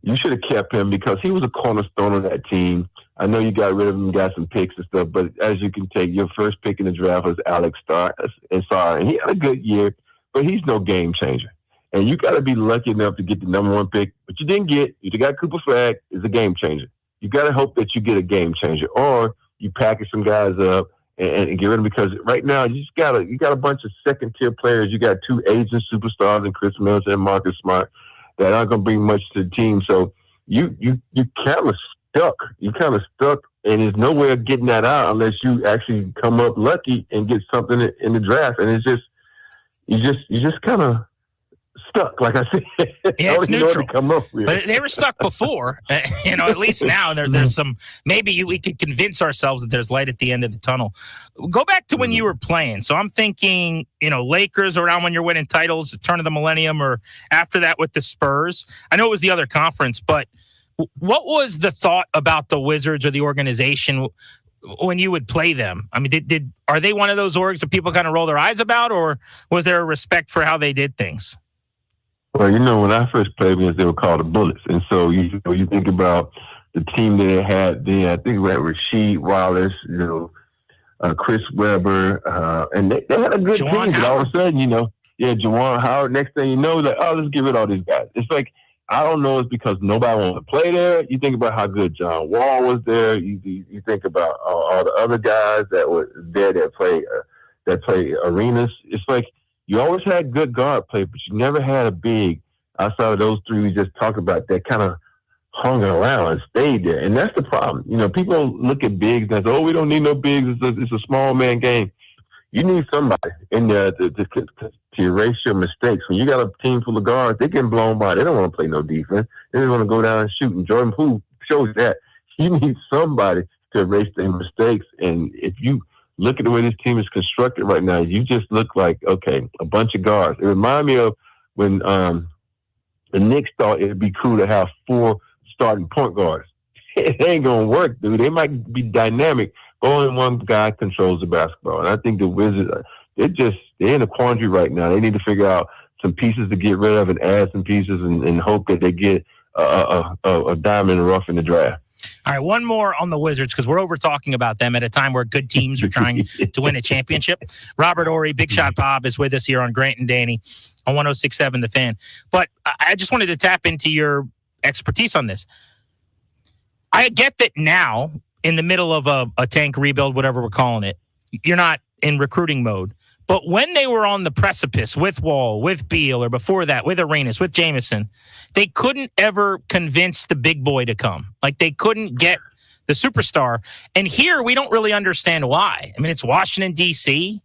you should have kept him because he was a cornerstone of that team. I know you got rid of him, got some picks and stuff, but as you can take, your first pick in the draft was Alex Sarr, and he had a good year. but he's no game changer. And you got to be lucky enough to get the number 1 pick, but you didn't get. You got Cooper Flagg is a game changer. You got to hope that you get a game changer, or you package some guys up and get rid of them, because right now you got a bunch of second tier players. You got 2 aging superstars in Chris Middleton and Marcus Smart that aren't going to bring much to the team. So you kind of stuck. You kind of stuck, and there's no way of getting that out unless you actually come up lucky and get something in the draft. And it's just you just kind of stuck, like I said. Yeah, it's neutral. Come up with. But they were stuck before, at least now there's some, maybe we could convince ourselves that there's light at the end of the tunnel. Go back to when you were playing. So I'm thinking, Lakers around when you're winning titles, the turn of the millennium, or after that with the Spurs. I know it was the other conference, but what was the thought about the Wizards or the organization when you would play them? I mean, are they one of those orgs that people kind of roll their eyes about, or was there a respect for how they did things? Well, when I first played against, they were called the Bullets. And so, you think about the team they had then. I think we had Rasheed Wallace, Chris Webber, and they had a good team. But all of a sudden, Juwan Howard, next thing you know, like, oh, let's get rid of all these guys. It's like, I don't know, it's because nobody wanted to play there. You think about how good John Wall was there. You think about all the other guys that were there that play arenas. It's like, you always had good guard play, but you never had a big outside of those 3 we just talked about that kind of hung around and stayed there. And that's the problem. People look at bigs and say, oh, we don't need no bigs. It's a small man game. You need somebody in there to erase your mistakes. When you got a team full of guards, they get blown by. They don't want to play no defense. They just want to go down and shoot. And Jordan Poole shows that. You need somebody to erase their mistakes. And if you look at the way this team is constructed right now, you just look like, okay, a bunch of guards. It reminds me of when the Knicks thought it'd be cool to have 4 starting point guards. It ain't going to work, dude. They might be dynamic, but only one guy controls the basketball. And I think the Wizards, they're in a quandary right now. They need to figure out some pieces to get rid of and add some pieces and hope that they get a diamond in the rough in the draft. All right, one more on the Wizards, because we're over talking about them at a time where good teams are trying to win a championship. Robert Horry, Big Shot Bob is with us here on Grant and Danny on 106.7 The Fan. But I just wanted to tap into your expertise on this. I get that now, in the middle of a tank rebuild, whatever we're calling it, you're not in recruiting mode. But when they were on the precipice with Wall, with Beal, or before that with Arenas, with Jameson, they couldn't ever convince the big boy to come. Like, they couldn't get the superstar. And here we don't really understand why. I mean, it's Washington, D.C.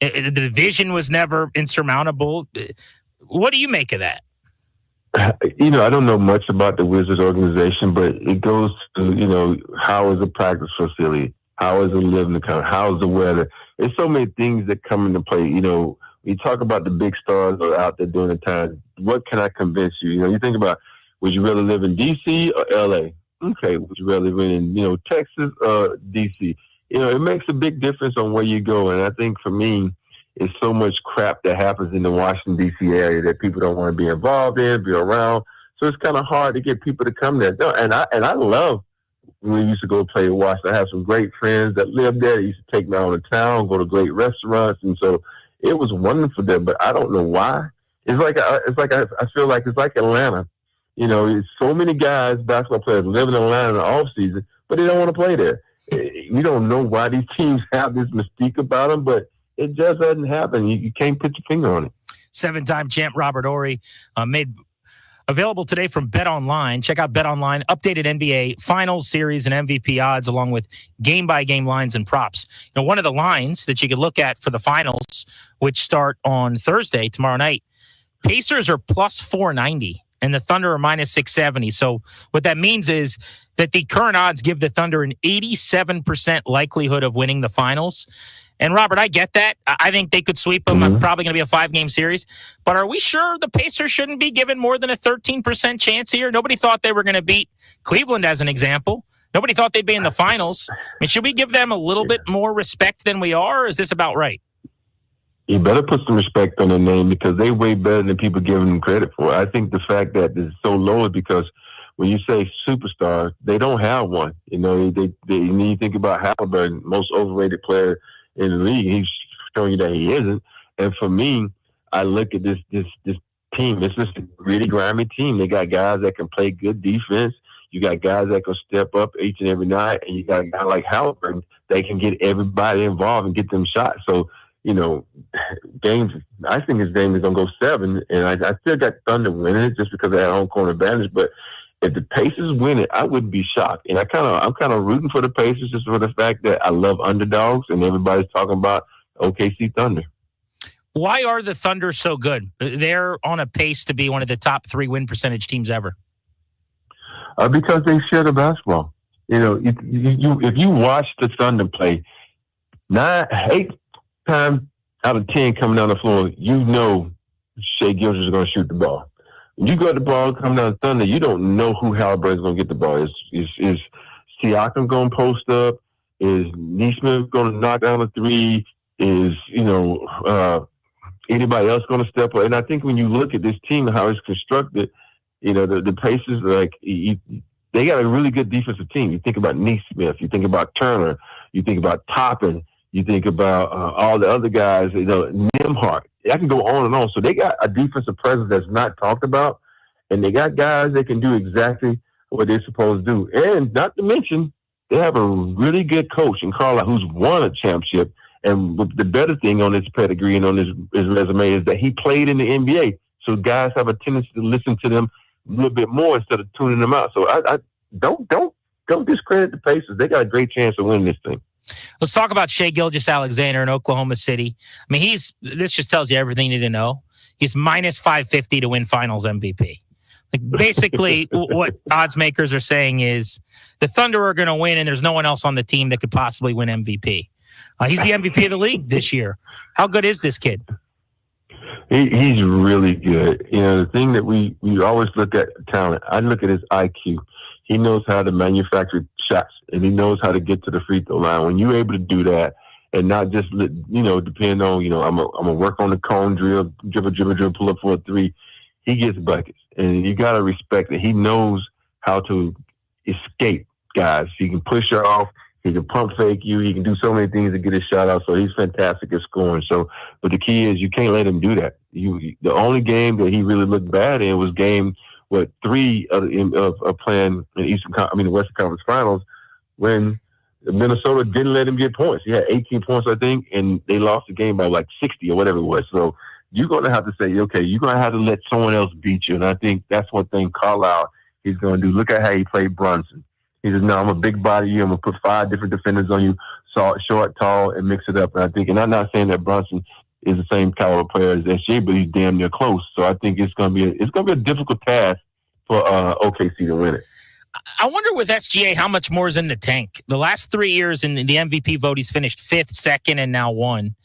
The division was never insurmountable. What do you make of that? I don't know much about the Wizards organization, but it goes to, how is the practice facility? How is the living account? How is the weather? There's so many things that come into play. You talk about the big stars that are out there during the time. What can I convince you? You think about, would you rather live in D.C. or L.A.? Okay, would you rather live in, Texas or D.C.? It makes a big difference on where you go. And I think for me, it's so much crap that happens in the Washington, D.C. area that people don't want to be involved in, be around. So it's kind of hard to get people to come there. No, and I love when we used to go play in Washington. I have some great friends that lived there. They used to take me out of town, go to great restaurants. And so it was wonderful there, but I don't know why. I feel like it's like Atlanta. It's so many guys, basketball players, live in Atlanta in the off season, but they don't want to play there. We don't know why these teams have this mystique about them, but it just doesn't happen. You can't put your finger on it. 7-time champ Robert Horry made available today from BetOnline. Check out BetOnline, updated NBA Finals series and MVP odds, along with game-by-game lines and props. One of the lines that you could look at for the finals, which start on Thursday, tomorrow night, Pacers are plus 490 and the Thunder are minus 670. So what that means is that the current odds give the Thunder an 87% likelihood of winning the finals. And Robert, I get that. I think they could sweep them. Mm-hmm. Probably going to be a 5-game series. But are we sure the Pacers shouldn't be given more than a 13% chance here? Nobody thought they were going to beat Cleveland, as an example. Nobody thought they'd be in the finals. I mean, should we give them a little bit more respect than we are, or is this about right? You better put some respect on their name, because they're way better than people giving them credit for. I think the fact that it's so low is because when you say superstar, they don't have one. They need to think about Halliburton, most overrated player in the league. He's showing you that he isn't. And for me, I look at this team. It's just a really grimy team. They got guys that can play good defense. You got guys that can step up each and every night, and you got a guy like Halliburton that can get everybody involved and get them shots. So, you know, I think his game is going to go 7, and I still got Thunder winning it just because they had home court advantage. But if the Pacers win it, I wouldn't be shocked. And I'm kind of rooting for the Pacers just for the fact that I love underdogs, and everybody's talking about OKC Thunder. Why are the Thunder so good? They're on a pace to be one of the top 3 win percentage teams ever. Because they share the basketball. You know, if you watch the Thunder play, 8 times out of 10 coming down the floor, you know Shai Gilgeous is going to shoot the ball. When you got the ball coming down the Thunder, you don't know who Halliburton's going to get the ball. Is Siakam going to post up? Is Nesmith going to knock down a 3? Is, anybody else going to step up? And I think when you look at this team and how it's constructed, the Pacers, they got a really good defensive team. You think about Nesmith, you think about Turner, you think about Toppin, you think about all the other guys, Nembhard. I can go on and on. So they got a defensive presence that's not talked about, and they got guys that can do exactly what they're supposed to do. And not to mention, they have a really good coach in Carlisle who's won a championship. And the better thing on his pedigree and on his resume is that he played in the NBA. So guys have a tendency to listen to them a little bit more instead of tuning them out. So I don't discredit the Pacers. They got a great chance of winning this thing. Let's talk about Shai Gilgeous-Alexander in Oklahoma City. I mean, this just tells you everything you need to know. He's minus 550 to win Finals MVP. Like basically, what odds makers are saying is the Thunder are going to win, and there's no one else on the team that could possibly win MVP. He's the MVP of the league this year. How good is this kid? He's really good. The thing that we always look at talent, I look at his IQ. He knows how to manufacture shots, and he knows how to get to the free throw line. When you're able to do that and not just, depend on, I'm going to work on the cone drill, dribble, pull up for a 3, he gets buckets. And you got to respect that he knows how to escape guys. He can push her off. He can pump fake you. He can do so many things to get his shot out. So he's fantastic at scoring. But the key is you can't let him do that. The only game that he really looked bad in was game 3 of playing in the Western Conference Finals when Minnesota didn't let him get points. He had 18 points, I think, and they lost the game by like 60 or whatever it was. So you're going to have to say, okay, you're going to have to let someone else beat you. And I think that's one thing Carlisle he's going to do. Look at how he played Brunson. He says, no, I'm a big body you. I'm going to put 5 different defenders on you, short, tall, and mix it up. And I'm not saying that Brunson is the same caliber player as SJ, but he's damn near close. So I think it's going to be a difficult task for OKC to win it. I wonder with SGA how much more is in the tank. The last 3 years in the MVP vote, he's finished 5th, 2nd, and now 1.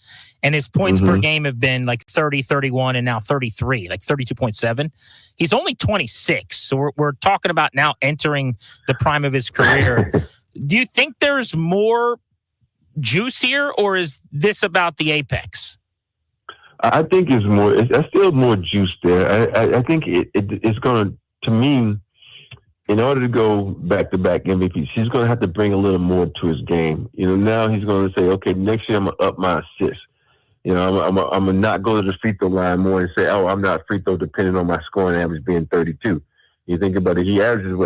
And his points per game have been like 30, 31, and now 33, like 32.7. He's only 26. So we're talking about now entering the prime of his career. Do you think there's more juice here, or is this about the apex? I think there's still more juice there. I think it's going to mean, in order to go back-to-back MVPs, he's going to have to bring a little more to his game. Now he's going to say, okay, next year I'm going to up my assists. I'm going to not go to the free throw line more and say, oh, I'm not free throw depending on my scoring average being 32. You think about it, he averages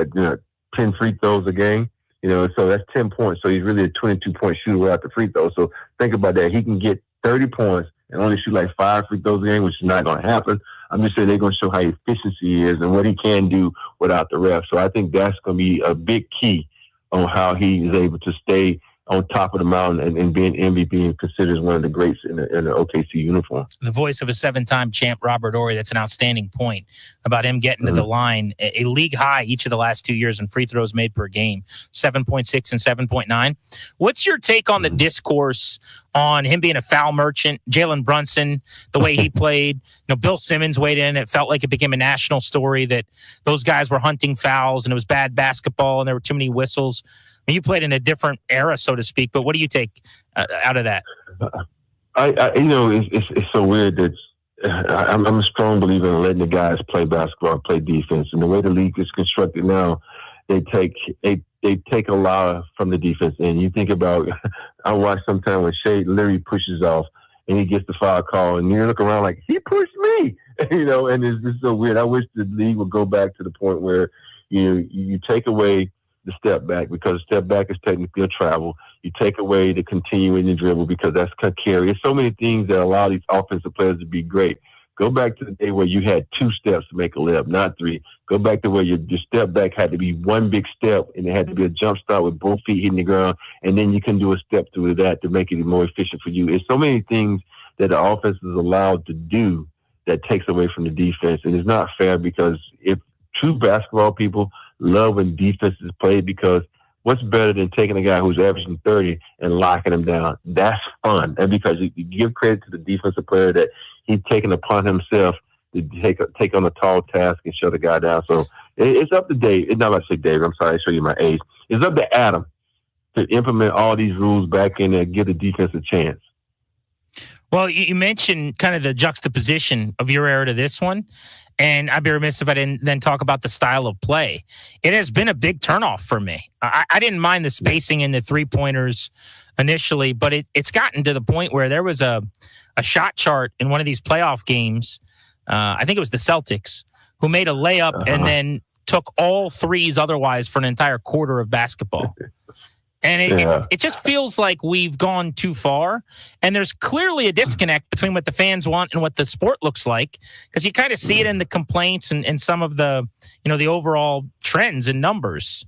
10 free throws a game, so that's 10 points. So he's really a 22-point shooter without the free throw. So think about that. He can get 30 points and only shoot like 5 free throws a game, which is not going to happen. I'm just saying they're going to show how efficient he is and what he can do without the ref. So I think that's going to be a big key on how he is able to stay on top of the mountain and being MVP and considered as one of the greats in the OKC uniform. The voice of a 7-time champ, Robert Horry. That's an outstanding point about him getting to the line. A league high each of the last 2 years in free throws made per game, 7.6 and 7.9. What's your take on the discourse on him being a foul merchant, Jalen Brunson, the way he played? Bill Simmons weighed in. It felt like it became a national story that those guys were hunting fouls and it was bad basketball and there were too many whistles. You played in a different era, so to speak, but what do you take out of that? It's so weird that I'm a strong believer in letting the guys play basketball, play defense, and the way the league is constructed now, they take a lot from the defense. And you think about, I watch sometimes when Shai literally pushes off and he gets the foul call, and you look around like, he pushed me, and it's just so weird. I wish the league would go back to the point where you take away the step back, because step back is technically a travel. You take away the continuing the dribble, because that's carry. There's so many things that allow these offensive players to be great. Go back to the day where you had 2 steps to make a layup, not 3. Go back to where your step back had to be one big step, and it had to be a jump start with both feet hitting the ground, and then you can do a step through that to make it more efficient for you. It's so many things that the offense is allowed to do that takes away from the defense, and it's not fair, because if true basketball people love when defense is played, because what's better than taking a guy who's averaging 30 and locking him down? That's fun. And because you give credit to the defensive player that he's taken upon himself to take on a tall task and shut the guy down. So it's up to Dave. It's not about to say Dave. I'm sorry, I show you my age. It's up to Adam to implement all these rules back in there and give the defense a chance. Well, you mentioned kind of the juxtaposition of your era to this one, and I'd be remiss if I didn't then talk about the style of play. It has been a big turnoff for me. I didn't mind the spacing in the three-pointers initially, but it's gotten to the point where there was a shot chart in one of these playoff games. I think it was the Celtics, who made a layup and then took all threes otherwise for an entire quarter of basketball. And it just feels like we've gone too far. And there's clearly a disconnect between what the fans want and what the sport looks like, because you kind of see it in the complaints and some of the, the overall trends and numbers.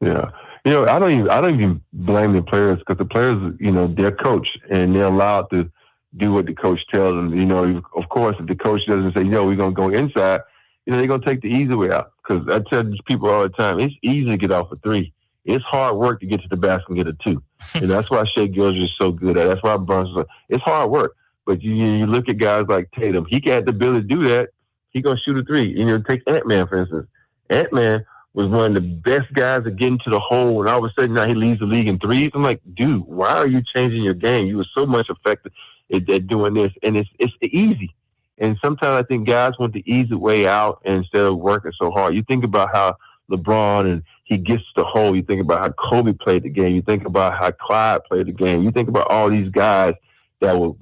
Yeah. I don't even blame the players, because the players, they're coached and they're allowed to do what the coach tells them. Of course, if the coach doesn't say, we're going to go inside, they're going to take the easy way out. Because I tell these people all the time, it's easy to get off a 3. It's hard work to get to the basket and get a 2. And that's why Shea Gilgeous is so good at it. That's why Brunson's it's hard work. But you look at guys like Tatum. He got the ability to do that. He going to shoot a 3. Take Ant-Man, for instance. Ant-Man was one of the best guys at getting to the hole, and all of a sudden now he leads the league in threes. I'm like, dude, why are you changing your game? You were so much effective at doing this. And it's easy. And sometimes I think guys want the easy way out instead of working so hard. You think about how LeBron and he gets to the hole. You think about how Kobe played the game. You think about how Clyde played the game. You think about all these guys that were,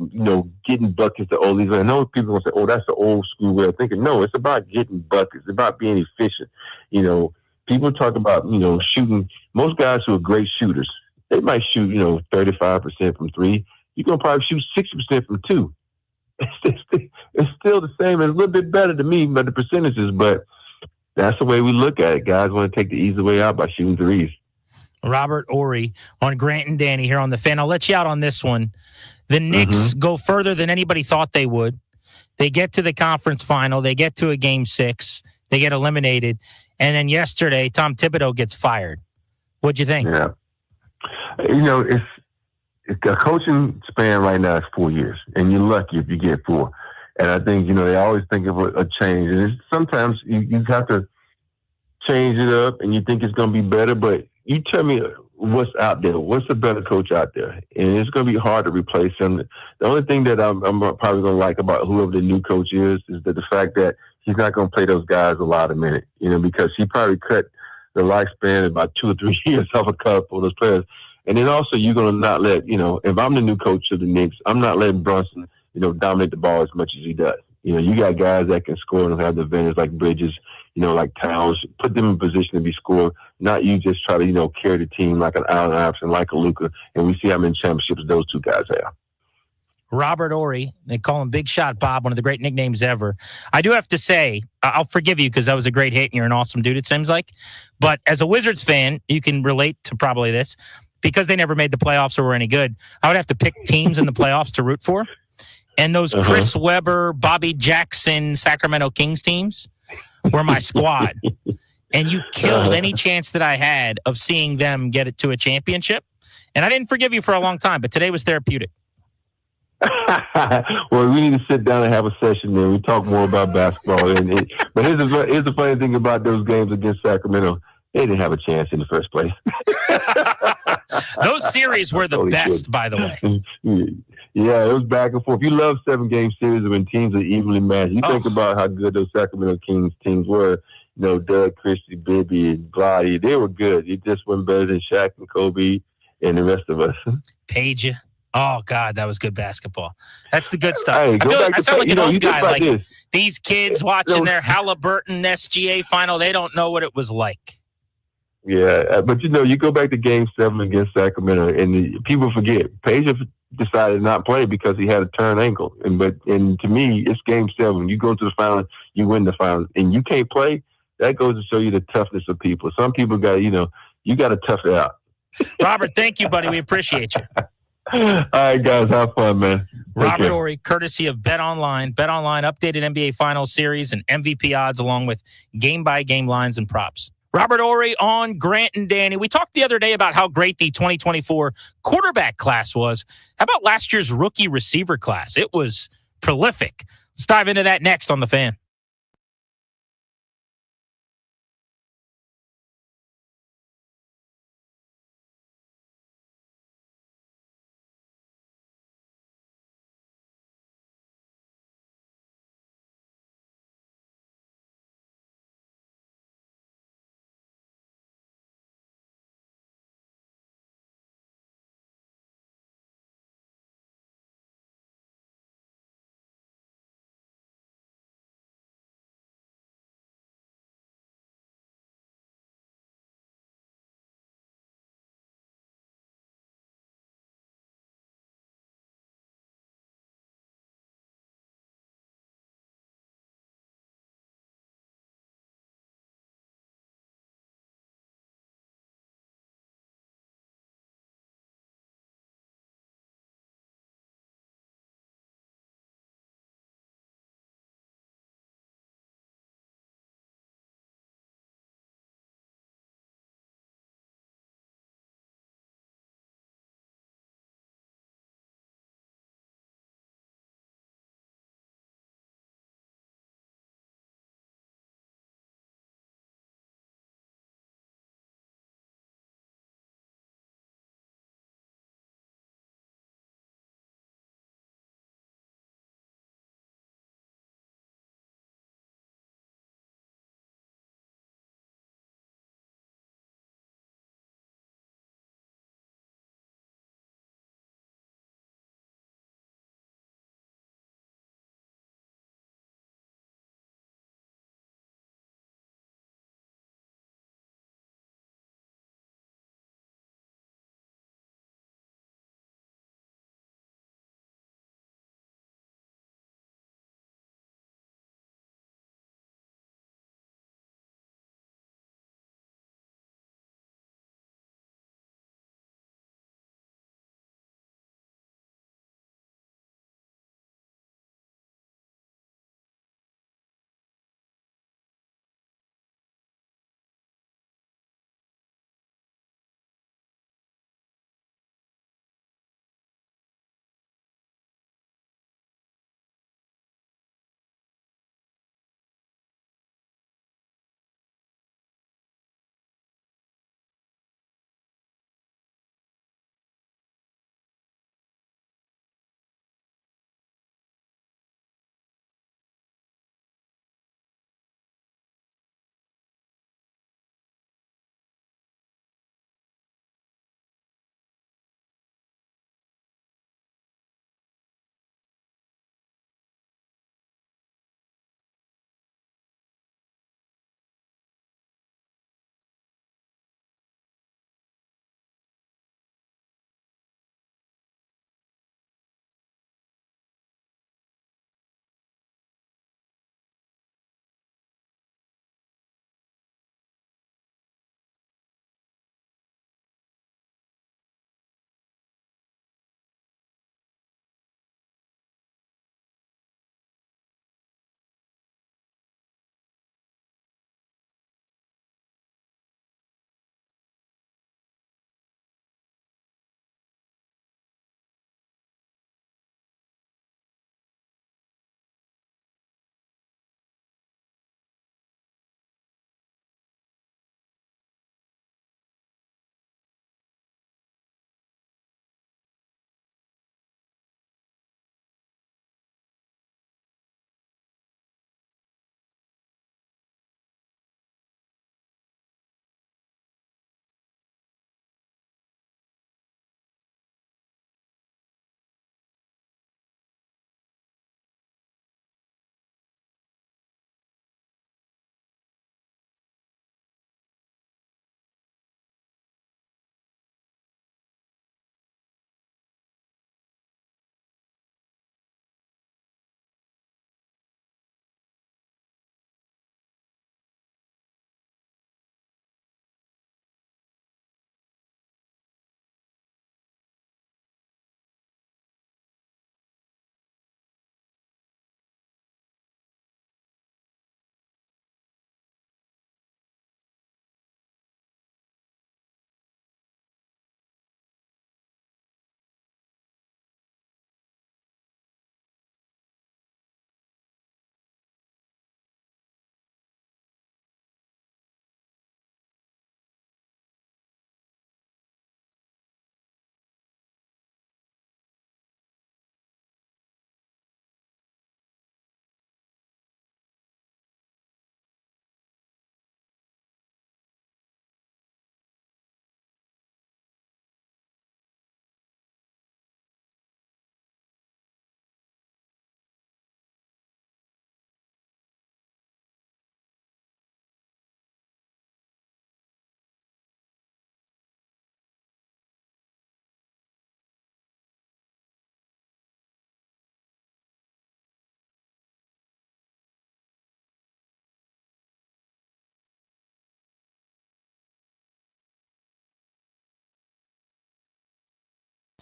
getting buckets to all these. I know people will say, oh, that's the old school way of thinking. No, it's about getting buckets. It's about being efficient. People talk about, shooting. Most guys who are great shooters, they might shoot, 35% from 3. You're going to probably shoot 60% from 2. It's still the same. It's a little bit better to me, but the percentages, but that's the way we look at it. Guys want to take the easy way out by shooting threes. Robert Horry on Grant and Danny here on The Fan. I'll let you out on this one. The Knicks go further than anybody thought they would. They get to the conference final. They get to a game 6. They get eliminated. And then yesterday, Tom Thibodeau gets fired. What'd you think? Yeah. It's a coaching span right now is 4 years, and you're lucky if you get 4. And I think, they always think of a change. And sometimes you have to change it up, and you think it's going to be better. But you tell me what's out there. What's a better coach out there? And it's going to be hard to replace him. The only thing that I'm probably going to like about whoever the new coach is that the fact that he's not going to play those guys a lot of minutes, because he probably cut the lifespan about 2 or 3 years off a couple of those players. And then also you're going to not let, if I'm the new coach of the Knicks, I'm not letting Brunson, dominate the ball as much as he does. You got guys that can score and have the advantage like Bridges, like Towns, put them in position to be scored, not you just try to, carry the team like an Allen Iverson, like a Luka. And we see how many championships those two guys have. Robert Horry, they call him Big Shot Bob, one of the great nicknames ever. I do have to say, I'll forgive you because that was a great hit and you're an awesome dude, it seems like. But as a Wizards fan, you can relate to probably this. Because they never made the playoffs or were any good, I would have to pick teams in the playoffs to root for. And those Chris Webber, Bobby Jackson, Sacramento Kings teams were my squad. And you killed any chance that I had of seeing them get it to a championship. And I didn't forgive you for a long time, but today was therapeutic. Well, we need to sit down and have a session there. We talk more about basketball. But here's the funny thing about those games against Sacramento. They didn't have a chance in the first place. Those series were the best, by the way. Yeah, it was back and forth. You love 7-game series when teams are evenly matched. You think about how good those Sacramento Kings teams were. Doug Christie, Bibby, and Glady. They were good. It just went better than Shaq and Kobe and the rest of us. Paige. Oh God, that was good basketball. That's the good stuff. Hey, I go feel back I to sound like an you old think guy. about Like this. these kids watching their Halliburton SGA final, they don't know what it was like. Yeah, but you go back to Game 7 against Sacramento, and people forget Page decided to not play because he had a turn ankle. And to me, it's Game 7. You go to the final, you win the final, and you can't play. That goes to show you the toughness of people. Some people got you got to tough it out. Robert, thank you, buddy. We appreciate you. All right, guys, have fun, man. Take Robert care. Ory, courtesy of Bet Online. Bet Online updated NBA Finals series and MVP odds, along with game-by-game lines and props. Robert Ory on Grant and Danny. We talked the other day about how great the 2024 quarterback class was. How about last year's rookie receiver class? It was prolific. Let's dive into that next on The Fan.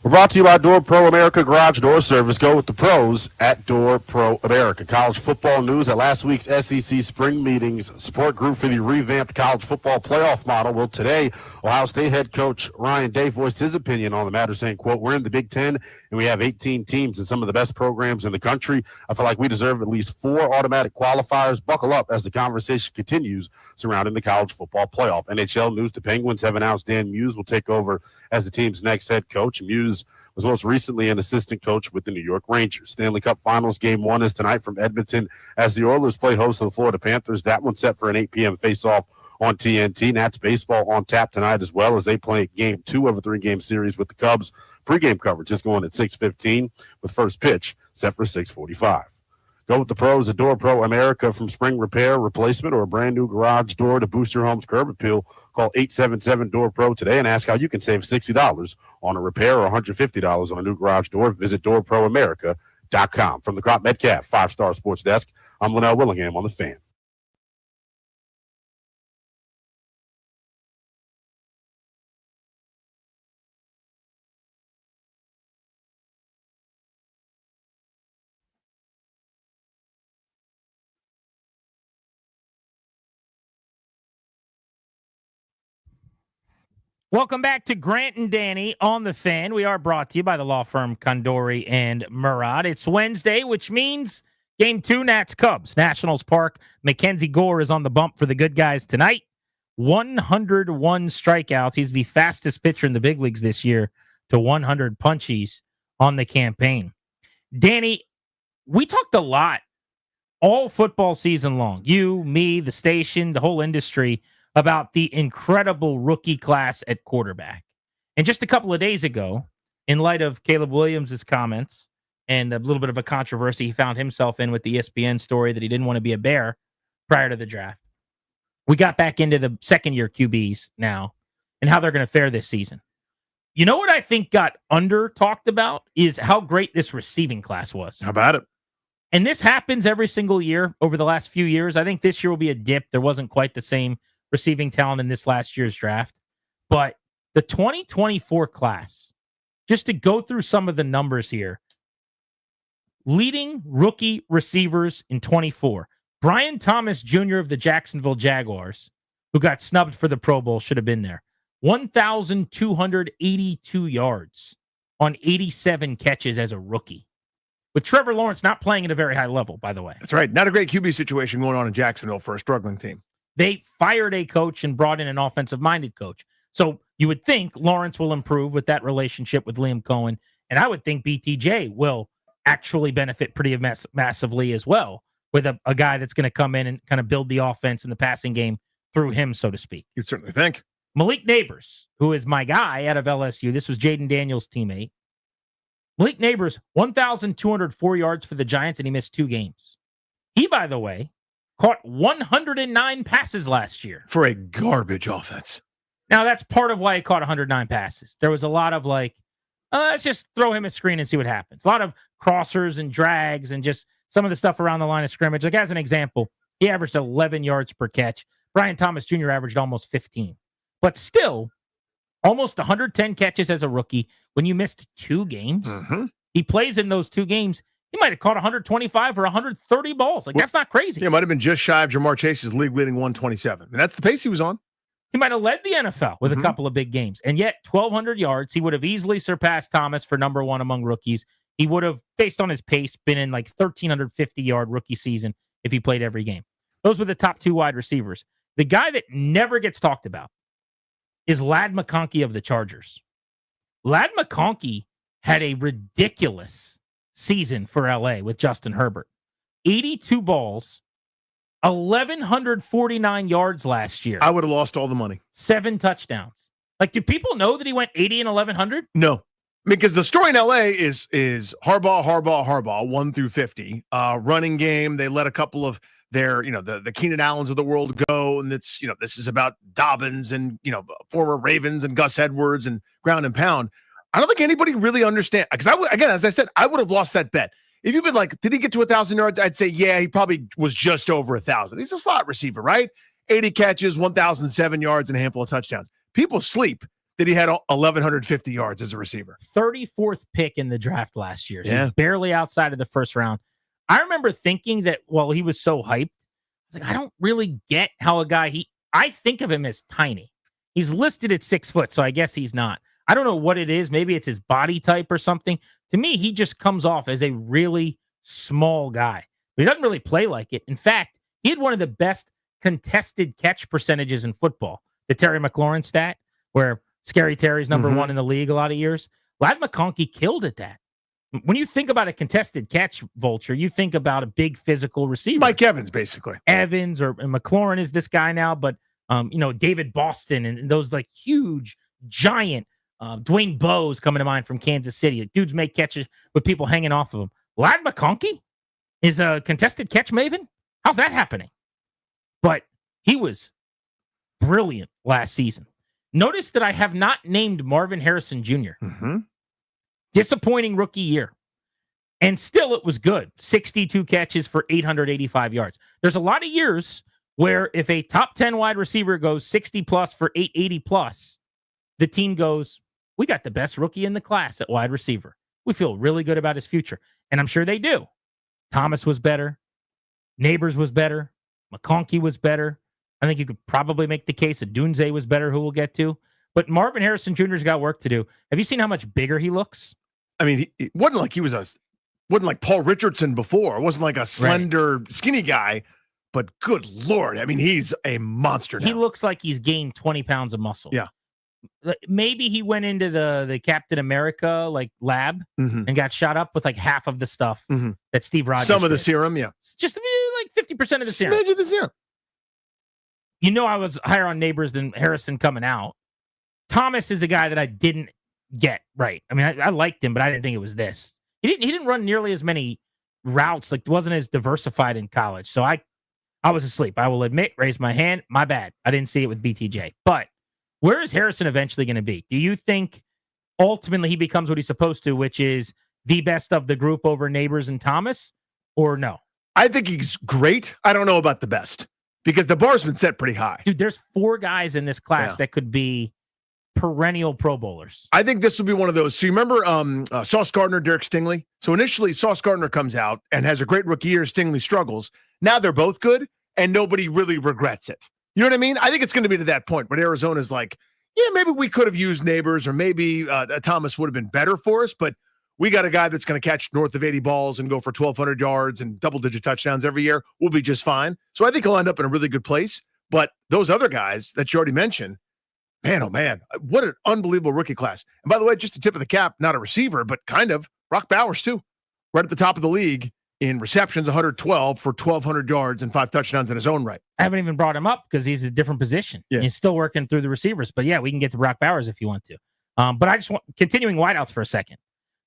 We're brought to you by Door Pro America Garage Door Service. Go with the pros at Door Pro America. College football news at last week's SEC spring meetings. Support group for the revamped college football playoff model. Well, today, Ohio State head coach Ryan Day voiced his opinion on the matter, saying, quote, "We're in the Big Ten, and we have 18 teams and some of the best programs in the country. I feel like we deserve at least 4 automatic qualifiers. Buckle up as the conversation continues surrounding the college football playoff." NHL news, the Penguins have announced Dan Muse will take over as the team's next head coach. Muse was most recently an assistant coach with the New York Rangers. Stanley Cup Finals Game 1 is tonight from Edmonton as the Oilers play host to the Florida Panthers. That one's set for an 8 p.m. face-off on TNT. Nats baseball on tap tonight as well as they play Game 2 of a 3-game series with the Cubs. Pre-game coverage is going at 6:15 with first pitch set for 6:45. Go with the pros at Door Pro America. From spring repair, replacement, or a brand new garage door to boost your home's curb appeal, call 877-DOOR-PRO today and ask how you can save $60 on a repair or $150 on a new garage door. Visit DoorProAmerica.com. From the Crop Metcalf 5-Star Sports Desk, I'm Linnell Willingham on The Fan. Welcome back to Grant and Danny on The Fan. We are brought to you by the law firm Condori and Murad. It's Wednesday, which means Game 2, Nats Cubs, Nationals Park. Mackenzie Gore is on the bump for the good guys tonight. 101 strikeouts. He's the fastest pitcher in the big leagues this year to 100 punchies on the campaign. Danny, we talked a lot all football season long. You, me, the station, the whole industry, about the incredible rookie class at quarterback. And just a couple of days ago, in light of Caleb Williams' comments and a little bit of a controversy he found himself in with the ESPN story that he didn't want to be a Bear prior to the draft, we got back into the second-year QBs now and how they're going to fare this season. You know what I think got under-talked about is how great this receiving class was. How about it? And this happens every single year over the last few years. I think this year will be a dip. There wasn't quite the same receiving talent in this last year's draft. But the 2024 class, just to go through some of the numbers here, leading rookie receivers in 24. Brian Thomas Jr. of the Jacksonville Jaguars, who got snubbed for the Pro Bowl, should have been there. 1,282 yards on 87 catches as a rookie. With Trevor Lawrence not playing at a very high level, by the way. That's right. Not a great QB situation going on in Jacksonville for a struggling team. They fired a coach and brought in an offensive-minded coach. So you would think Lawrence will improve with that relationship with Liam Cohen, and I would think BTJ will actually benefit pretty massively as well with a guy that's going to come in and kind of build the offense and the passing game through him, so to speak. You'd certainly think. Malik Neighbors, who is my guy out of LSU, this was Jaden Daniels' teammate. Malik Neighbors, 1,204 yards for the Giants, and he missed 2 games. He, by the way, caught 109 passes last year. For a garbage offense. Now, that's part of why he caught 109 passes. There was a lot of let's just throw him a screen and see what happens. A lot of crossers and drags and just some of the stuff around the line of scrimmage. Like, as an example, he averaged 11 yards per catch. Brian Thomas Jr. averaged almost 15. But still, almost 110 catches as a rookie when you missed 2 games. Mm-hmm. He plays in those 2 games. He might have caught 125 or 130 balls. That's not crazy. Yeah, it might have been just shy of Jamar Chase's league-leading 127. And that's the pace he was on. He might have led the NFL with a couple of big games. And yet, 1,200 yards, he would have easily surpassed Thomas for number 1 among rookies. He would have, based on his pace, been in 1,350-yard rookie season if he played every game. Those were the top 2 wide receivers. The guy that never gets talked about is Ladd McConkey of the Chargers. Ladd McConkey had a ridiculous season for LA with Justin Herbert. 82 balls, 1,149 yards last year. I would have lost all the money. 7 touchdowns. Do people know that he went 80 and 1,100? No. Because the story in LA is Harbaugh, 1 through 50. Running game, they let a couple of their, the Keenan Allens of the world go, and it's, this is about Dobbins and, former Ravens and Gus Edwards and ground and pound. I don't think anybody really understands, because again, as I said, I would have lost that bet. If you've been did he get to 1,000 yards? I'd say, yeah, he probably was just over 1,000. He's a slot receiver, right? 80 catches, 1,007 yards, and a handful of touchdowns. People sleep that he had 1,150 yards as a receiver. 34th pick in the draft last year. So Yeah. he's barely outside of the first round. I remember thinking that while he was so hyped, I was like, I don't really get how a guy I think of him as tiny. He's listed at 6 foot, so I guess he's not. I don't know what it is. Maybe it's his body type or something. To me, he just comes off as a really small guy. But he doesn't really play like it. In fact, he had one of the best contested catch percentages in football. The Terry McLaurin stat, where Scary Terry's number one in the league a lot of years. Ladd McConkey killed at that. When you think about a contested catch, Vulture, you think about a big physical receiver. Mike Evans, basically. Evans and McLaurin is this guy now, but David Boston and those like huge, giant Dwayne Bowe's coming to mind from Kansas City. Like, dudes make catches with people hanging off of them. Ladd McConkey is a contested catch maven. How's that happening? But he was brilliant last season. Notice that I have not named Marvin Harrison Jr. Disappointing rookie year. And still it was good. 62 catches for 885 yards. There's a lot of years where if a top 10 wide receiver goes 60 plus for 880 plus, the team goes, we got the best rookie in the class at wide receiver. We feel really good about his future. And I'm sure they do. Thomas was better. Neighbors was better. McConkey was better. I think you could probably make the case that Dunze was better, who we'll get to. But Marvin Harrison Jr.'s got work to do. Have you seen how much bigger he looks? I mean, it wasn't like wasn't like Paul Richardson before. It wasn't like a slender, skinny guy. But good Lord, I mean, he's a monster now. He looks like he's gained 20 pounds of muscle. Yeah. Maybe he went into the Captain America lab and got shot up with like half of the stuff that Steve Rogers Some of the did. serum, yeah. Just like 50% of the serum. Smidge of the serum. You know, I was higher on Neighbors than Harrison coming out. Thomas is a guy that I didn't get right. I mean, I liked him, but I didn't think it was this. He didn't run nearly as many routes. Like, wasn't as diversified in college. So I was asleep. I will admit, raise my hand. My bad. I didn't see it with BTJ. But where is Harrison eventually going to be? Do you think ultimately he becomes what he's supposed to, which is the best of the group over Neighbors and Thomas, or no? I think he's great. I don't know about the best because the bar's been set pretty high. Dude, there's 4 guys in this class that could be perennial Pro Bowlers. I think this will be one of those. So you remember Sauce Gardner, Derek Stingley? So initially Sauce Gardner comes out and has a great rookie year. Stingley struggles. Now they're both good and nobody really regrets it. You know what I mean? I think it's going to be to that point. But Arizona's like, yeah, maybe we could have used Neighbors or maybe Thomas would have been better for us. But we got a guy that's going to catch north of 80 balls and go for 1,200 yards and double-digit touchdowns every year. We'll be just fine. So I think he'll end up in a really good place. But those other guys that you already mentioned, man, oh man, what an unbelievable rookie class. And by the way, just a tip of the cap, not a receiver, but kind of, Brock Bowers too. Right at the top of the league in receptions, 112 for 1,200 yards and 5 touchdowns in his own right. I haven't even brought him up because he's a different position. Yeah. He's still working through the receivers. But yeah, we can get to Brock Bowers if you want to. But I just want, continuing wideouts for a second.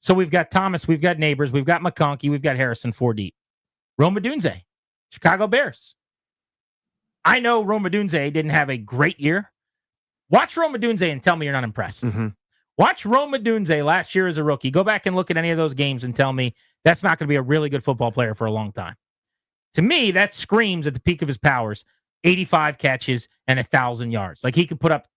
So we've got Thomas, we've got Neighbors, we've got McConkey, we've got Harrison 4 deep. Rome Odunze, Chicago Bears. I know Rome Odunze didn't have a great year. Watch Rome Odunze and tell me you're not impressed. Watch Rome Odunze last year as a rookie. Go back and look at any of those games and tell me that's not going to be a really good football player for a long time. To me, that screams at the peak of his powers, 85 catches and 1,000 yards. Like he could put up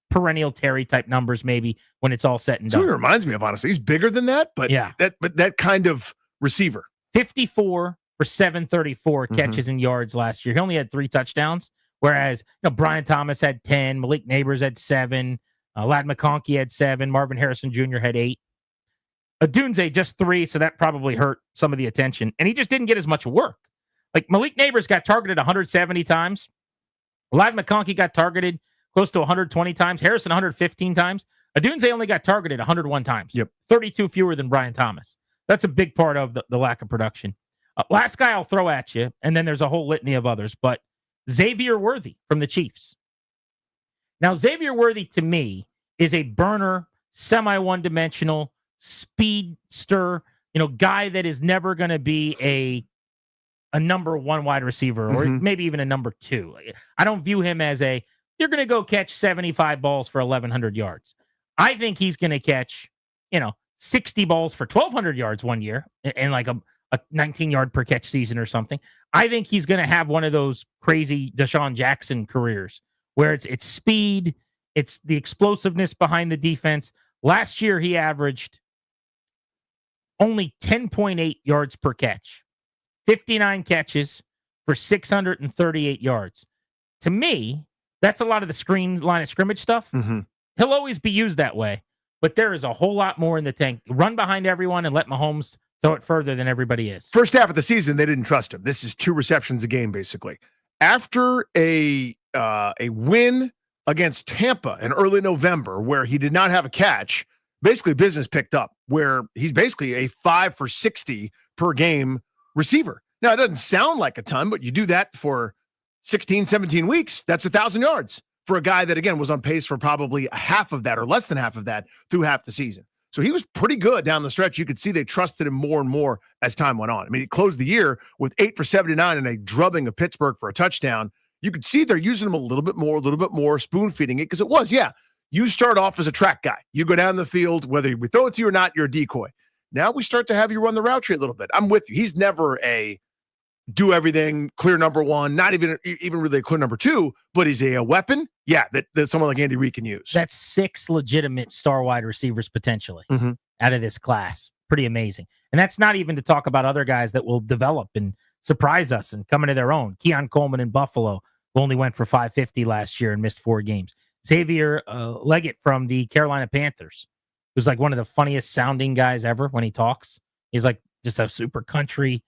perennial Terry type numbers maybe when it's all said and That's what done. he reminds me of, honestly. He's bigger than that, but that kind of receiver. 54 for 734 catches and yards last year. He only had 3 touchdowns, whereas Brian Thomas had 10, Malik Neighbors had 7, Ladd McConkey had 7, Marvin Harrison Jr. had 8. Odunze just 3, so that probably hurt some of the attention. And he just didn't get as much work. Like Malik Neighbors got targeted 170 times. Ladd McConkey got targeted close to 120 times. Harrison 115 times. Odunze only got targeted 101 times. 32 fewer than Brian Thomas. That's a big part of the lack of production. Last guy I'll throw at you, and then there's a whole litany of others, but Xavier Worthy from the Chiefs. Now, Xavier Worthy, to me, is a burner, semi-one-dimensional, speedster, guy that is never going to be a number 1 wide receiver or maybe even a number 2. I don't view him as you're going to go catch 75 balls for 1,100 yards. I think he's going to catch, 60 balls for 1,200 yards one year and like a 19-yard per catch season or something. I think he's going to have one of those crazy Deshaun Jackson careers where it's speed, It's the explosiveness behind the defense. Last year, he averaged only 10.8 yards per catch, 59 catches for 638 yards. To me, that's a lot of the line of scrimmage stuff. Mm-hmm. He'll always be used that way, but there is a whole lot more in the tank. Run behind everyone and let Mahomes throw it further than everybody is. First half of the season, they didn't trust him. This is 2 receptions a game, basically. After a win against Tampa in early November, where he did not have a catch, basically business picked up, where he's basically a 5 for 60 per game receiver. Now, it doesn't sound like a ton, but you do that for 16, 17 weeks, that's 1,000 yards for a guy that, again, was on pace for probably a half of that or less than half of that through half the season. So he was pretty good down the stretch. You could see they trusted him more and more as time went on. I mean, he closed the year with 8 for 79 and a drubbing of Pittsburgh for a touchdown. You could see they're using him a little bit more, spoon feeding it, because it was, you start off as a track guy. You go down the field, whether we throw it to you or not, you're a decoy. Now we start to have you run the route tree a little bit. I'm with you. He's never a do everything, clear number one, not even really a clear number two, but he's a weapon. Yeah, that someone like Andy Reid can use. That's 6 legitimate star wide receivers potentially out of this class. Pretty amazing. And that's not even to talk about other guys that will develop and surprise us and come into their own. Keon Coleman in Buffalo, who only went for 550 last year and missed 4 games. Xavier Leggett from the Carolina Panthers, who's like one of the funniest sounding guys ever when he talks. He's like just a super country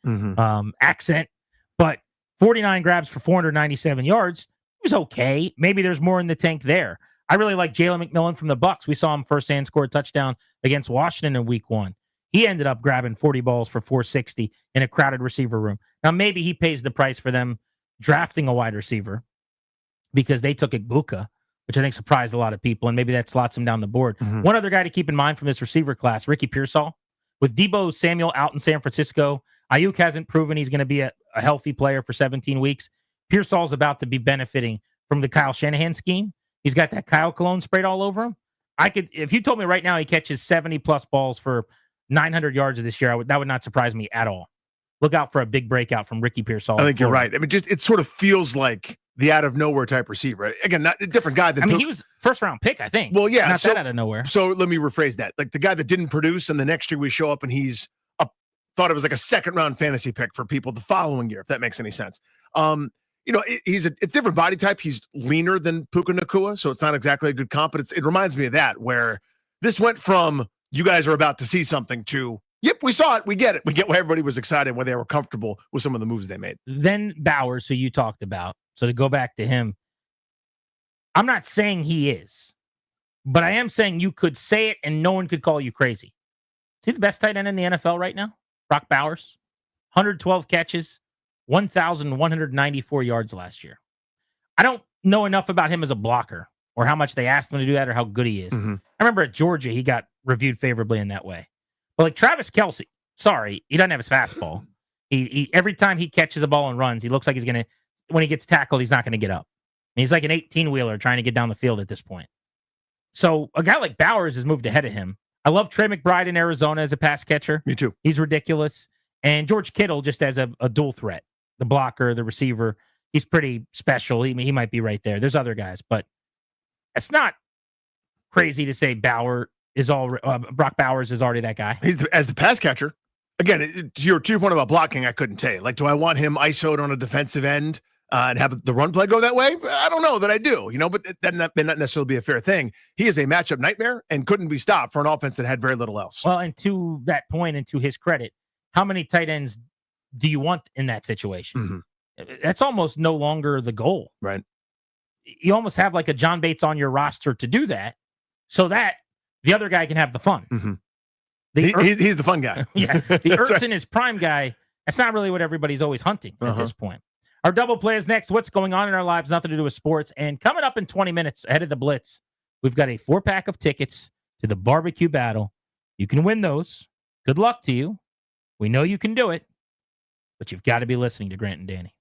accent, but 49 grabs for 497 yards. It was okay. Maybe there's more in the tank there. I really like Jalen McMillan from the Bucs. We saw him firsthand score a touchdown against Washington in week 1. He ended up grabbing 40 balls for 460 in a crowded receiver room. Now, maybe he pays the price for them drafting a wide receiver because they took Igbuka, which I think surprised a lot of people, and maybe that slots him down the board. One other guy to keep in mind from this receiver class, Ricky Pearsall. With Deebo Samuel out in San Francisco, Ayuk hasn't proven he's going to be a healthy player for 17 weeks. Pearsall's about to be benefiting from the Kyle Shanahan scheme. He's got that Kyle cologne sprayed all over him. If you told me right now he catches 70-plus balls for 900 yards this year, that would not surprise me at all. Look out for a big breakout from Ricky Pearsall. I think you're right. I mean, it sort of feels like the out of nowhere type receiver. Again, not a different guy than he was first round pick, I think. Well, yeah, not that out of nowhere. So let me rephrase that. Like the guy that didn't produce, and the next year we show up and he's thought it was like a second round fantasy pick for people the following year, if that makes any sense. It's different body type. He's leaner than Puka Nacua, so it's not exactly a good comp, but it reminds me of that, where this went from you guys are about to see something to, yep, we saw it. We get it. We get why everybody was excited, why they were comfortable with some of the moves they made. Then Bowers, who you talked about. So to go back to him, I'm not saying he is, but I am saying you could say it and no one could call you crazy. Is he the best tight end in the NFL right now? Brock Bowers, 112 catches, 1,194 yards last year. I don't know enough about him as a blocker or how much they asked him to do that or how good he is. I remember at Georgia, he got reviewed favorably in that way. But like Travis Kelce, sorry, he doesn't have his fastball. He every time he catches a ball and runs, he looks like he's going to, when he gets tackled, he's not going to get up. And he's like an 18-wheeler trying to get down the field at this point. So a guy like Bowers has moved ahead of him. I love Trey McBride in Arizona as a pass catcher. Me too. He's ridiculous. And George Kittle just as a dual threat, the blocker, the receiver. He's pretty special. He might be right there. There's other guys, but it's not crazy to say Brock Bowers is already that guy. He's as the pass catcher. Again, to your point about blocking, I couldn't tell you. Like, do I want him ISO'd on a defensive end and have the run play go that way? I don't know that I do, but that may not necessarily be a fair thing. He is a matchup nightmare and couldn't be stopped for an offense that had very little else. Well, and to that point and to his credit, how many tight ends do you want in that situation? That's almost no longer the goal. Right. You almost have like a John Bates on your roster to do that so that the other guy can have the fun. He's the fun guy. Yeah. The Ertz in his prime guy, that's not really what everybody's always hunting at this point. Our double play is next. What's going on in our lives? Nothing to do with sports. And coming up in 20 minutes ahead of the Blitz, we've got a 4-pack of tickets to the barbecue battle. You can win those. Good luck to you. We know you can do it, but you've got to be listening to Grant and Danny.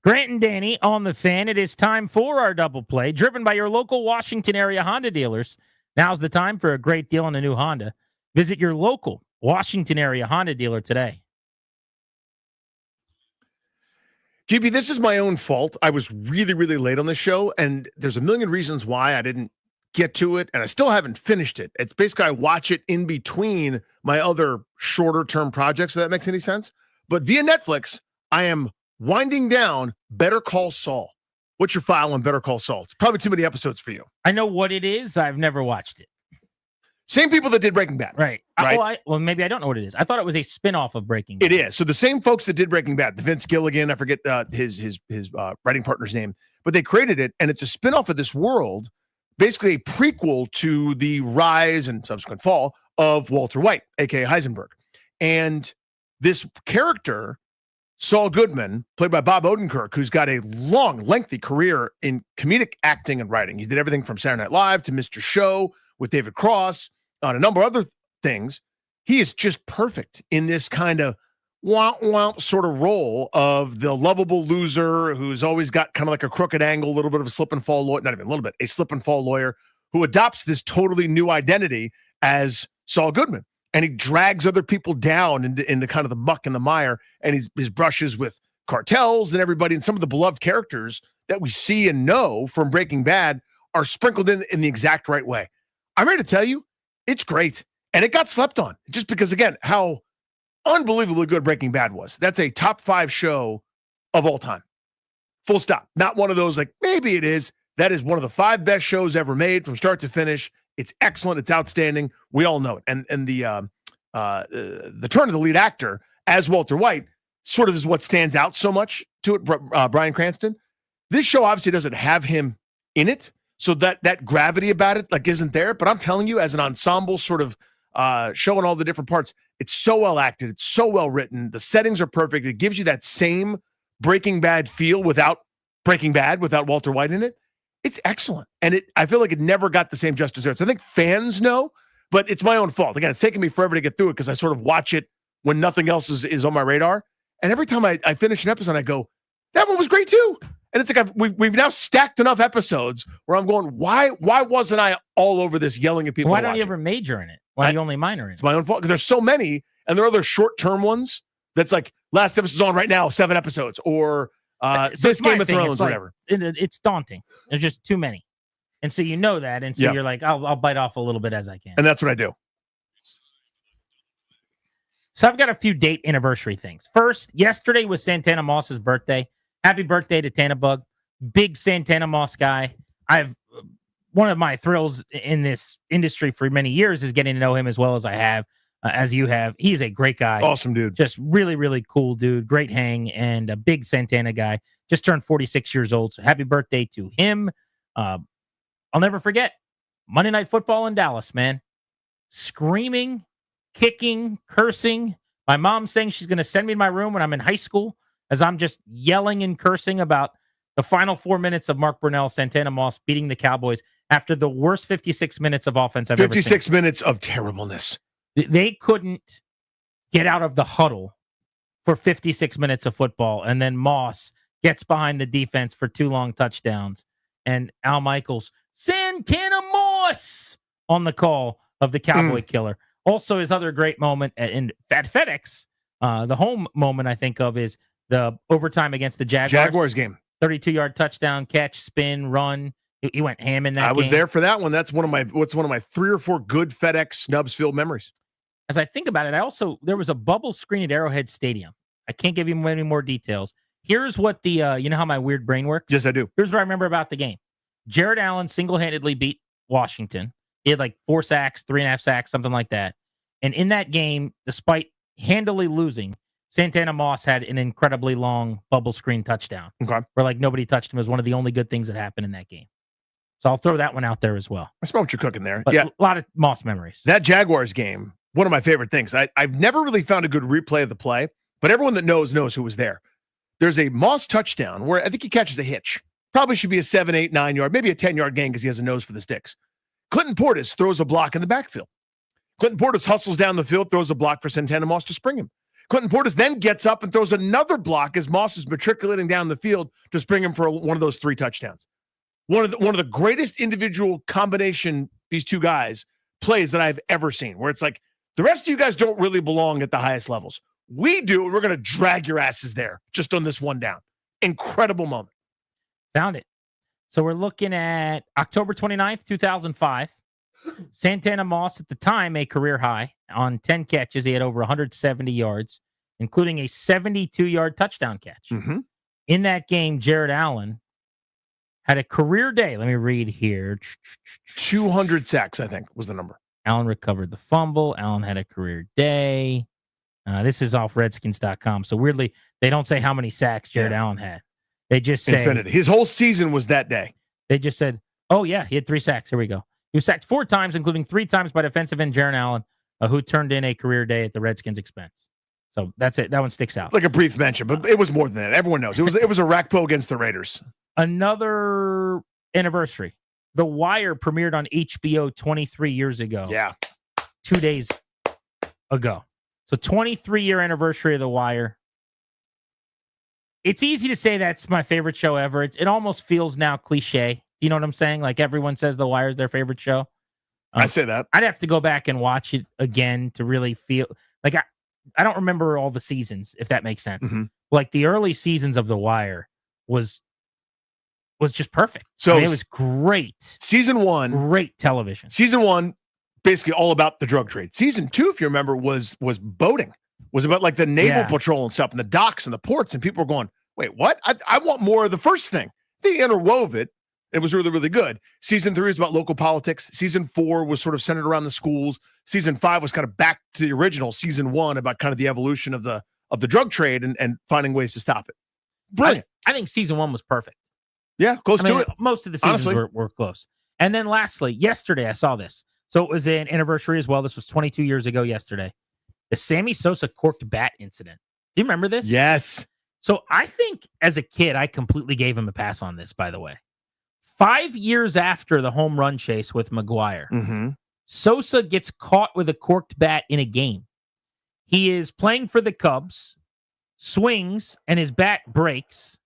Grant and Danny on the Fan. It is time for our double play, driven by your local Washington area Honda dealers. Now's the time for a great deal on a new Honda. Visit your local Washington area Honda dealer today. GB, this is my own fault. I was really, really late on the show, and there's a million reasons why I didn't get to it, and I still haven't finished it. It's basically I watch it in between my other shorter-term projects, if that makes any sense. But via Netflix, I am winding down Better Call Saul. What's your file on Better Call Saul? It's probably too many episodes for you. I know what it is. I've never watched it. Same people that did Breaking Bad. Right. Well, maybe I don't know what it is. I thought it was a spinoff of Breaking Bad. It is. So the same folks that did Breaking Bad, the Vince Gilligan, I forget his writing partner's name, but they created it, and it's a spinoff of this world, basically a prequel to the rise and subsequent fall of Walter White, aka Heisenberg. And this character, Saul Goodman, played by Bob Odenkirk, who's got a long, lengthy career in comedic acting and writing. He did everything from Saturday Night Live to Mr. Show with David Cross, on a number of other things. He is just perfect in this kind of wah sort of role of the lovable loser who's always got kind of like a crooked angle, a little bit of a slip and fall lawyer, not even a little bit, a slip and fall lawyer who adopts this totally new identity as Saul Goodman. And he drags other people down into kind of the muck and the mire, and his brushes with cartels and everybody, and some of the beloved characters that we see and know from Breaking Bad are sprinkled in the exact right way. I'm ready to tell you, it's great. And it got slept on just because, again, how unbelievably good Breaking Bad was. That's a top 5 show of all time. Full stop. Not one of those like, maybe it is. That is one of the 5 best shows ever made from start to finish. It's excellent. It's outstanding. We all know it. And the turn of the lead actor as Walter White sort of is what stands out so much to it, Bryan Cranston. This show obviously doesn't have him in it, so that gravity about it like isn't there. But I'm telling you, as an ensemble sort of showing all the different parts, it's so well acted. It's so well written. The settings are perfect. It gives you that same Breaking Bad feel without Breaking Bad, without Walter White in it. It's excellent. And I feel like it never got the same just desserts. I think fans know, but it's my own fault. Again, it's taken me forever to get through it because I sort of watch it when nothing else is on my radar. And every time I finish an episode, I go, that one was great too. And it's like we've now stacked enough episodes where I'm going, why wasn't I all over this yelling at people? Why don't you ever major in it? Why do you only minor in it? It's my own fault. There's so many, and there are other short-term ones that's like last episode's on right now, 7 episodes, or this Game of Thrones, or whatever. It's daunting. There's just too many. And so you know that, and so you're like, I'll bite off a little bit as I can. And that's what I do. So I've got a few date anniversary things. First, yesterday was Santana Moss's birthday. Happy birthday to Tannabug. Big Santana Moss guy. One of my thrills in this industry for many years is getting to know him as well as I have, as you have. He's a great guy. Awesome dude. Just really, really cool dude. Great hang, and a big Santana guy. Just turned 46 years old. So happy birthday to him. I'll never forget Monday Night Football in Dallas, man. Screaming, kicking, cursing. My mom saying she's going to send me to my room when I'm in high school as I'm just yelling and cursing about the final 4 minutes of Mark Brunell, Santana Moss beating the Cowboys after the worst 56 minutes of offense I've ever seen. 56 minutes of terribleness. They couldn't get out of the huddle for 56 minutes of football, and then Moss gets behind the defense for 2 long touchdowns, and Al Michaels, Santana Moss, on the call of the Cowboy Killer. Also, his other great moment at FedEx, the home moment I think of is the overtime against the Jaguars game. 32-yard touchdown catch, spin, run. He went ham in that game. I was there for that one. That's one of my 3 or 4 good FedEx Snubs Field memories. As I think about it, there was a bubble screen at Arrowhead Stadium. I can't give you any more details. Here's what you know how my weird brain works? Yes, I do. Here's what I remember about the game. Jared Allen single-handedly beat Washington. He had like 4 sacks, 3.5 sacks, something like that. And in that game, despite handily losing, Santana Moss had an incredibly long bubble screen touchdown. Okay. Where like nobody touched him. It was one of the only good things that happened in that game. So I'll throw that one out there as well. I smell what you're cooking there. But yeah. A lot of Moss memories. That Jaguars game, one of my favorite things. I've never really found a good replay of the play, but everyone that knows who was there. There's a Moss touchdown where I think he catches a hitch. Probably should be a 7, 8, 9 yard, maybe a 10-yard gain because he has a nose for the sticks. Clinton Portis throws a block in the backfield. Clinton Portis hustles down the field, throws a block for Santana Moss to spring him. Clinton Portis then gets up and throws another block as Moss is matriculating down the field to spring him for one of those 3 touchdowns. One of the greatest individual combination these two guys plays that I've ever seen, where it's like the rest of you guys don't really belong at the highest levels. We do, and we're going to drag your asses there just on this one down. Incredible moment. Found it. So we're looking at October 29th, 2005. Santana Moss at the time, a career high on 10 catches. He had over 170 yards, including a 72-yard touchdown catch. In that game, Jared Allen had a career day. Let me read here. 200 sacks, I think, was the number. Allen recovered the fumble. Allen had a career day. This is off Redskins.com. So weirdly, they don't say how many sacks Jared Allen had. They just say Infinity. His whole season was that day. They just said, oh, yeah, he had 3 sacks. Here we go. He was sacked 4 times, including 3 times by defensive end Jared Allen, who turned in a career day at the Redskins' expense. So that's it. That one sticks out. Like a brief mention, but it was more than that. Everyone knows. It was a Rakpo against the Raiders. Another anniversary. The Wire premiered on HBO 23 years ago. Yeah. 2 days ago. So 23-year anniversary of The Wire. It's easy to say that's my favorite show ever. It almost feels now cliche. Do you know what I'm saying? Like everyone says The Wire is their favorite show. I say that. I'd have to go back and watch it again to really feel like I don't remember all the seasons, if that makes sense. Like the early seasons of The Wire was just perfect. So it was great. Season 1, great television. Season 1, basically all about the drug trade. Season 2, if you remember, was boating. Was about like the naval patrol and stuff and the docks and the ports, and people were going, wait, what? I want more of the first thing. They interwove it. It was really, really good. Season 3 is about local politics. Season 4 was sort of centered around the schools. Season 5 was kind of back to the original Season 1 about kind of the evolution of the drug trade and finding ways to stop it. Brilliant. I think Season 1 was perfect. Yeah, close to it. Most of the seasons were close. And then lastly, yesterday I saw this. So it was an anniversary as well. This was 22 years ago yesterday. The Sammy Sosa corked bat incident. Do you remember this? Yes. So I think as a kid, I completely gave him a pass on this, by the way. 5 years after the home run chase with McGuire, Sosa gets caught with a corked bat in a game. He is playing for the Cubs, swings, and his bat breaks.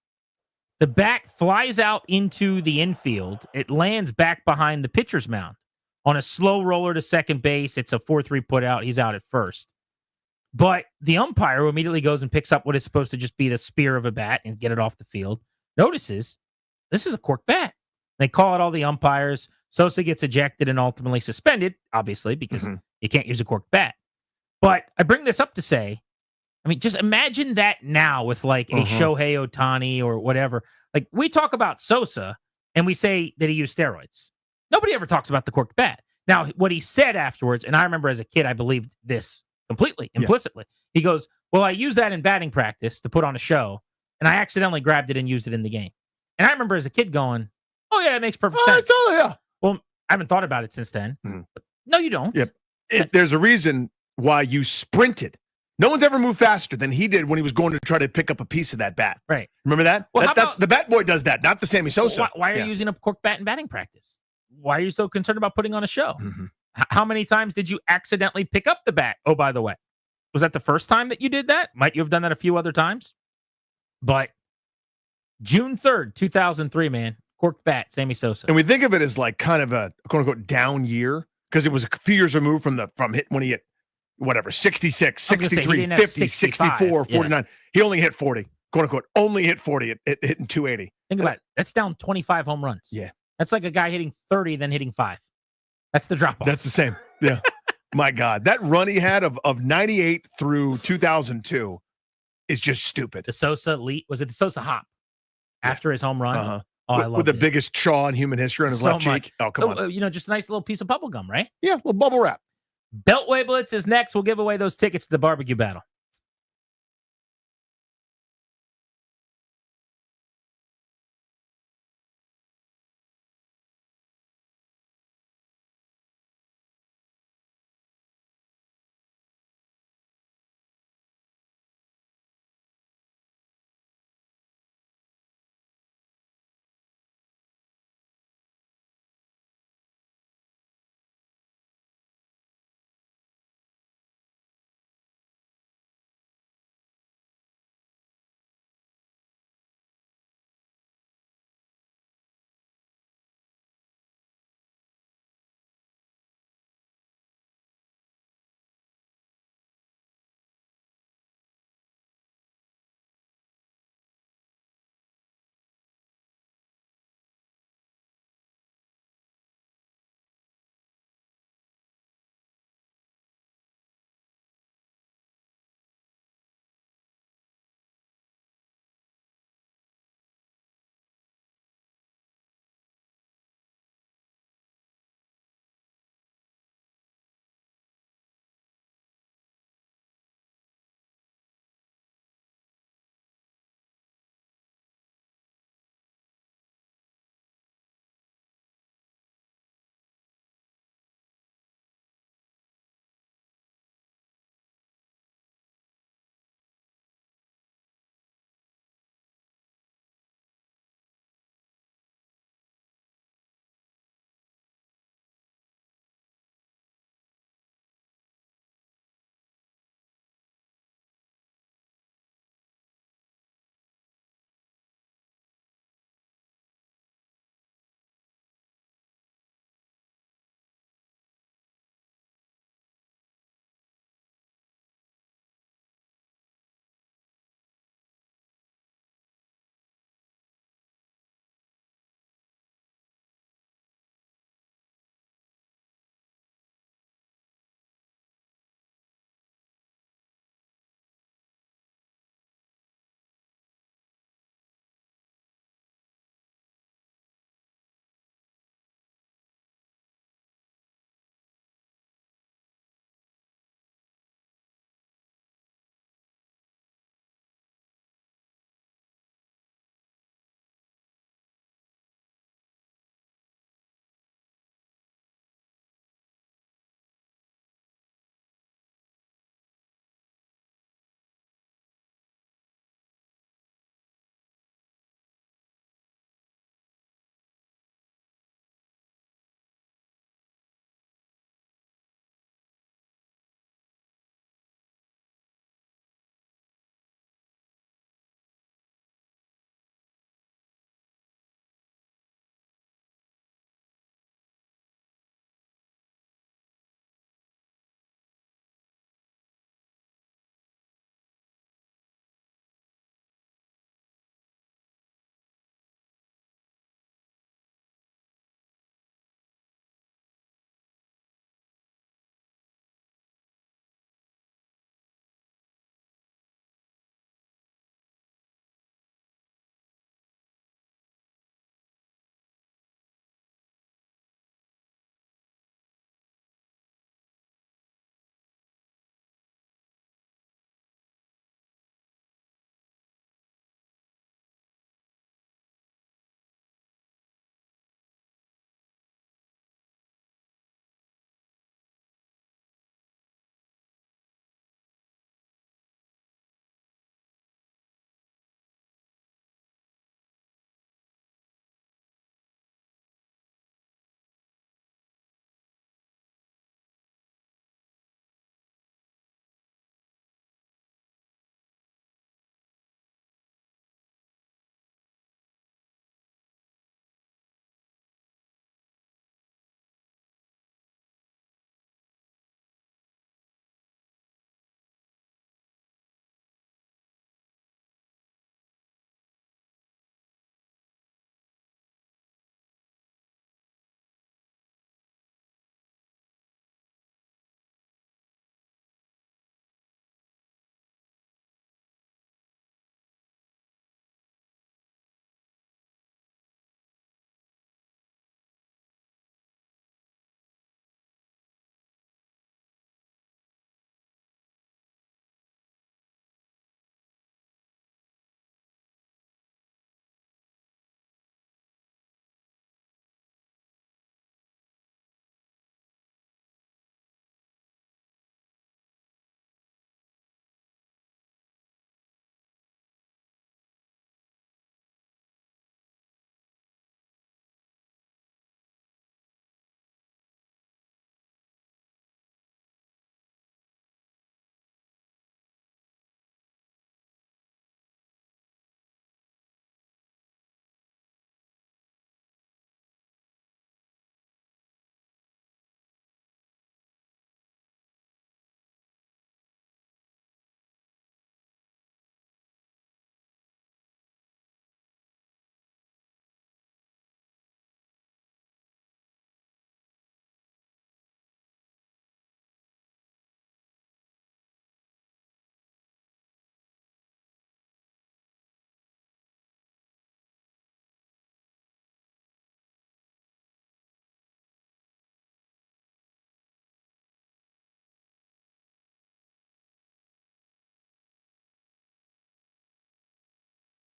The bat flies out into the infield. It lands back behind the pitcher's mound on a slow roller to second base. It's a 4-3 put out. He's out at first. But the umpire, who immediately goes and picks up what is supposed to just be the spear of a bat and get it off the field, notices this is a corked bat. They call out all the umpires. Sosa gets ejected and ultimately suspended, obviously, because you can't use a corked bat. But I bring this up to say, I mean, just imagine that now with like a Shohei Ohtani or whatever. Like we talk about Sosa and we say that he used steroids. Nobody ever talks about the corked bat. Now, what he said afterwards, and I remember as a kid, I believed this completely, implicitly. He goes, well, I used that in batting practice to put on a show, and I accidentally grabbed it and used it in the game. And I remember as a kid going, oh, yeah, it makes perfect sense. Yeah. Well, I haven't thought about it since then. But no, you don't. Yep. There's a reason why you sprinted. No one's ever moved faster than he did when he was going to try to pick up a piece of that bat. Right. Remember that? Well, That's the Bat Boy does that, not the Sammy Sosa. Why are you using a corked bat in batting practice? Why are you so concerned about putting on a show? How many times did you accidentally pick up the bat? Oh, by the way, was that the first time that you did that? Might you have done that a few other times? But June 3rd, 2003, man. Corked bat, Sammy Sosa. And we think of it as like kind of a quote unquote down year because it was a few years removed from hit when he hit whatever 66, 63, 50, 64, 49. He only hit 40, quote unquote, only hit 40 at hitting 280. Think about it. That's down 25 home runs. Yeah. That's like a guy hitting 30, then hitting 5. That's the drop off. That's the same. Yeah. My God. That run he had of 98 through 2002 is just stupid. The Sosa lead, was it the Sosa hop after his home run? Oh, I love with the biggest chaw in human history on his left cheek. Oh, come on. You know, just a nice little piece of bubble gum, right? Yeah, a little bubble wrap. Beltway Blitz is next. We'll give away those tickets to the barbecue battle.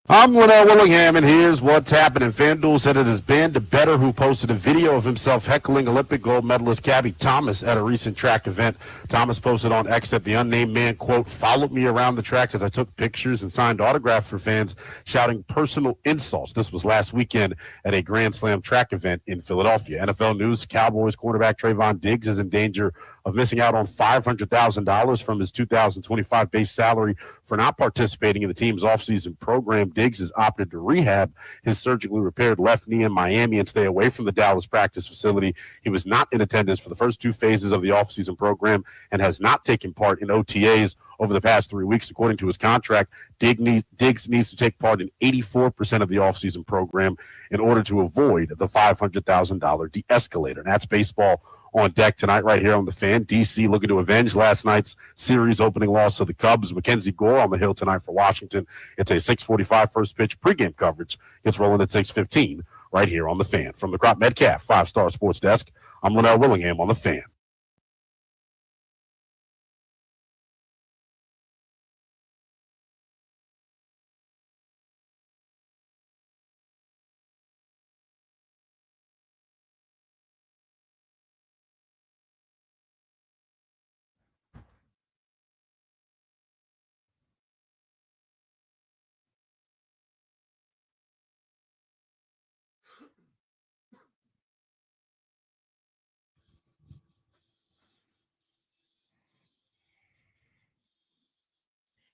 I'm Linnell Willingham, and here's what's happening. FanDuel said it has banned a bettor who posted a video of himself heckling Olympic gold medalist Gabby Thomas at a recent track event. Thomas posted on X that the unnamed man, quote, followed me around the track as I took pictures and signed autographs for fans, shouting personal insults. This was last weekend at a Grand Slam track event in Philadelphia. NFL news, Cowboys cornerback Trayvon Diggs is in danger of missing out on $500,000 from his 2025 base salary for not participating in the team's offseason program. Diggs has opted to rehab his surgically repaired left knee in Miami and stay away from the Dallas practice facility. He was not in attendance for the first two phases of the offseason program and has not taken part in OTAs over the past 3 weeks. According to his contract, Diggs needs to take part in 84% of the offseason program in order to avoid the $500,000 de-escalator. And that's baseball on deck tonight right here on The Fan. DC looking to avenge last night's series opening loss to the Cubs. Mackenzie Gore on the hill tonight for Washington. It's a 6:45 first pitch pregame coverage. Gets rolling at 6:15 right here on The Fan. From the Crop Metcalf 5-Star Sports Desk, I'm Linnell Willingham on The Fan.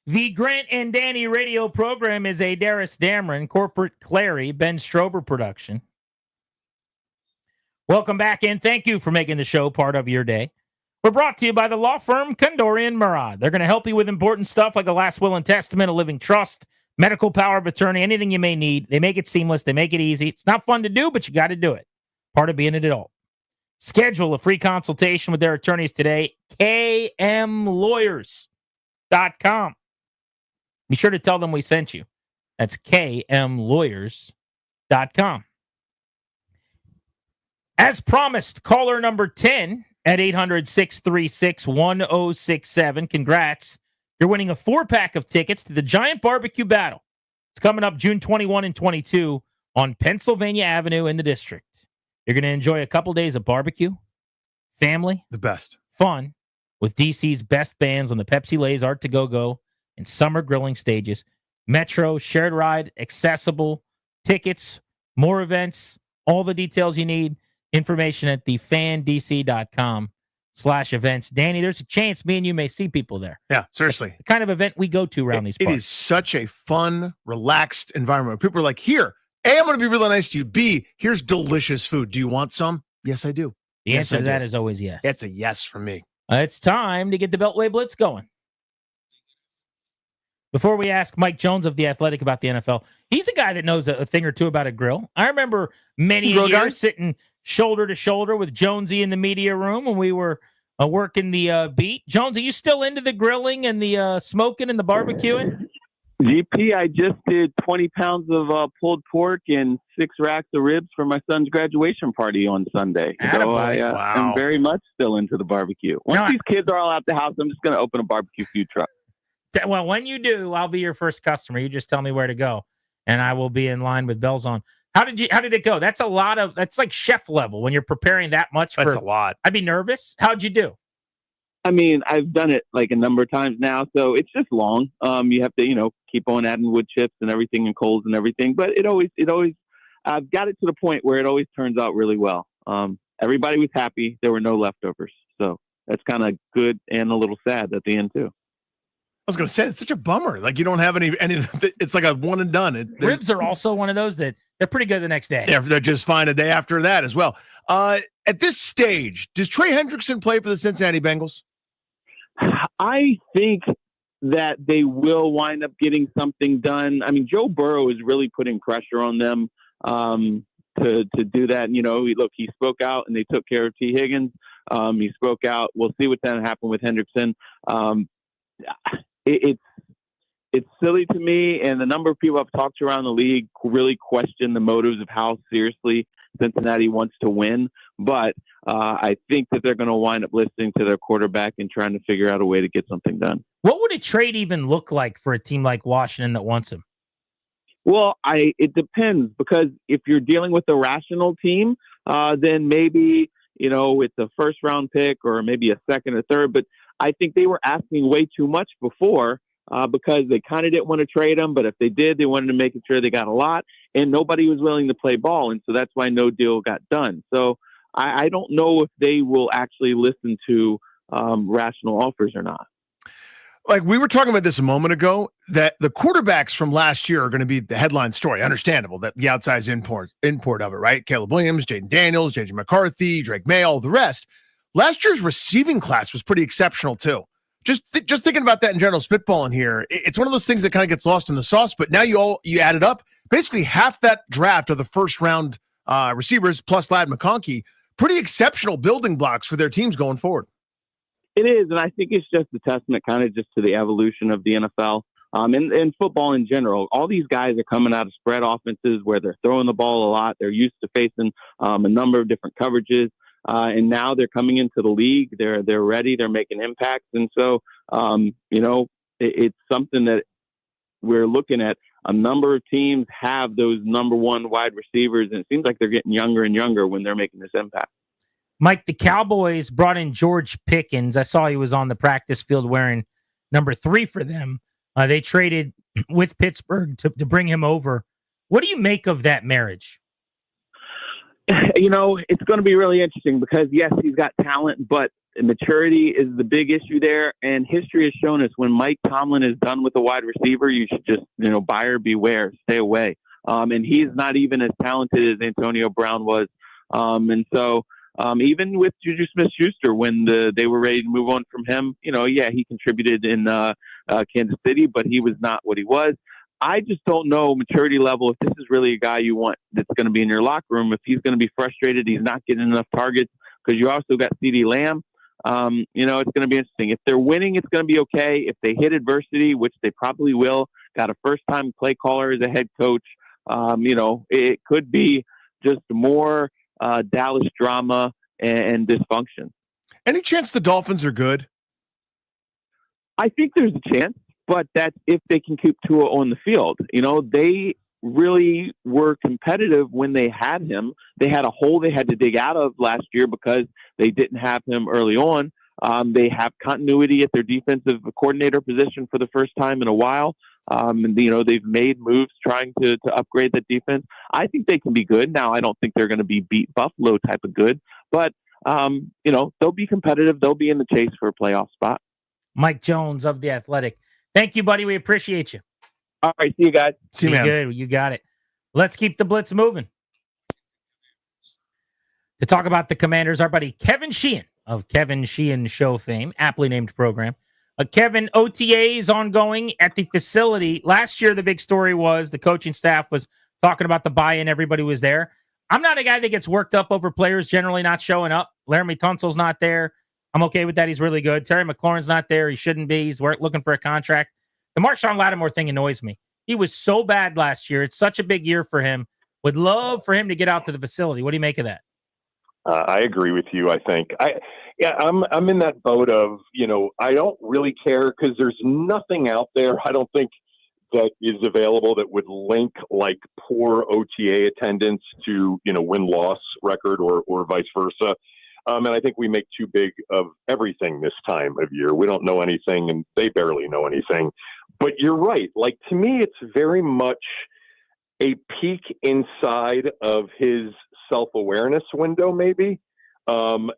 The Grant and Danny radio program is a Darius Dameron, Corporate Clary, Ben Strober production. Welcome back in. Thank you for making the show part of your day. We're brought to you by the law firm Kondorian Murad. They're going to help you with important stuff like a last will and testament, a living trust, medical power of attorney, anything you may need. They make it seamless. They make it easy. It's not fun to do, but you got to do it. Part of being an adult. Schedule a free consultation with their attorneys today. KMLawyers.com. Be sure to tell them we sent you. That's KMLawyers.com. As promised, caller number 10 at 800-636-1067. Congrats. You're winning a 4-pack of tickets to the Giant Barbecue Battle. It's coming up June 21 and 22 on Pennsylvania Avenue in the district. You're going to enjoy a couple days of barbecue, family, the best, fun, with DC's best bands on the Pepsi Lay's Art to Go and summer grilling stages. Metro, shared ride, accessible, tickets, more events, all the details you need. Information at thefandc.com/events. Danny, there's a chance me and you may see people there. Yeah, seriously. It's the kind of event we go to around these parks. It is such a fun, relaxed environment. People are like, here, A, I'm going to be really nice to you. B, here's delicious food. Do you want some? Yes, I do. The answer to that is always yes. It's a yes from me. It's time to get the Beltway Blitz going. Before we ask Mike Jones of The Athletic about the NFL, he's a guy that knows a thing or two about a grill. I remember many years sitting shoulder to shoulder with Jonesy in the media room when we were working the beat. Jones, are you still into the grilling and the smoking and the barbecuing? GP, I just did 20 pounds of pulled pork and 6 racks of ribs for my son's graduation party on Sunday. So I'm very much still into the barbecue. Once these kids are all out the house, I'm just going to open a barbecue food truck. Well, when you do, I'll be your first customer. You just tell me where to go, and I will be in line with bells on. How did it go? That's like chef level when you're preparing that much. That's a lot. I'd be nervous. How'd you do? I mean, I've done it like a number of times now, so it's just long. You have to, keep on adding wood chips and everything and coals and everything. But it always, I've got it to the point where it always turns out really well. Everybody was happy. There were no leftovers. So that's kind of good and a little sad at the end too. I was going to say, it's such a bummer. Like you don't have any, it's like a one and done. Ribs are also one of those that they're pretty good the next day. Yeah, they're just fine a day after that as well. At this stage, does Trey Hendrickson play for the Cincinnati Bengals? I think that they will wind up getting something done. I mean, Joe Burrow is really putting pressure on them to do that. Look, he spoke out and they took care of T. Higgins. He spoke out. We'll see what's going to happen with Hendrickson. It's silly to me, and the number of people I've talked to around the league really question the motives of how seriously Cincinnati wants to win. But I think that they're going to wind up listening to their quarterback and trying to figure out a way to get something done. What would a trade even look like for a team like Washington that wants him? Well, it depends, because if you're dealing with a rational team, then maybe, it's a first round pick or maybe a second or third. But I think they were asking way too much before because they kind of didn't want to trade him. But if they did, they wanted to make sure they got a lot, and nobody was willing to play ball. And so that's why no deal got done. So I don't know if they will actually listen to rational offers or not. Like we were talking about this a moment ago, that the quarterbacks from last year are going to be the headline story. Understandable that the outsized import of it, right? Caleb Williams, Jaden Daniels, JJ McCarthy, Drake May, all the rest. Last year's receiving class was pretty exceptional too. Just thinking about that in general, spitballing here, it's one of those things that kind of gets lost in the sauce. But now you add it up, basically half that draft of the first round receivers plus Ladd McConkey, pretty exceptional building blocks for their teams going forward. It is, and I think it's just a testament kind of just to the evolution of the NFL and football in general. All these guys are coming out of spread offenses where they're throwing the ball a lot. They're used to facing a number of different coverages, and now they're coming into the league. They're ready. They're making impacts, and so it's something that we're looking at. A number of teams have those number one wide receivers, and it seems like they're getting younger and younger when they're making this impact. Mike, the Cowboys brought in George Pickens. I saw he was on the practice field wearing number 3 for them. They traded with Pittsburgh to bring him over. What do you make of that marriage? It's going to be really interesting because, yes, he's got talent, but maturity is the big issue there. And history has shown us when Mike Tomlin is done with a wide receiver, you should just, buyer beware, stay away. And he's not even as talented as Antonio Brown was. And so even with Juju Smith-Schuster, when they were ready to move on from him, he contributed in Kansas City, but he was not what he was. I just don't know maturity level if this is really a guy you want that's going to be in your locker room. If he's going to be frustrated, he's not getting enough targets, because you also got CeeDee Lamb. It's going to be interesting. If they're winning, it's going to be okay. If they hit adversity, which they probably will, got a first-time play caller as a head coach, it could be just more Dallas drama and dysfunction. Any chance the Dolphins are good? I think there's a chance, but that's if they can keep Tua on the field. They really were competitive when they had him. They had a hole they had to dig out of last year because they didn't have him early on. They have continuity at their defensive coordinator position for the first time in a while. And they've made moves trying to upgrade that defense. I think they can be good. Now, I don't think they're going to be beat Buffalo type of good, but they'll be competitive. They'll be in the chase for a playoff spot. Mike Jones of The Athletic. Thank you, buddy. We appreciate you. All right. See you guys. See you, man. Good. You got it. Let's keep the blitz moving. To talk about the Commanders, our buddy Kevin Sheehan of Kevin Sheehan Show fame, aptly named program. Kevin, OTAs ongoing at the facility. Last year, the big story was the coaching staff was talking about the buy-in. Everybody was there. I'm not a guy that gets worked up over players generally not showing up. Laramie Tunsil's not there. I'm okay with that. He's really good. Terry McLaurin's not there. He shouldn't be. He's looking for a contract. The Marshawn Lattimore thing annoys me. He was so bad last year. It's such a big year for him. Would love for him to get out to the facility. What do you make of that? I agree with you. I think I'm in that boat of, I don't really care because there's nothing out there. I don't think that is available that would link like poor OTA attendance to, win-loss record or vice versa. And I think we make too big of everything this time of year. We don't know anything and they barely know anything, but you're right. Like, to me, it's very much a peek inside of his self-awareness window, maybe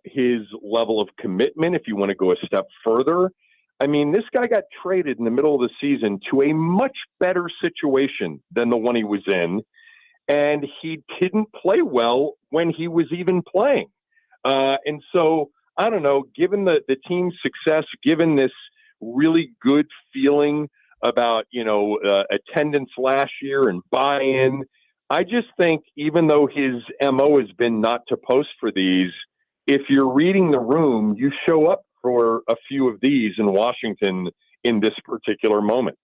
his level of commitment, if you want to go a step further. I mean, this guy got traded in the middle of the season to a much better situation than the one he was in, and he didn't play well when he was even playing. And so, I don't know, given the team's success, given this really good feeling about, attendance last year and buy-in, I just think even though his MO has been not to post for these, if you're reading the room, you show up for a few of these in Washington in this particular moment.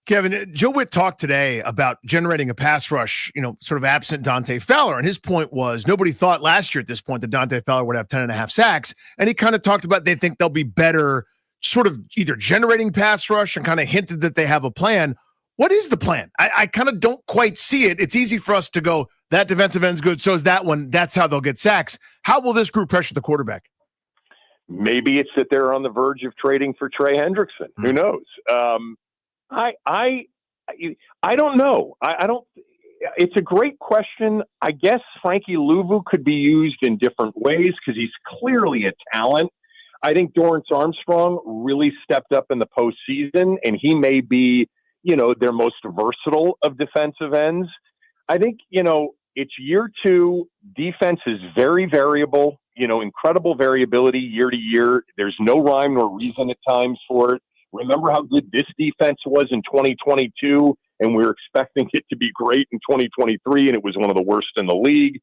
Kevin, Joe Witt talked today about generating a pass rush, sort of absent Dante Fowler. And his point was nobody thought last year at this point that Dante Fowler would have 10.5 sacks. And he kind of talked about they think they'll be better sort of either generating pass rush and kind of hinted that they have a plan. What is the plan? I kind of don't quite see it. It's easy for us to go, that defensive end's good, so is that one. That's how they'll get sacks. How will this group pressure the quarterback? Maybe it's that they're on the verge of trading for Trey Hendrickson. Who knows? I don't know. I don't. It's a great question. I guess Frankie Louvu could be used in different ways because he's clearly a talent. I think Dorrance Armstrong really stepped up in the postseason, and he may be, their most versatile of defensive ends. I think, it's year 2. Defense is very variable, incredible variability year to year. There's no rhyme nor reason at times for it. Remember how good this defense was in 2022, and we were expecting it to be great in 2023, and it was one of the worst in the league.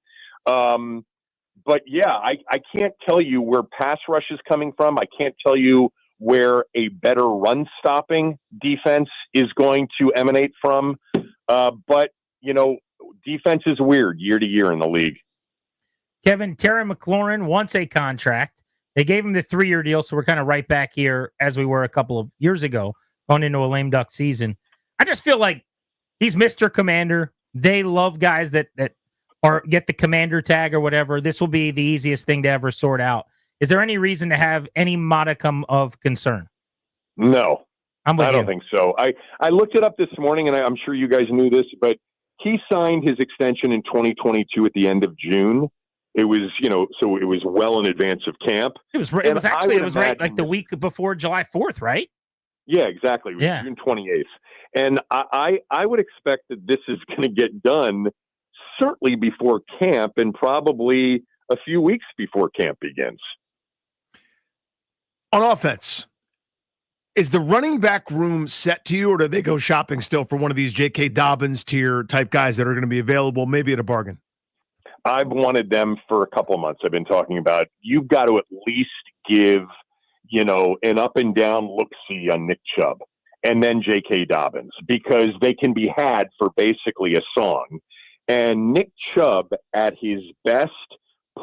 But yeah, I can't tell you where pass rush is coming from. I can't tell you where a better run stopping defense is going to emanate from. But, defense is weird year to year in the league. Kevin, Terry McLaurin wants a contract. They gave him the 3-year deal, so we're kind of right back here as we were a couple of years ago, going into a lame duck season. I just feel like he's Mr. Commander. They love guys that or get the commander tag or whatever. This will be the easiest thing to ever sort out. Is there any reason to have any modicum of concern? No, I don't think so. I looked it up this morning, and I'm sure you guys knew this, but he signed his extension in 2022 at the end of June. It was, so it was well in advance of camp. It was right like the week before July 4th, right? Yeah, exactly. It was June 28th. And I would expect that this is going to get done certainly before camp and probably a few weeks before camp begins. On offense, is the running back room set to you, or do they go shopping still for one of these J.K. Dobbins tier type guys that are going to be available, maybe at a bargain? I've wanted them for a couple of months. I've been talking about, you've got to at least give, an up and down look-see on Nick Chubb and then J.K. Dobbins, because they can be had for basically a song. And Nick Chubb at his best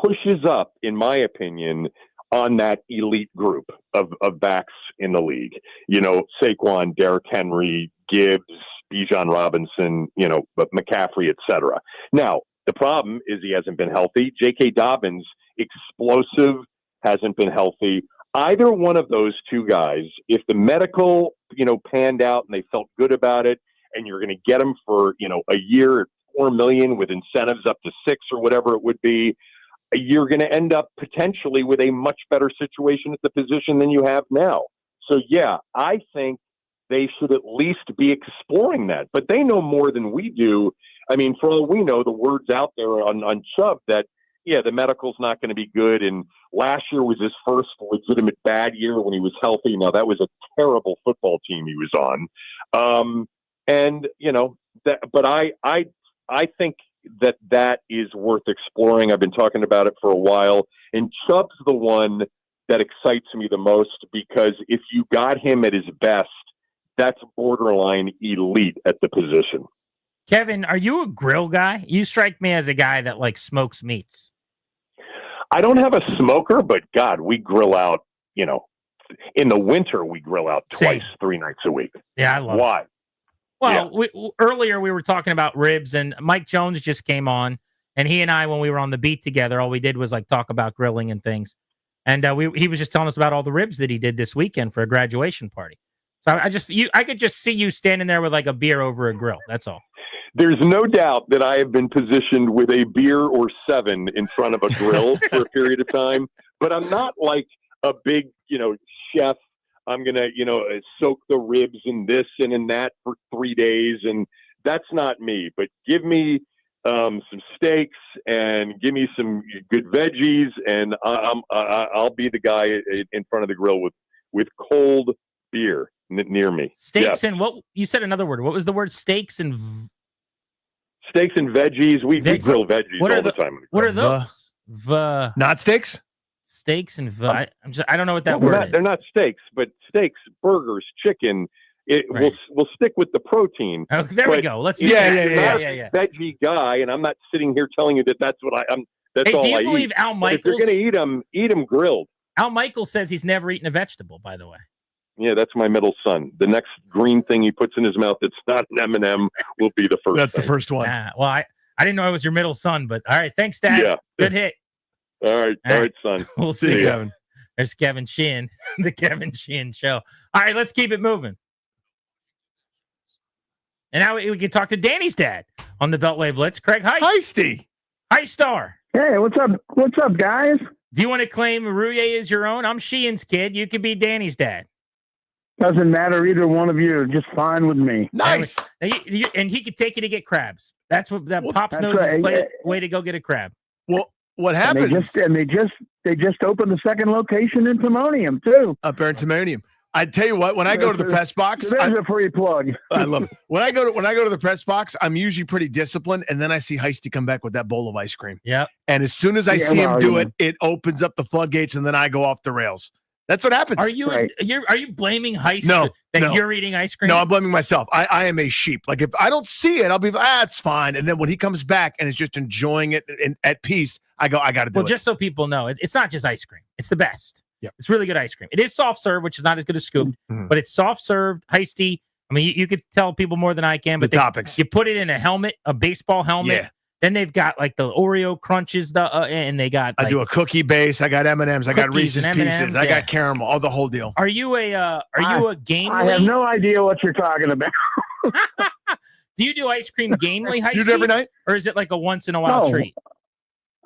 pushes up, in my opinion, on that elite group of backs in the league. Saquon, Derrick Henry, Gibbs, Bijan Robinson, but McCaffrey, etc. Now, the problem is he hasn't been healthy. J.K. Dobbins, explosive, hasn't been healthy. Either one of those two guys, if the medical, panned out and they felt good about it, and you're going to get them for, a year, $4 million with incentives up to $6 million or whatever it would be, you're going to end up potentially with a much better situation at the position than you have now. So yeah, I think they should at least be exploring that, but they know more than we do. I mean, for all we know, the word's out there on Chubb that, the medical's not going to be good. And last year was his first legitimate bad year when he was healthy. Now that was a terrible football team he was on. But I think that is worth exploring. I've been talking about it for a while, and Chubb's the one that excites me the most, because if you got him at his best, that's borderline elite at the position. Kevin, are you a grill guy? You strike me as a guy that smokes meats. I don't have a smoker, but God, we grill out, in the winter, we grill out twice, 3 nights a week. Yeah, I love Why? it. Well, earlier we were talking about ribs, and Mike Jones just came on, and he and I, when we were on the beat together, all we did was talk about grilling and things. And he was just telling us about all the ribs that he did this weekend for a graduation party. So I could just see you standing there with a beer over a grill. That's all. There's no doubt that I have been positioned with a beer or 7 in front of a grill for a period of time, but I'm not like a big, chef. I'm going to, soak the ribs in this and in that for 3 days. And that's not me, but give me some steaks and give me some good veggies. And I'll be the guy in front of the grill with cold beer near me. Steaks and what you said another word. What was the word? Steaks and veggies. We grill veggies all the time. What are those? Not steaks? Steaks and I don't know what that word is. They're not steaks, but steaks, burgers, chicken. We'll stick with the protein. Oh, there we go. Let's do that. Veggie guy, and I'm not sitting here telling you that that's what I'm. That's all I eat. Do you believe Al Michaels? If you're going to eat them grilled. Al Michaels says he's never eaten a vegetable. By the way. Yeah, that's my middle son. The next green thing he puts in his mouth that's not an M&M will be the first. That's thing. the first one. Well, I didn't know I was your middle son, but all right. Thanks, Dad. Yeah. Good hit. All right, son. We'll See see. you, Kevin. There's Kevin Sheehan, the Kevin Sheehan Show. All right, let's keep it moving. And now we can talk to Danny's dad on the Beltway Blitz, Craig Heist. Heisty. Heistar. Hey, what's up? What's up, guys? Do you want to claim Rouye is your own? I'm Sheehan's kid. You could be Danny's dad. Doesn't matter, either one of you are just fine with me. Nice. And he could take you to get crabs. That's what that Pops that's knows right. is way to go get a crab. Well, what And happens? they just opened the second location in Timonium too. Up there in Timonium. I tell you what, when I go to the press box, So there's a free plug. I love it. When I go to the press box, I'm usually pretty disciplined, and then I see Heisty come back with that bowl of ice cream. Yep. And as soon as I Yeah, see him well, do yeah. it, it opens up the floodgates, and then I go off the rails. That's what happens. Are you are you blaming Heist No, that no. you're eating ice cream? No, I'm blaming myself. I am a sheep. Like if I don't see it, I'll be it's fine. And then when he comes back and is just enjoying it and at peace, I go, I got to do Well, it. just so people know, it's not just ice cream. It's the best. Yep. It's really good ice cream. It is soft serve, which is not as good as scoop, but it's soft served, Heisty. I mean, you could tell people more than I can, but The toppings. You put it in a helmet, a baseball helmet. Yeah. Then they've got like the Oreo crunches, and they got. I like, do a cookie base. I got M&Ms. I got Cookies Reese's and Pieces. M&Ms, I yeah. got caramel. All the whole deal. Are you a game? I have no idea what you're talking about. Do you do ice cream gamely, Heisty? You do it every night? Or is it like a once in a while No. treat?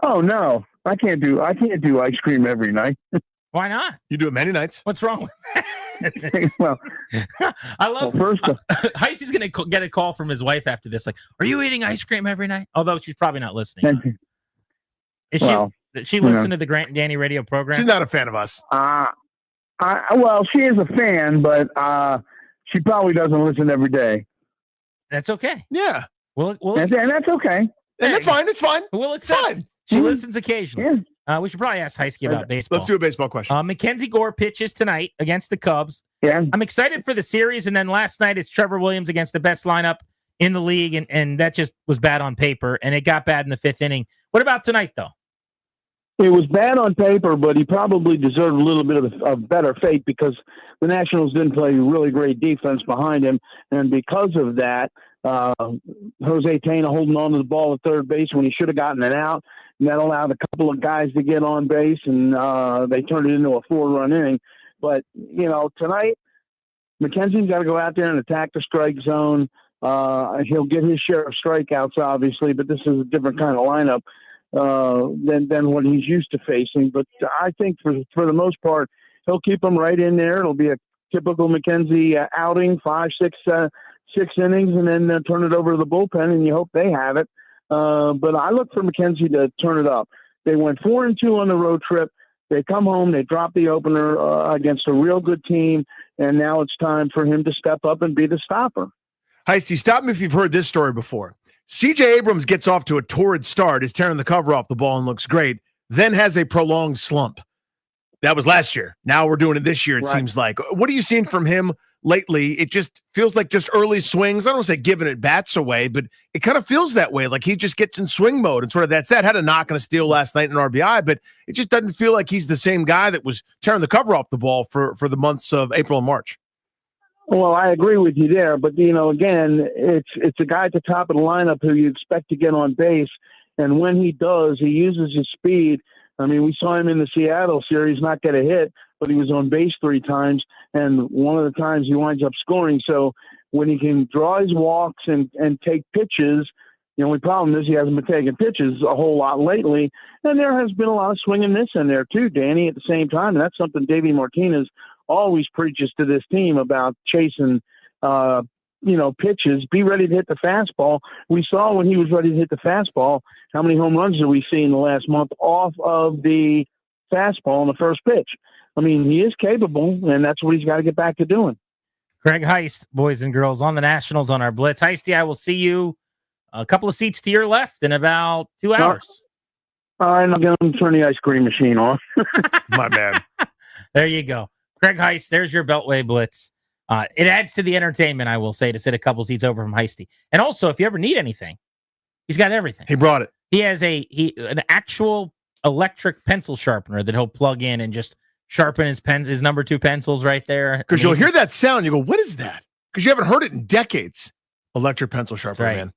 Oh no, I can't do ice cream every night. Why not? You do it many nights. What's wrong with that? Well, I love. first, Heisty's gonna get a call from his wife after this. Like, are you eating ice cream every night? Although she's probably not listening. Is well, she you know. listen to the Grant and Danny radio program? She's not a fan of us. well, she is a fan, but she probably doesn't listen every day. That's okay. Yeah. We'll and that's okay. And that's fine. It's fine. We'll accept. She listens occasionally. We should probably ask Heisty about baseball. Let's do a baseball question. Mackenzie Gore pitches tonight against the Cubs. Yeah. I'm excited for the series. And then last night it's Trevor Williams against the best lineup in the league. And that just was bad on paper. And it got bad in the fifth inning. What about tonight, though? It was bad on paper, but he probably deserved a little bit of better fate because the Nationals didn't play really great defense behind him. And because of that, Jose Tena holding on to the ball at third base when he should have gotten it out. And that allowed a couple of guys to get on base, and they turned it into a 4-run inning. But, tonight, McKenzie's got to go out there and attack the strike zone. He'll get his share of strikeouts, obviously, but this is a different kind of lineup than what he's used to facing. But I think for the most part, he'll keep them right in there. It'll be a typical McKenzie outing, 5, 6 innings, and then turn it over to the bullpen, and you hope they have it. But I look for McKenzie to turn it up. They went 4-2 on the road trip. They come home, they drop the opener against a real good team, and now it's time for him to step up and be the stopper. Heisty, stop me if you've heard this story before. C.J. Abrams gets off to a torrid start, is tearing the cover off the ball and looks great, then has a prolonged slump. That was last year. Now we're doing it this year, it seems like. What are you seeing from him lately? It just feels like just early swings. I don't want to say giving it bats away, but it kind of feels that way. Like he just gets in swing mode and sort of that's that. Had a knock and a steal last night in RBI, but it just doesn't feel like he's the same guy that was tearing the cover off the ball for the months of April and March. Well, I agree with you there, but again, it's a guy at the top of the lineup who you expect to get on base, and when he does, he uses his speed. I mean, we saw him in the Seattle series not get a hit, but he was on base 3 times, and one of the times he winds up scoring. So when he can draw his walks and take pitches, the only problem is he hasn't been taking pitches a whole lot lately, and there has been a lot of swing and miss in there too, Danny, at the same time, and that's something Davey Martinez always preaches to this team about chasing, pitches. Be ready to hit the fastball. We saw when he was ready to hit the fastball, how many home runs did we see in the last month off of the fastball on the first pitch? I mean, he is capable, and that's what he's got to get back to doing. Greg Heist, boys and girls, on the Nationals on our Blitz. Heisty, I will see you a couple of seats to your left in about 2 hours. All right, I'm going to turn the ice cream machine on. My man. There you go. Greg Heist, there's your Beltway Blitz. It adds to the entertainment, I will say, to sit a couple seats over from Heisty. And also, if you ever need anything, he's got everything. He brought it. He has an actual electric pencil sharpener that he'll plug in and just sharpen his number 2 pencils right there. Because you'll hear that sound, you go, "What is that?" Because you haven't heard it in decades. Electric pencil sharpener, right. man.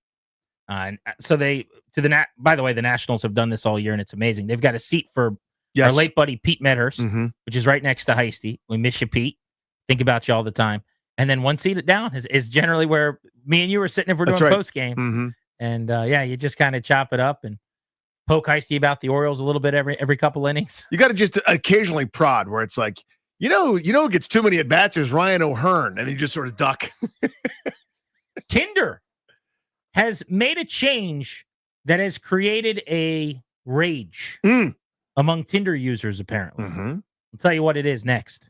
And so by the way, the Nationals have done this all year, and it's amazing. They've got a seat for our late buddy Pete Medhurst, which is right next to Heisty. We miss you, Pete. Think about you all the time. And then one seat down is generally where me and you were sitting if we're doing post game. And you just kind of chop it up and poke Heisty about the Orioles a little bit every couple innings. You got to just occasionally prod where it's like, who gets too many at bats is Ryan O'Hearn, and you just sort of duck. Tinder has made a change that has created a rage among Tinder users, apparently. I'll tell you what it is next.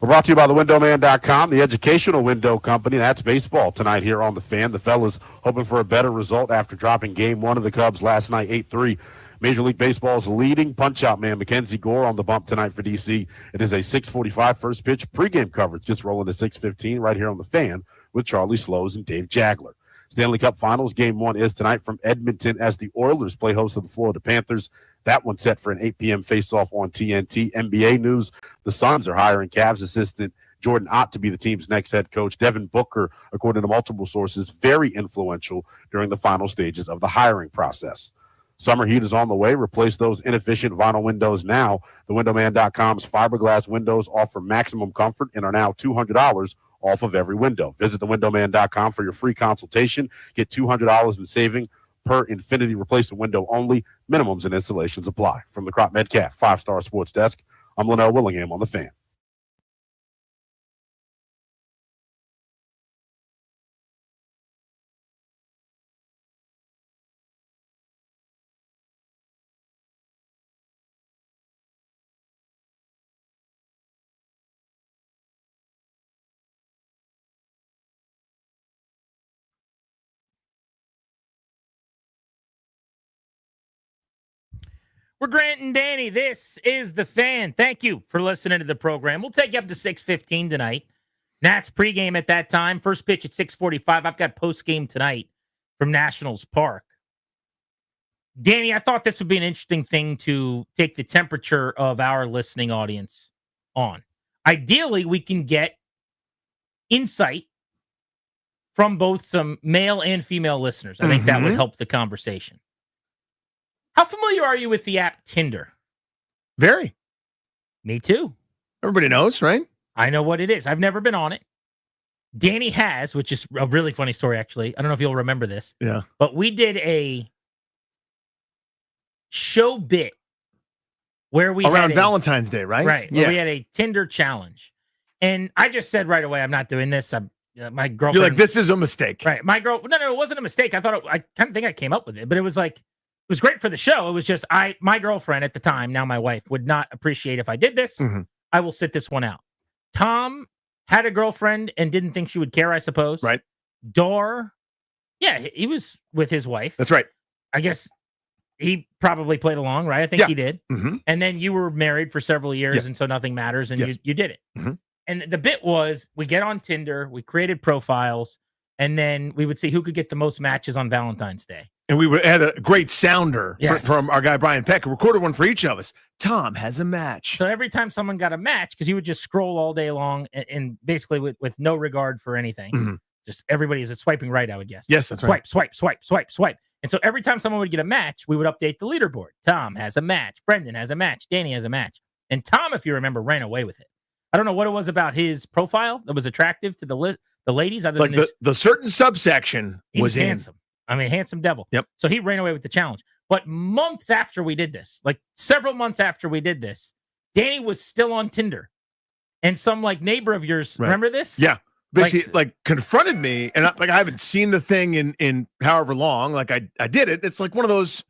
We're brought to you by thewindowman.com, the educational window company. That's baseball tonight here on The Fan. The fellas hoping for a better result after dropping game one of the Cubs last night, 8-3. Major League Baseball's leading punch-out man, Mackenzie Gore, on the bump tonight for D.C. It is a 6:45 first pitch pregame coverage, just rolling to 6:15 right here on The Fan with Charlie Slows and Dave Jagler. Stanley Cup Finals, game one is tonight from Edmonton as the Oilers play host to the Florida Panthers. That one's set for an 8 p.m. face-off on TNT. NBA news, the Suns are hiring Cavs assistant Jordan Ott to be the team's next head coach. Devin Booker, according to multiple sources, very influential during the final stages of the hiring process. Summer heat is on the way. Replace those inefficient vinyl windows now. TheWindowman.com's fiberglass windows offer maximum comfort and are now $200 off of every window. Visit TheWindowman.com for your free consultation. Get $200 in saving per Infinity replacement window only. Minimums and installations apply. From the Crop Metcalf 5-Star Sports Desk, I'm Linnell Willingham on The Fan. We're Grant and Danny. This is The Fan. Thank you for listening to the program. We'll take you up to 6:15 tonight. Nats pregame at that time. First pitch at 6:45. I've got postgame tonight from Nationals Park. Danny, I thought this would be an interesting thing to take the temperature of our listening audience on. Ideally, we can get insight from both some male and female listeners. I think that would help the conversation. How familiar are you with the app Tinder? Very. Me too. Everybody knows, right? I know what it is. I've never been on it. Danny has, which is a really funny story, actually. I don't know if you'll remember this. Yeah. But we did a show bit where we around had Valentine's Day, right? Right. Where we had a Tinder challenge. And I just said right away, I'm not doing this. My girlfriend. You're like, this is a mistake. Right. My girl. No, it wasn't a mistake. I thought I kind of think I came up with it, but it was like, it was great for the show. It was just my girlfriend at the time, now my wife, would not appreciate if I did this. I will sit this one out. Tom had a girlfriend and didn't think she would care, I suppose. Right. Dor, yeah, he was with his wife. That's right. I guess he probably played along, right? I think he did. And then you were married for several years, and so nothing matters, and you did it. And the bit was, we get on Tinder, we created profiles, and then we would see who could get the most matches on Valentine's Day. And we had a great sounder from our guy, Brian Peck, who recorded one for each of us. Tom has a match. So every time someone got a match, because you would just scroll all day long and basically with no regard for anything. Just everybody is swiping right, I would guess. Yes, that's right. Swipe. And so every time someone would get a match, we would update the leaderboard. Tom has a match. Brendan has a match. Danny has a match. And Tom, if you remember, ran away with it. I don't know what it was about his profile that was attractive to the ladies. Other like than the certain subsection was handsome. I mean, handsome devil. Yep. So he ran away with the challenge. But months after we did this, like several months after we did this, Danny was still on Tinder. And some like neighbor of yours, remember this? Yeah. Basically, like confronted me, and I haven't seen the thing in however long. Like I did it. It's like one of those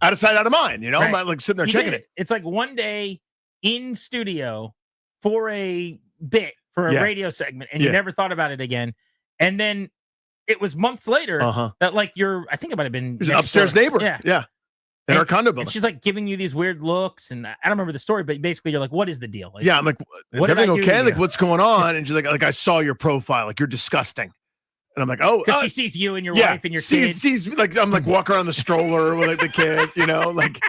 out of sight, out of mind. You know, I'm not like sitting there checking it. It's like one day in studio for a bit for a radio segment, and you never thought about it again. And then it was months later that like I think it might have been an upstairs neighbor. Yeah. In our condo building. And she's like giving you these weird looks, and I don't remember the story, but basically you're like, what is the deal? Like, I'm like, is everything okay? Like, what's going on? And she's like, I saw your profile. Like, you're disgusting. And I'm like, oh, because she sees you and your wife and your kid. Sees like I'm like walking around the stroller with like the kid, you know, like.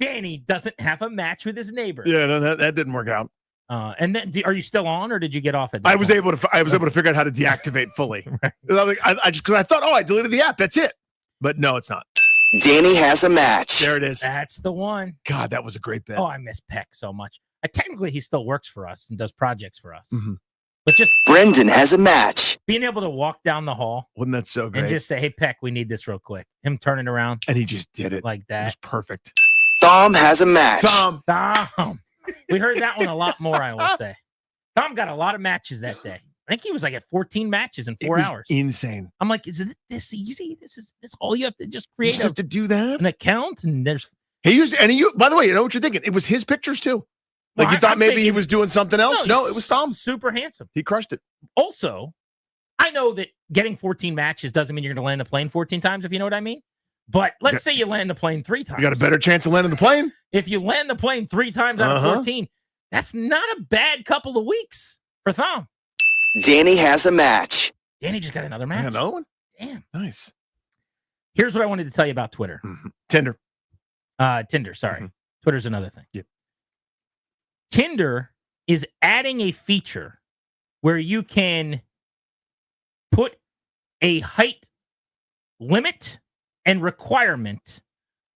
Danny doesn't have a match with his neighbor. Yeah, no, that didn't work out. And then, are you still on, or did you get off at that I was able to figure out how to deactivate fully. Right. I just because I thought, I deleted the app. That's it. But no, it's not. Danny has a match. There it is. That's the one. God, that was a great bet. Oh, I miss Peck so much. Technically, he still works for us and does projects for us. But just Brendan has a match. Being able to walk down the hall. Wouldn't that so great? And just say, hey, Peck, we need this real quick. Him turning around. And he just did it. Like that. It was perfect. Tom has a match. Tom. We heard that one a lot more, I will say. Tom got a lot of matches that day. I think he was like at 14 matches in 4 hours. Insane. I'm like, is it this easy? This all you have to just create. You just have to do that. An account, and there's he used. By the way, you know what you're thinking? It was his pictures too. Like Well, you thought I'm maybe he thinking- was doing something else? No, it was Thom. Super handsome. He crushed it. Also, I know that getting 14 matches doesn't mean you're going to land the plane 14 times, if you know what I mean. But let's say you land the plane 3 times. You got a better chance of landing the plane? If you land the plane 3 times out of 14, that's not a bad couple of weeks for Thom. Danny has a match. Danny just got another match. Another one? Damn. Nice. Here's what I wanted to tell you about Twitter. Tinder. Tinder, sorry. Twitter's another thing. Yep. Tinder is adding a feature where you can put a height limit and requirement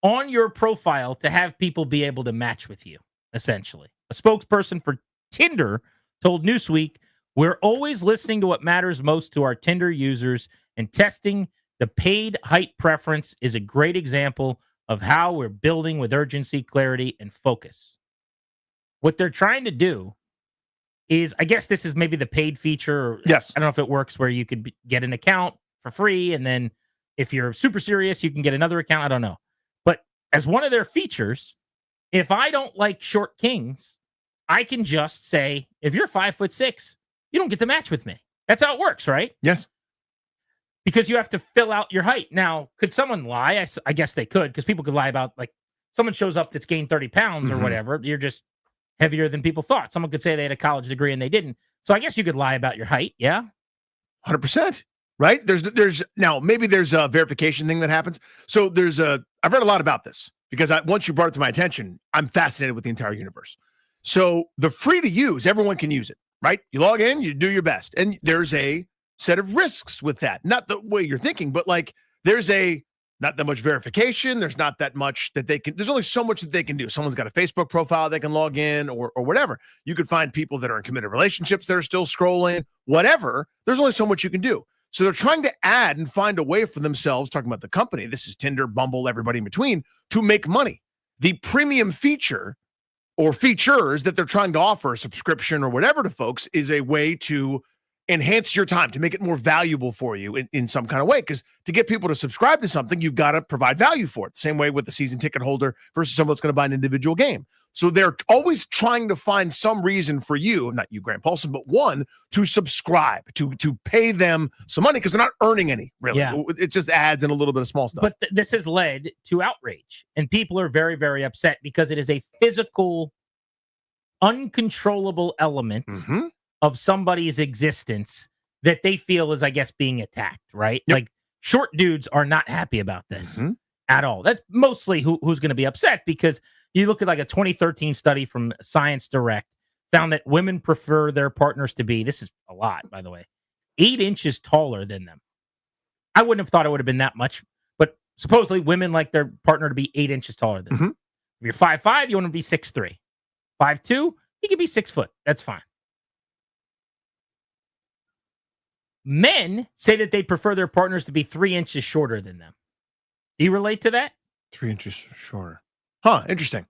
on your profile to have people be able to match with you, essentially. A spokesperson for Tinder told Newsweek, "We're always listening to what matters most to our Tinder users, and testing the paid height preference is a great example of how we're building with urgency, clarity, and focus." What they're trying to do is, I guess this is maybe the paid feature. Or yes. I don't know if it works where you could get an account for free, and then if you're super serious, you can get another account. I don't know. But as one of their features, if I don't like short kings, I can just say, if you're 5'6", you don't get to match with me. That's how it works, right? Yes. Because you have to fill out your height. Now, could someone lie? I guess they could, because people could lie about, like, someone shows up that's gained 30 pounds or whatever. You're just heavier than people thought. Someone could say they had a college degree and they didn't. So I guess you could lie about your height. Yeah. 100%. Right? There's now maybe there's a verification thing that happens. So I've read a lot about this because once you brought it to my attention, I'm fascinated with the entire universe. So the free to use, everyone can use it, right? You log in, you do your best. And there's a set of risks with that. Not the way you're thinking, but like there's not that much verification. There's not that much that there's only so much that they can do. Someone's got a Facebook profile they can log in or whatever. You could find people that are in committed relationships that are still scrolling, whatever. There's only so much you can do. So they're trying to add and find a way for themselves, talking about the company, this is Tinder, Bumble, everybody in between, to make money. The premium feature or features that they're trying to offer, a subscription or whatever to folks, is a way to enhance your time, to make it more valuable for you in some kind of way. Because to get people to subscribe to something, you've got to provide value for it. The same way with the season ticket holder versus someone that's going to buy an individual game. So they're always trying to find some reason for you, not you, Grant Paulson, but one, to subscribe, to pay them some money because they're not earning any, really. Yeah. It just adds in a little bit of small stuff. But this has led to outrage, and people are very, very upset because it is a physical, uncontrollable element of somebody's existence that they feel is, I guess, being attacked, right? Yep. Like, short dudes are not happy about this at all. That's mostly who's going to be upset, because you look at like a 2013 study from Science Direct found that women prefer their partners to be, this is a lot, by the way, 8 inches taller than them. I wouldn't have thought it would have been that much, but supposedly women like their partner to be 8 inches taller than them. If you're 5'5", you want to be 6'3". 5'2", you can be 6 foot. That's fine. Men say that they prefer their partners to be 3 inches shorter than them. Do you relate to that? 3 inches shorter. Huh, interesting.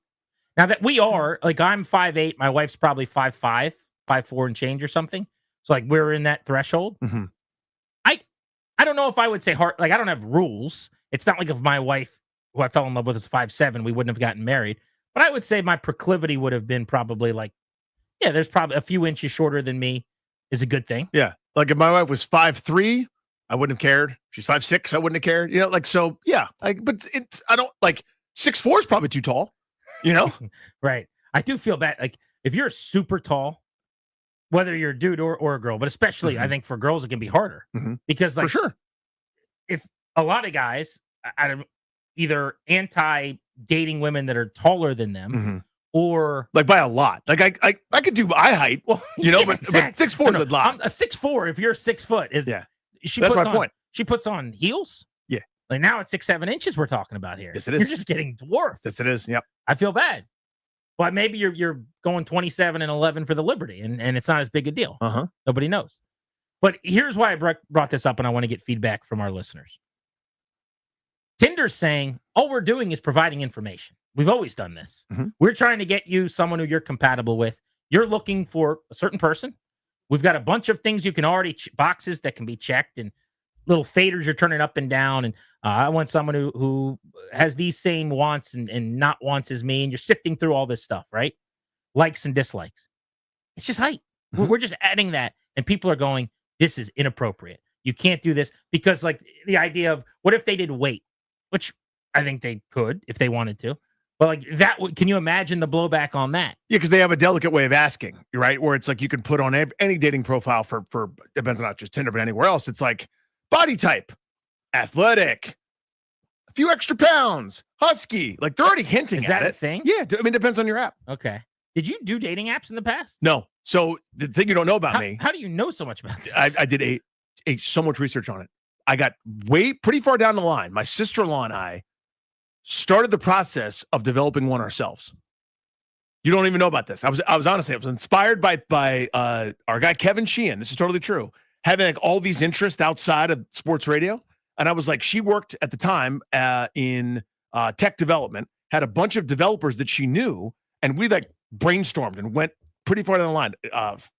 Now that we are, like, I'm 5'8", my wife's probably 5'5", 5'4" and change or something. So, like, we're in that threshold. I don't know if I would say hard, like, I don't have rules. It's not like if my wife, who I fell in love with, was 5'7", we wouldn't have gotten married. But I would say my proclivity would have been probably like, yeah, there's probably a few inches shorter than me is a good thing. Yeah. Like if my wife was 5'3", I wouldn't have cared. If she's 5'6", I wouldn't have cared. You know, like, so yeah. But I don't like 6'4" is probably too tall, you know? Right. I do feel bad. Like if you're super tall, whether you're a dude or a girl, but especially I think for girls, it can be harder because, like, for sure, if a lot of guys are either anti-dating women that are taller than them or like by a lot. Like I could do eye height, well, you know, yeah, but exactly. 6'4" is a lot. A 6'4", if you're 6 foot, is That's my point. She puts on heels. Yeah. Like now it's 6-7 inches we're talking about here. Yes, it is. You're just getting dwarfed. Yes, it is. Yep. I feel bad. But maybe you're going 27 and 11 for the Liberty, and it's not as big a deal. Nobody knows. But here's why I brought this up, and I want to get feedback from our listeners. Tinder's saying, all we're doing is providing information. We've always done this. We're trying to get you someone who you're compatible with. You're looking for a certain person. We've got a bunch of things you can already boxes that can be checked, and little faders you're turning up and down. And I want someone who has these same wants and not wants as me. And you're sifting through all this stuff, right? likes and dislikes. It's just height. We're just adding that, and people are going, this is inappropriate. You can't do this because, like, the idea of what if they did weight, which I think they could if they wanted to. But like that, can you imagine the blowback on that? Yeah, because they have a delicate way of asking, right? Where it's like you can put on any dating profile for depends on not just Tinder, but anywhere else. It's like body type, athletic, a few extra pounds, husky. Like they're already hinting Is at that a it. thing? Yeah, I mean, it depends on your app. Okay. Did you do dating apps in the past? No. So the thing you don't know about me, How do you know so much about this? I did so much research on it. I got pretty far down the line. My sister-in-law and I started the process of developing one ourselves. You don't even know about this. I was honestly, I was inspired by our guy Kevin Sheehan. This is totally true. Having like all these interests outside of sports radio, and I was like, she worked at the time in tech development, had a bunch of developers that she knew, and we like brainstormed and went pretty far down the line,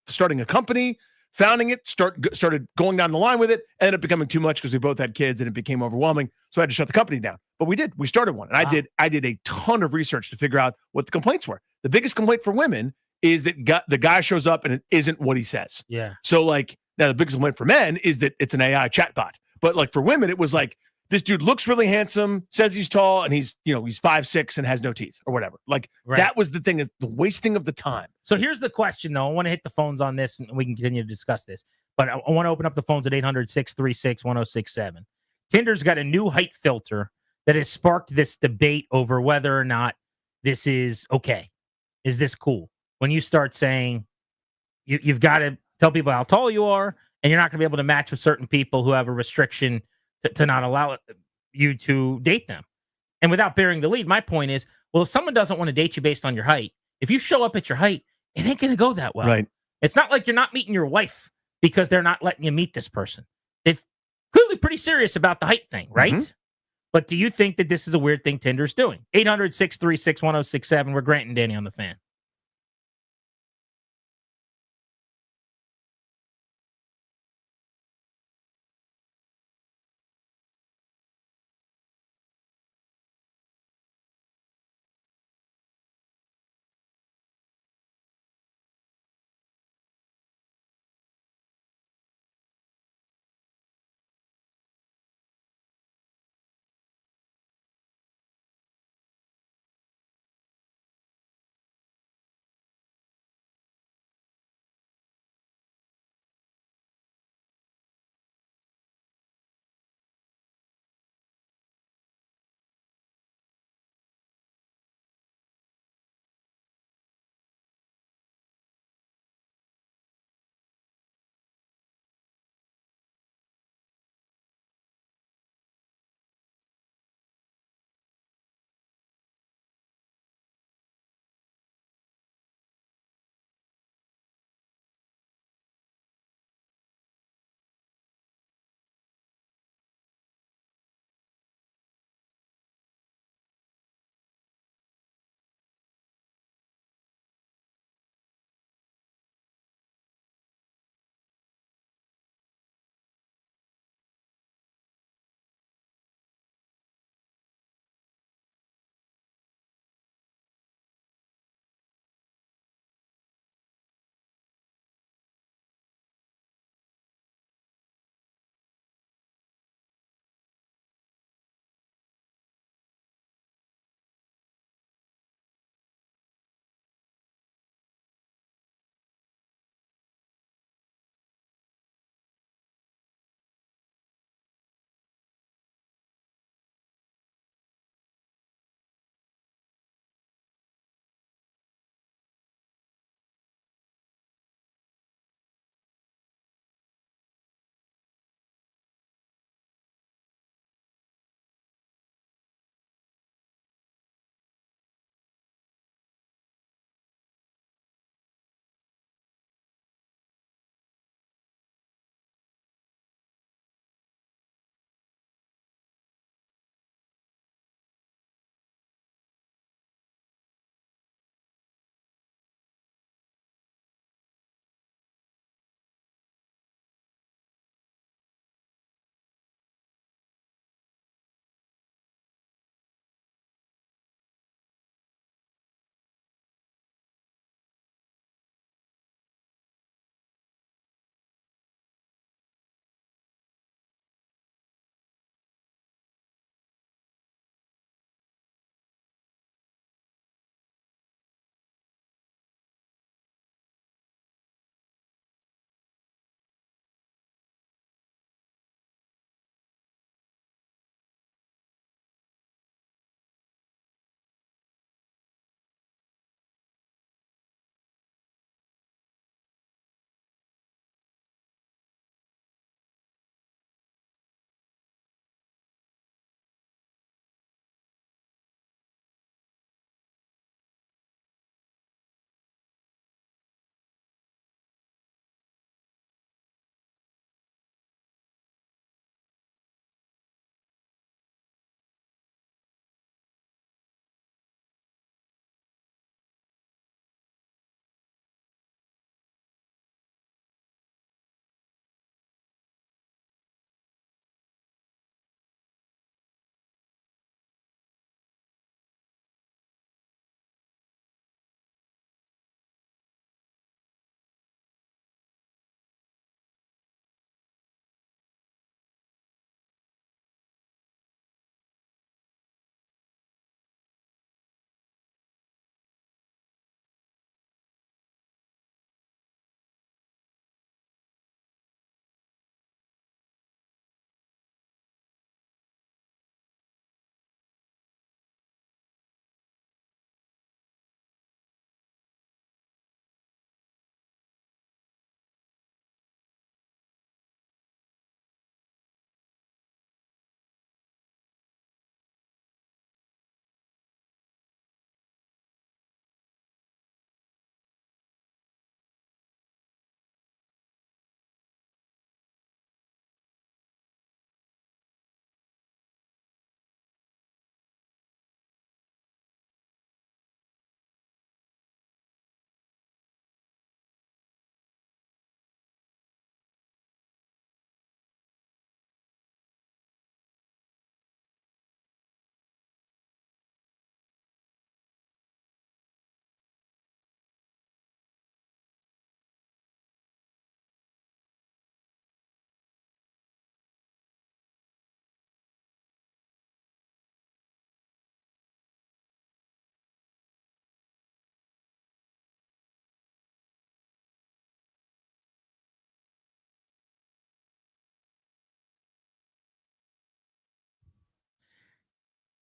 starting a company, founding it, started going down the line with it, ended up becoming too much because we both had kids and it became overwhelming. So I had to shut the company down. But we started one. And I did a ton of research to figure out what the complaints were. The biggest complaint for women is that the guy shows up and it isn't what he says. Yeah. So like now the biggest complaint for men is that it's an AI chatbot. But like for women, it was like, this dude looks really handsome, says he's tall, and he's 5'6" and has no teeth or whatever. Like that was the thing, is the wasting of the time. So here's the question, though. I want to hit the phones on this, and we can continue to discuss this. But I want to open up the phones at 800-636-1067. Tinder's got a new height filter that has sparked this debate over whether or not this is okay. Is this cool? When you start saying you've got to tell people how tall you are, and you're not going to be able to match with certain people who have a restriction to not allow you to date them. And without bearing the lead, my point is, well, if someone doesn't want to date you based on your height, if you show up at your height, it ain't going to go that well. Right. It's not like you're not meeting your wife because they're not letting you meet this person. They've clearly pretty serious about the height thing, right? Mm-hmm. But do you think that this is a weird thing Tinder's doing? 800-636-1067. We're Grant and Danny on the Fan.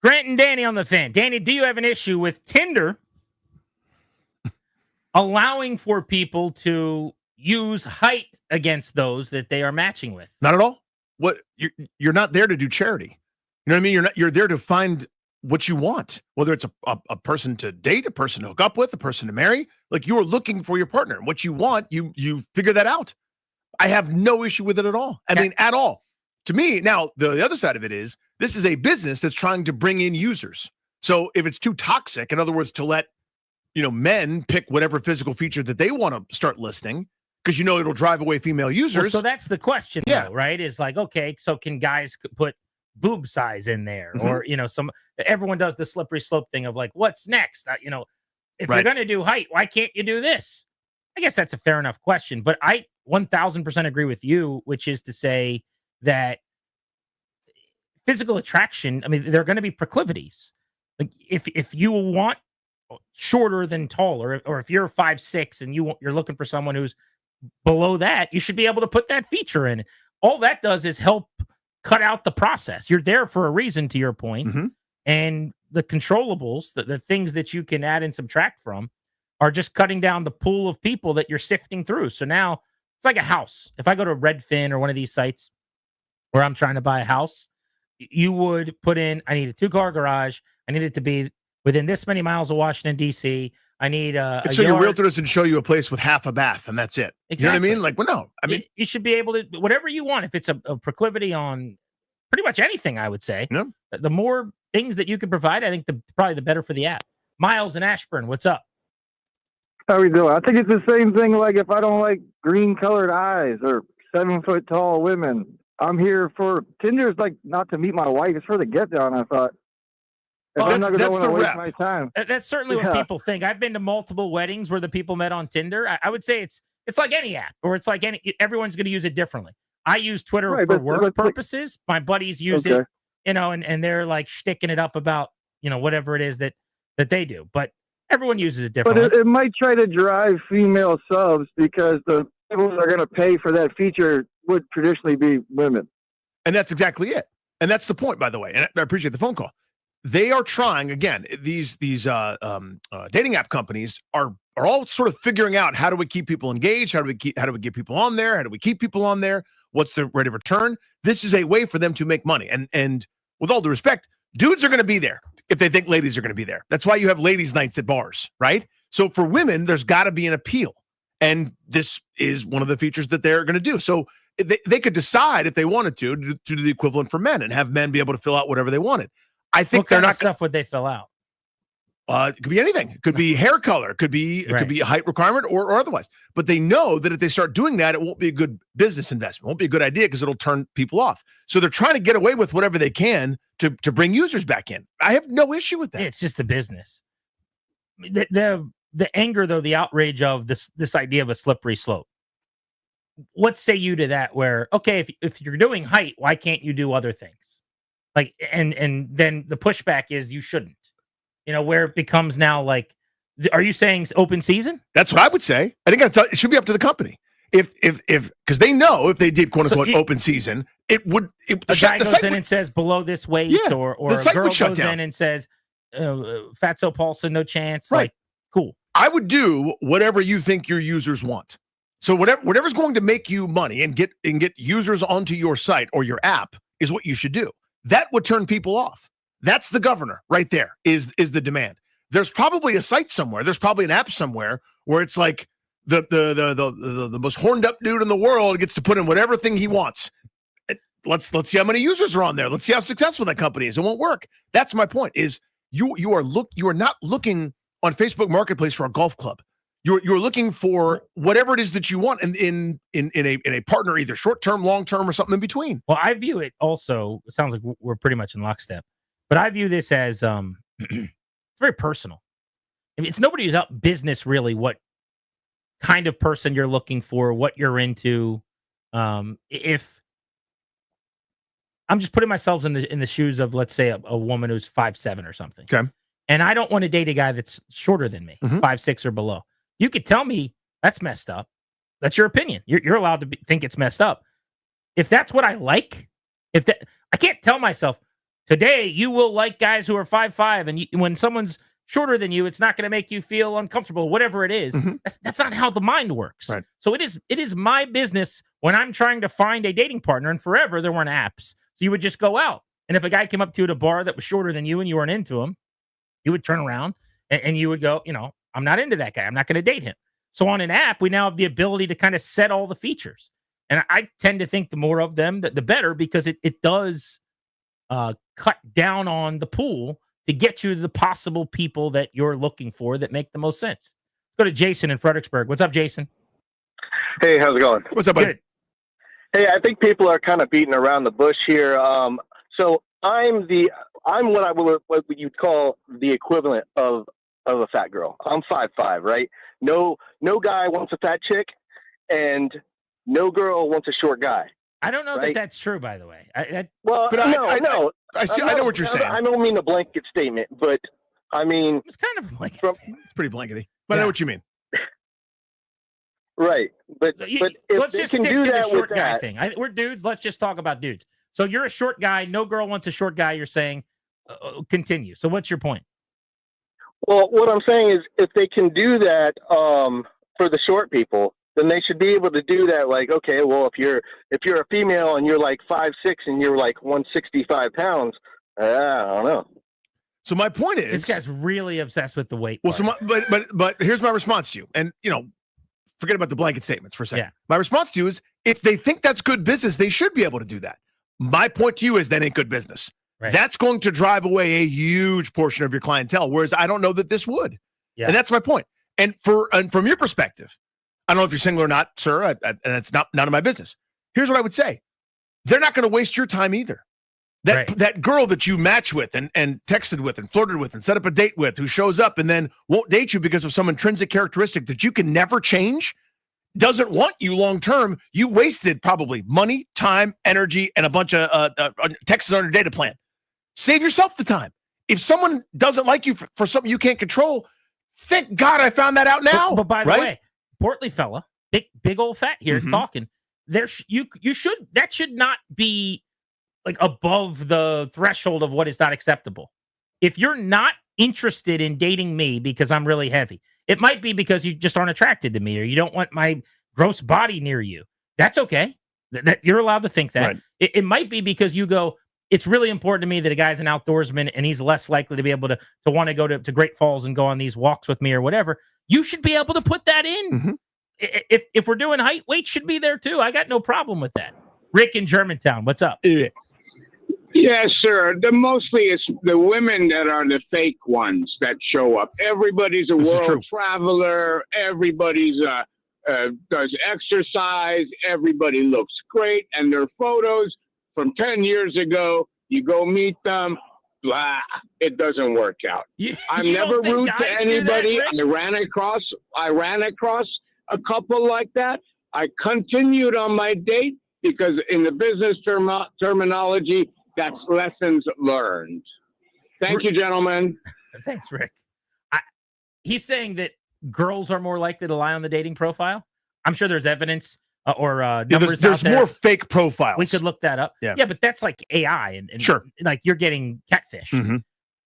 Grant and Danny on the Fan. Danny, do you have an issue with Tinder allowing for people to use height against those that they are matching with? Not at all. What you're not there to do charity. You know what I mean? You're there to find what you want, whether it's a person to date, a person to hook up with, a person to marry. Like, you are looking for your partner. What you want, you figure that out. I have no issue with it at all. I mean, at all. To me, now, the other side of it is, this is a business that's trying to bring in users. So if it's too toxic, in other words, to let, men pick whatever physical feature that they want to start listing, because it'll drive away female users. Well, so that's the question, though, right? Is like, okay, so can guys put boob size in there, or everyone does the slippery slope thing of like, what's next? If you're going to do height, why can't you do this? I guess that's a fair enough question, but I 1000% agree with you, which is to say that physical attraction, I mean, there are going to be proclivities. Like, if you want shorter than taller, or if you're 5'6" and you're looking for someone who's below that, you should be able to put that feature in. All that does is help cut out the process. You're there for a reason, to your point. And the controllables, the things that you can add and subtract from, are just cutting down the pool of people that you're sifting through. So now it's like a house. If I go to Redfin or one of these sites where I'm trying to buy a house, you would put in, I need a 2-car garage. I need it to be within this many miles of Washington, D.C. I need so your realtor doesn't show you a place with half a bath and that's it. Exactly. You know what I mean? Like, well, no. I mean, you should be able to, whatever you want. If it's a proclivity on pretty much anything, I would say, the more things that you can provide, I think probably the better for the app. Miles and Ashburn, what's up? How we doing? I think it's the same thing. Like, if I don't like green colored eyes or 7 foot tall women, I'm here for Tinder. Is like not to meet my wife; it's for the get down. I thought. I'm not going to waste my time. That's certainly what people think. I've been to multiple weddings where the people met on Tinder. I would say it's like any app, or it's like everyone's going to use it differently. I use Twitter for work purposes. My buddies use it, and they're like shticking it up about whatever it is that they do. But everyone uses it differently. But it might try to drive female subs, because the people that are going to pay for that feature would traditionally be women. And that's exactly it. And that's the point, by the way. And I appreciate the phone call. They are trying, again, these dating app companies are all sort of figuring out, how do we keep people engaged? How do we get people on there? How do we keep people on there? What's the rate of return? This is a way for them to make money. And with all due respect, dudes are going to be there if they think ladies are going to be there. That's why you have ladies' nights at bars, right? So for women, there's got to be an appeal. And this is one of the features that they're going to do. So they could decide, if they wanted to do the equivalent for men and have men be able to fill out whatever they wanted. I think what kind of stuff would they fill out? It could be anything. It could be hair color. It could be a height requirement or otherwise. But they know that if they start doing that, it won't be a good business investment. It won't be a good idea, because it'll turn people off. So they're trying to get away with whatever they can to bring users back in. I have no issue with that. It's just the business. The anger, though, the outrage of this idea of a slippery slope. What say you to that? Where, okay, if you're doing height, why can't you do other things? Like, and then the pushback is you shouldn't. Where it becomes now like, are you saying open season? That's what I would say. I think it should be up to the company. If because they know if they did quote unquote open season, a guy goes in and says below this weight, or a girl goes in and says Fatso Paulson, no chance. Right. Like, cool. I would do whatever you think your users want. So whatever's going to make you money and get users onto your site or your app is what you should do. That would turn people off. That's the governor right there, is the demand. There's probably a site somewhere. There's probably an app somewhere where it's like the most horned up dude in the world gets to put in whatever thing he wants. Let's see how many users are on there. Let's see how successful that company is. It won't work. That's my point. Is you are not looking on Facebook Marketplace for a golf club. You're looking for whatever it is that you want in a partner, either short term, long term, or something in between. Well, I view it also. It sounds like we're pretty much in lockstep, but I view this as it's very personal. I mean, it's nobody's up business really. What kind of person you're looking for, what you're into. If I'm just putting myself in the shoes of, let's say, a woman who's 5'7" or something, okay, and I don't want to date a guy that's shorter than me, 5'6" or below. You could tell me that's messed up. That's your opinion. You're allowed to think it's messed up. If that's what I like, I can't tell myself, Today, you will like guys who are 5'5", and when someone's shorter than you, it's not going to make you feel uncomfortable, whatever it is. That's not how the mind works. Right. So it is my business when I'm trying to find a dating partner, and forever there weren't apps. So you would just go out. And if a guy came up to you at a bar that was shorter than you and you weren't into him, you would turn around and you would go, I'm not into that guy. I'm not going to date him. So on an app, we now have the ability to kind of set all the features. And I tend to think the more of them, the better, because it does cut down on the pool to get you the possible people that you're looking for that make the most sense. Let's go to Jason in Fredericksburg. What's up, Jason? Hey, how's it going? What's up, buddy? Good. Hey, I think people are kind of beating around the bush here. So I'm what you'd call the equivalent of a fat girl. I'm 5'5", right? No guy wants a fat chick, and no girl wants a short guy. I don't know right? that's true, by the way. I know what you're saying. I don't mean a blanket statement, but I mean it's kind of a blanket statement. It's pretty blankety, but I know what you mean. Right, but if let's they just can stick do to that the short with guy that, thing. We're dudes. Let's just talk about dudes. So you're a short guy. No girl wants a short guy. You're saying continue. So what's your point? Well, what I'm saying is, if they can do that for the short people, then they should be able to do that. Like, okay, well, if you're a female and you're like 5'6" and you're like 165 pounds, I don't know. So my point is, This guy's really obsessed with the weight. well, part. but here's my response to you, and forget about the blanket statements for a second. Yeah. My response to you is, if they think that's good business, they should be able to do that. My point to you is that ain't good business. Right. That's going to drive away a huge portion of your clientele, whereas I don't know that this would. Yeah. And that's my point. And from your perspective, I don't know if you're single or not, sir, and it's none of my business. Here's what I would say. They're not going to waste your time either. That girl that you match with and texted with and flirted with and set up a date with, who shows up and then won't date you because of some intrinsic characteristic that you can never change, doesn't want you long term. You wasted probably money, time, energy, and a bunch of texts on your data plan. Save yourself the time. If someone doesn't like you for something you can't control, thank God I found that out now. But by the right? way, portly fella, big old fat here talking. There, you should that should not be like above the threshold of what is not acceptable. If you're not interested in dating me because I'm really heavy, it might be because you just aren't attracted to me or you don't want my gross body near you. That's okay. That you're allowed to think that. Right. It might be because you go, it's really important to me that a guy's an outdoorsman and he's less likely to be able to want to go to Great Falls and go on these walks with me or whatever. You should be able to put that in. If we're doing height, weight should be there too. I got no problem with that. Rick in Germantown, what's up? Yes, sir. Mostly it's the women that are the fake ones that show up. Everybody's a world traveler. Everybody's does exercise. Everybody looks great, and their photos from 10 years ago. You go meet them. Blah. It doesn't work out. I'm never rude to anybody. I ran across a couple like that. I continued on my date because in the business terminology, that's lessons learned. Thank you, gentlemen. Thanks, Rick. He's saying that girls are more likely to lie on the dating profile. I'm sure there's evidence or numbers. There's more fake profiles. We could look that up. Yeah, but that's like AI and sure, like you're getting catfish.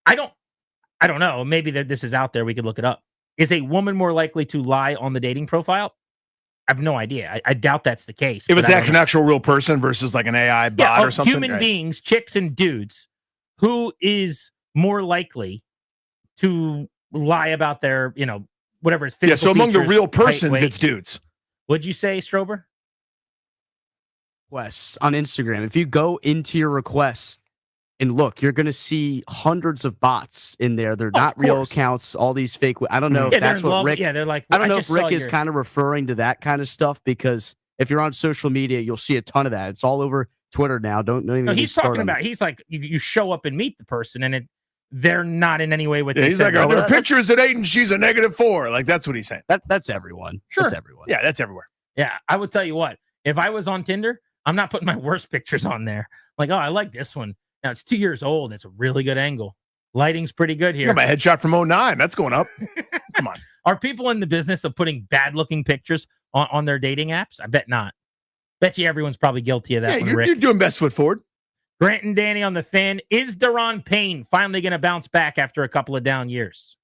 I don't know. Maybe this is out there. We could look it up. Is a woman more likely to lie on the dating profile? I have no idea. I doubt that's the case. If it's an actual real person versus like an AI bot or something. Human beings, chicks and dudes, who is more likely to lie about their, whatever is physical so among the features, real height, persons, weight. it's dudes. What'd you say, Strober? Requests on Instagram. If you go into your requests and look, you're going to see hundreds of bots in there. They're not real accounts, all these fake. I don't know if that's what Rick. Yeah, they're like, I don't know if Rick is kind of referring to that kind of stuff, because if you're on social media, you'll see a ton of that. It's all over Twitter now. Don't even. No, he's talking about. He's like, you show up and meet the person, and they're not in any way what Yeah, they he's said. like, their picture is at 8 and she's a -4. Like that's what he's saying. That's everyone. Sure. That's everyone. Yeah, that's everywhere. Yeah, I would tell you what. If I was on Tinder, I'm not putting my worst pictures on there. Like, oh, I like this one. Now it's 2 years old. It's a really good angle. Lighting's pretty good here. Yeah, my headshot from 09. That's going up. Come on. Are people in the business of putting bad looking pictures on their dating apps? I bet not. Bet you everyone's probably guilty of that. Yeah, you're doing best foot forward. Grant and Danny on the Fan. Is Deron Payne finally going to bounce back after a couple of down years?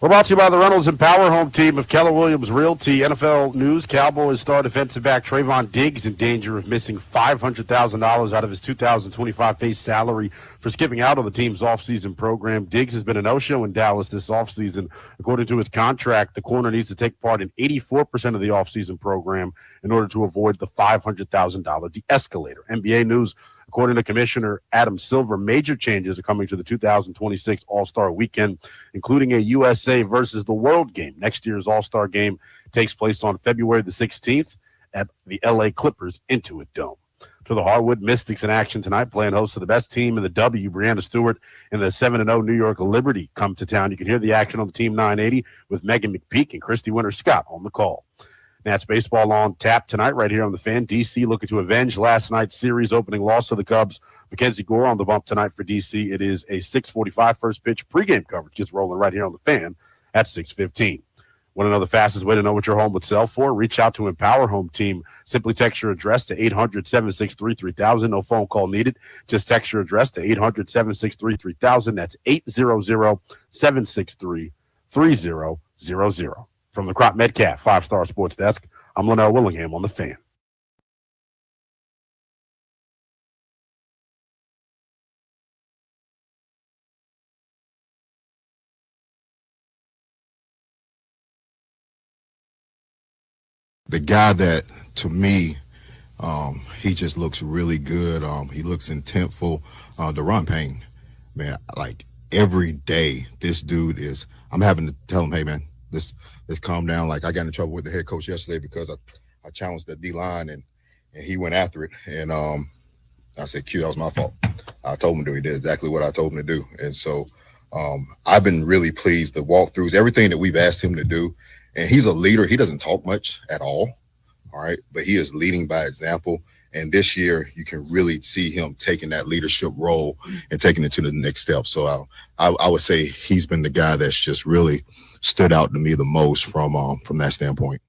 We're brought to you by the Reynolds and Power Home team of Keller Williams Realty. NFL news: Cowboys star defensive back Trayvon Diggs in danger of missing $500,000 out of his 2025 base salary for skipping out on the team's offseason program. Diggs has been a no-show in Dallas this offseason. According to his contract, the corner needs to take part in 84% of the offseason program in order to avoid the $500,000 de-escalator. NBA news: according to Commissioner Adam Silver, major changes are coming to the 2026 All-Star Weekend, including a USA versus the World game. Next year's All-Star game takes place on February the 16th at the LA Clippers Intuit Dome. To the Harwood Mystics in action tonight, playing host of the best team in the W, Brianna Stewart, and the 7-0 New York Liberty come to town. You can hear the action on the Team 980 with Megan McPeak and Christy Winter-Scott on the call. Nats baseball on tap tonight right here on the Fan. DC looking to avenge last night's series opening loss of the Cubs. Mackenzie Gore on the bump tonight for DC. It is a 6:45 first pitch. Pregame coverage gets rolling right here on the Fan at 6:15. Want to know the fastest way to know what your home would sell for? Reach out to Empower Home Team. Simply text your address to 800-763-3000. No phone call needed. Just text your address to 800-763-3000. That's 800-763-3000. From the Crop Metcalf 5-Star Sports Desk, I'm Linnell Willingham on the Fan. The guy that, to me, he just looks really good. He looks intentful. Daron Payne, man, like every day, this dude is. I'm having to tell him, hey man, let's calm down. Like I got in trouble with the head coach yesterday because I challenged the D-line and he went after it. And I said, Q, that was my fault. I told him to do. He did exactly what I told him to do. And so I've been really pleased. The walkthroughs, everything that we've asked him to do. And he's a leader. He doesn't talk much at all right? But he is leading by example. And this year, you can really see him taking that leadership role and taking it to the next step. So I would say he's been the guy that's just really stood out to me the most from that standpoint.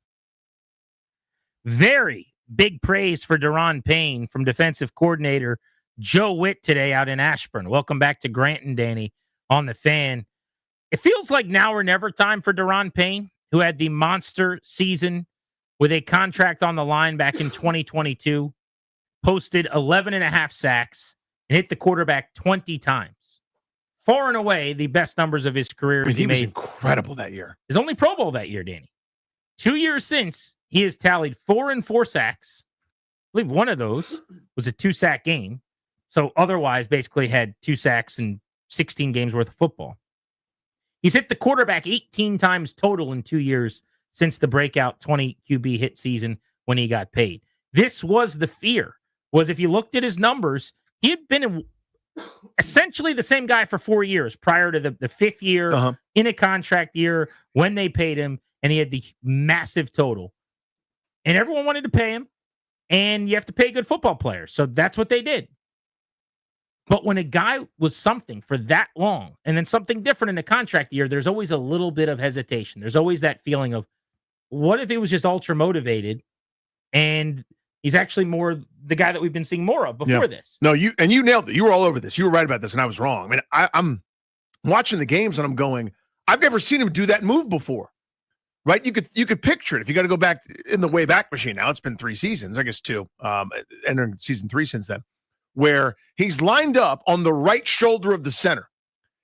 Very big praise for Daron Payne from defensive coordinator Joe Witt today out in Ashburn. Welcome back to Grant and Danny on the Fan. It feels like now or never time for Daron Payne, who had the monster season with a contract on the line back in 2022, posted 11.5 sacks, and hit the quarterback 20 times. Far and away, the best numbers of his career. He was incredible that year. His only Pro Bowl that year, Danny. 2 years since, he has tallied 4 and 4 sacks. I believe one of those was a 2-sack game. So otherwise, basically had 2 sacks and 16 games worth of football. He's hit the quarterback 18 times total in 2 years since the breakout 20 QB hit season when he got paid. This was the fear, was if you looked at his numbers, he had been essentially the same guy for 4 years prior to the fifth year in a contract year when they paid him, and he had the massive total. And everyone wanted to pay him, and you have to pay good football players. So that's what they did. But when a guy was something for that long and then something different in a contract year, there's always a little bit of hesitation. There's always that feeling of, what if he was just ultra motivated and he's actually more the guy that we've been seeing more of before this? No, you nailed it. You were all over this. You were right about this, and I was wrong. I mean, I'm watching the games and I'm going, I've never seen him do that move before. Right? You could picture it. If you got to go back in the way back machine now, it's been 3 seasons, I guess 2, entering season 3 since then, where he's lined up on the right shoulder of the center.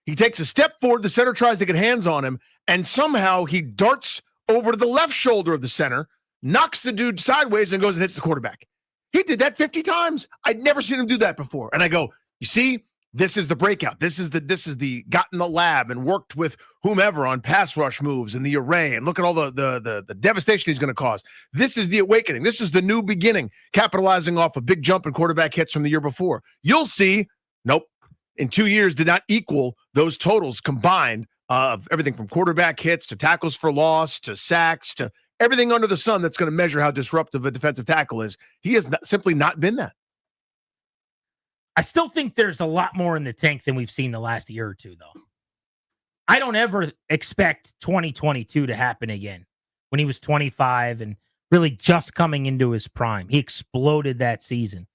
He takes a step forward, the center tries to get hands on him, and somehow he darts over to the left shoulder of the center, knocks the dude sideways, and goes and hits the quarterback. He did that 50 times. I'd never seen him do that before. And I go, you see, this is the breakout. This is the got in the lab and worked with whomever on pass rush moves and the array, and look at all the devastation he's going to cause. This is the awakening. This is the new beginning, capitalizing off a big jump in quarterback hits from the year before. You'll see, nope, in 2 years did not equal those totals combined of everything from quarterback hits to tackles for loss to sacks to everything under the sun that's going to measure how disruptive a defensive tackle is. He has simply not been that. I still think there's a lot more in the tank than we've seen the last year or two, though. I don't ever expect 2022 to happen again when he was 25 and really just coming into his prime. He exploded that season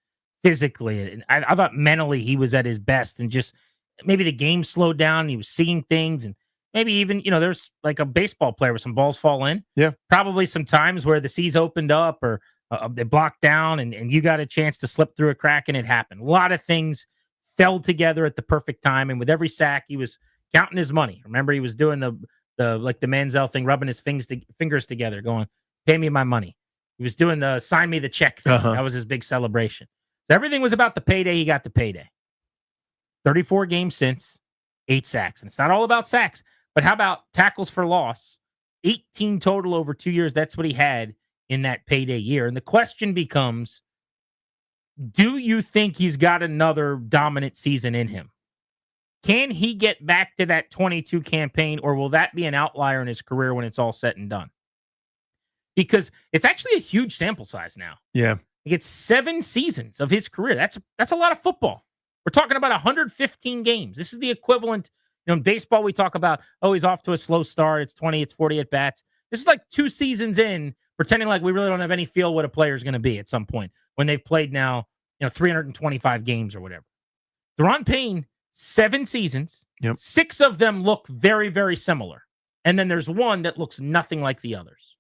physically. And I thought mentally he was at his best, and just maybe the game slowed down. And he was seeing things, and maybe even, there's like a baseball player where some balls fall in. Yeah. Probably some times where the seas opened up or they blocked down and you got a chance to slip through a crack and it happened. A lot of things fell together at the perfect time. And with every sack, he was counting his money. Remember, he was doing the Manziel thing, rubbing his fingers together, going, pay me my money. He was doing the sign me the check thing. That was his big celebration. So everything was about the payday. He got the payday. 34 games since, 8 sacks. And it's not all about sacks, but how about tackles for loss? 18 total over 2 years. That's what he had in that payday year. And the question becomes, do you think he's got another dominant season in him? Can he get back to that 22 campaign, or will that be an outlier in his career when it's all said and done? Because it's actually a huge sample size now. Yeah. It's 7 seasons of his career. That's a lot of football. We're talking about 115 games. This is the equivalent. In baseball, we talk about, he's off to a slow start. It's 20, it's 40 at bats. This is like 2 seasons in, pretending like we really don't have any feel what a player is going to be at some point when they've played now, 325 games or whatever. Daron Payne, 7 seasons. Yep. 6 of them look very, very similar. And then there's one that looks nothing like the others.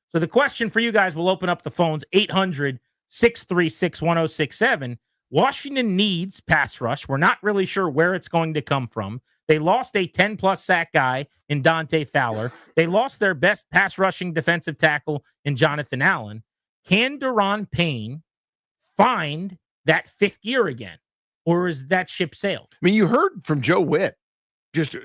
So the question for you guys, will open up the phones, 800-636-1067. Washington needs pass rush. We're not really sure where it's going to come from. They lost a 10-plus sack guy in Dante Fowler. They lost their best pass rushing defensive tackle in Jonathan Allen. Can Daron Payne find that 5th gear again? Or is that ship sailed? I mean, you heard from Joe Witt, just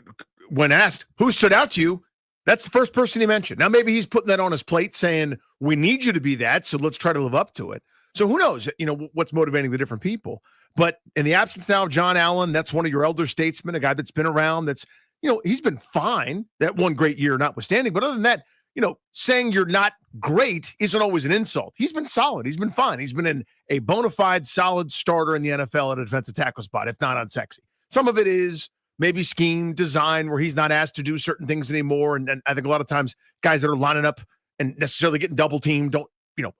when asked, who stood out to you? That's the first person he mentioned. Now, maybe he's putting that on his plate saying, we need you to be that, so let's try to live up to it. So who knows, what's motivating the different people. But in the absence now of John Allen, that's one of your elder statesmen, a guy that's been around, that's, he's been fine, that one great year notwithstanding. But other than that, saying you're not great isn't always an insult. He's been solid. He's been fine. He's been a bona fide solid starter in the NFL at a defensive tackle spot, if not unsexy. Some of it is maybe scheme, design, where he's not asked to do certain things anymore. And I think a lot of times guys that are lining up and necessarily getting double teamed don't,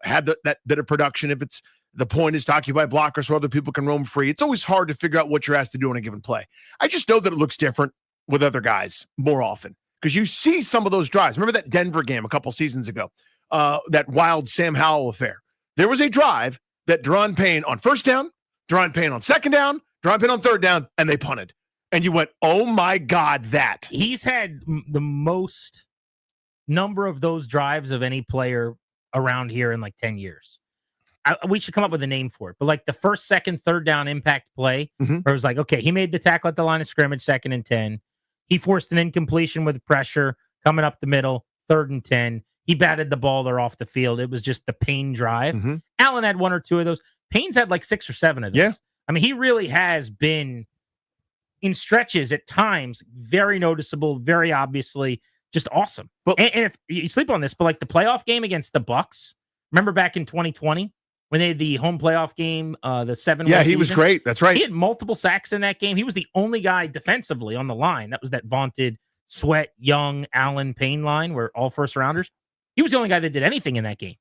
have that bit of production. If it's the point is to occupy blockers so other people can roam free. It's always hard to figure out what you're asked to do on a given play. I just know that it looks different with other guys more often because you see some of those drives. Remember that Denver game a couple seasons ago, that wild Sam Howell affair. There was a drive that Daron Payne on first down, Daron Payne on second down, Daron Payne on third down, and they punted. And you went, oh my God, that. He's had the most number of those drives of any player around here in like 10 years. We should come up with a name for it. But like the first, second, third down impact play, where it was like, okay, he made the tackle at the line of scrimmage, 2nd and 10. He forced an incompletion with pressure coming up the middle, 3rd and 10. He batted the ball there off the field. It was just the Payne drive. Allen had 1 or 2 of those. Payne's had like 6 or 7 of those. Yeah. I mean, he really has been in stretches at times, very noticeable, very obviously just awesome. Well, and if you sleep on this, but like the playoff game against the Bucks, remember back in 2020 when they had the home playoff game, the 7-win Yeah, he season? was great. That's right. He had multiple sacks in that game. He was the only guy defensively on the line. That was that vaunted Sweat, Young, Allen, Payne line where all first rounders. He was the only guy that did anything in that game.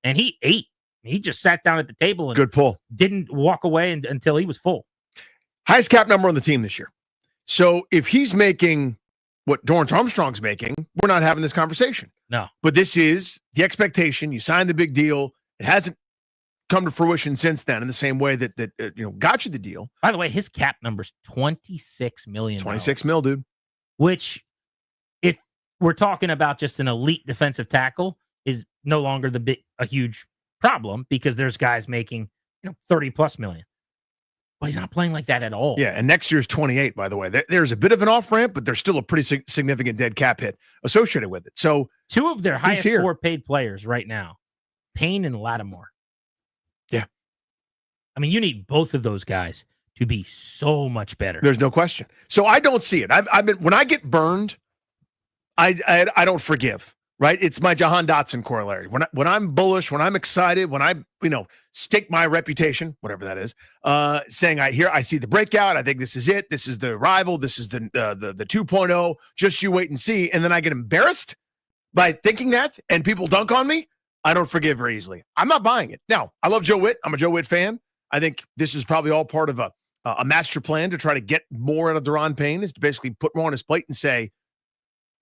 And he ate. He just sat down at the table and good pull. Didn't walk away until he was full. Highest cap number on the team this year. So if he's making what Dorrance Armstrong's making, we're not having this conversation. No. But this is the expectation. You signed the big deal. It hasn't come to fruition since then in the same way that got you the deal. By the way, his cap number's $26 million. 26 mil, dude. Which, if we're talking about just an elite defensive tackle, is no longer a huge problem because there's guys making 30+ million. But he's not playing like that at all. Yeah, and next year's 28, by the way. There's a bit of an off-ramp, but there's still a pretty significant dead cap hit associated with it. So 2 of their highest 4 paid players right now, Payne and Lattimore. Yeah. I mean, you need both of those guys to be so much better. There's no question. So I don't see it. I've been when I get burned, I don't forgive. Right? It's my Jahan Dotson corollary. When I'm bullish, when I'm excited, when I stake my reputation, whatever that is, saying I see the breakout, I think this is it, this is the rival, this is the 2.0, just you wait and see, and then I get embarrassed by thinking that, and people dunk on me, I don't forgive very easily. I'm not buying it. Now, I love Joe Witt. I'm a Joe Witt fan. I think this is probably all part of a master plan to try to get more out of Daron Payne, is to basically put more on his plate and say,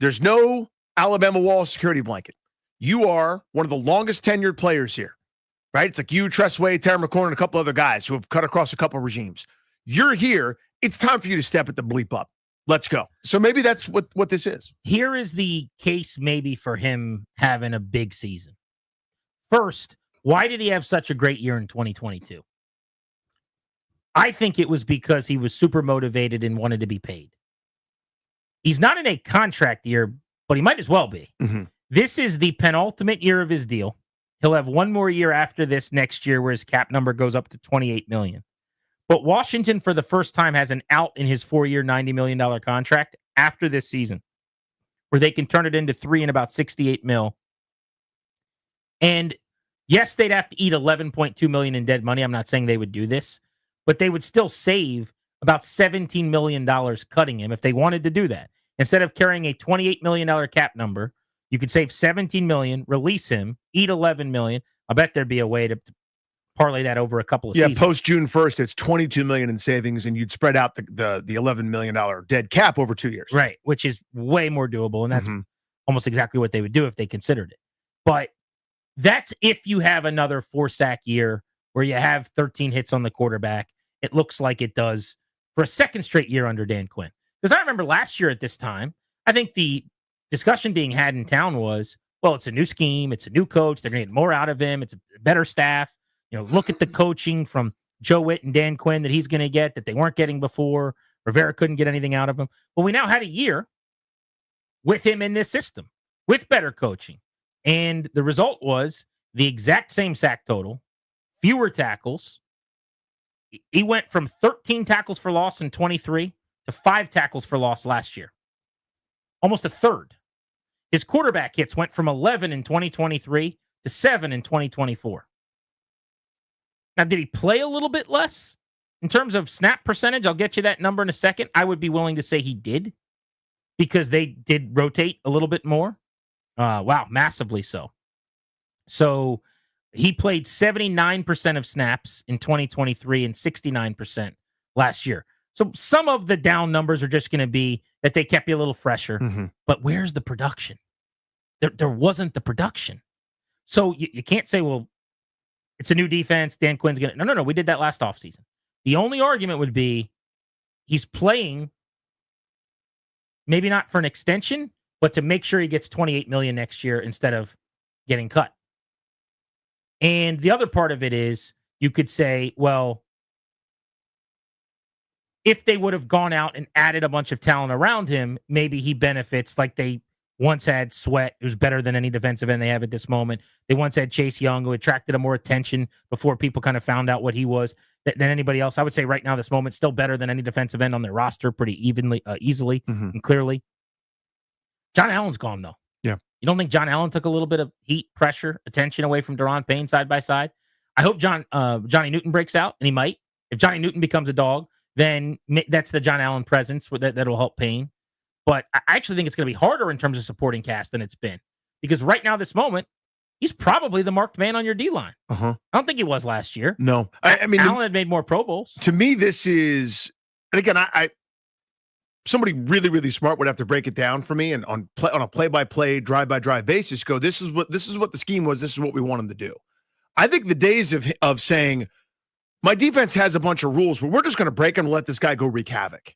There's no Alabama wall security blanket. You are one of the longest tenured players here, right? It's like you, Tressway, Terry McLaurin, and a couple other guys who have cut across a couple of regimes. You're here. It's time for you to step it the bleep up. Let's go. So maybe that's what this is. Here is the case maybe for him having a big season. First, why did he have such a great year in 2022? I think it was because he was super motivated and wanted to be paid. He's not in a contract year, but he might as well be. Mm-hmm. This is the penultimate year of his deal. He'll have one more year after this next year where his cap number goes up to $28 million. But Washington, for the first time, has an out in his 4-year, $90 million contract after this season, where they can turn it into 3 and about $68 million. And yes, they'd have to eat $11.2 million in dead money. I'm not saying they would do this, but they would still save about $17 million cutting him if they wanted to do that. Instead of carrying a $28 million cap number, you could save $17 million, release him, eat $11 million. I bet there'd be a way to parlay that over a couple of seasons. Post June 1st, it's $22 million in savings, and you'd spread out the $11 million dead cap over 2 years. Right, which is way more doable, and that's almost exactly what they would do if they considered it. But that's if you have another 4-sack year where you have 13 hits on the quarterback. It looks like it does for a second straight year under Dan Quinn. Because I remember last year at this time, I think the discussion being had in town was, well, it's a new scheme, it's a new coach, they're going to get more out of him, it's a better staff. You know, look at the coaching from Joe Witt and Dan Quinn that he's going to get that they weren't getting before. Rivera couldn't get anything out of him. Well, we now had a year with him in this system, with better coaching. And the result was the exact same sack total, fewer tackles. He went from 13 tackles for loss in 23 to 5 tackles for loss last year. Almost a third. His quarterback hits went from 11 in 2023 to 7 in 2024. Now, did he play a little bit less in terms of snap percentage? I'll get you that number in a second. I would be willing to say he did because they did rotate a little bit more. Wow, massively so. So he played 79% of snaps in 2023 and 69% last year. So some of the down numbers are just going to be that they kept you a little fresher. Mm-hmm. But where's the production? There wasn't the production. So you can't say, well, it's a new defense. Dan Quinn's going to... No. We did that last offseason. The only argument would be he's playing maybe not for an extension, but to make sure he gets $28 million next year instead of getting cut. And the other part of it is you could say, well, if they would have gone out and added a bunch of talent around him, maybe he benefits like they once had Sweat, who's better than any defensive end they have at this moment. They once had Chase Young, who attracted more attention before people kind of found out what he was than anybody else. I would say right now, this moment, still better than any defensive end on their roster pretty easily and clearly. John Allen's gone, though. Yeah. You don't think John Allen took a little bit of heat, pressure, attention away from Daron Payne side by side? I hope Johnny Newton breaks out, and he might. If Johnny Newton becomes a dog, then that's the John Allen presence that'll help Payne. But I actually think it's going to be harder in terms of supporting cast than it's been. Because right now, this moment, he's probably the marked man on your D-line. Uh-huh. I don't think he was last year. No. I mean, Allen had made more Pro Bowls. To me, this is... And again, I somebody really, really smart would have to break it down for me and on a play-by-play, drive-by-drive basis go, this is what the scheme was, this is what we want him to do. I think the days of saying, my defense has a bunch of rules, but we're just going to break them and let this guy go wreak havoc,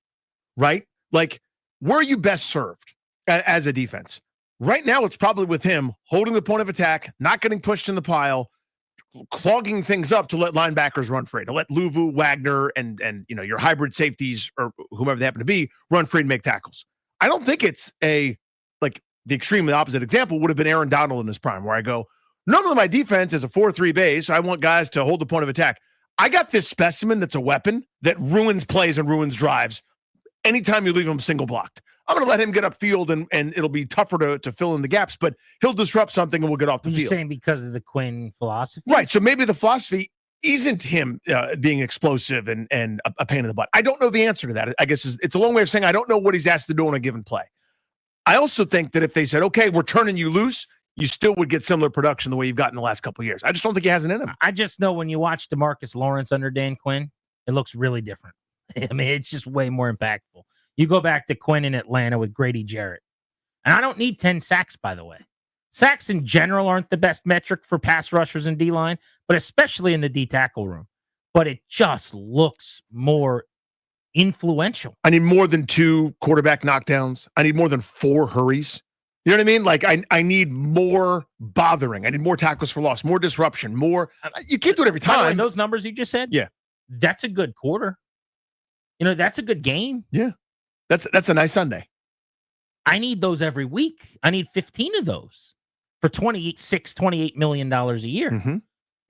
right? Like, where are you best served as a defense? Right now, it's probably with him holding the point of attack, not getting pushed in the pile, clogging things up to let linebackers run free, to let Luvu, Wagner, and your hybrid safeties or whomever they happen to be run free and make tackles. I don't think it's the extremely opposite example would have been Aaron Donald in his prime, where I go, none of my defense is a 4-3 base. I want guys to hold the point of attack. I got this specimen that's a weapon that ruins plays and ruins drives anytime you leave him single blocked. I'm going to let him get upfield and it'll be tougher to fill in the gaps, but he'll disrupt something and we'll get off the You're field. saying because of the Quinn philosophy? Right. So maybe the philosophy isn't him being explosive and a pain in the butt. I don't know the answer to that. I guess it's a long way of saying I don't know what he's asked to do on a given play. I also think that if they said, okay, we're turning you loose, you still would get similar production the way you've gotten the last couple of years. I just don't think he has it in him. I just know when you watch DeMarcus Lawrence under Dan Quinn, it looks really different. I mean, it's just way more impactful. You go back to Quinn in Atlanta with Grady Jarrett. And I don't need 10 sacks, by the way. Sacks in general aren't the best metric for pass rushers and D-line, but especially in the D-tackle room. But it just looks more influential. I need more than 2 quarterback knockdowns. I need more than 4 hurries. You know what I mean? Like, I need more bothering. I need more tackles for loss, more disruption, more. You can't do it every By the way, time. those numbers you just said, Yeah. That's a good quarter. That's a good game. Yeah. That's a nice Sunday. I need those every week. I need 15 of those for $28 million a year. Mm-hmm. I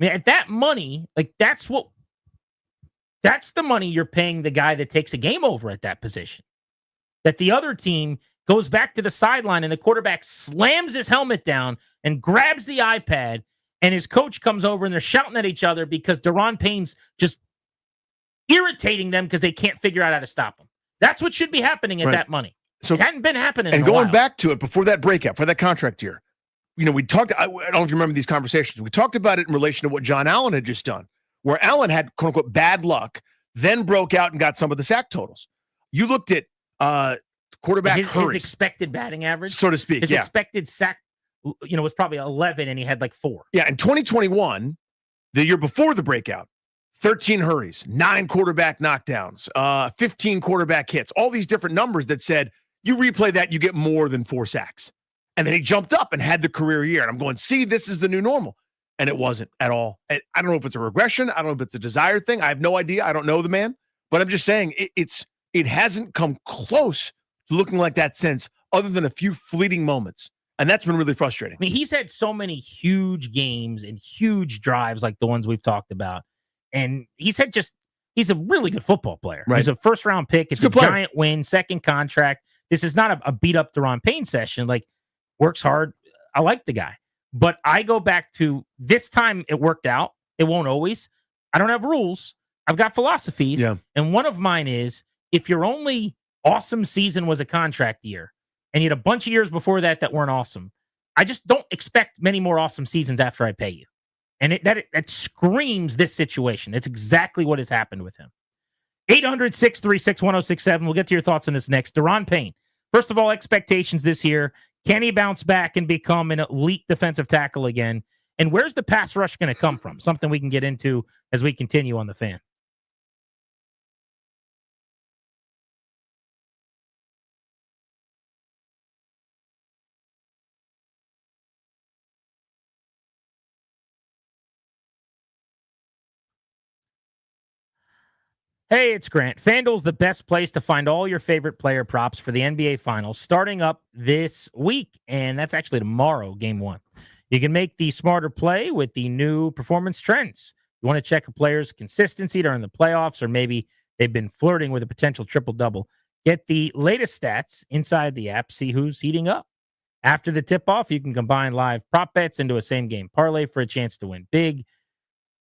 mean, at that money, like that's the money you're paying the guy that takes a game over at that position. That the other team goes back to the sideline and the quarterback slams his helmet down and grabs the iPad, and his coach comes over and they're shouting at each other because Daron Payne's just irritating them because they can't figure out how to stop him. That's what should be happening at that money. So it hadn't been happening. And in a going while. back to it before that breakout, for that contract year, we talked. I don't know if you remember these conversations. We talked about it in relation to what John Allen had just done, where Allen had quote unquote bad luck, then broke out and got some of the sack totals. You looked at quarterback his expected batting average, so to speak. His expected sack, was probably 11, and he had like 4. Yeah, in 2021, the year before the breakout, 13 hurries, 9 quarterback knockdowns, 15 quarterback hits, all these different numbers that said you replay that, you get more than 4 sacks. And then he jumped up and had the career year. And I'm going, see, this is the new normal. And it wasn't at all. I don't know if it's a regression. I don't know if it's a desired thing. I have no idea. I don't know the man. But I'm just saying it hasn't come close to looking like that since, other than a few fleeting moments. And that's been really frustrating. I mean, he's had so many huge games and huge drives like the ones we've talked about. And he's a really good football player. Right. He's a first-round pick. It's a giant win, second contract. This is not a beat-up Daron Payne session. Like, works hard. I like the guy. But I go back to this time it worked out. It won't always. I don't have rules. I've got philosophies. Yeah. And one of mine is, if your only awesome season was a contract year, and you had a bunch of years before that weren't awesome, I just don't expect many more awesome seasons after I pay you. And that screams this situation. It's exactly what has happened with him. 800-636-1067. We'll get to your thoughts on this next. Daron Payne. First of all, expectations this year. Can he bounce back and become an elite defensive tackle again? And where's the pass rush going to come from? Something we can get into as we continue on The Fan. Hey, it's Grant. FanDuel's the best place to find all your favorite player props for the NBA Finals starting up this week. And that's actually tomorrow, game 1. You can make the smarter play with the new performance trends. You want to check a player's consistency during the playoffs, or maybe they've been flirting with a potential triple-double. Get the latest stats inside the app. See who's heating up. After the tip-off, you can combine live prop bets into a same-game parlay for a chance to win big.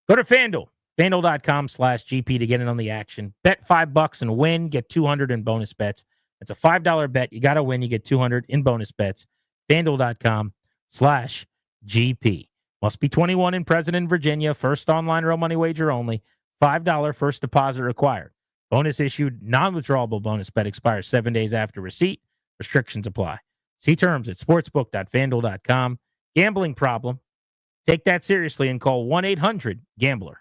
Go to FanDuel. FanDuel.com/GP to get in on the action. Bet $5 and win. Get $200 in bonus bets. It's a $5 bet. You got to win. You get $200 in bonus bets. FanDuel.com/GP. Must be 21 and present in Virginia. First online real money wager only. $5 first deposit required. Bonus issued. Non-withdrawable bonus bet expires 7 days after receipt. Restrictions apply. See terms at sportsbook.fanduel.com. Gambling problem? Take that seriously and call 1-800-GAMBLER.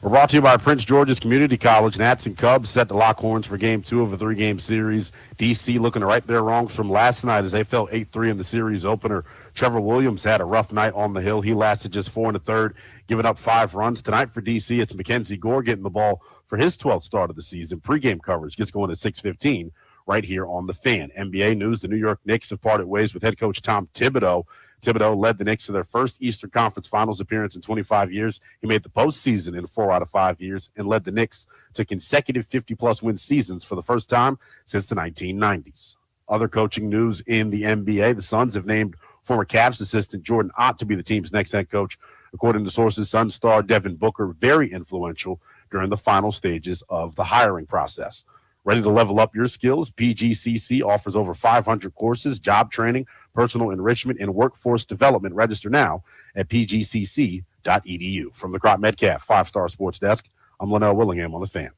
We're brought to you by Prince George's Community College. Nats and Cubs set to lock horns for Game 2 of a 3-game series. D.C. looking to right their wrongs from last night as they fell 8-3 in the series opener. Trevor Williams had a rough night on the hill. He lasted just 4 1/3, giving up 5 runs. Tonight for D.C., it's Mackenzie Gore getting the ball for his 12th start of the season. Pre-game coverage gets going at 6:15 right here on The Fan. NBA news, the New York Knicks have parted ways with head coach Tom Thibodeau. Thibodeau led the Knicks to their first Eastern Conference Finals appearance in 25 years. He made the postseason in 4 out of 5 years and led the Knicks to consecutive 50-plus win seasons for the first time since the 1990s. Other coaching news in the NBA, the Suns have named former Cavs assistant Jordan Ott to be the team's next head coach. According to sources, Suns star Devin Booker, very influential during the final stages of the hiring process. Ready to level up your skills? PGCC offers over 500 courses, job training, personal enrichment, and workforce development. Register now at pgcc.edu. From the Crop Metcalf 5-Star Sports Desk, I'm Linnell Willingham on The Fan.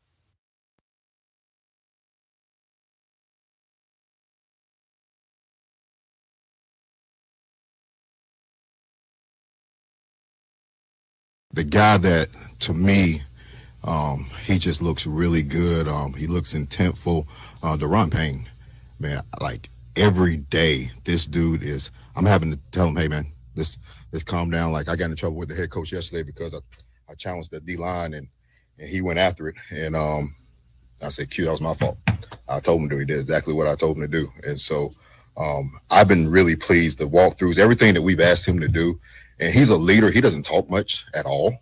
The guy that, to me, he just looks really good. He looks intentful. Deron Payne, man, like every day, this dude is, I'm having to tell him, hey, man, let's calm down. Like I got in trouble with the head coach yesterday because I challenged the D-line and he went after it. And I said, Q, that was my fault. I told him to do. He did exactly what I told him to do. And so I've been really pleased. The walkthroughs, everything that we've asked him to do. And he's a leader. He doesn't talk much at all.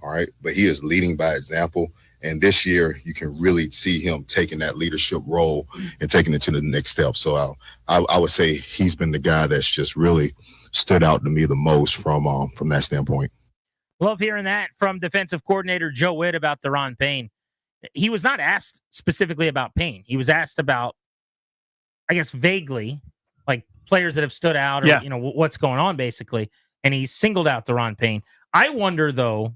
All right. But he is leading by example. And this year, you can really see him taking that leadership role and taking it to the next step. So I would say he's been the guy that's just really stood out to me the most from that standpoint. Love hearing that from defensive coordinator Joe Witt about Deron Payne. He was not asked specifically about Payne. He was asked about, I guess, vaguely, like players that have stood out or, you know, what's going on, basically. And he singled out Deron Payne. I wonder, though,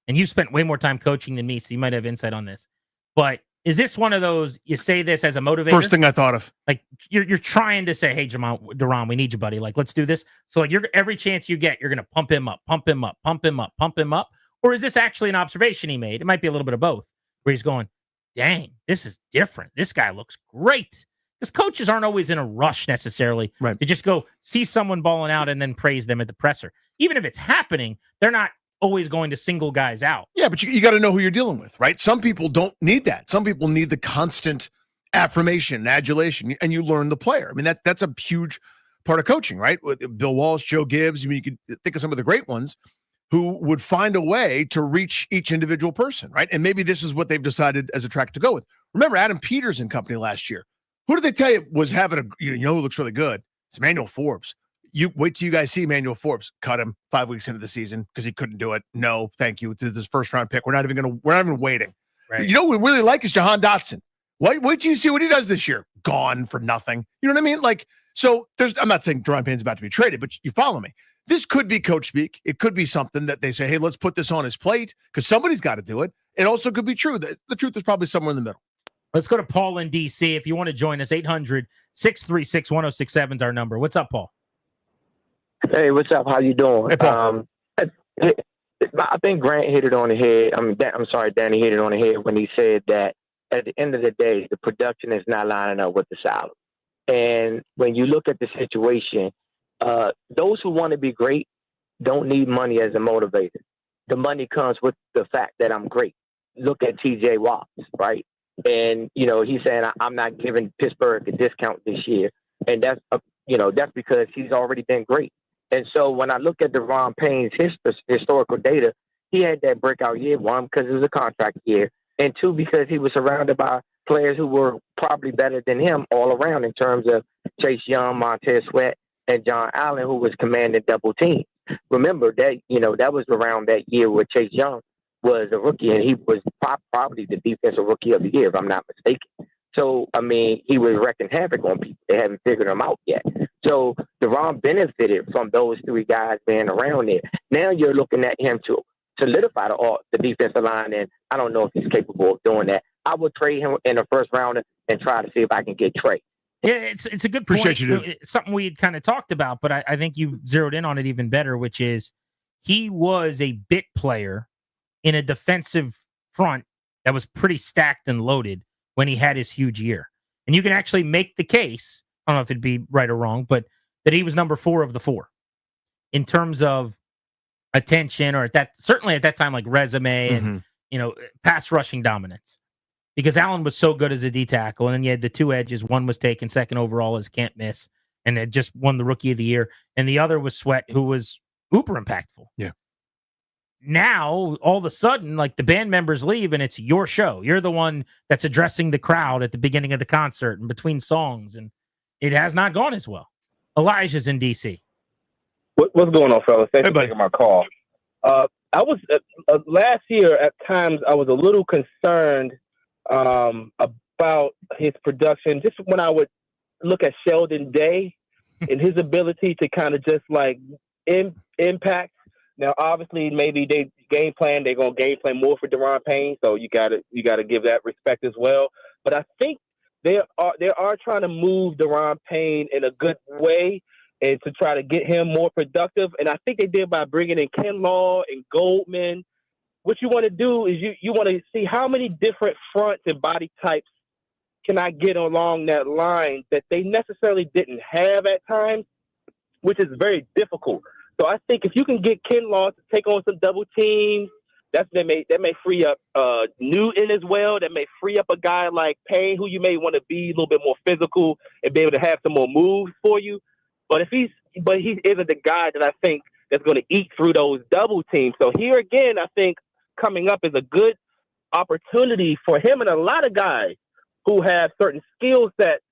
and you spent way more time coaching than me, so you might have insight on this. But is this one of those, you say this as a motivator? First thing I thought of. Like, you're trying to say, hey, Deron, we need you, buddy. Like, let's do this. So, like, every chance you get, you're going to pump him up, pump him up, pump him up, pump him up. Or is this actually an observation he made? It might be a little bit of both, where he's going, dang, this is different. This guy looks great. Because coaches aren't always in a rush necessarily to just go see someone balling out and then praise them at the presser. Even if it's happening, they're not always going to single guys out. Yeah, but you got to know who you're dealing with, right? Some people don't need that. Some people need the constant affirmation, adulation, and you learn the player. I mean, that's a huge part of coaching, right? With Bill Walsh, Joe Gibbs. I mean, you could think of some of the great ones who would find a way to reach each individual person, right? And maybe this is what they've decided as a track to go with. Remember Adam Peters and company last year. Who did they tell you was having who looks really good? It's Emmanuel Forbes. You wait till you guys see Emmanuel Forbes. Cut him 5 weeks into the season because he couldn't do it. No, thank you to this first round pick. We're not even waiting. Right. You know what we really like is Jahan Dotson. Wait till you see what he does this year. Gone for nothing. You know what I mean? Like, so I'm not saying Deron Payne's about to be traded, but you follow me. This could be coach speak. It could be something that they say, hey, let's put this on his plate because somebody's got to do it. It also could be true. The truth is probably somewhere in the middle. Let's go to Paul in D.C. If you want to join us, 800-636-1067 is our number. What's up, Paul? Hey, what's up? How you doing? Hey, Paul. I think Grant hit it on the head. Danny hit it on the head when he said that at the end of the day, the production is not lining up with the salary. And when you look at the situation, those who want to be great don't need money as a motivator. The money comes with the fact that I'm great. Look at T.J. Watts, right? And, he's saying, I'm not giving Pittsburgh a discount this year. And that's because he's already been great. And so when I look at Deron Payne's historical data, he had that breakout year, one, because it was a contract year, and two, because he was surrounded by players who were probably better than him all around in terms of Chase Young, Montez Sweat, and John Allen, who was commanding double teams. Remember that, that was around that year where Chase Young was a rookie, and he was probably the defensive rookie of the year, if I'm not mistaken. So, I mean, he was wrecking havoc on people. They haven't figured him out yet. So, Deron benefited from those three guys being around there. Now you're looking at him to solidify the defensive line, and I don't know if he's capable of doing that. I would trade him in the first round and try to see if I can get Trey. Yeah, it's a good point. Appreciate you, dude. It's something we had kind of talked about, but I think you zeroed in on it even better, which is he was a bit player in a defensive front that was pretty stacked and loaded when he had his huge year. And you can actually make the case, I don't know if it'd be right or wrong, but that he was number 4 of the 4 in terms of attention, or certainly at that time, like resume and, pass rushing dominance. Because Allen was so good as a D tackle, and then you had the 2 edges. One was taken second overall as can't miss, and it just won the Rookie of the Year. And the other was Sweat, who was uber impactful. Yeah. Now, all of a sudden, like the band members leave, and it's your show. You're the one that's addressing the crowd at the beginning of the concert and between songs, and it has not gone as well. Elijah's in D.C. What's going on, fellas? Thanks for taking my call. I was last year at times I was a little concerned about his production. Just when I would look at Sheldon Day and his ability to kind of just like impact. Now, obviously, maybe they're gonna game plan more for Daron Payne, so you gotta give that respect as well. But I think they are trying to move Daron Payne in a good way and to try to get him more productive. And I think they did by bringing in Kinlaw and Goldman. What you want to do is you want to see how many different fronts and body types can I get along that line that they necessarily didn't have at times, which is very difficult. So I think if you can get Kinlaw to take on some double teams, that may free up Newton as well. That may free up a guy like Payne, who you may want to be a little bit more physical and be able to have some more moves for you. But he isn't the guy that I think that's going to eat through those double teams. So here again, I think coming up is a good opportunity for him and a lot of guys who have certain skill sets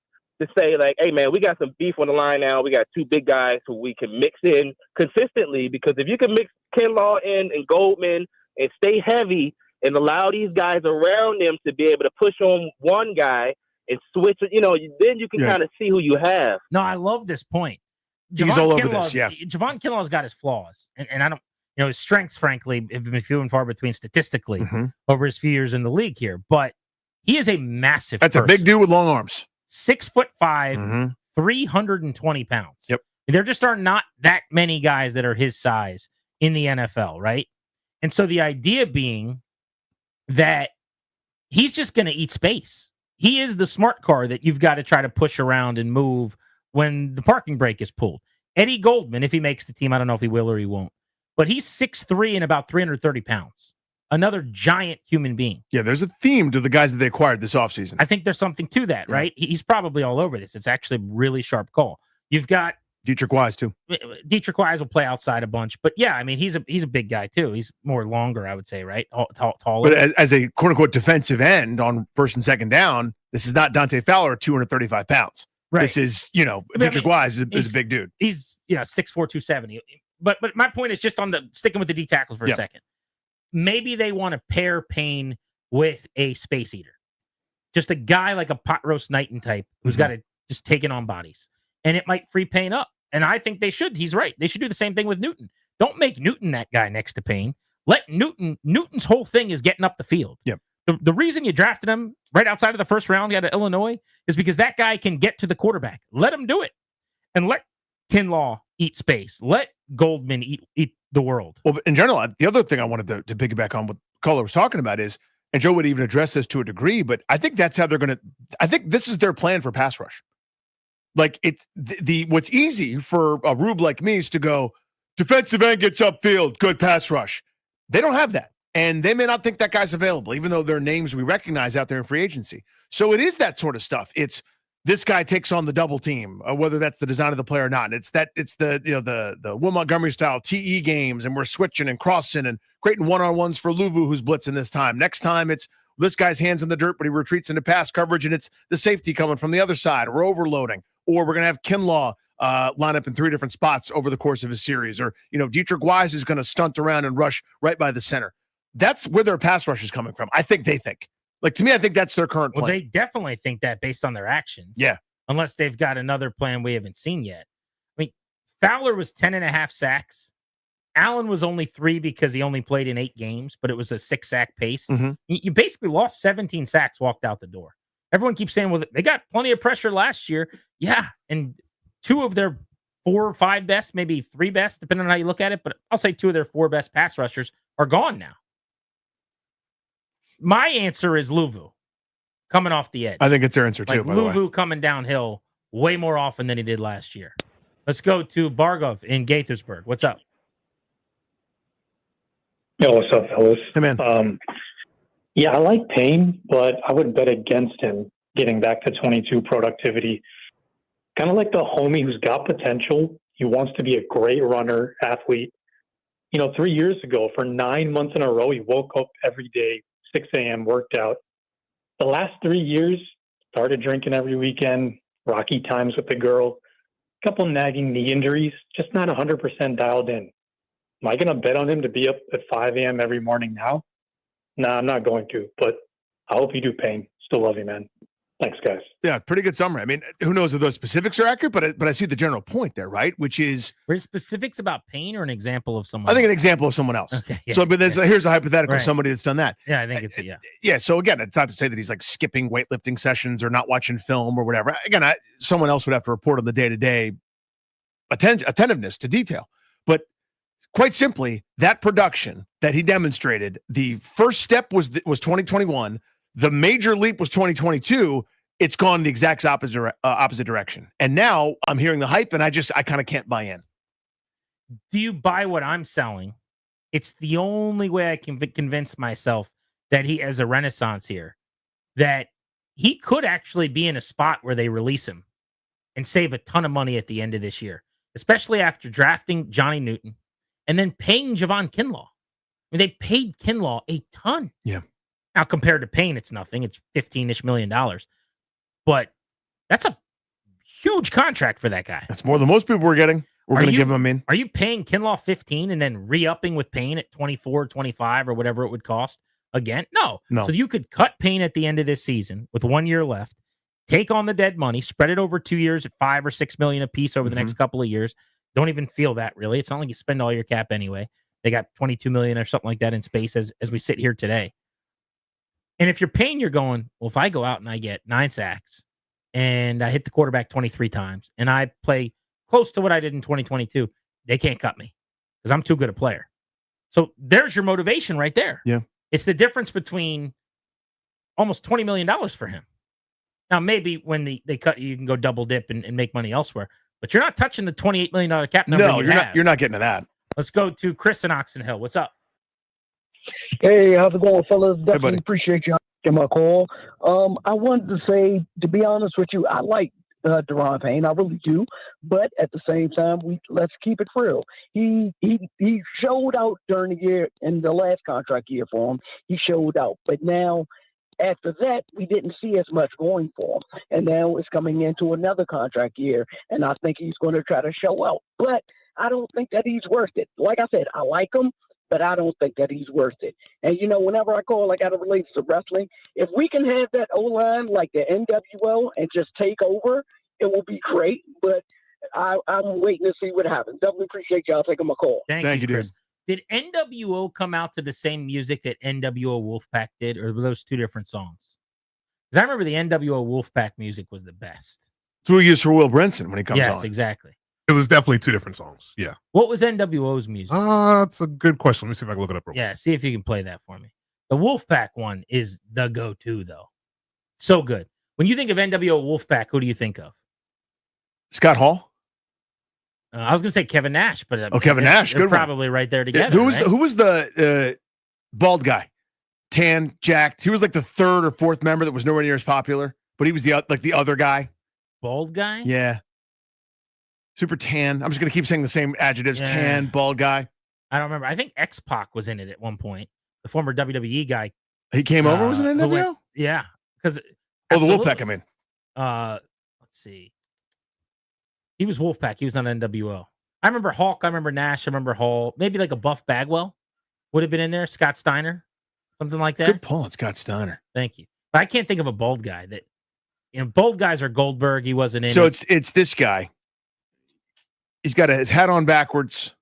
to say, like, hey, man, we got some beef on the line now. We got 2 big guys who we can mix in consistently, because if you can mix Kinlaw in and Goldman and stay heavy and allow these guys around them to be able to push on one guy and switch, then you can kind of see who you have. No, I love this point. He's all over this, yeah. Javon Kinlaw's got his flaws, and I don't, his strengths, frankly, have been few and far between statistically over his few years in the league here. But he is a massive That's person. a big dude with long arms. 6'5", 320 pounds. Yep. There just are not that many guys that are his size in the NFL, right? And so the idea being that he's just going to eat space. He is the smart car that you've got to try to push around and move when the parking brake is pulled. Eddie Goldman, if he makes the team, I don't know if he will or he won't, but he's 6'3" and about 330 pounds. Another giant human being. Yeah, there's a theme to the guys that they acquired this offseason. I think there's something to that, right? He's probably all over this. It's actually a really sharp call. You've got Deatrich Wise, too. Deatrich Wise will play outside a bunch. But, yeah, I mean, he's a big guy, too. He's more longer, I would say, right? Taller. But as a quote-unquote defensive end on first and second down, this is not Dante Fowler, 235 pounds. Right. This is, Deatrich Wise is a big dude. He's, 6'4", 270. But my point is just on sticking with the D tackles for a second. Maybe they want to pair Payne with a space eater. Just a guy like a pot roast Knighton type who's got to just taking on bodies. And it might free Payne up. And I think they should. He's right. They should do the same thing with Newton. Don't make Newton that guy next to Payne. Let Newton's whole thing is getting up the field. Yep. The reason you drafted him right outside of the first round out of Illinois is because that guy can get to the quarterback. Let him do it. And let Kinlaw eat space. Let Goldman eat the world. Well, in general, the other thing I wanted to piggyback on what Caller was talking about is, and Joe would even address this to a degree, but I think that's how they're going to, I think this is their plan for pass rush. Like it's what's easy for a rube like me is to go, defensive end gets upfield, good pass rush. They don't have that. And they may not think that guy's available, even though they're names we recognize out there in free agency. So it is that sort of stuff. It's this guy takes on the double team, whether that's the design of the play or not. It's the Will Montgomery style TE games, and we're switching and crossing and creating one-on-ones for Luvu, who's blitzing this time. Next time it's this guy's hands in the dirt, but he retreats into pass coverage, and it's the safety coming from the other side. We're overloading. Or we're going to have Kinlaw line up in 3 different spots over the course of his series. Or, Deatrich Wise is going to stunt around and rush right by the center. That's where their pass rush is coming from. I think they think. Like, to me, I think that's their current plan. Well, they definitely think that based on their actions. Yeah. Unless they've got another plan we haven't seen yet. I mean, Fowler was 10.5 sacks. Allen was only 3 because he only played in 8 games, but it was a 6-sack pace. Mm-hmm. You basically lost 17 sacks, walked out the door. Everyone keeps saying, well, they got plenty of pressure last year. Yeah, and 2 of their 4 or 5 best, maybe 3 best, depending on how you look at it, but I'll say 2 of their 4 best pass rushers are gone now. My answer is Luvu coming off the edge. I think it's their answer too. Like by the way, Luvu coming downhill way more often than he did last year. Let's go to Bargov in Gaithersburg. What's up? Yo, what's up, fellas? Hey, man. Yeah, I like Payne, but I would bet against him getting back to 22 productivity. Kind of like the homie who's got potential. He wants to be a great runner, athlete. 3 years ago, for 9 months in a row, he woke up every day, 6 a.m., worked out. The last 3 years, started drinking every weekend, rocky times with the girl, couple nagging knee injuries, just not 100% dialed in. Am I going to bet on him to be up at 5 a.m. every morning now? Nah, I'm not going to, but I hope you do, Payne. Still love you, man. Thanks, guys. Yeah, pretty good summary. I mean, who knows if those specifics are accurate, but I see the general point there, right? Which is, were specifics about Payne or an example of someone? I think an example of someone else. Okay. Yeah, so, but here's a hypothetical, Right. somebody that's done that. Yeah, I think it's yeah. Yeah. So again, it's not to say that he's like skipping weightlifting sessions or not watching film or whatever. Again, someone else would have to report on the day-to-day attentiveness to detail. But quite simply, that production that he demonstrated, the first step was 2021. The major leap was 2022. It's gone the exact opposite direction. And now I'm hearing the hype, and I kind of can't buy in. Do you buy what I'm selling? It's the only way I can convince myself that he has a renaissance here, that he could actually be in a spot where they release him and save a ton of money at the end of this year, especially after drafting Johnny Newton and then paying Javon Kinlaw. I mean, they paid Kinlaw a ton. Yeah. Now, compared to Payne, it's nothing. It's $15-ish million. But that's a huge contract for that guy. That's more than most people were getting. We're going to give him in. Are you paying Kinlaw 15 and then re-upping with Payne at 24, 25, or whatever it would cost again? No. So you could cut Payne at the end of this season with 1 year left, take on the dead money, spread it over 2 years at $5 or $6 million a piece over the next couple of years. Don't even feel that really. It's not like you spend all your cap anyway. They got $22 million or something like that in space as we sit here today. And if you're Payne, you're going, well, if I go out and I get 9 sacks and I hit the quarterback 23 times and I play close to what I did in 2022, they can't cut me because I'm too good a player. So there's your motivation right there. Yeah. It's the difference between almost $20 million for him. Now, maybe when they cut you, you can go double dip and make money elsewhere, but you're not touching the $28 million cap number. No, you're not getting to that. Let's go to Chris in Oxon Hill. What's up? Hey, how's it going, fellas? Hey, Definitely buddy. appreciate you taking my call. I wanted to say, to be honest with you, I like Deron Payne, I really do. But at the same time, let's keep it real. He showed out during the year in the last contract year for him. He showed out, but now after that, we didn't see as much going for him. And now it's coming into another contract year, and I think he's going to try to show out. But I don't think that he's worth it. Like I said, I like him, but I don't think that he's worth it. And, whenever I call, I got to relate to wrestling. If we can have that O-line like the NWO and just take over, it will be great. But I'm waiting to see what happens. Definitely appreciate y'all taking my call. Thank you, Chris. Did NWO come out to the same music that NWO Wolfpack did, or were those two different songs? Because I remember the NWO Wolfpack music was the best. It's what we use for Will Brinson when he comes on. Yes, exactly. It was definitely two different songs. Yeah. What was NWO's music? That's a good question. Let me see if I can look it up real quick. Yeah, see if you can play that for me. The Wolfpack one is the go-to, though. So good. When you think of NWO Wolfpack, who do you think of? Scott Hall? I was going to say Kevin Nash, but Kevin Nash, they're good one. probably right there together. Who right? was the bald guy? Tan, jacked. He was like the third or fourth member that was nowhere near as popular, but he was the other guy. Bald guy? Yeah. Super tan. I'm just going to keep saying the same adjectives. Yeah. Tan, bald guy. I don't remember. I think X-Pac was in it at one point. The former WWE guy. He came over, was it who NWO? went- yeah. Because The Wolfpack, I mean. Let's see. He was Wolfpack. He was on NWO. I remember Hawk. I remember Nash. I remember Hall. Maybe like a Buff Bagwell would have been in there. Scott Steiner. Something like that. Good pull on Scott Steiner. Thank you. But I can't think of a bald guy that, bold guys are Goldberg. He wasn't in So it. it's this guy. He's got his hat on backwards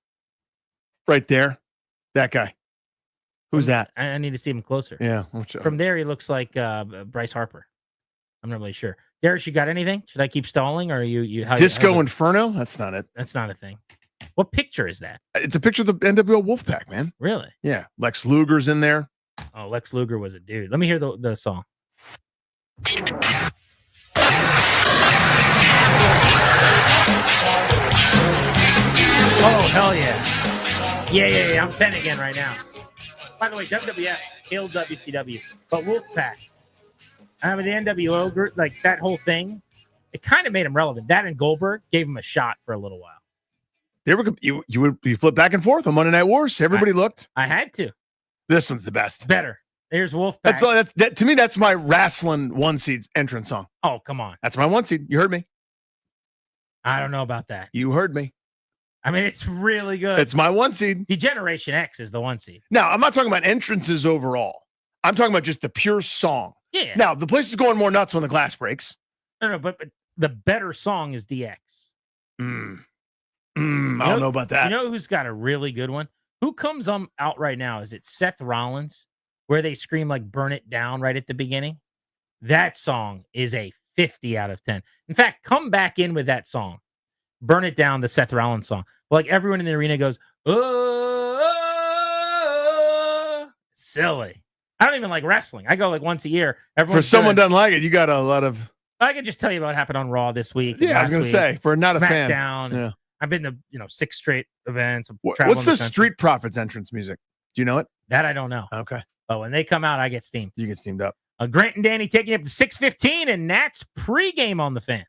right there. That guy. Who's that? I need to see him closer. Yeah. From there, he looks like Bryce Harper. I'm not really sure. Darius, you got anything? Should I keep stalling, or are you? Disco Inferno? That's not it. That's not a thing. What picture is that? It's a picture of the NWO Wolfpack, man. Really? Yeah. Lex Luger's in there. Oh, Lex Luger was a dude. Let me hear the song. Oh, hell yeah. Yeah. I'm 10 again right now. By the way, WWF killed WCW, but Wolfpack. I mean, the NWO group, like that whole thing, it kind of made him relevant. That and Goldberg gave him a shot for a little while. There we go. You flip back and forth on Monday Night Wars. Everybody looked. I had to. This one's the best. Better. There's Wolfpack. That to me, that's my wrestling 1 seed entrance song. Oh, come on. That's my 1 seed. You heard me. I don't know about that. You heard me. I mean, it's really good. It's my 1 seed. Degeneration X is the 1 seed. Now, I'm not talking about entrances overall. I'm talking about just the pure song. Yeah. Now, the place is going more nuts when the glass breaks. No, but the better song is DX. I don't know about that. You know who's got a really good one? Who comes out right now? Is it Seth Rollins, where they scream like "Burn It Down" right at the beginning? That song is a 50 out of 10. In fact, come back in with that song. Burn It Down, the Seth Rollins song. Like everyone in the arena goes, oh, silly. I don't even like wrestling. I go like once a year. For someone doesn't like it, you got a lot of. I could just tell you about what happened on Raw this week. Yeah, I was going to say, for not SmackDown, a fan. Yeah. I've been to 6 straight events. What's the Street Profits entrance music? Do you know it? That I don't know. Okay. But when they come out, I get steamed. You get steamed up. Grant and Danny taking up to 6:15, and Nats pregame on the Fan.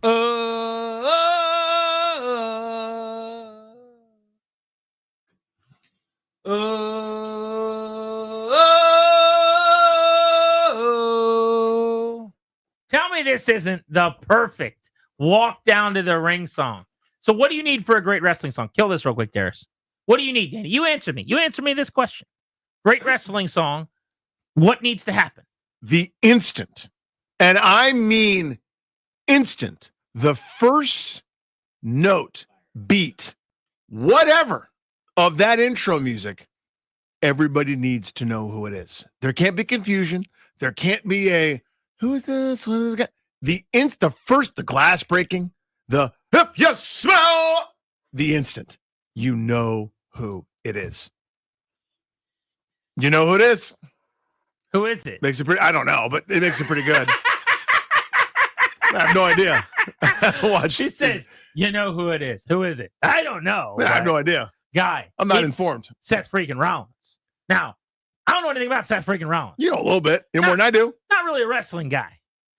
Tell me this isn't the perfect walk down to the ring song. So what do you need for a great wrestling song? Kill this real quick, Darius. What do you need, Danny? You answer me. You answer me this question. Great wrestling song. What needs to happen? The instant, and I mean instant, the first note, beat, whatever of that intro music, everybody needs to know who it is. There can't be confusion. There can't be a, who is this? What is this guy? The glass breaking, the, if you smell, the instant, you know who it is. You know who it is? Who is it? Makes it pretty, I don't know, but it makes it pretty good. I have no idea. Watch. She says, you know who it is. Who is it? I don't know. I have no idea. Guy. I'm not it's informed. Seth freaking Rollins. Now, I don't know anything about Seth freaking Rollins. You know a little bit. You know more than I do. Not really a wrestling guy.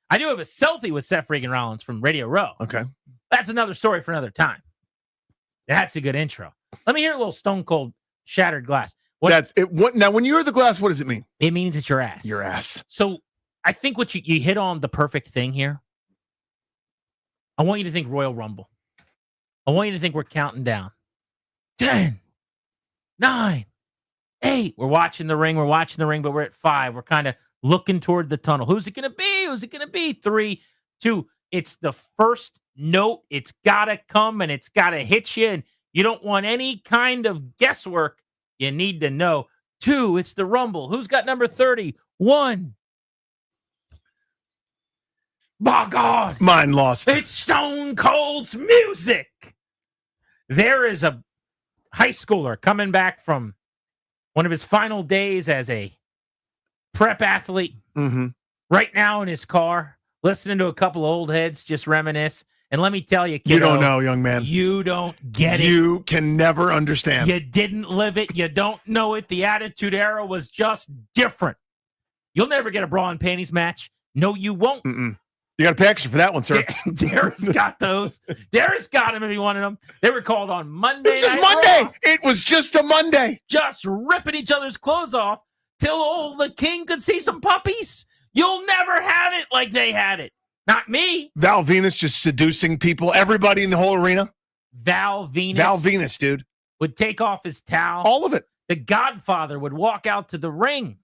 I do have a selfie with Seth freaking Rollins from Radio Row. Okay. That's another story for another time. That's a good intro. Let me hear a little Stone Cold Shattered Glass. That's it. Now, when you hear the glass, what does it mean? It means it's your ass. Your ass. So I think what you hit on the perfect thing here. I want you to think Royal Rumble. I want you to think we're counting down. 10, 9, 8. We're watching the ring, but we're at 5. We're kind of looking toward the tunnel. Who's it going to be? Who's it going to be? 3, 2. It's the first note. It's got to come, and it's got to hit you, and you don't want any kind of guesswork. You need to know. 2, it's the Rumble. Who's got number 30? 1. By God. Mine lost. It's Stone Cold's music. There is a high schooler coming back from one of his final days as a prep athlete. Right now in his car, listening to a couple of old heads just reminisce. And let me tell you, kiddo, you don't know, young man. You don't get it. You can never understand. You didn't live it. You don't know it. The Attitude Era was just different. You'll never get a bra and panties match. No, you won't. You got to pay extra for that one, sir. Darius got those. Darius got them if he wanted them. They were called on Monday. It was just Monday. It was just a Monday. Just ripping each other's clothes off till the king could see some puppies. You'll never have it like they had it. Not me. Val Venus just seducing people. Everybody in the whole arena. Val Venus. Val Venus, dude. Would take off his towel. All of it. The Godfather would walk out to the ring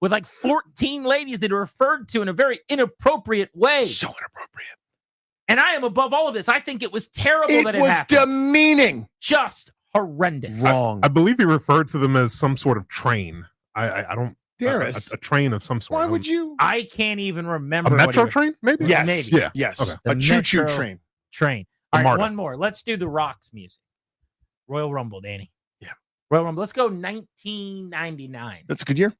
with like 14 ladies that are referred to in a very inappropriate way. So inappropriate. And I am above all of this. I think it was terrible that it was happened. Demeaning. Just horrendous. Wrong. I believe he referred to them as some sort of train. I don't. Darius. A train of some sort. Why would you? I can't even remember. A metro train? Maybe? Yes. Maybe. Yeah. Yes. Okay. A choo-choo train. All right, Marta. one more. Let's do the Rock's music. Royal Rumble, Danny. Yeah. Royal Rumble. Let's go 1999. That's a good year.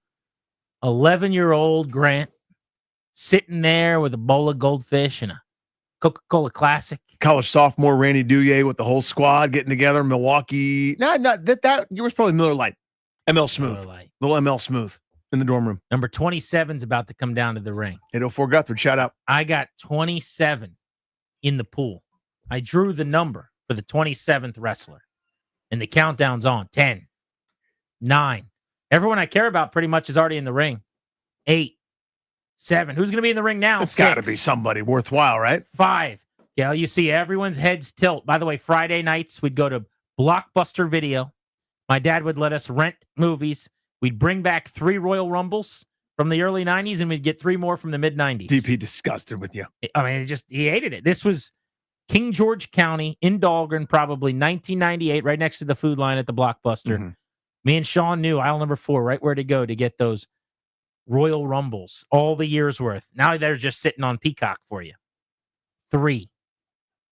11-year-old Grant sitting there with a bowl of goldfish and a Coca-Cola Classic. College sophomore Randy Douye with the whole squad getting together. Milwaukee. Not that. Yours probably Miller Lite. ML Smooth. Miller Lite. Little ML Smooth in the dorm room. Number 27's about to come down to the ring. 804 Guthrie. Shout out. I got 27 in the pool. I drew the number for the 27th wrestler. And the countdown's on. 10, 9. Everyone I care about pretty much is already in the ring. 8, 7. Who's going to be in the ring now? It's got to be somebody worthwhile, right? 5. Yeah, you see everyone's heads tilt. By the way, Friday nights, we'd go to Blockbuster Video. My dad would let us rent movies. We'd bring back 3 Royal Rumbles from the early 90s, and we'd get 3 more from the mid-90s. DP disgusted with you. I mean, he hated it. This was King George County in Dahlgren, probably 1998, right next to the food line at the Blockbuster. Me and Sean knew aisle number 4, right where to go to get those Royal Rumbles, all the years worth. Now they're just sitting on Peacock for you. 3,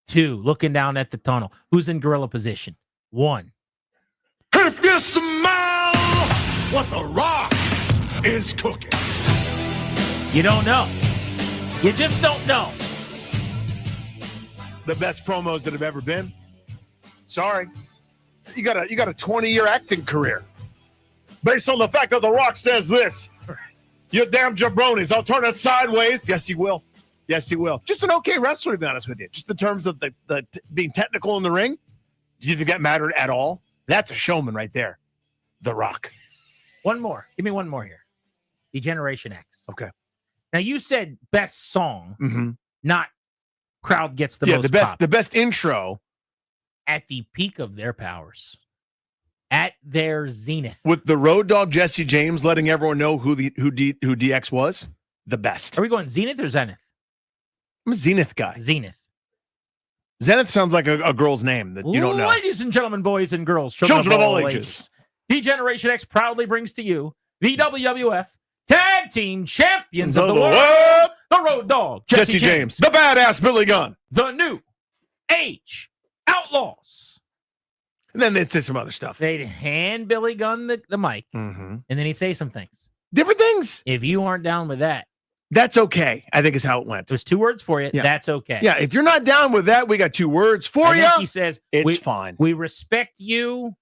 2, looking down at the tunnel. Who's in gorilla position? 1. If you smell what the Rock is cooking. You don't know. You just don't know. The best promos that have ever been. Sorry. You got a 20-year acting career. Based on the fact that The Rock says this. You damn jabronis. I'll turn it sideways. Yes, he will. Yes, he will. Just an okay wrestler, to be honest with you. Just in terms of the being technical in the ring, do you think that mattered at all? That's a showman right there. The Rock. One more. Give me one more here. Degeneration X. Okay. Now you said best song, Mm-hmm. not crowd gets the most pop. The best intro. At the peak of their powers. At their zenith. With the Road Dogg Jesse James letting everyone know who DX was, the best. Are we going Zenith or Zenith? I'm a Zenith guy. Zenith. Zenith sounds like a girl's name that you don't know. Ladies and gentlemen, boys and girls, children of all ages. Degeneration X proudly brings to you the WWF Tag Team Champions of the World, the Road Dogg Jesse James, the Badass Billy Gunn, the New Age Outlaws. And then they'd say some other stuff. They'd hand Billy Gunn the mic, mm-hmm. and then he'd say some things. Different things. If you aren't down with that, that's okay, I think is how it went. There's 2 words for you. Yeah. That's okay. Yeah, if you're not down with that, we got 2 words for you. He says, it's fine. We respect you,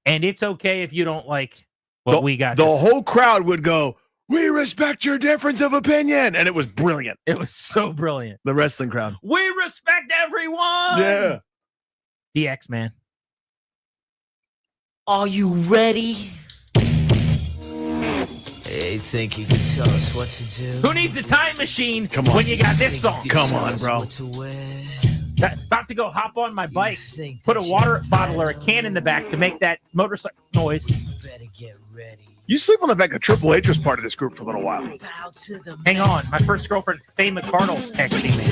and it's okay if you don't like what we got. The whole crowd would go, we respect your difference of opinion. And it was brilliant. It was so brilliant. The wrestling crowd. We respect everyone. Yeah. DX, man. Are you ready? Hey, think you can tell us what to do? Who needs a time machine Come on. when you got this song? Come on, bro. About to go hop on my bike, put a water bottle or a can in the back to make that motorcycle noise. You sleep on the fact that Triple H was part of this group for a little while. Hang on. My first girlfriend, Faye McCardle's texting me.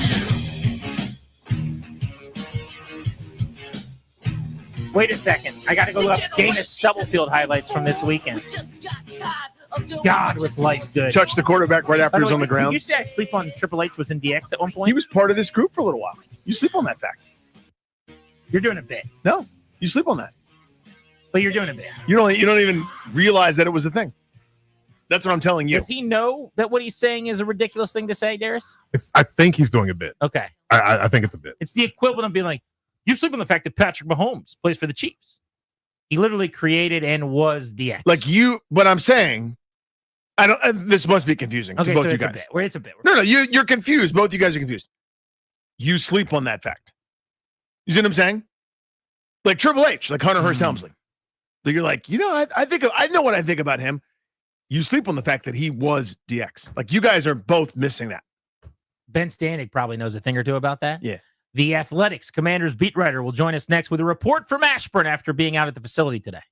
Wait a second. I got to go look up Dana Stubblefield highlights from this weekend. God, was life good. Touched the quarterback right after he was on the Did ground. you say I sleep on Triple H was in DX at one point? He was part of this group for a little while. You sleep on that fact. You're doing a bit. No, you sleep on that. But you're doing a bit. You don't even realize that it was a thing. That's what I'm telling you. Does he know that what he's saying is a ridiculous thing to say, Darius? I think he's doing a bit. Okay. I think it's a bit. It's the equivalent of being like, you sleep on the fact that Patrick Mahomes plays for the Chiefs. He literally created and was DX. Like you, what I'm saying, I don't. This must be confusing Okay, to both so you it's guys. a bit. Where it's a bit. No, you're confused. Both you guys are confused. You sleep on that fact. You see what I'm saying? Like Triple H, like Hunter Hearst Helmsley. So you're like, I know what I think about him. You sleep on the fact that he was DX. Like you guys are both missing that. Ben Stanek probably knows a thing or two about that. Yeah. The Athletics Commanders beat writer will join us next with a report from Ashburn after being out at the facility today.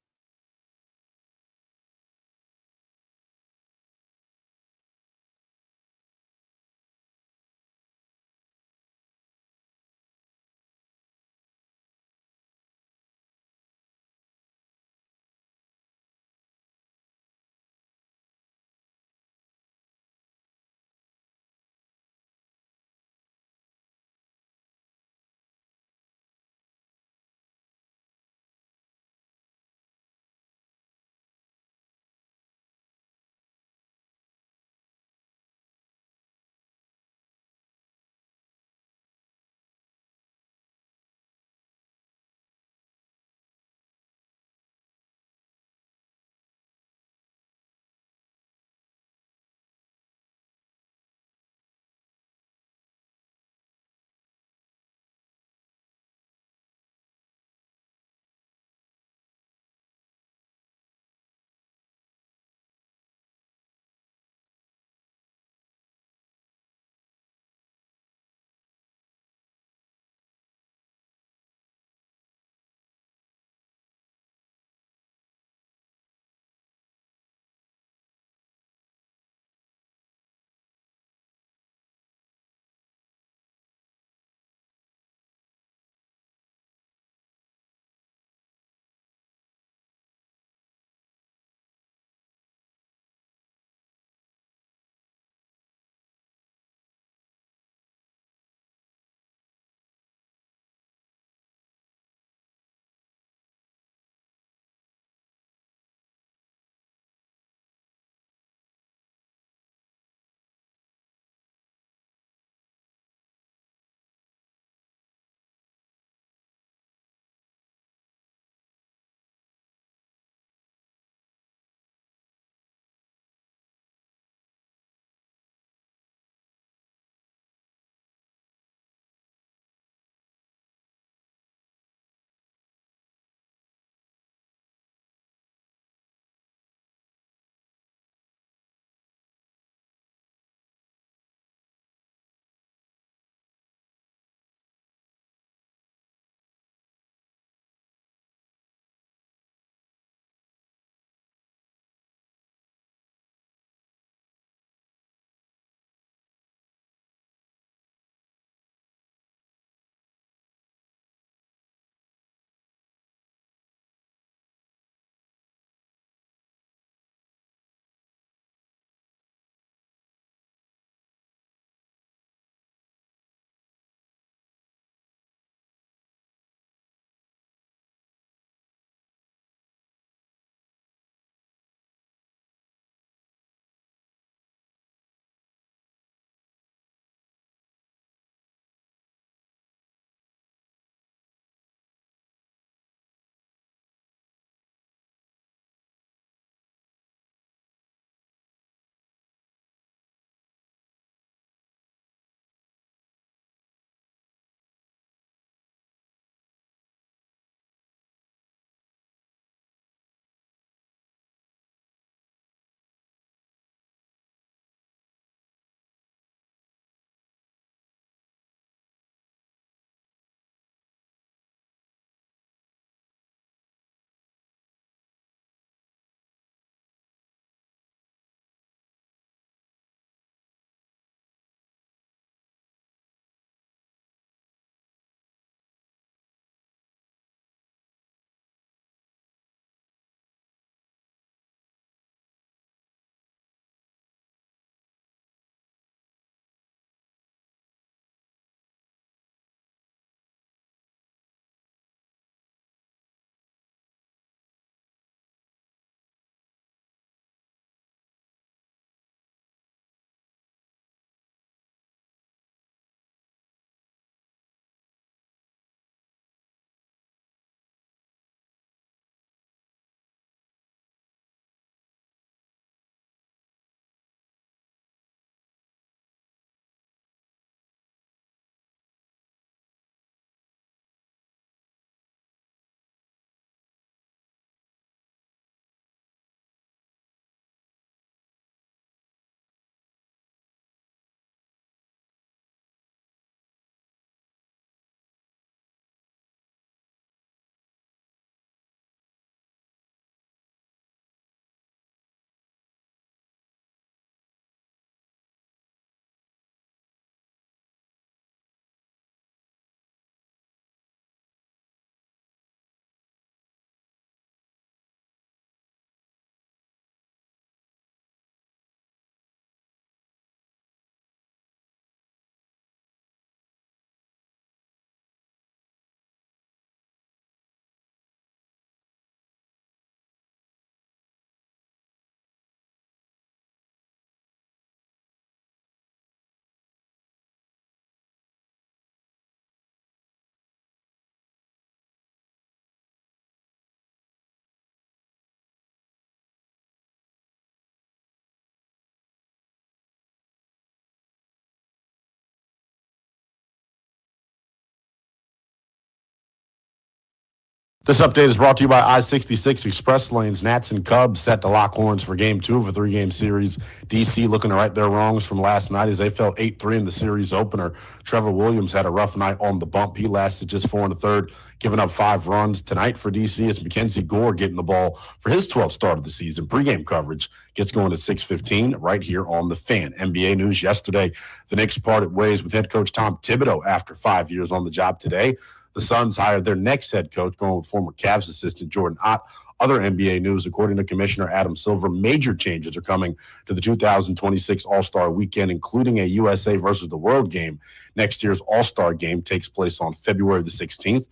This update is brought to you by I-66 Express Lanes. Nats and Cubs set to lock horns for Game 2 of a 3-game series. DC looking to right their wrongs from last night as they fell 8-3 in the series opener. Trevor Williams had a rough night on the bump. He lasted just 4 1/3, giving up 5 runs. Tonight for DC, it's Mackenzie Gore getting the ball for his 12th start of the season. Pre-game coverage gets going at 6:15 right here on The Fan. NBA news yesterday, the Knicks parted ways with head coach Tom Thibodeau after 5 years on the job today. The Suns hired their next head coach, going with former Cavs assistant Jordan Ott. Other NBA news, according to Commissioner Adam Silver, major changes are coming to the 2026 All-Star Weekend, including a USA versus the World game. Next year's All-Star Game takes place on February the 16th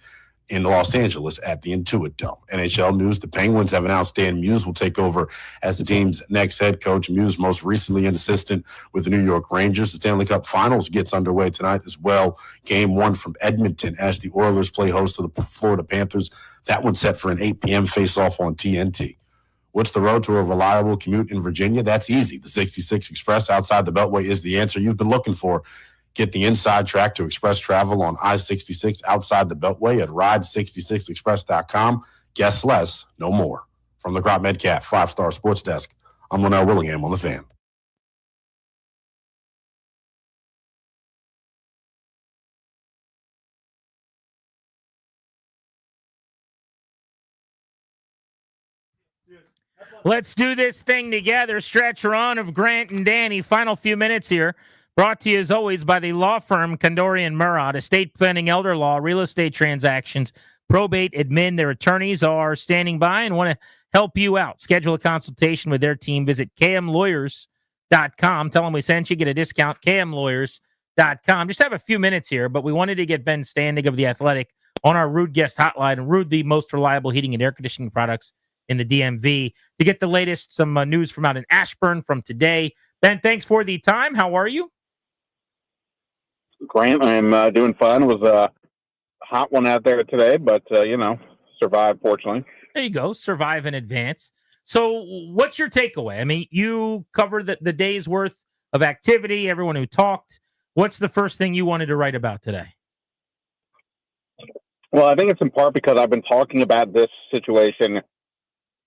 in Los Angeles at the Intuit Dome. NHL news, the Penguins have announced Dan Muse will take over as the team's next head coach. Muse, most recently an assistant with the New York Rangers. The Stanley Cup Finals gets underway tonight as well. Game 1 from Edmonton as the Oilers play host to the Florida Panthers. That one's set for an 8 p.m. face-off on TNT. What's the road to a reliable commute in Virginia? That's easy. The 66 Express outside the Beltway is the answer you've been looking for. Get the inside track to express travel on I-66 outside the Beltway at ride66express.com. Guess less, no more. From the Crop Medcat 5-Star Sports Desk, I'm Linnell Willingham on The Fan. Let's do this thing together. Stretch run of Grant and Danny. Final few minutes here. Brought to you, as always, by the law firm Kondorian Murat. Estate planning, elder law, real estate transactions, probate, admin. Their attorneys are standing by and want to help you out. Schedule a consultation with their team. Visit kmlawyers.com. Tell them we sent you. Get a discount. kmlawyers.com. Just have a few minutes here, but we wanted to get Ben Standing of The Athletic on our Rude Guest Hotline. And Rude, the most reliable heating and air conditioning products in the DMV, to get the latest, some news from out in Ashburn from today. Ben, thanks for the time. How are you? Grant, I'm doing fine. It was a hot one out there today, but, survived, fortunately. There you go. Survive in advance. So what's your takeaway? I mean, you covered the day's worth of activity, everyone who talked. What's the first thing you wanted to write about today? Well, I think it's in part because I've been talking about this situation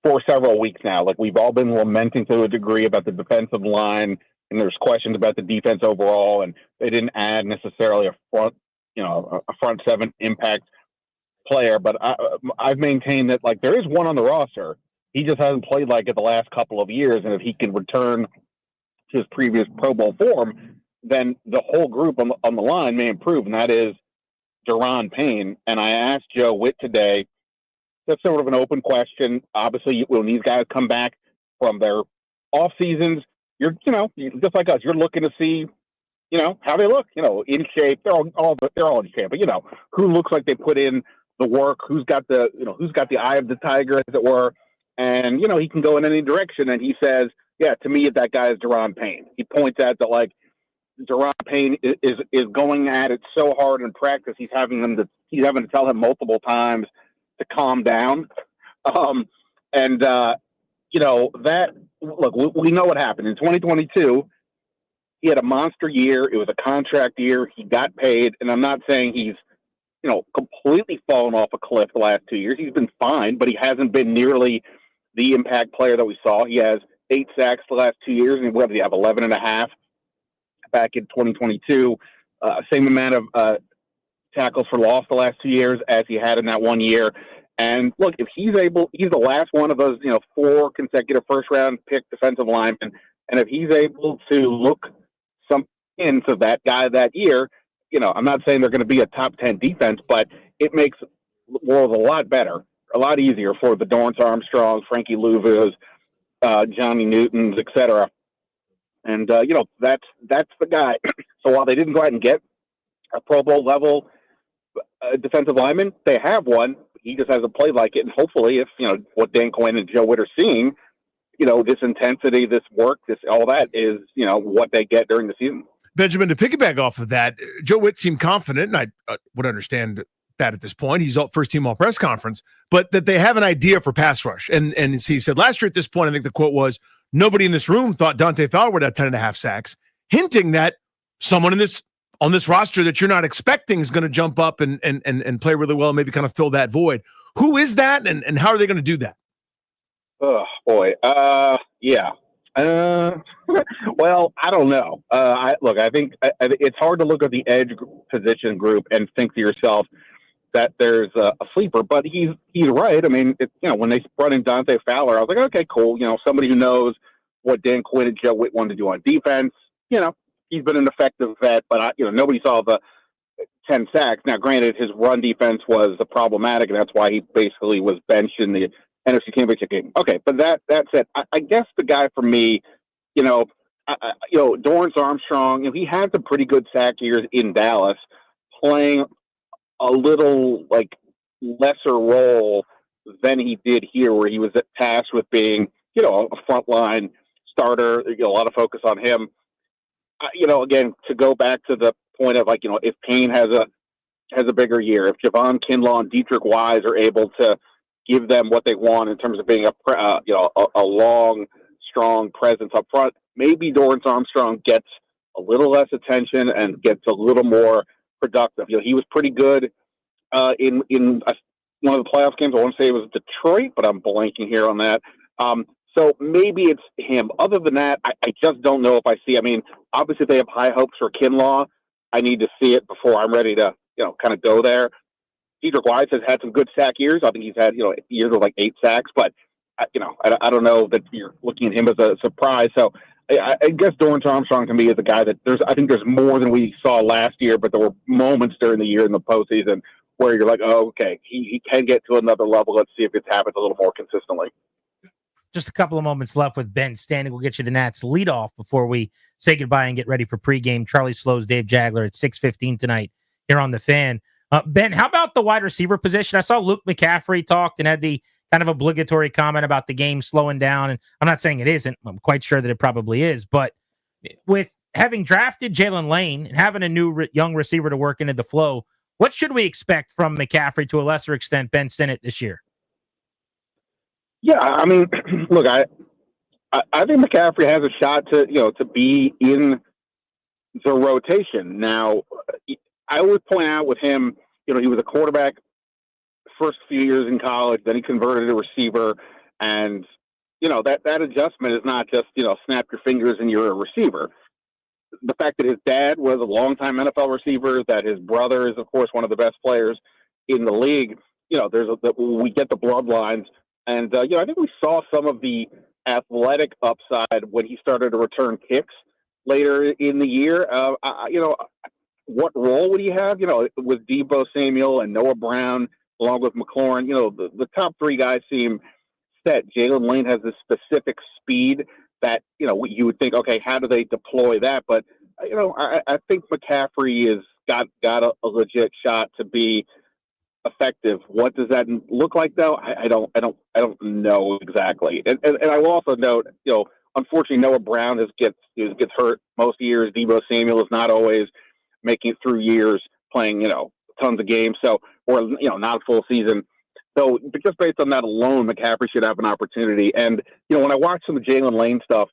for several weeks now. Like, we've all been lamenting to a degree about the defensive line, and there's questions about the defense overall, and they didn't add necessarily a front seven impact player. But I've maintained that, like, there is one on the roster. He just hasn't played like it the last couple of years, and if he can return to his previous Pro Bowl form, then the whole group on the line may improve, and that is Daron Payne. And I asked Joe Witt today, that's sort of an open question. Obviously, when these guys come back from their off seasons, you're just like us. You're looking to see, how they look. In shape. They're all in shape. But who looks like they put in the work? Who's got the eye of the tiger, as it were? And he can go in any direction. And he says, yeah, to me, that guy is Daron Payne. He points out that, like, Daron Payne is going at it so hard in practice. He's having to tell him multiple times to calm down. We know what happened in 2022. He had a monster year. It was a contract year. He got paid. And I'm not saying he's, completely fallen off a cliff the last 2 years. He's been fine, but he hasn't been nearly the impact player that we saw. He has 8 sacks the last 2 years. And what did he have? 11.5 back in 2022. Same amount of tackles for loss the last 2 years as he had in that 1 year. And look, if he's the last one of those, 4 consecutive first-round pick defensive linemen, and if he's able to look something into that guy that year, I'm not saying they're going to be a top 10 defense, but it makes the world a lot better, a lot easier for the Dorrance Armstrongs, Frankie Louvu's, Johnny Newtons, etc. And that's the guy. So while they didn't go out and get a Pro Bowl level defensive lineman, they have one. He just hasn't played like it. And hopefully, if what Dan Quinn and Joe Witt are seeing, this intensity, this work, all that is what they get during the season. Benjamin, to piggyback off of that, Joe Witt seemed confident, and I would understand that at this point. He's first team all press conference, but that they have an idea for pass rush. And he said last year at this point, I think the quote was, nobody in this room thought Dante Fowler would have 10.5 sacks, hinting that someone on this roster that you're not expecting is going to jump up and play really well and maybe kind of fill that void. Who is that, and how are they going to do that? Oh boy. Yeah. Well, I don't know. I think it's hard to look at the edge position group and think to yourself that there's a sleeper, but he's right. I mean, when they brought in Dante Fowler, I was like, okay, cool. Somebody who knows what Dan Quinn and Joe Witt wanted to do on defense. He's been an effective vet, but nobody saw the 10 sacks. Now, granted, his run defense was problematic, and that's why he basically was benched in the NFC Championship game. Okay, but that said, I guess the guy for me, Dorrance Armstrong, he had some pretty good sack years in Dallas, playing a little lesser role than he did here, where he was tasked with being, a frontline starter. A lot of focus on him. Again, to go back to the point of if Payne has a bigger year, if Javon Kinlaw and Dietrich Wise are able to give them what they want in terms of being a long, strong presence up front, maybe Dorrance Armstrong gets a little less attention and gets a little more productive. He was pretty good in one of the playoff games. I want to say it was Detroit, but I'm blanking here on that. So maybe it's him. Other than that, I just don't know if I see. I mean, obviously, if they have high hopes for Kinlaw, I need to see it before I'm ready to, kind of go there. Dietrich Wise has had some good sack years. I think he's had, years of 8 sacks, but, I don't know that you're looking at him as a surprise. So I guess Dorrance Armstrong to me is a guy that I think there's more than we saw last year, but there were moments during the year in the postseason where you're like, oh, okay, he can get to another level. Let's see if it happens a little more consistently. Just a couple of moments left with Ben Standig. We'll get you the Nats leadoff before we say goodbye and get ready for pregame. Charlie Slows, Dave Jagler at 6:15 tonight here on The Fan. Ben, how about the wide receiver position? I saw Luke McCaffrey talked and had the kind of obligatory comment about the game slowing down. And I'm not saying it isn't. I'm quite sure that it probably is. But with having drafted Jalen Lane and having a new young receiver to work into the flow, what should we expect from McCaffrey, to a lesser extent, Ben Sinnott, this year? Yeah, I mean, look, I think McCaffrey has a shot to be in the rotation. Now, I always point out with him, he was a quarterback first few years in college, then he converted to receiver, and that adjustment is not just snap your fingers and you're a receiver. The fact that his dad was a longtime NFL receiver, that his brother is, of course, one of the best players in the league. We get the bloodlines. And, I think we saw some of the athletic upside when he started to return kicks later in the year. What role would he have? With Deebo Samuel and Noah Brown, along with McLaurin, the top 3 guys seem set. Jalen Lane has this specific speed that, you would think, okay, how do they deploy that? But, I think McCaffrey has got a legit shot to be effective. What does that look like, though? I don't know exactly. And I will also note, unfortunately, Noah Brown gets hurt most years. Deebo Samuel is not always making it through years playing, tons of games. So, or not a full season. So just based on that alone, McCaffrey should have an opportunity. And when I watch some of Jalen Lane stuff,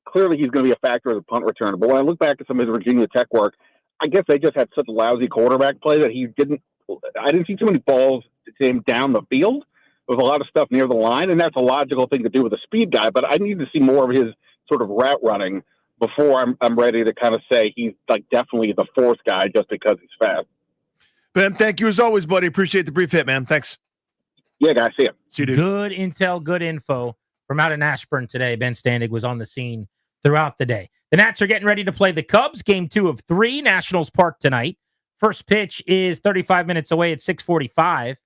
clearly he's going to be a factor as a punt returner. But when I look back at some of his Virginia Tech work, I guess they just had such lousy quarterback play that I didn't see too many balls to him down the field. There was a lot of stuff near the line, and that's a logical thing to do with a speed guy. But I need to see more of his sort of route running before I'm ready to kind of say he's definitely the 4th guy just because he's fast. Ben, thank you as always, buddy. Appreciate the brief hit, man. Thanks. Yeah, guys. See you. See you, dude. Good intel, good info from out in Ashburn today. Ben Standig was on the scene throughout the day. The Nats are getting ready to play the Cubs. Game 2 of 3, Nationals Park tonight. First pitch is 35 minutes away at 6:45.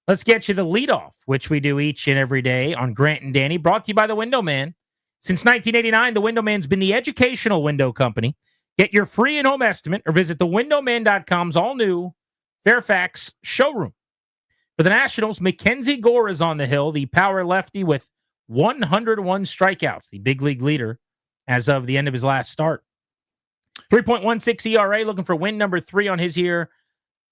Let's get you the leadoff, which we do each and every day on Grant and Danny, brought to you by the Window Man. Since 1989, the Window Man's been the educational window company. Get your free in-home estimate or visit thewindowman.com's all-new Fairfax showroom. For the Nationals, Mackenzie Gore is on the hill, the power lefty with 101 strikeouts, the big league leader as of the end of his last start. 3.16 ERA, looking for win number 3 on his year.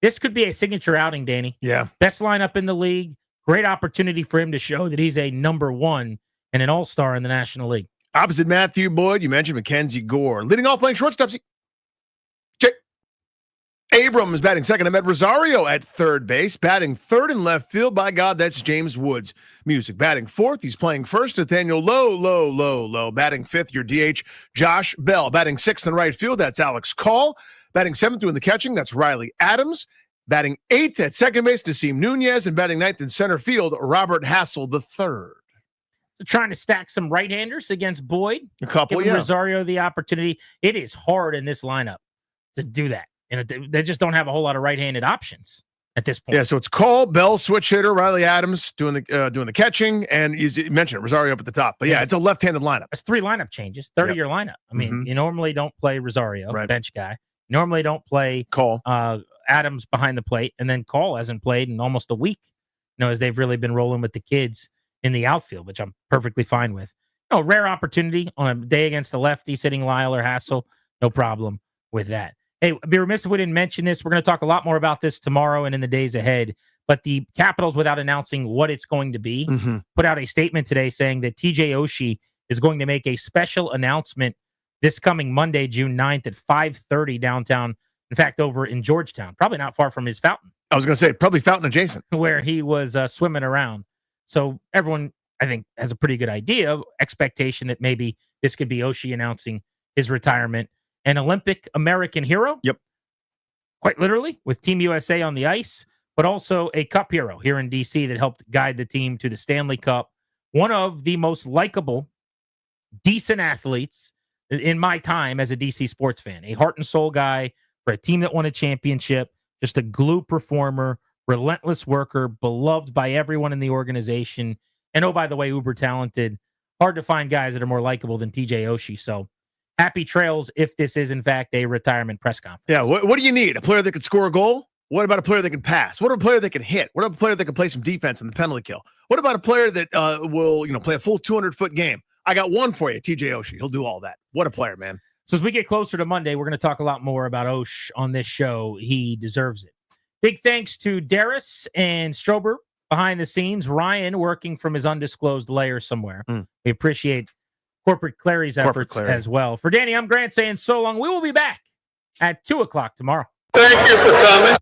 This could be a signature outing, Danny. Yeah. Best lineup in the league. Great opportunity for him to show that he's a number 1 and an all-star in the National League. Opposite Matthew Boyd, you mentioned Mackenzie Gore. Leading off playing shortstop. Abrams batting second. Ahmed Rosario at third base. Batting third in left field. By God, that's James Woods music. Batting fourth, he's playing first. Nathaniel Lowe. Batting fifth, your DH, Josh Bell. Batting sixth in right field, that's Alex Call. Batting seventh doing the catching, that's Riley Adams. Batting eighth at second base, Nasim Nunez. And batting ninth in center field, Robert Hassel III. Trying to stack some right-handers against Boyd. A couple, giving Rosario the opportunity. It is hard in this lineup to do that. And they just don't have a whole lot of right-handed options at this point. Yeah, so it's Call, Bell, switch hitter, Riley Adams doing the catching, and you mentioned it, Rosario up at the top. But yeah, it's a left-handed lineup. It's 3 lineup changes, 30-year lineup. I mean, you normally don't play Rosario, bench guy. You normally don't play Call, Adams behind the plate, and then Call hasn't played in almost a week. As they've really been rolling with the kids in the outfield, which I'm perfectly fine with. Rare opportunity on a day against the lefty sitting Lyle or Hassel. No problem with that. Hey, I'd be remiss if we didn't mention this. We're going to talk a lot more about this tomorrow and in the days ahead. But the Capitals, without announcing what it's going to be, put out a statement today saying that TJ Oshie is going to make a special announcement this coming Monday, June 9th at 5:30 downtown. In fact, over in Georgetown, probably not far from his fountain. I was going to say, probably fountain adjacent. Where he was swimming around. So everyone, I think, has a pretty good idea of expectation that maybe this could be Oshie announcing his retirement. An Olympic American hero. Yep. Quite literally, with Team USA on the ice, but also a Cup hero here in D.C. that helped guide the team to the Stanley Cup. One of the most likable, decent athletes in my time as a D.C. sports fan. A heart and soul guy for a team that won a championship. Just a glue performer, relentless worker, beloved by everyone in the organization. And oh, by the way, uber talented. Hard to find guys that are more likable than TJ Oshie. So happy trails if this is, in fact, a retirement press conference. Yeah, what do you need? A player that can score a goal? What about a player that can pass? What about a player that can hit? What about a player that can play some defense in the penalty kill? What about a player that will play a full 200-foot game? I got one for you, TJ Oshie. He'll do all that. What a player, man. So as we get closer to Monday, we're going to talk a lot more about Osh on this show. He deserves it. Big thanks to Darius and Strober behind the scenes. Ryan working from his undisclosed lair somewhere. We appreciate Corporate Clary's efforts as well. For Danny, I'm Grant saying so long. We will be back at 2 o'clock tomorrow. Thank you for coming.